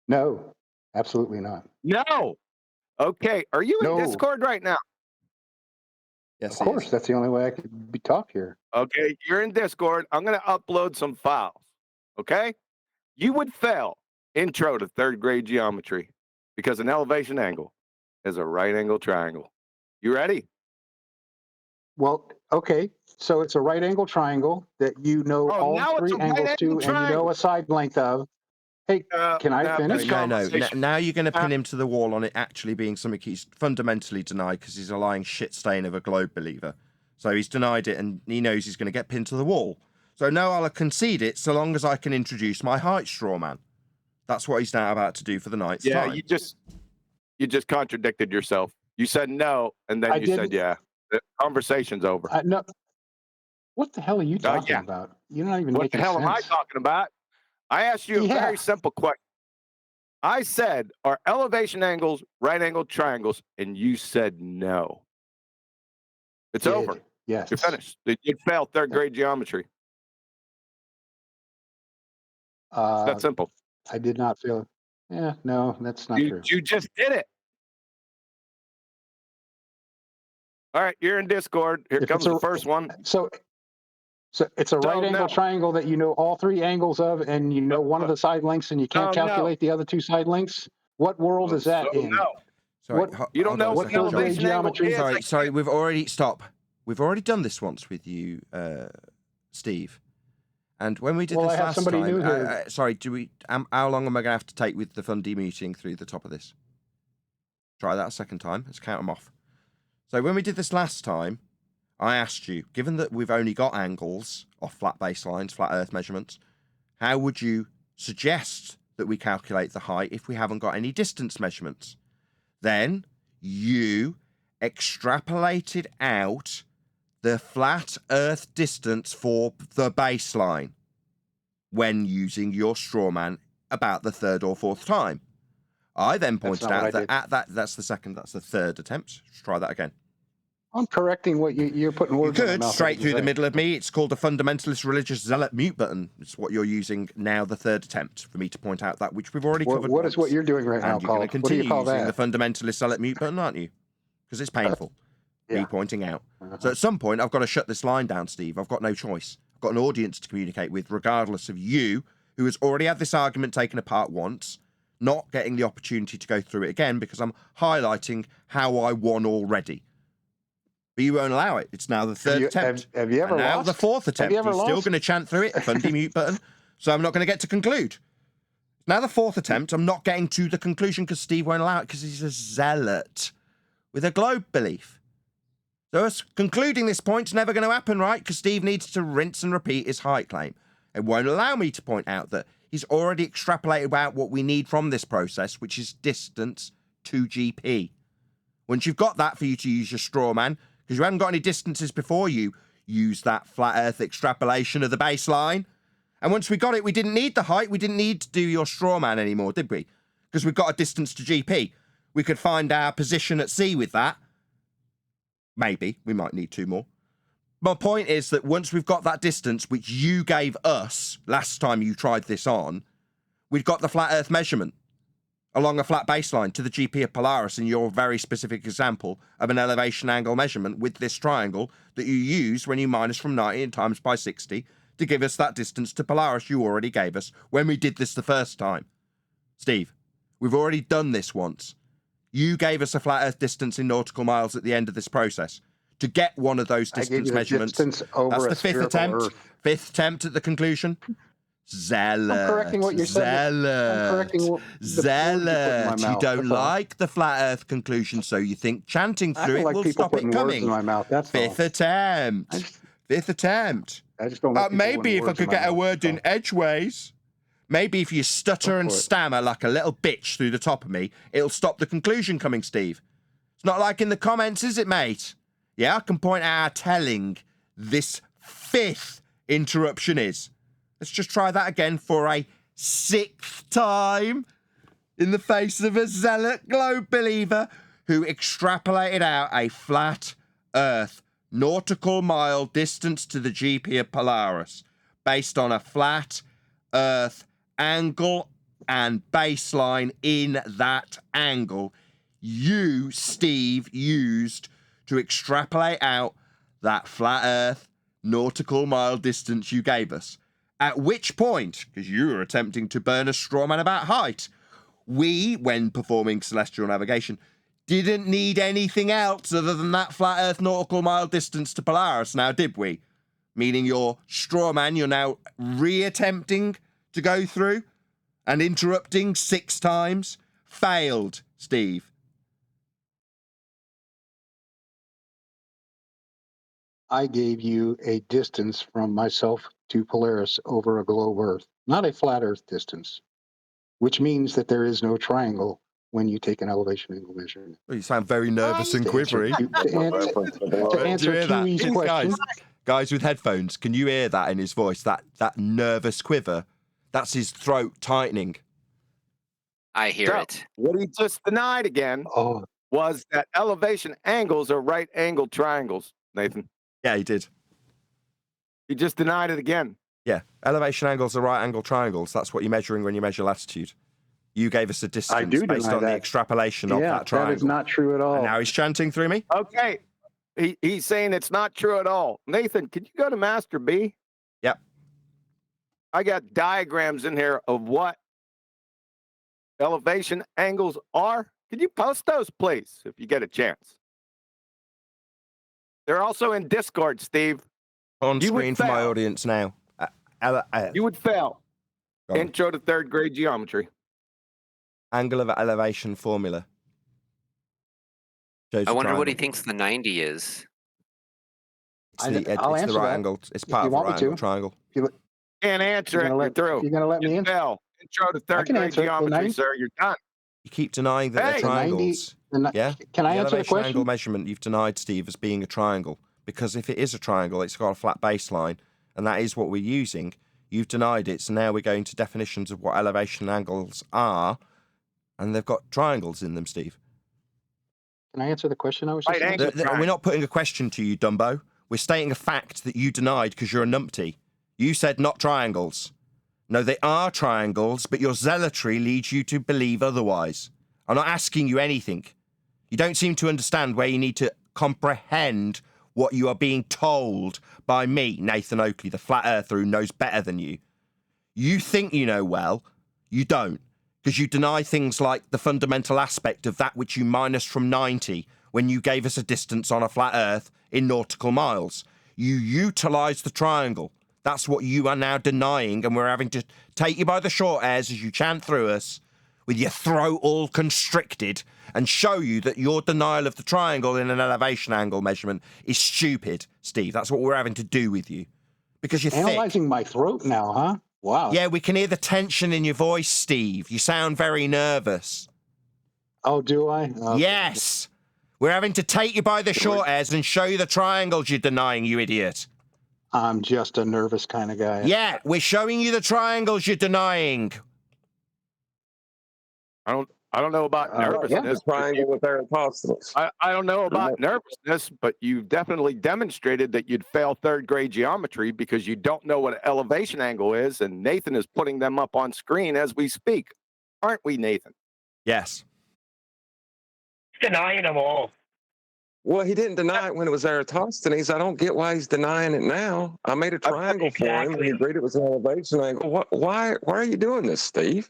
No, absolutely not. No. Okay. Are you in No. Discord right now? Yes, Of course, that's the only way I could talk here. Okay, you're in Discord. I'm going to upload some files. Okay? You would fail intro to 3rd grade geometry because an elevation angle is a right angle triangle. You ready? Well, okay. So it's a right angle triangle that you know all now it's 3 a right angles to, angle and you know triangle. a side length of. Hey, can I finish? No. Now you're going to pin him to the wall on it actually being something he's fundamentally denied because he's a lying shit stain of a globe believer. So he's denied it and he knows he's going to get pinned to the wall. So no, I'll concede it so long as I can introduce my height straw man. That's what he's now about to do for the night's time. You just contradicted yourself. You said no, and then you said yeah. The conversation's over. No. What the hell are you talking about? You're not even What the making hell sense. am I talking about? I asked you a very simple question. I said, are elevation angles right angle triangles? And you said no. It's over. Yes. You're finished. You failed 3rd grade geometry. It's that simple. I did not fail. Yeah, no, that's not true. You just did it. All right, you're in Discord. Here comes the first one. So it's a right angle triangle that you know all 3 angles of, and you know one of the side lengths, and you can't calculate the other 2 side lengths. What world is that in? No. Sorry, You don't know what elevation angle is. Sorry, we've already We've already done this once with you, Steve. And when we did this last time, sorry, how long am I going to have to take with the fundy muting through the top of this? Try that a second time. Let's count them off. So when we did this last time, I asked you, given that we've only got angles off flat baselines, flat Earth measurements, how would you suggest that we calculate the height if we haven't got any distance measurements? Then you extrapolated out the flat Earth distance for the baseline when using your straw man about the 3rd or 4th time. I then pointed out that that's the 3rd attempt. Let's try that again. I'm correcting what you're putting You words in my could, mouth. straight that through the you say. middle of me. It's called the fundamentalist religious zealot mute button. It's what you're using now, the third attempt for me to point out that which we've already covered. What is what you're doing right now and you're going to called? What do you continue call using that? the fundamentalist zealot mute button, aren't you? Because it's painful. Me Yeah. pointing out. Uh-huh. So at some point, I've got to shut this line down, Steve. I've got no choice. I've got an audience to communicate with, regardless of you, who has already had this argument taken apart once, not getting the opportunity to go through it again because I'm highlighting how I won already. But you won't allow it. It's now the third attempt. Have you ever and now lost? the fourth attempt. Have you ever You're still lost? going to chant through it, fundy mute button. So I'm not going to get to conclude. Now the fourth attempt, I'm not getting to the conclusion because Steve won't allow it because he's a zealot with a globe belief. So us concluding this point's never going to happen, right? Because Steve needs to rinse and repeat his height claim. It won't allow me to point out that he's already extrapolated out what we need from this process, which is distance to GP. Once you've got that for you to use your straw man, because you haven't got any distances before you use that flat earth extrapolation of the baseline. And once we got it, we didn't need the height. We didn't need to do your straw man anymore, did we? Because we've got a distance to GP. We could find our position at C with that. Maybe. We might need two more. My point is that once we've got that distance, which you gave us last time you tried this on, we've got the flat earth measurement along a flat baseline to the GP of Polaris in your very specific example of an elevation angle measurement with this triangle that you use when you minus from 90 and times by 60 to give us that distance to Polaris you already gave us when we did this the first time. Steve, we've already done this once. You gave us a flat earth distance in nautical miles at the end of this process. To get one of those distance measurements, distance over that's the fifth attempt. Earth. Fifth attempt at the conclusion. Zealot. I'm correcting what you're saying. I'm correcting what Zealot. you You don't that's all. like the flat earth conclusion, so you think chanting I through don't it like will people stop it putting words coming. in my mouth. That's Fifth all. attempt. Fifth attempt. I just don't like people maybe putting if I words in could my get a mouth, word in edgeways. Maybe if you stutter and for it. stammer like a little bitch through the top of me, it'll stop the conclusion coming, Steve. It's not like in the comments, is it, mate? Yeah, I can point out how telling this fifth interruption is. Let's just try that again for a sixth time in the face of a zealot globe believer who extrapolated out a flat Earth nautical mile distance to the GP of Polaris based on a flat Earth angle and baseline in that angle you, Steve, used to extrapolate out that flat Earth nautical mile distance you gave us. At which point, because you were attempting to burn a straw man about height, we, when performing celestial navigation, didn't need anything else other than that flat Earth nautical mile distance to Polaris, now did we? Meaning your straw man you're now re-attempting to go through and interrupting 6 times failed, Steve. I gave you a distance from myself to Polaris over a globe Earth, not a flat Earth distance, which means that there is no triangle when you take an elevation angle measurement. Well, you sound very nervous and quivery. To answer QE's question, guys with headphones, can you hear that in his voice? That nervous quiver? That's his throat tightening. I hear it. What he just denied again was that elevation angles are right angle triangles, Nathan. Yeah, he did. He just denied it again. Yeah, elevation angles are right angle triangles. That's what you're measuring when you measure latitude. You gave us a distance based on the extrapolation of that triangle. That is not true at all. And now he's chanting through me? Okay. He's saying it's not true at all. Nathan, can you go to Master B? Yep. I got diagrams in here of what elevation angles are. Can you post those, please, if you get a chance? They're also in Discord, Steve. On screen for my audience now. You would fail. Intro to third grade geometry. Angle of elevation formula. I wonder what he thinks the 90 is. It's the right angle. It's part of the right angle triangle. Can't answer it. You're through. You're going to let me answer? Intro to third grade geometry, sir. You're done. You keep denying that they're triangles. Yeah? Can I answer the question? The angle measurement you've denied, Steve, as being a triangle. Because if it is a triangle, it's got a flat baseline, and that is what we're using. You've denied it, so now we're going to definitions of what elevation angles are, and they've got triangles in them, Steve. Can I answer the question I was just Right angle asking? We're not putting a question to you, Dumbo. We're stating a fact that you denied because you're a numpty. You said not triangles. No, they are triangles, but your zealotry leads you to believe otherwise. I'm not asking you anything. You don't seem to understand where you need to comprehend what you are being told by me, Nathan Oakley, the flat earther who knows better than you. You think you know well. You don't, because you deny things like the fundamental aspect of that which you minused from 90 when you gave us a distance on a flat earth in nautical miles. You utilise the triangle. That's what you are now denying, and we're having to take you by the short hairs as you chant through us with your throat all constricted and show you that your denial of the triangle in an elevation angle measurement is stupid, Steve. That's what we're having to do with you. Because you're analyzing my throat now, huh? Wow. Yeah, we can hear the tension in your voice, Steve. You sound very nervous. Oh, do I? Okay. Yes. We're having to take you by the short hairs and show you the triangles you're denying, you idiot. I'm just a nervous kind of guy. Yeah, we're showing you the triangles you're denying. I don't know about nervousness. Triangle with Eratosthenes. I don't know about nervousness, but you've definitely demonstrated that you'd fail third grade geometry because you don't know what an elevation angle is, and Nathan is putting them up on screen as we speak. Aren't we, Nathan? Yes. Denying them all. Well, he didn't deny it when it was Eratosthenes. I don't get why he's denying it now. I made a triangle for him, and he agreed it was an elevation angle. Why are you doing this, Steve?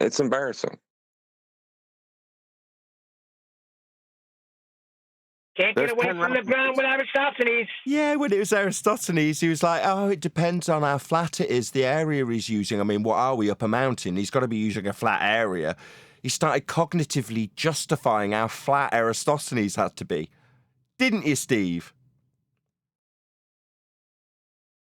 It's embarrassing. Can't get away from the ground with Aristophanes. Yeah, when it was Aristophanes, he was like, oh, it depends on how flat it is, the area he's using. I mean, what are we, up a mountain? He's got to be using a flat area. He started cognitively justifying how flat Aristophanes had to be. Didn't you, Steve?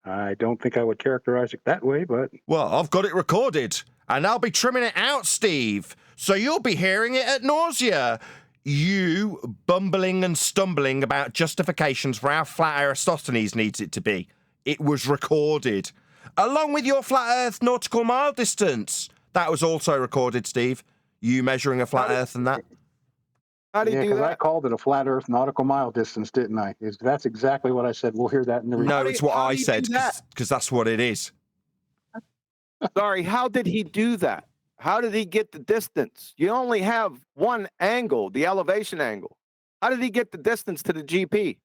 I don't think I would characterize it that way, but... Well, I've got it recorded, and I'll be trimming it out, Steve. So you'll be hearing it at nausea. You bumbling and stumbling about justifications for how flat Aristophanes needs it to be. It was recorded. Along with your flat Earth nautical mile distance. That was also recorded, Steve. You measuring a flat Earth and that. How do you do that? I called it a flat Earth nautical mile distance, didn't I? That's exactly what I said. We'll hear that in the No, it's what I said, because that's what it is. Sorry, how did he do that? How did he get the distance? You only have one angle, the elevation angle. How did he get the distance to the GP?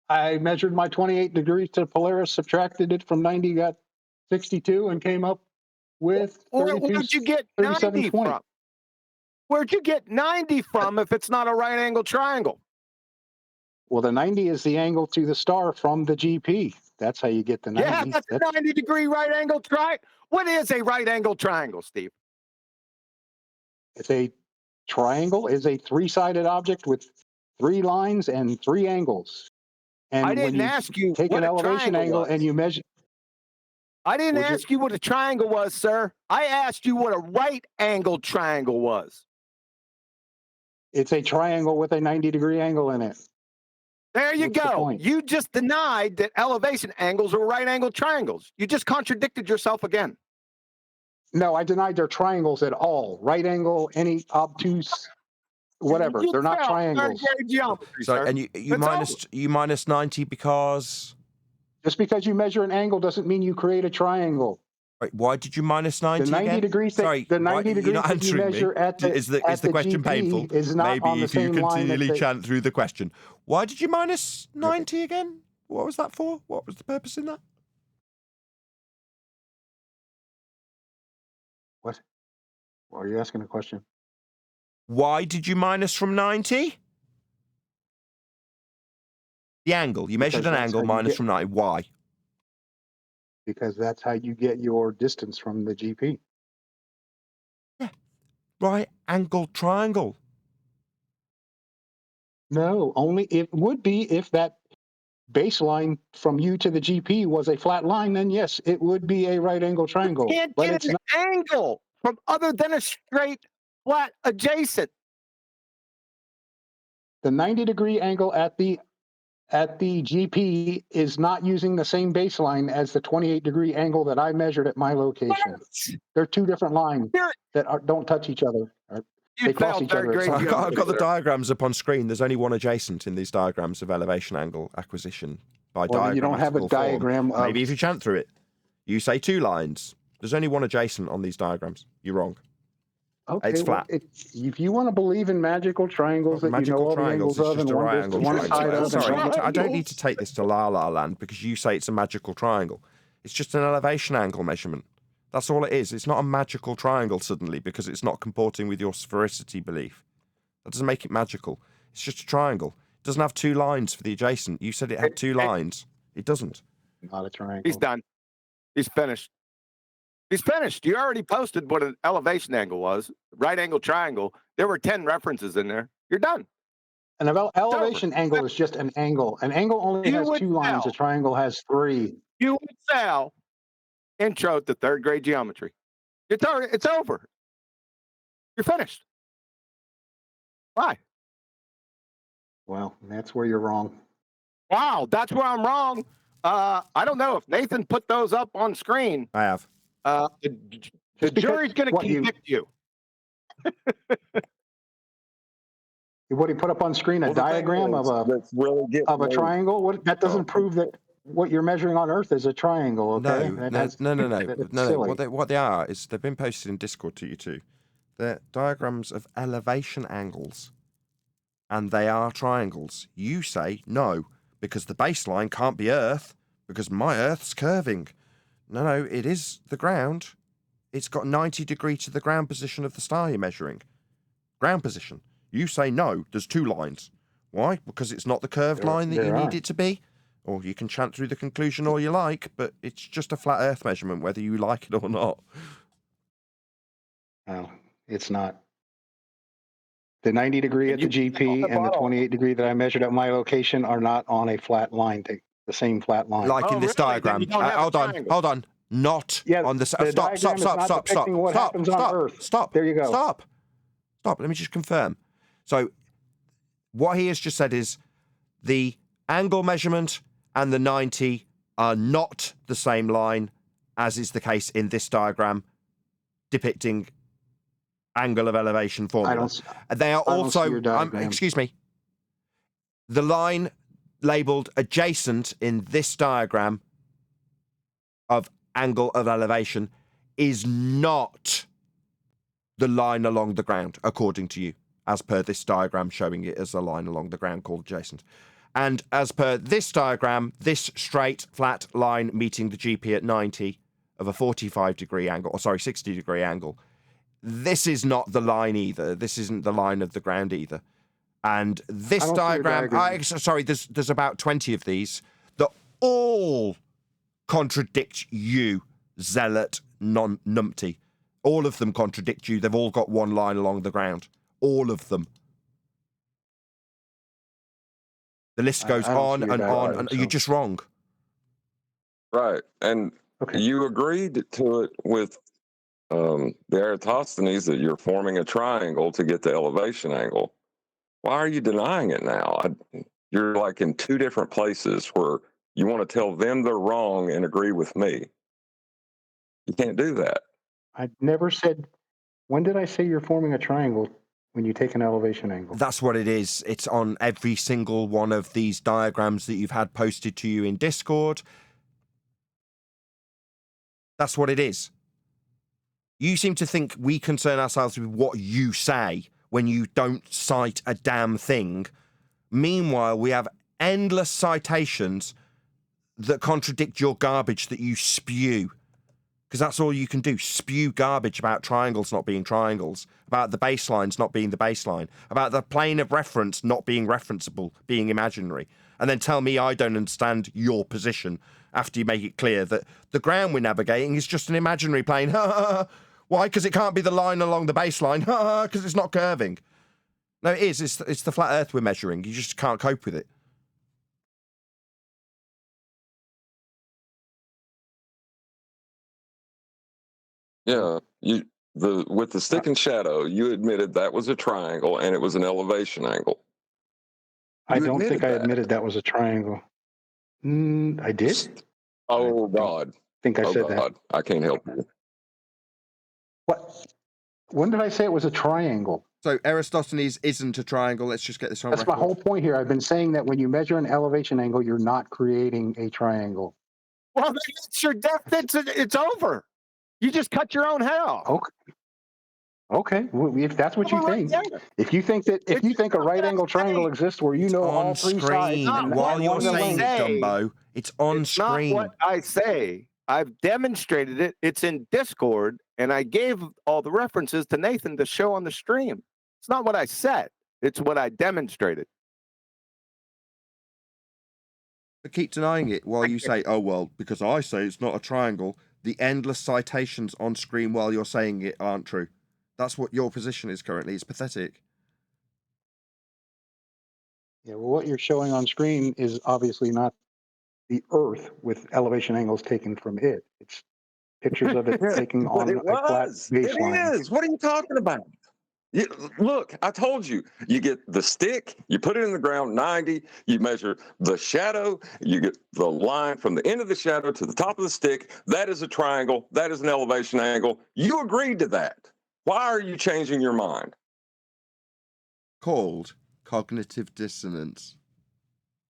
I measured my 28 degrees to Polaris, subtracted it from 90, got 62, and came up with 32, where'd you get 90 from? Where'd you get 90 from if it's not a right angle triangle? Well, the 90 is the angle to the star from the GP. That's how you get the 90. Yeah, that's a 90-degree right angle triangle. What is a right angle triangle, Steve? It's a triangle is a three-sided object with three lines and three angles. And I didn't ask you take an elevation angle and you measure. I didn't ask you what a triangle was, sir. I asked you what a right angle triangle was. It's a triangle with a 90-degree angle in it. There you go. You just denied that elevation angles are right angle triangles. You just contradicted yourself again. No, I denied they're triangles at all. Right angle, any obtuse, whatever. They're not triangles. So, and you minus 90 because? Just because you measure an angle doesn't mean you create a triangle. Wait, why did you minus 90 the 90 again? degrees Sorry, the 90 degrees that you measure at the is the question GP painful? Is not Maybe on the if you same line continually chant through the question. Why did you minus 90 again? What was that for? What was the purpose in that? What? Why are you asking a question? Why did you minus from 90? The angle. You measured an angle minus from 90. Why? Because that's how you get your distance from the GP. Yeah. Right angle triangle. No, only it would be if that baseline from you to the GP was a flat line, then yes, it would be a right angle triangle. You can't but get it's an angle from other than a straight flat adjacent. The 90-degree angle at the GP is not using the same baseline as the 28-degree angle that I measured at my location. They're two different lines that don't touch each other. You they cross failed each other. third grade at some geometry. I've got the sir. diagrams up on screen. There's only one adjacent in these diagrams of elevation angle acquisition by Well, you don't have a diagrammatical form. diagram of. Maybe if you chant through it. You say 2 lines. There's only one adjacent on these diagrams. You're wrong. Okay, It's well, flat. if you want to believe in magical triangles that you know all the angles it's of just and a one right goes to angle one triangle. side of. Sorry, and I don't need to take this to La La Land because you say it's a magical triangle. It's just an elevation angle measurement. That's all it is. It's not a magical triangle suddenly because it's not comporting with your sphericity belief. That doesn't make it magical. It's just a triangle. It doesn't have 2 lines for the adjacent. You said it had 2 lines. It doesn't. Not a triangle. He's done. He's finished. He's finished. You already posted what an elevation angle was. Right angle triangle. There were 10 references in there. You're done. An elevation angle is just an angle. An angle only has 2 lines. A triangle has 3. You would sell intro to third grade geometry. It's over. You're finished. Why? Well, that's where you're wrong. Wow, that's where I'm wrong. I don't know if Nathan put those up on screen. I have. The jury's going to convict you. What he put up on screen, a diagram of a triangle. What that doesn't prove that what you're measuring on Earth is a triangle. Okay? No. What they are is they've been posted in Discord to you too. They're diagrams of elevation angles, and they are triangles. You say no because the baseline can't be Earth because my Earth's curving. No, it is the ground. It's got 90 degree to the ground position of the star you're measuring. Ground position. You say no, there's 2 lines. Why? Because it's not the curved line that you need it to be? Or you can chant through the conclusion all you like, but it's just a flat Earth measurement, whether you like it or not. No, it's not. The 90 degree at the GP and the 28 degree that I measured at my location are not on a flat line, the same flat line. Like in this diagram. Hold on. Not on the... Stop. There you go. Stop. Let me just confirm. So what he has just said is the angle measurement and the 90 are not the same line, as is the case in this diagram depicting angle of elevation formula. They are also... excuse me. The line labelled adjacent in this diagram of angle of elevation is not the line along the ground, according to you, as per this diagram showing it as a line along the ground called adjacent. And as per this diagram, this straight, flat line meeting the GP at 90 of a 45 degree angle, or sorry, 60 degree angle, this is not the line either. This isn't the line of the ground either. And this diagram, there's about 20 of these that all contradict you, zealot numpty. All of them contradict you. They've all got one line along the ground. All of them. The list goes on and on, and you're just wrong. Right. And you agreed to it with the Eratosthenes that you're forming a triangle to get the elevation angle. Why are you denying it now? You're like in 2 different places where you want to tell them they're wrong and agree with me. You can't do that. I never said... When did I say you're forming a triangle when you take an elevation angle? That's what it is. It's on every single one of these diagrams that you've had posted to you in Discord. That's what it is. You seem to think we concern ourselves with what you say when you don't cite a damn thing. Meanwhile, we have endless citations that contradict your garbage that you spew. Because that's all you can do, spew garbage about triangles not being triangles, about the baselines not being the baseline, about the plane of reference not being referenceable, being imaginary, and then tell me I don't understand your position after you make it clear that the ground we're navigating is just an imaginary plane. Why? Because it can't be the line along the baseline. Because it's not curving. No, it is. It's the flat Earth we're measuring. You just can't cope with it. Yeah, with the stick and shadow, you admitted that was a triangle and it was an elevation angle. I don't think I admitted that was a triangle. I did? Oh, God. I think I said that. I can't help you. What? When did I say it was a triangle? So Aristophanes isn't a triangle. Let's just get this on That's record. my whole point here. I've been saying that when you measure an elevation angle, you're not creating a triangle. Well, that's your death. It's over. You just cut your own head off. Okay. Well, if that's what you think, if you think a right angle triangle exists where you know all three sides and while you're one the saying length, it, Dumbo, it's on screen. Not what I say. I've demonstrated it. It's in Discord, and I gave all the references to Nathan to show on the stream. It's not what I said. It's what I demonstrated. But keep denying it while you say, oh, well, because I say it's not a triangle, the endless citations on screen while you're saying it aren't true. That's what your position is currently. It's pathetic. Yeah, well, what you're showing on screen is obviously not the Earth with elevation angles taken from it. It's pictures of it taken But on it a flat was. baseline. It is. What are you talking about? Look, I told you. You get the stick, you put it in the ground 90, you measure the shadow, you get the line from the end of the shadow to the top of the stick. That is a triangle. That is an elevation angle. You agreed to that. Why are you changing your mind? Called cognitive dissonance.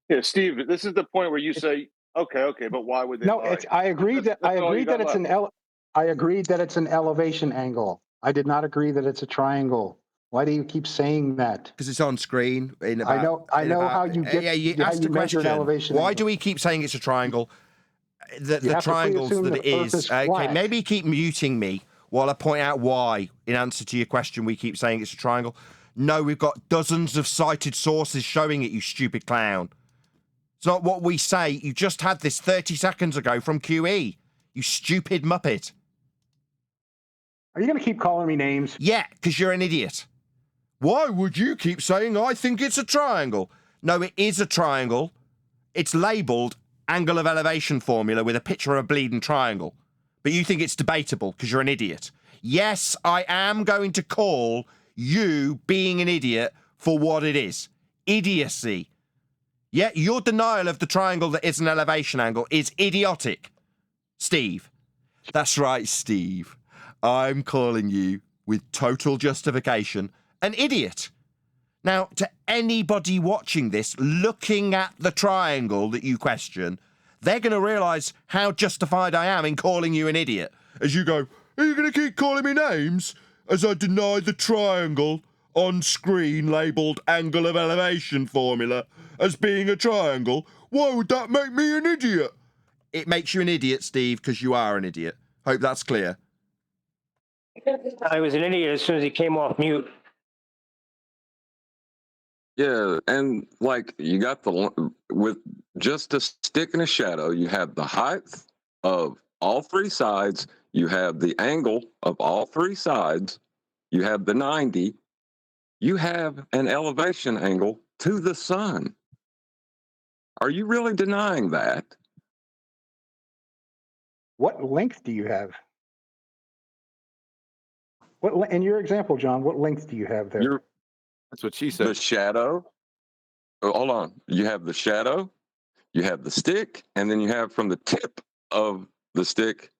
Yeah, Steve, this is the point where you say, okay, but why would they No, lie? I agreed that I agreed that it's an elevation angle. I did not agree that it's a triangle. Why do you keep saying that? Because it's on screen. I know how you get. You how asked you a measure an question. elevation Why angle. do we keep saying it's a triangle? The have to triangles pre-assume that it the Earth is. is Okay, flat. maybe keep muting me while I point out why, in answer to your question, we keep saying it's a triangle. No, we've got dozens of cited sources showing it, you stupid clown. It's not what we say. You just had this 30 seconds ago from QE. You stupid muppet. Are you going to keep calling me names? Yeah, because you're an idiot. Why would you keep saying I think it's a triangle? No, it is a triangle. It's labelled angle of elevation formula with a picture of a bleeding triangle. But you think it's debatable because you're an idiot. Yes, I am going to call you being an idiot for what it is. Idiocy. Yeah, your denial of the triangle that is an elevation angle is idiotic, Steve. That's right, Steve. I'm calling you, with total justification, an idiot. Now, to anybody watching this, looking at the triangle that you question, they're going to realise how justified I am in calling you an idiot. As you go, are you going to keep calling me names as I deny the triangle on screen labelled angle of elevation formula as being a triangle? Why would that make me an idiot? It makes you an idiot, Steve, because you are an idiot. Hope that's clear. I was an idiot as soon as he came off mute. Yeah, and like you got with just a stick and a shadow, you have the height of all three sides, you have the angle of all three sides, you have the 90, you have an elevation angle to the sun. Are you really denying that? What length do you have? In your example, John, what length do you have there? That's what she said. The shadow. Oh, hold on. You have the shadow, you have the stick, and then you have from the tip of the stick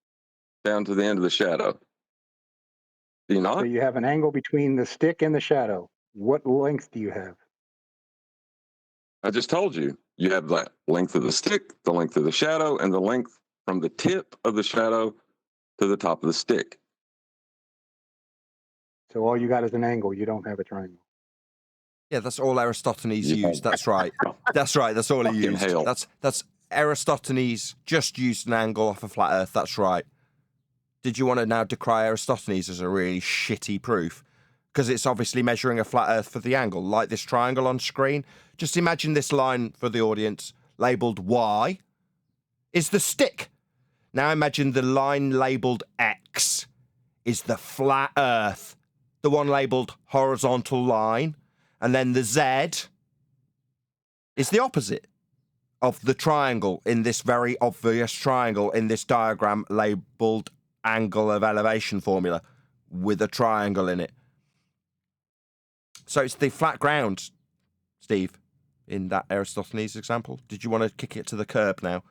down to the end of the shadow. Do you not? So you have an angle between the stick and the shadow. What length do you have? I just told you. You have the length of the stick, the length of the shadow, and the length from the tip of the shadow to the top of the stick. So all you got is an angle. You don't have a triangle. Yeah, that's all Aristophanes used. That's right. That's right. That's all he used. That's Aristophanes just used an angle off a flat Earth. That's right. Did you want to now decry Aristophanes as a really shitty proof? Because it's obviously measuring a flat Earth for the angle, like this triangle on screen. Just imagine this line for the audience, labelled Y, is the stick. Now imagine the line labelled X is the flat Earth, the one labelled horizontal line. And then the Z is the opposite of the triangle in this very obvious triangle in this diagram labelled angle of elevation formula with a triangle in it. So it's the flat ground, Steve, in that Aristophanes example. Did you want to kick it to the curb now?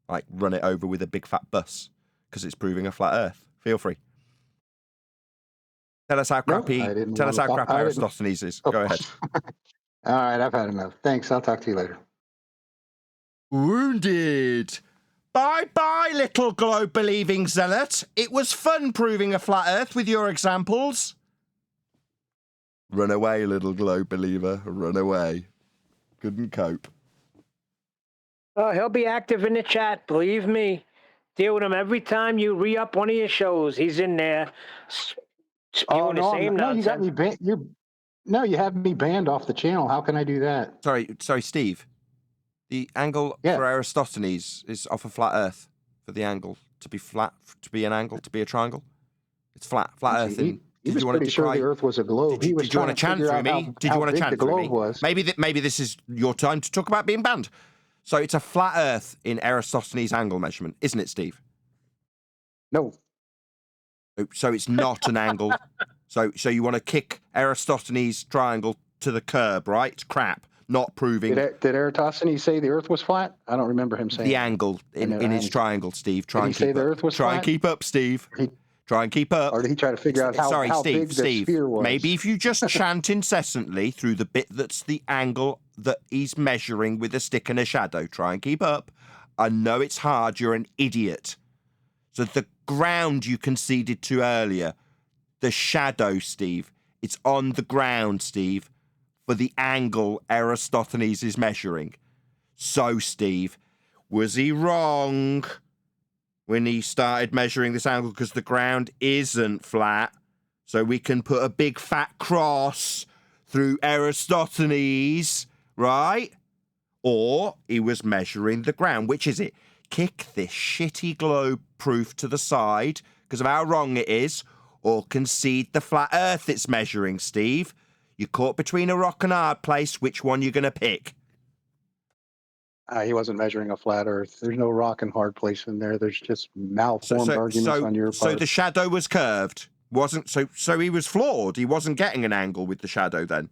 Like run it over with a big fat bus because it's proving a flat Earth? Feel free. Tell us how crappy. I didn't Tell us wanna how talk. crap I didn't. Aristophanes is. Oh. Go ahead. All right, I've had enough. Thanks. I'll talk to you later. Wounded. Bye-bye, little globe-believing zealot. It was fun proving a flat Earth with your examples. Run away, little globe believer. Run away. Couldn't cope. Oh, he'll be active in the chat. Believe me. Deal with him every time you re-up one of your shows. He's in there spewing the same no, you got nonsense. me banned. You have me banned off the channel. How can I do that? Sorry, Steve. The angle for Aristophanes is off a flat Earth. For the angle to be flat, to be an angle, to be a triangle. It's flat Earth. He was pretty sure the Earth was a globe. Did you want to chant through me? Did you want to chant through me? Was. Maybe this is your time to talk about being banned. So it's a flat Earth in Aristophanes' angle measurement, isn't it, Steve? No. So it's not an angle. So you want to kick Aristophanes' triangle to the curb, right? It's crap. Not proving. Did Eratosthenes say the Earth was flat? I don't remember him saying the angle in his triangle, Steve. Try and keep up. Try and keep up, Steve. Try and keep up. Or did he try to figure out how big the sphere was? Maybe if you just chant incessantly through the bit that's the angle that he's measuring with a stick and a shadow. Try and keep up. I know it's hard. You're an idiot. So the ground you conceded to earlier, the shadow, Steve, it's on the ground, Steve, for the angle Aristophanes is measuring. So, Steve, was he wrong when he started measuring this angle because the ground isn't flat? So we can put a big fat cross through Aristophanes, right? Or he was measuring the ground. Which is it? Kick this shitty globe proof to the side because of how wrong it is, or concede the flat Earth it's measuring, Steve. You're caught between a rock and a hard place. Which one you going to pick? He wasn't measuring a flat Earth. There's no rock and hard place in there. There's just malformed arguments on your part. So the shadow was curved. Wasn't so he was flawed. He wasn't getting an angle with the shadow then.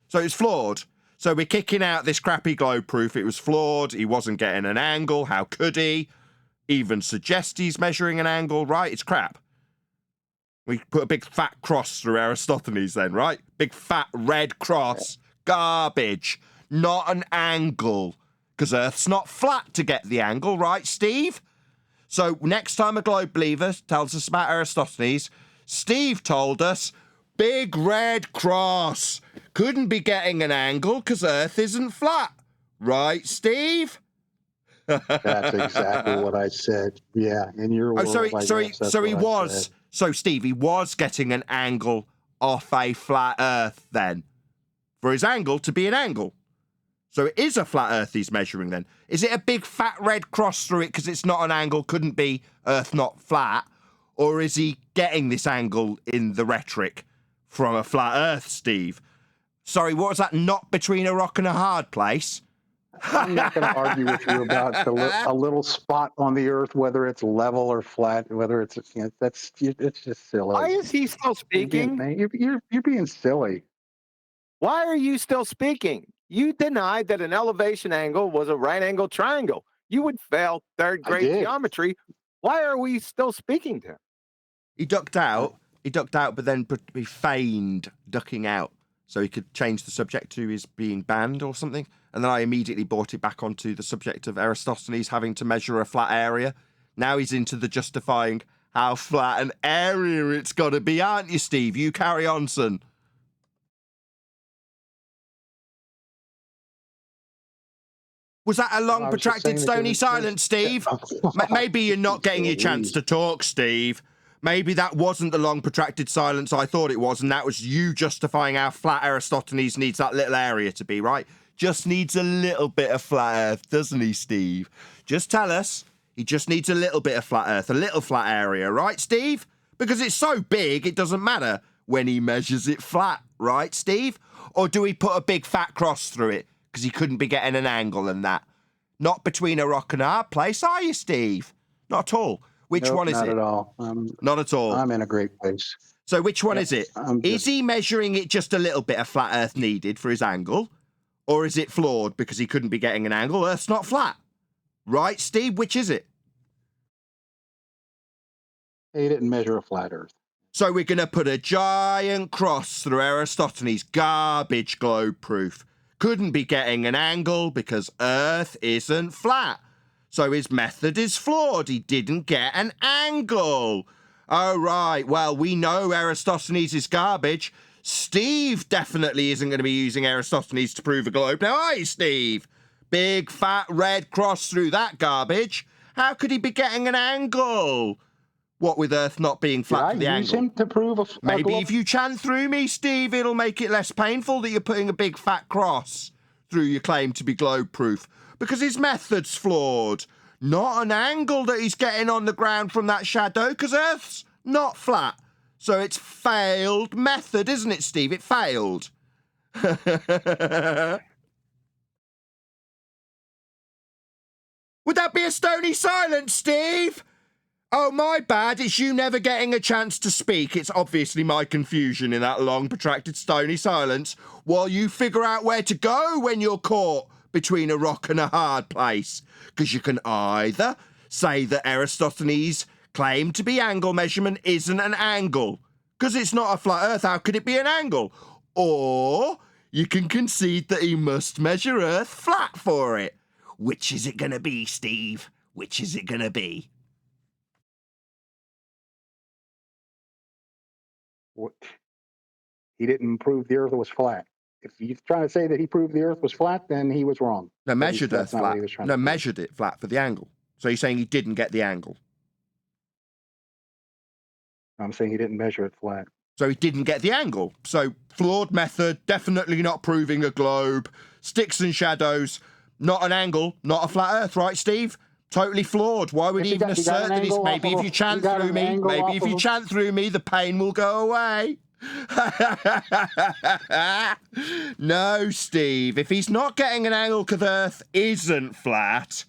So it's flawed. So we're kicking out this crappy globe proof. It was flawed. He wasn't getting an angle. How could he? Even suggest he's measuring an angle, right? It's crap. We put a big fat cross through Aristophanes then, right? Big fat red cross. Garbage. Not an angle. Because Earth's not flat to get the angle, right, Steve? So next time a globe believer tells us about Aristophanes, Steve told us, big red cross. Couldn't be getting an angle because Earth isn't flat. Right, Steve? That's exactly what I said. Yeah, in your world. So Steve, he was getting an angle off a flat Earth then, for his angle to be an angle. So it is a flat Earth he's measuring then. Is it a big fat red cross through it because it's not an angle, couldn't be Earth not flat? Or is he getting this angle in the rhetoric from a flat Earth, Steve? Sorry, what was that? Not between a rock and a hard place? I'm not going to argue with you about a little spot on the Earth, whether it's level or flat, whether it's it's just silly. Why is he still speaking? You're being silly. Why are you still speaking? You denied that an elevation angle was a right angle triangle. You would fail third grade geometry. Why are we still speaking to him? He ducked out, but then he feigned ducking out so he could change the subject to his being banned or something. And then I immediately brought it back onto the subject of Aristophanes having to measure a flat area. Now he's into the justifying how flat an area it's got to be, aren't you, Steve? You carry on, son. Was that a long, protracted, stony silence, Steve? Maybe you're not getting your chance to talk, Steve. Maybe that wasn't the long, protracted silence I thought it was, and that was you justifying how flat Aristophanes needs that little area to be, right? Just needs a little bit of flat Earth, doesn't he, Steve? Just tell us. He just needs a little bit of flat Earth, a little flat area, right, Steve? Because it's so big, it doesn't matter when he measures it flat, right, Steve? Or do we put a big fat cross through it because he couldn't be getting an angle and that? Not between a rock and a hard place, are you, Steve? Not at all. Which one is it? Not at all. Not at all. I'm in a great place. So which one is it? Is he measuring it just a little bit of flat Earth needed for his angle? Or is it flawed because he couldn't be getting an angle? Earth's not flat. Right, Steve? Which is it? He didn't measure a flat Earth. So we're going to put a giant cross through Eratosthenes' garbage globe proof. Couldn't be getting an angle because Earth isn't flat. So his method is flawed. He didn't get an angle. Oh, right. Well, we know Eratosthenes is garbage. Steve definitely isn't going to be using Eratosthenes to prove a globe. Now, are you, Steve? Big, fat, red cross through that garbage. How could he be getting an angle? What with Earth not being flat for the Did I use angle? him to prove a Maybe globe? if you chant through me, Steve, it'll make it less painful that you're putting a big fat cross through your claim to be globe-proof. Because his method's flawed. Not an angle that he's getting on the ground from that shadow, because Earth's not flat. So it's failed method, isn't it, Steve? It failed. Would that be a stony silence, Steve? Oh, my bad. It's you never getting a chance to speak. It's obviously my confusion in that long, protracted, stony silence while you figure out where to go when you're caught between a rock and a hard place. Because you can either say that Eratosthenes' claim to be angle measurement isn't an angle. Because it's not a flat Earth, how could it be an angle? Or you can concede that he must measure Earth flat for it. Which is it going to be, Steve? Which is it going to be? What? He didn't prove the Earth was flat. If you're trying to say that he proved the Earth was flat, then he was wrong. No, measured Earth That's not what flat. he was trying No, to prove. measured it flat for the angle. So you're saying he didn't get the angle. I'm saying he didn't measure it flat. So he didn't get the angle. So flawed method, definitely not proving a globe. Sticks and shadows, not an angle, not a flat Earth, right, Steve? Totally flawed. Why would he even assert that he's... Maybe if you chant through me, maybe if you chant through me, the pain will go away. No, Steve. If he's not getting an angle because Earth isn't flat,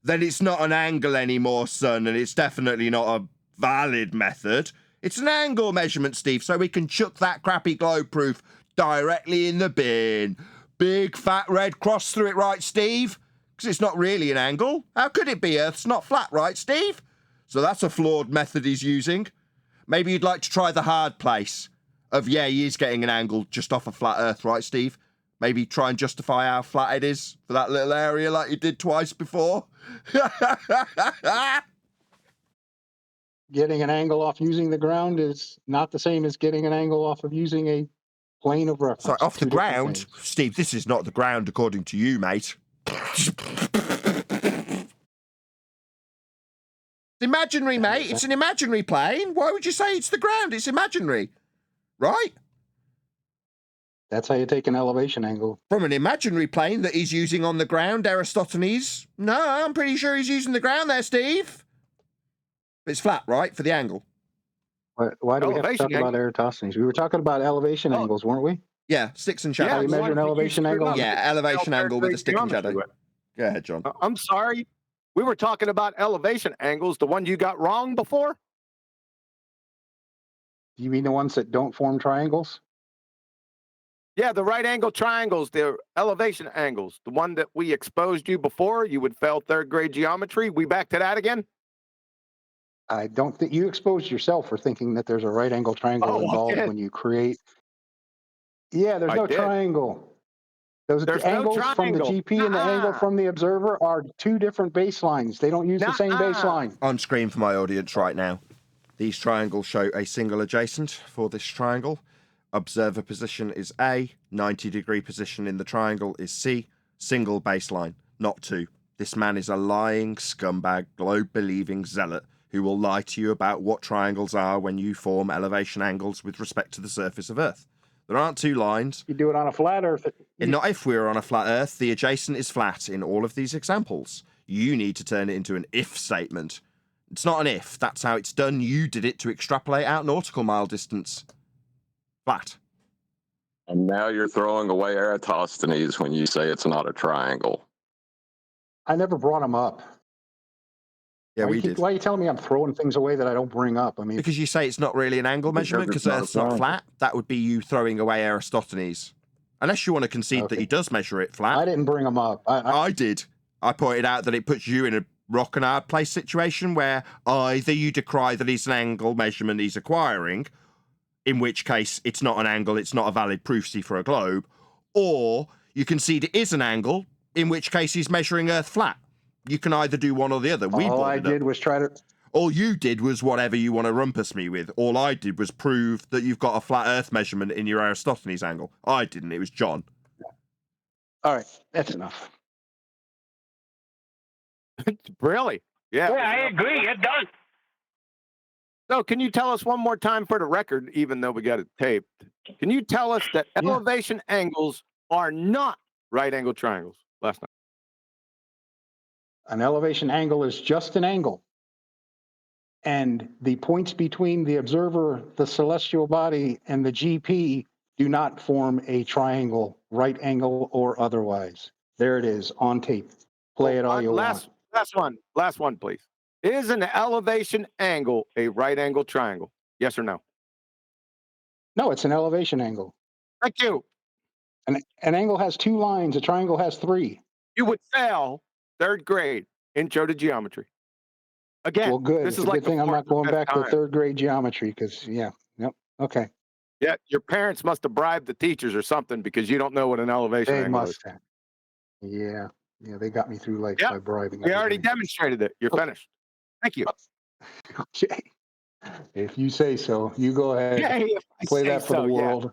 then it's not an angle anymore, son, and it's definitely not a valid method. It's an angle measurement, Steve, so we can chuck that crappy globe proof directly in the bin. Big fat red cross through it, right, Steve? Because it's not really an angle. How could it be? Earth's not flat, right, Steve? So that's a flawed method he's using. Maybe you'd like to try the hard place of, yeah, he is getting an angle just off a flat Earth, right, Steve? Maybe try and justify how flat it is for that little area like you did twice before. Getting an angle off using the ground is not the same as getting an angle off of using a plane of reference. So off the Two different ground, things. Steve, this is not the ground according to you, mate. Imaginary, mate. It's an imaginary plane. Why would you say it's the ground? It's imaginary, right? That's how you take an elevation angle. From an imaginary plane that he's using on the ground, Eratosthenes. No, I'm pretty sure he's using the ground there, Steve. It's flat, right, for the angle? Why do we have to talk about Eratosthenes? We were talking about elevation angles, weren't we? Yeah, sticks and How shadows. you measure an elevation angle? Yeah, elevation angle with a stick and shadow. Go ahead, John. I'm sorry. We were talking about elevation angles, the one you got wrong before? You mean the ones that don't form triangles? Yeah, the right angle triangles, they're elevation angles. The one that we exposed you before, you would fail third grade geometry. We back to that again? I don't think you exposed yourself for thinking that there's a right angle triangle involved when you create. Yeah, there's no triangle. Those angles from the GP and the angle from the observer are two different baselines. They don't use the same baseline. On screen for my audience right now, these triangles show a single adjacent for this triangle. Observer position is A, 90-degree position in the triangle is C, single baseline, not two. This man is a lying scumbag, globe-believing zealot who will lie to you about what triangles are when you form elevation angles with respect to the surface of Earth. There aren't two lines. You do it on a flat Earth. And not if we're on a flat Earth. The adjacent is flat in all of these examples. You need to turn it into an if statement. It's not an if. That's how it's done. You did it to extrapolate out nautical mile distance. Flat. And now you're throwing away Eratosthenes when you say it's not a triangle. I never brought them up. Yeah, we did. Why are you telling me I'm throwing things away that I don't bring up? I mean, because you say it's not really an angle measurement because Earth's not flat. That would be you throwing away Eratosthenes. Unless you want to concede that he does measure it flat. I didn't bring them up. I did. I pointed out that it puts you in a rock and hard place situation where either you decry that it's an angle measurement he's acquiring, in which case it's not an angle, it's not a valid proofsy for a globe, or you concede it is an angle, in which case he's measuring Earth flat. You can either do one or the other. All I did was try to... All you did was whatever you want to rumpus me with. All I did was prove that you've got a flat Earth measurement in your Aristophanes angle. I didn't. It was John. All right, that's enough. Really? Yeah. Yeah, I agree. You're done. So can you tell us one more time for the record, even though we got it taped, can you tell us that elevation angles are not right angle triangles? Last night. An elevation angle is just an angle. And the points between the observer, the celestial body, and the GP do not form a triangle, right angle or otherwise. There it is on tape. Play it all you want. Last one, please. Is an elevation angle a right angle triangle? Yes or no? No, it's an elevation angle. Thank you. An angle has 2 lines. A triangle has 3. You would fail 3rd grade intro to geometry. Again, well, good. This it's is a like good thing I'm not going back to 3rd grade geometry because, okay. Yeah, your parents must have bribed the teachers or something because you don't know what an elevation They angle must is. have. Yeah, they got me through life by bribing. We already demonstrated it. You're finished. Thank you. Okay. If you say so, you go ahead. Yeah, play that for the world.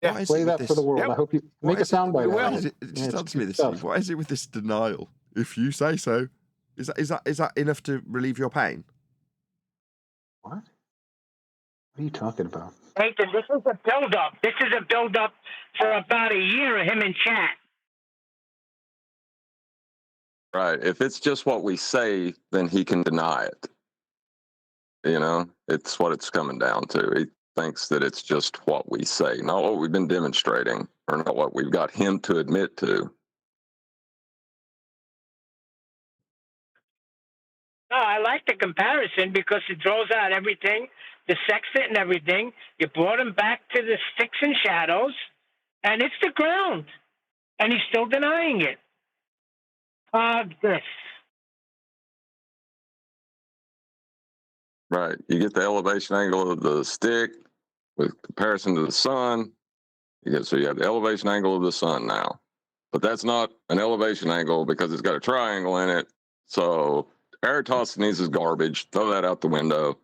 Yeah. Play that for the world. I hope you make a soundbite. It just answer me this. What is it with this denial? If you say so, is that enough to relieve your pain? What? What are you talking about? Nathan, this is a build-up. This is a build-up for about a year of him in chat. Right. If it's just what we say, then he can deny it. It's what it's coming down to. He thinks that it's just what we say, not what we've been demonstrating, or not what we've got him to admit to. No, I like the comparison because it throws out everything, the sextant and everything. You brought him back to the sticks and shadows, and it's the ground. And he's still denying it. This. Right. You get the elevation angle of the stick with comparison to the sun. So you have the elevation angle of the sun now. But that's not an elevation angle because it's got a triangle in it. So Eratosthenes is garbage. Throw that out the window.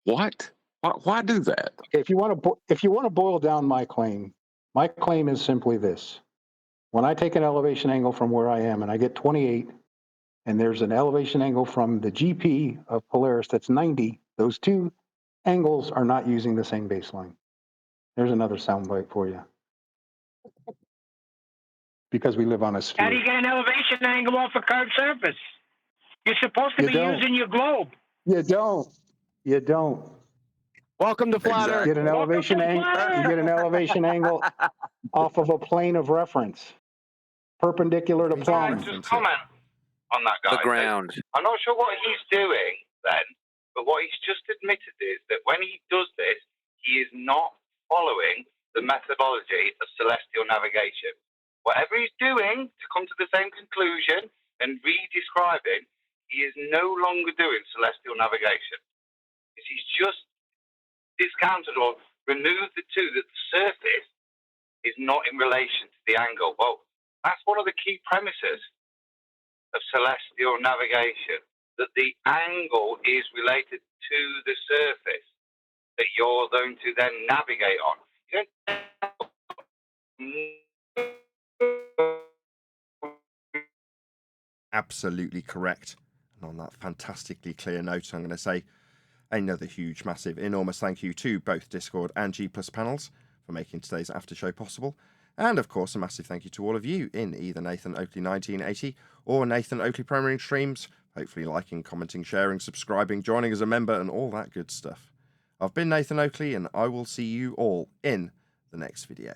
What? Why do that? If you want to boil down my claim is simply this. When I take an elevation angle from where I am and I get 28, and there's an elevation angle from the GP of Polaris that's 90, those 2 angles are not using the same baseline. There's another soundbite for you. Because we live on a sphere. How do you get an elevation angle off a curved surface? You're supposed to be using your globe. You don't. Welcome to flat Earth. You get an elevation angle off of a plane of reference, perpendicular to plumb. Just comment on that, guy. The ground. I'm not sure what he's doing then, but what he's just admitted is that when he does this, he is not following the methodology of celestial navigation. Whatever he's doing to come to the same conclusion and re-describing, he is no longer doing celestial navigation. Because he's just discounted or removed the 2 that the surface is not in relation to the angle. Well, that's one of the key premises of celestial navigation, that the angle is related to the surface that you're going to then navigate on. Absolutely correct. And on that fantastically clear note, I'm going to say another huge, massive, enormous thank you to both Discord and G+ panels for making today's after show possible. And of course, a massive thank you to all of you in either Nathan Oakley 1980 or Nathan Oakley Premiering Streams, hopefully liking, commenting, sharing, subscribing, joining as a member, and all that good stuff. I've been Nathan Oakley, and I will see you all in the next video.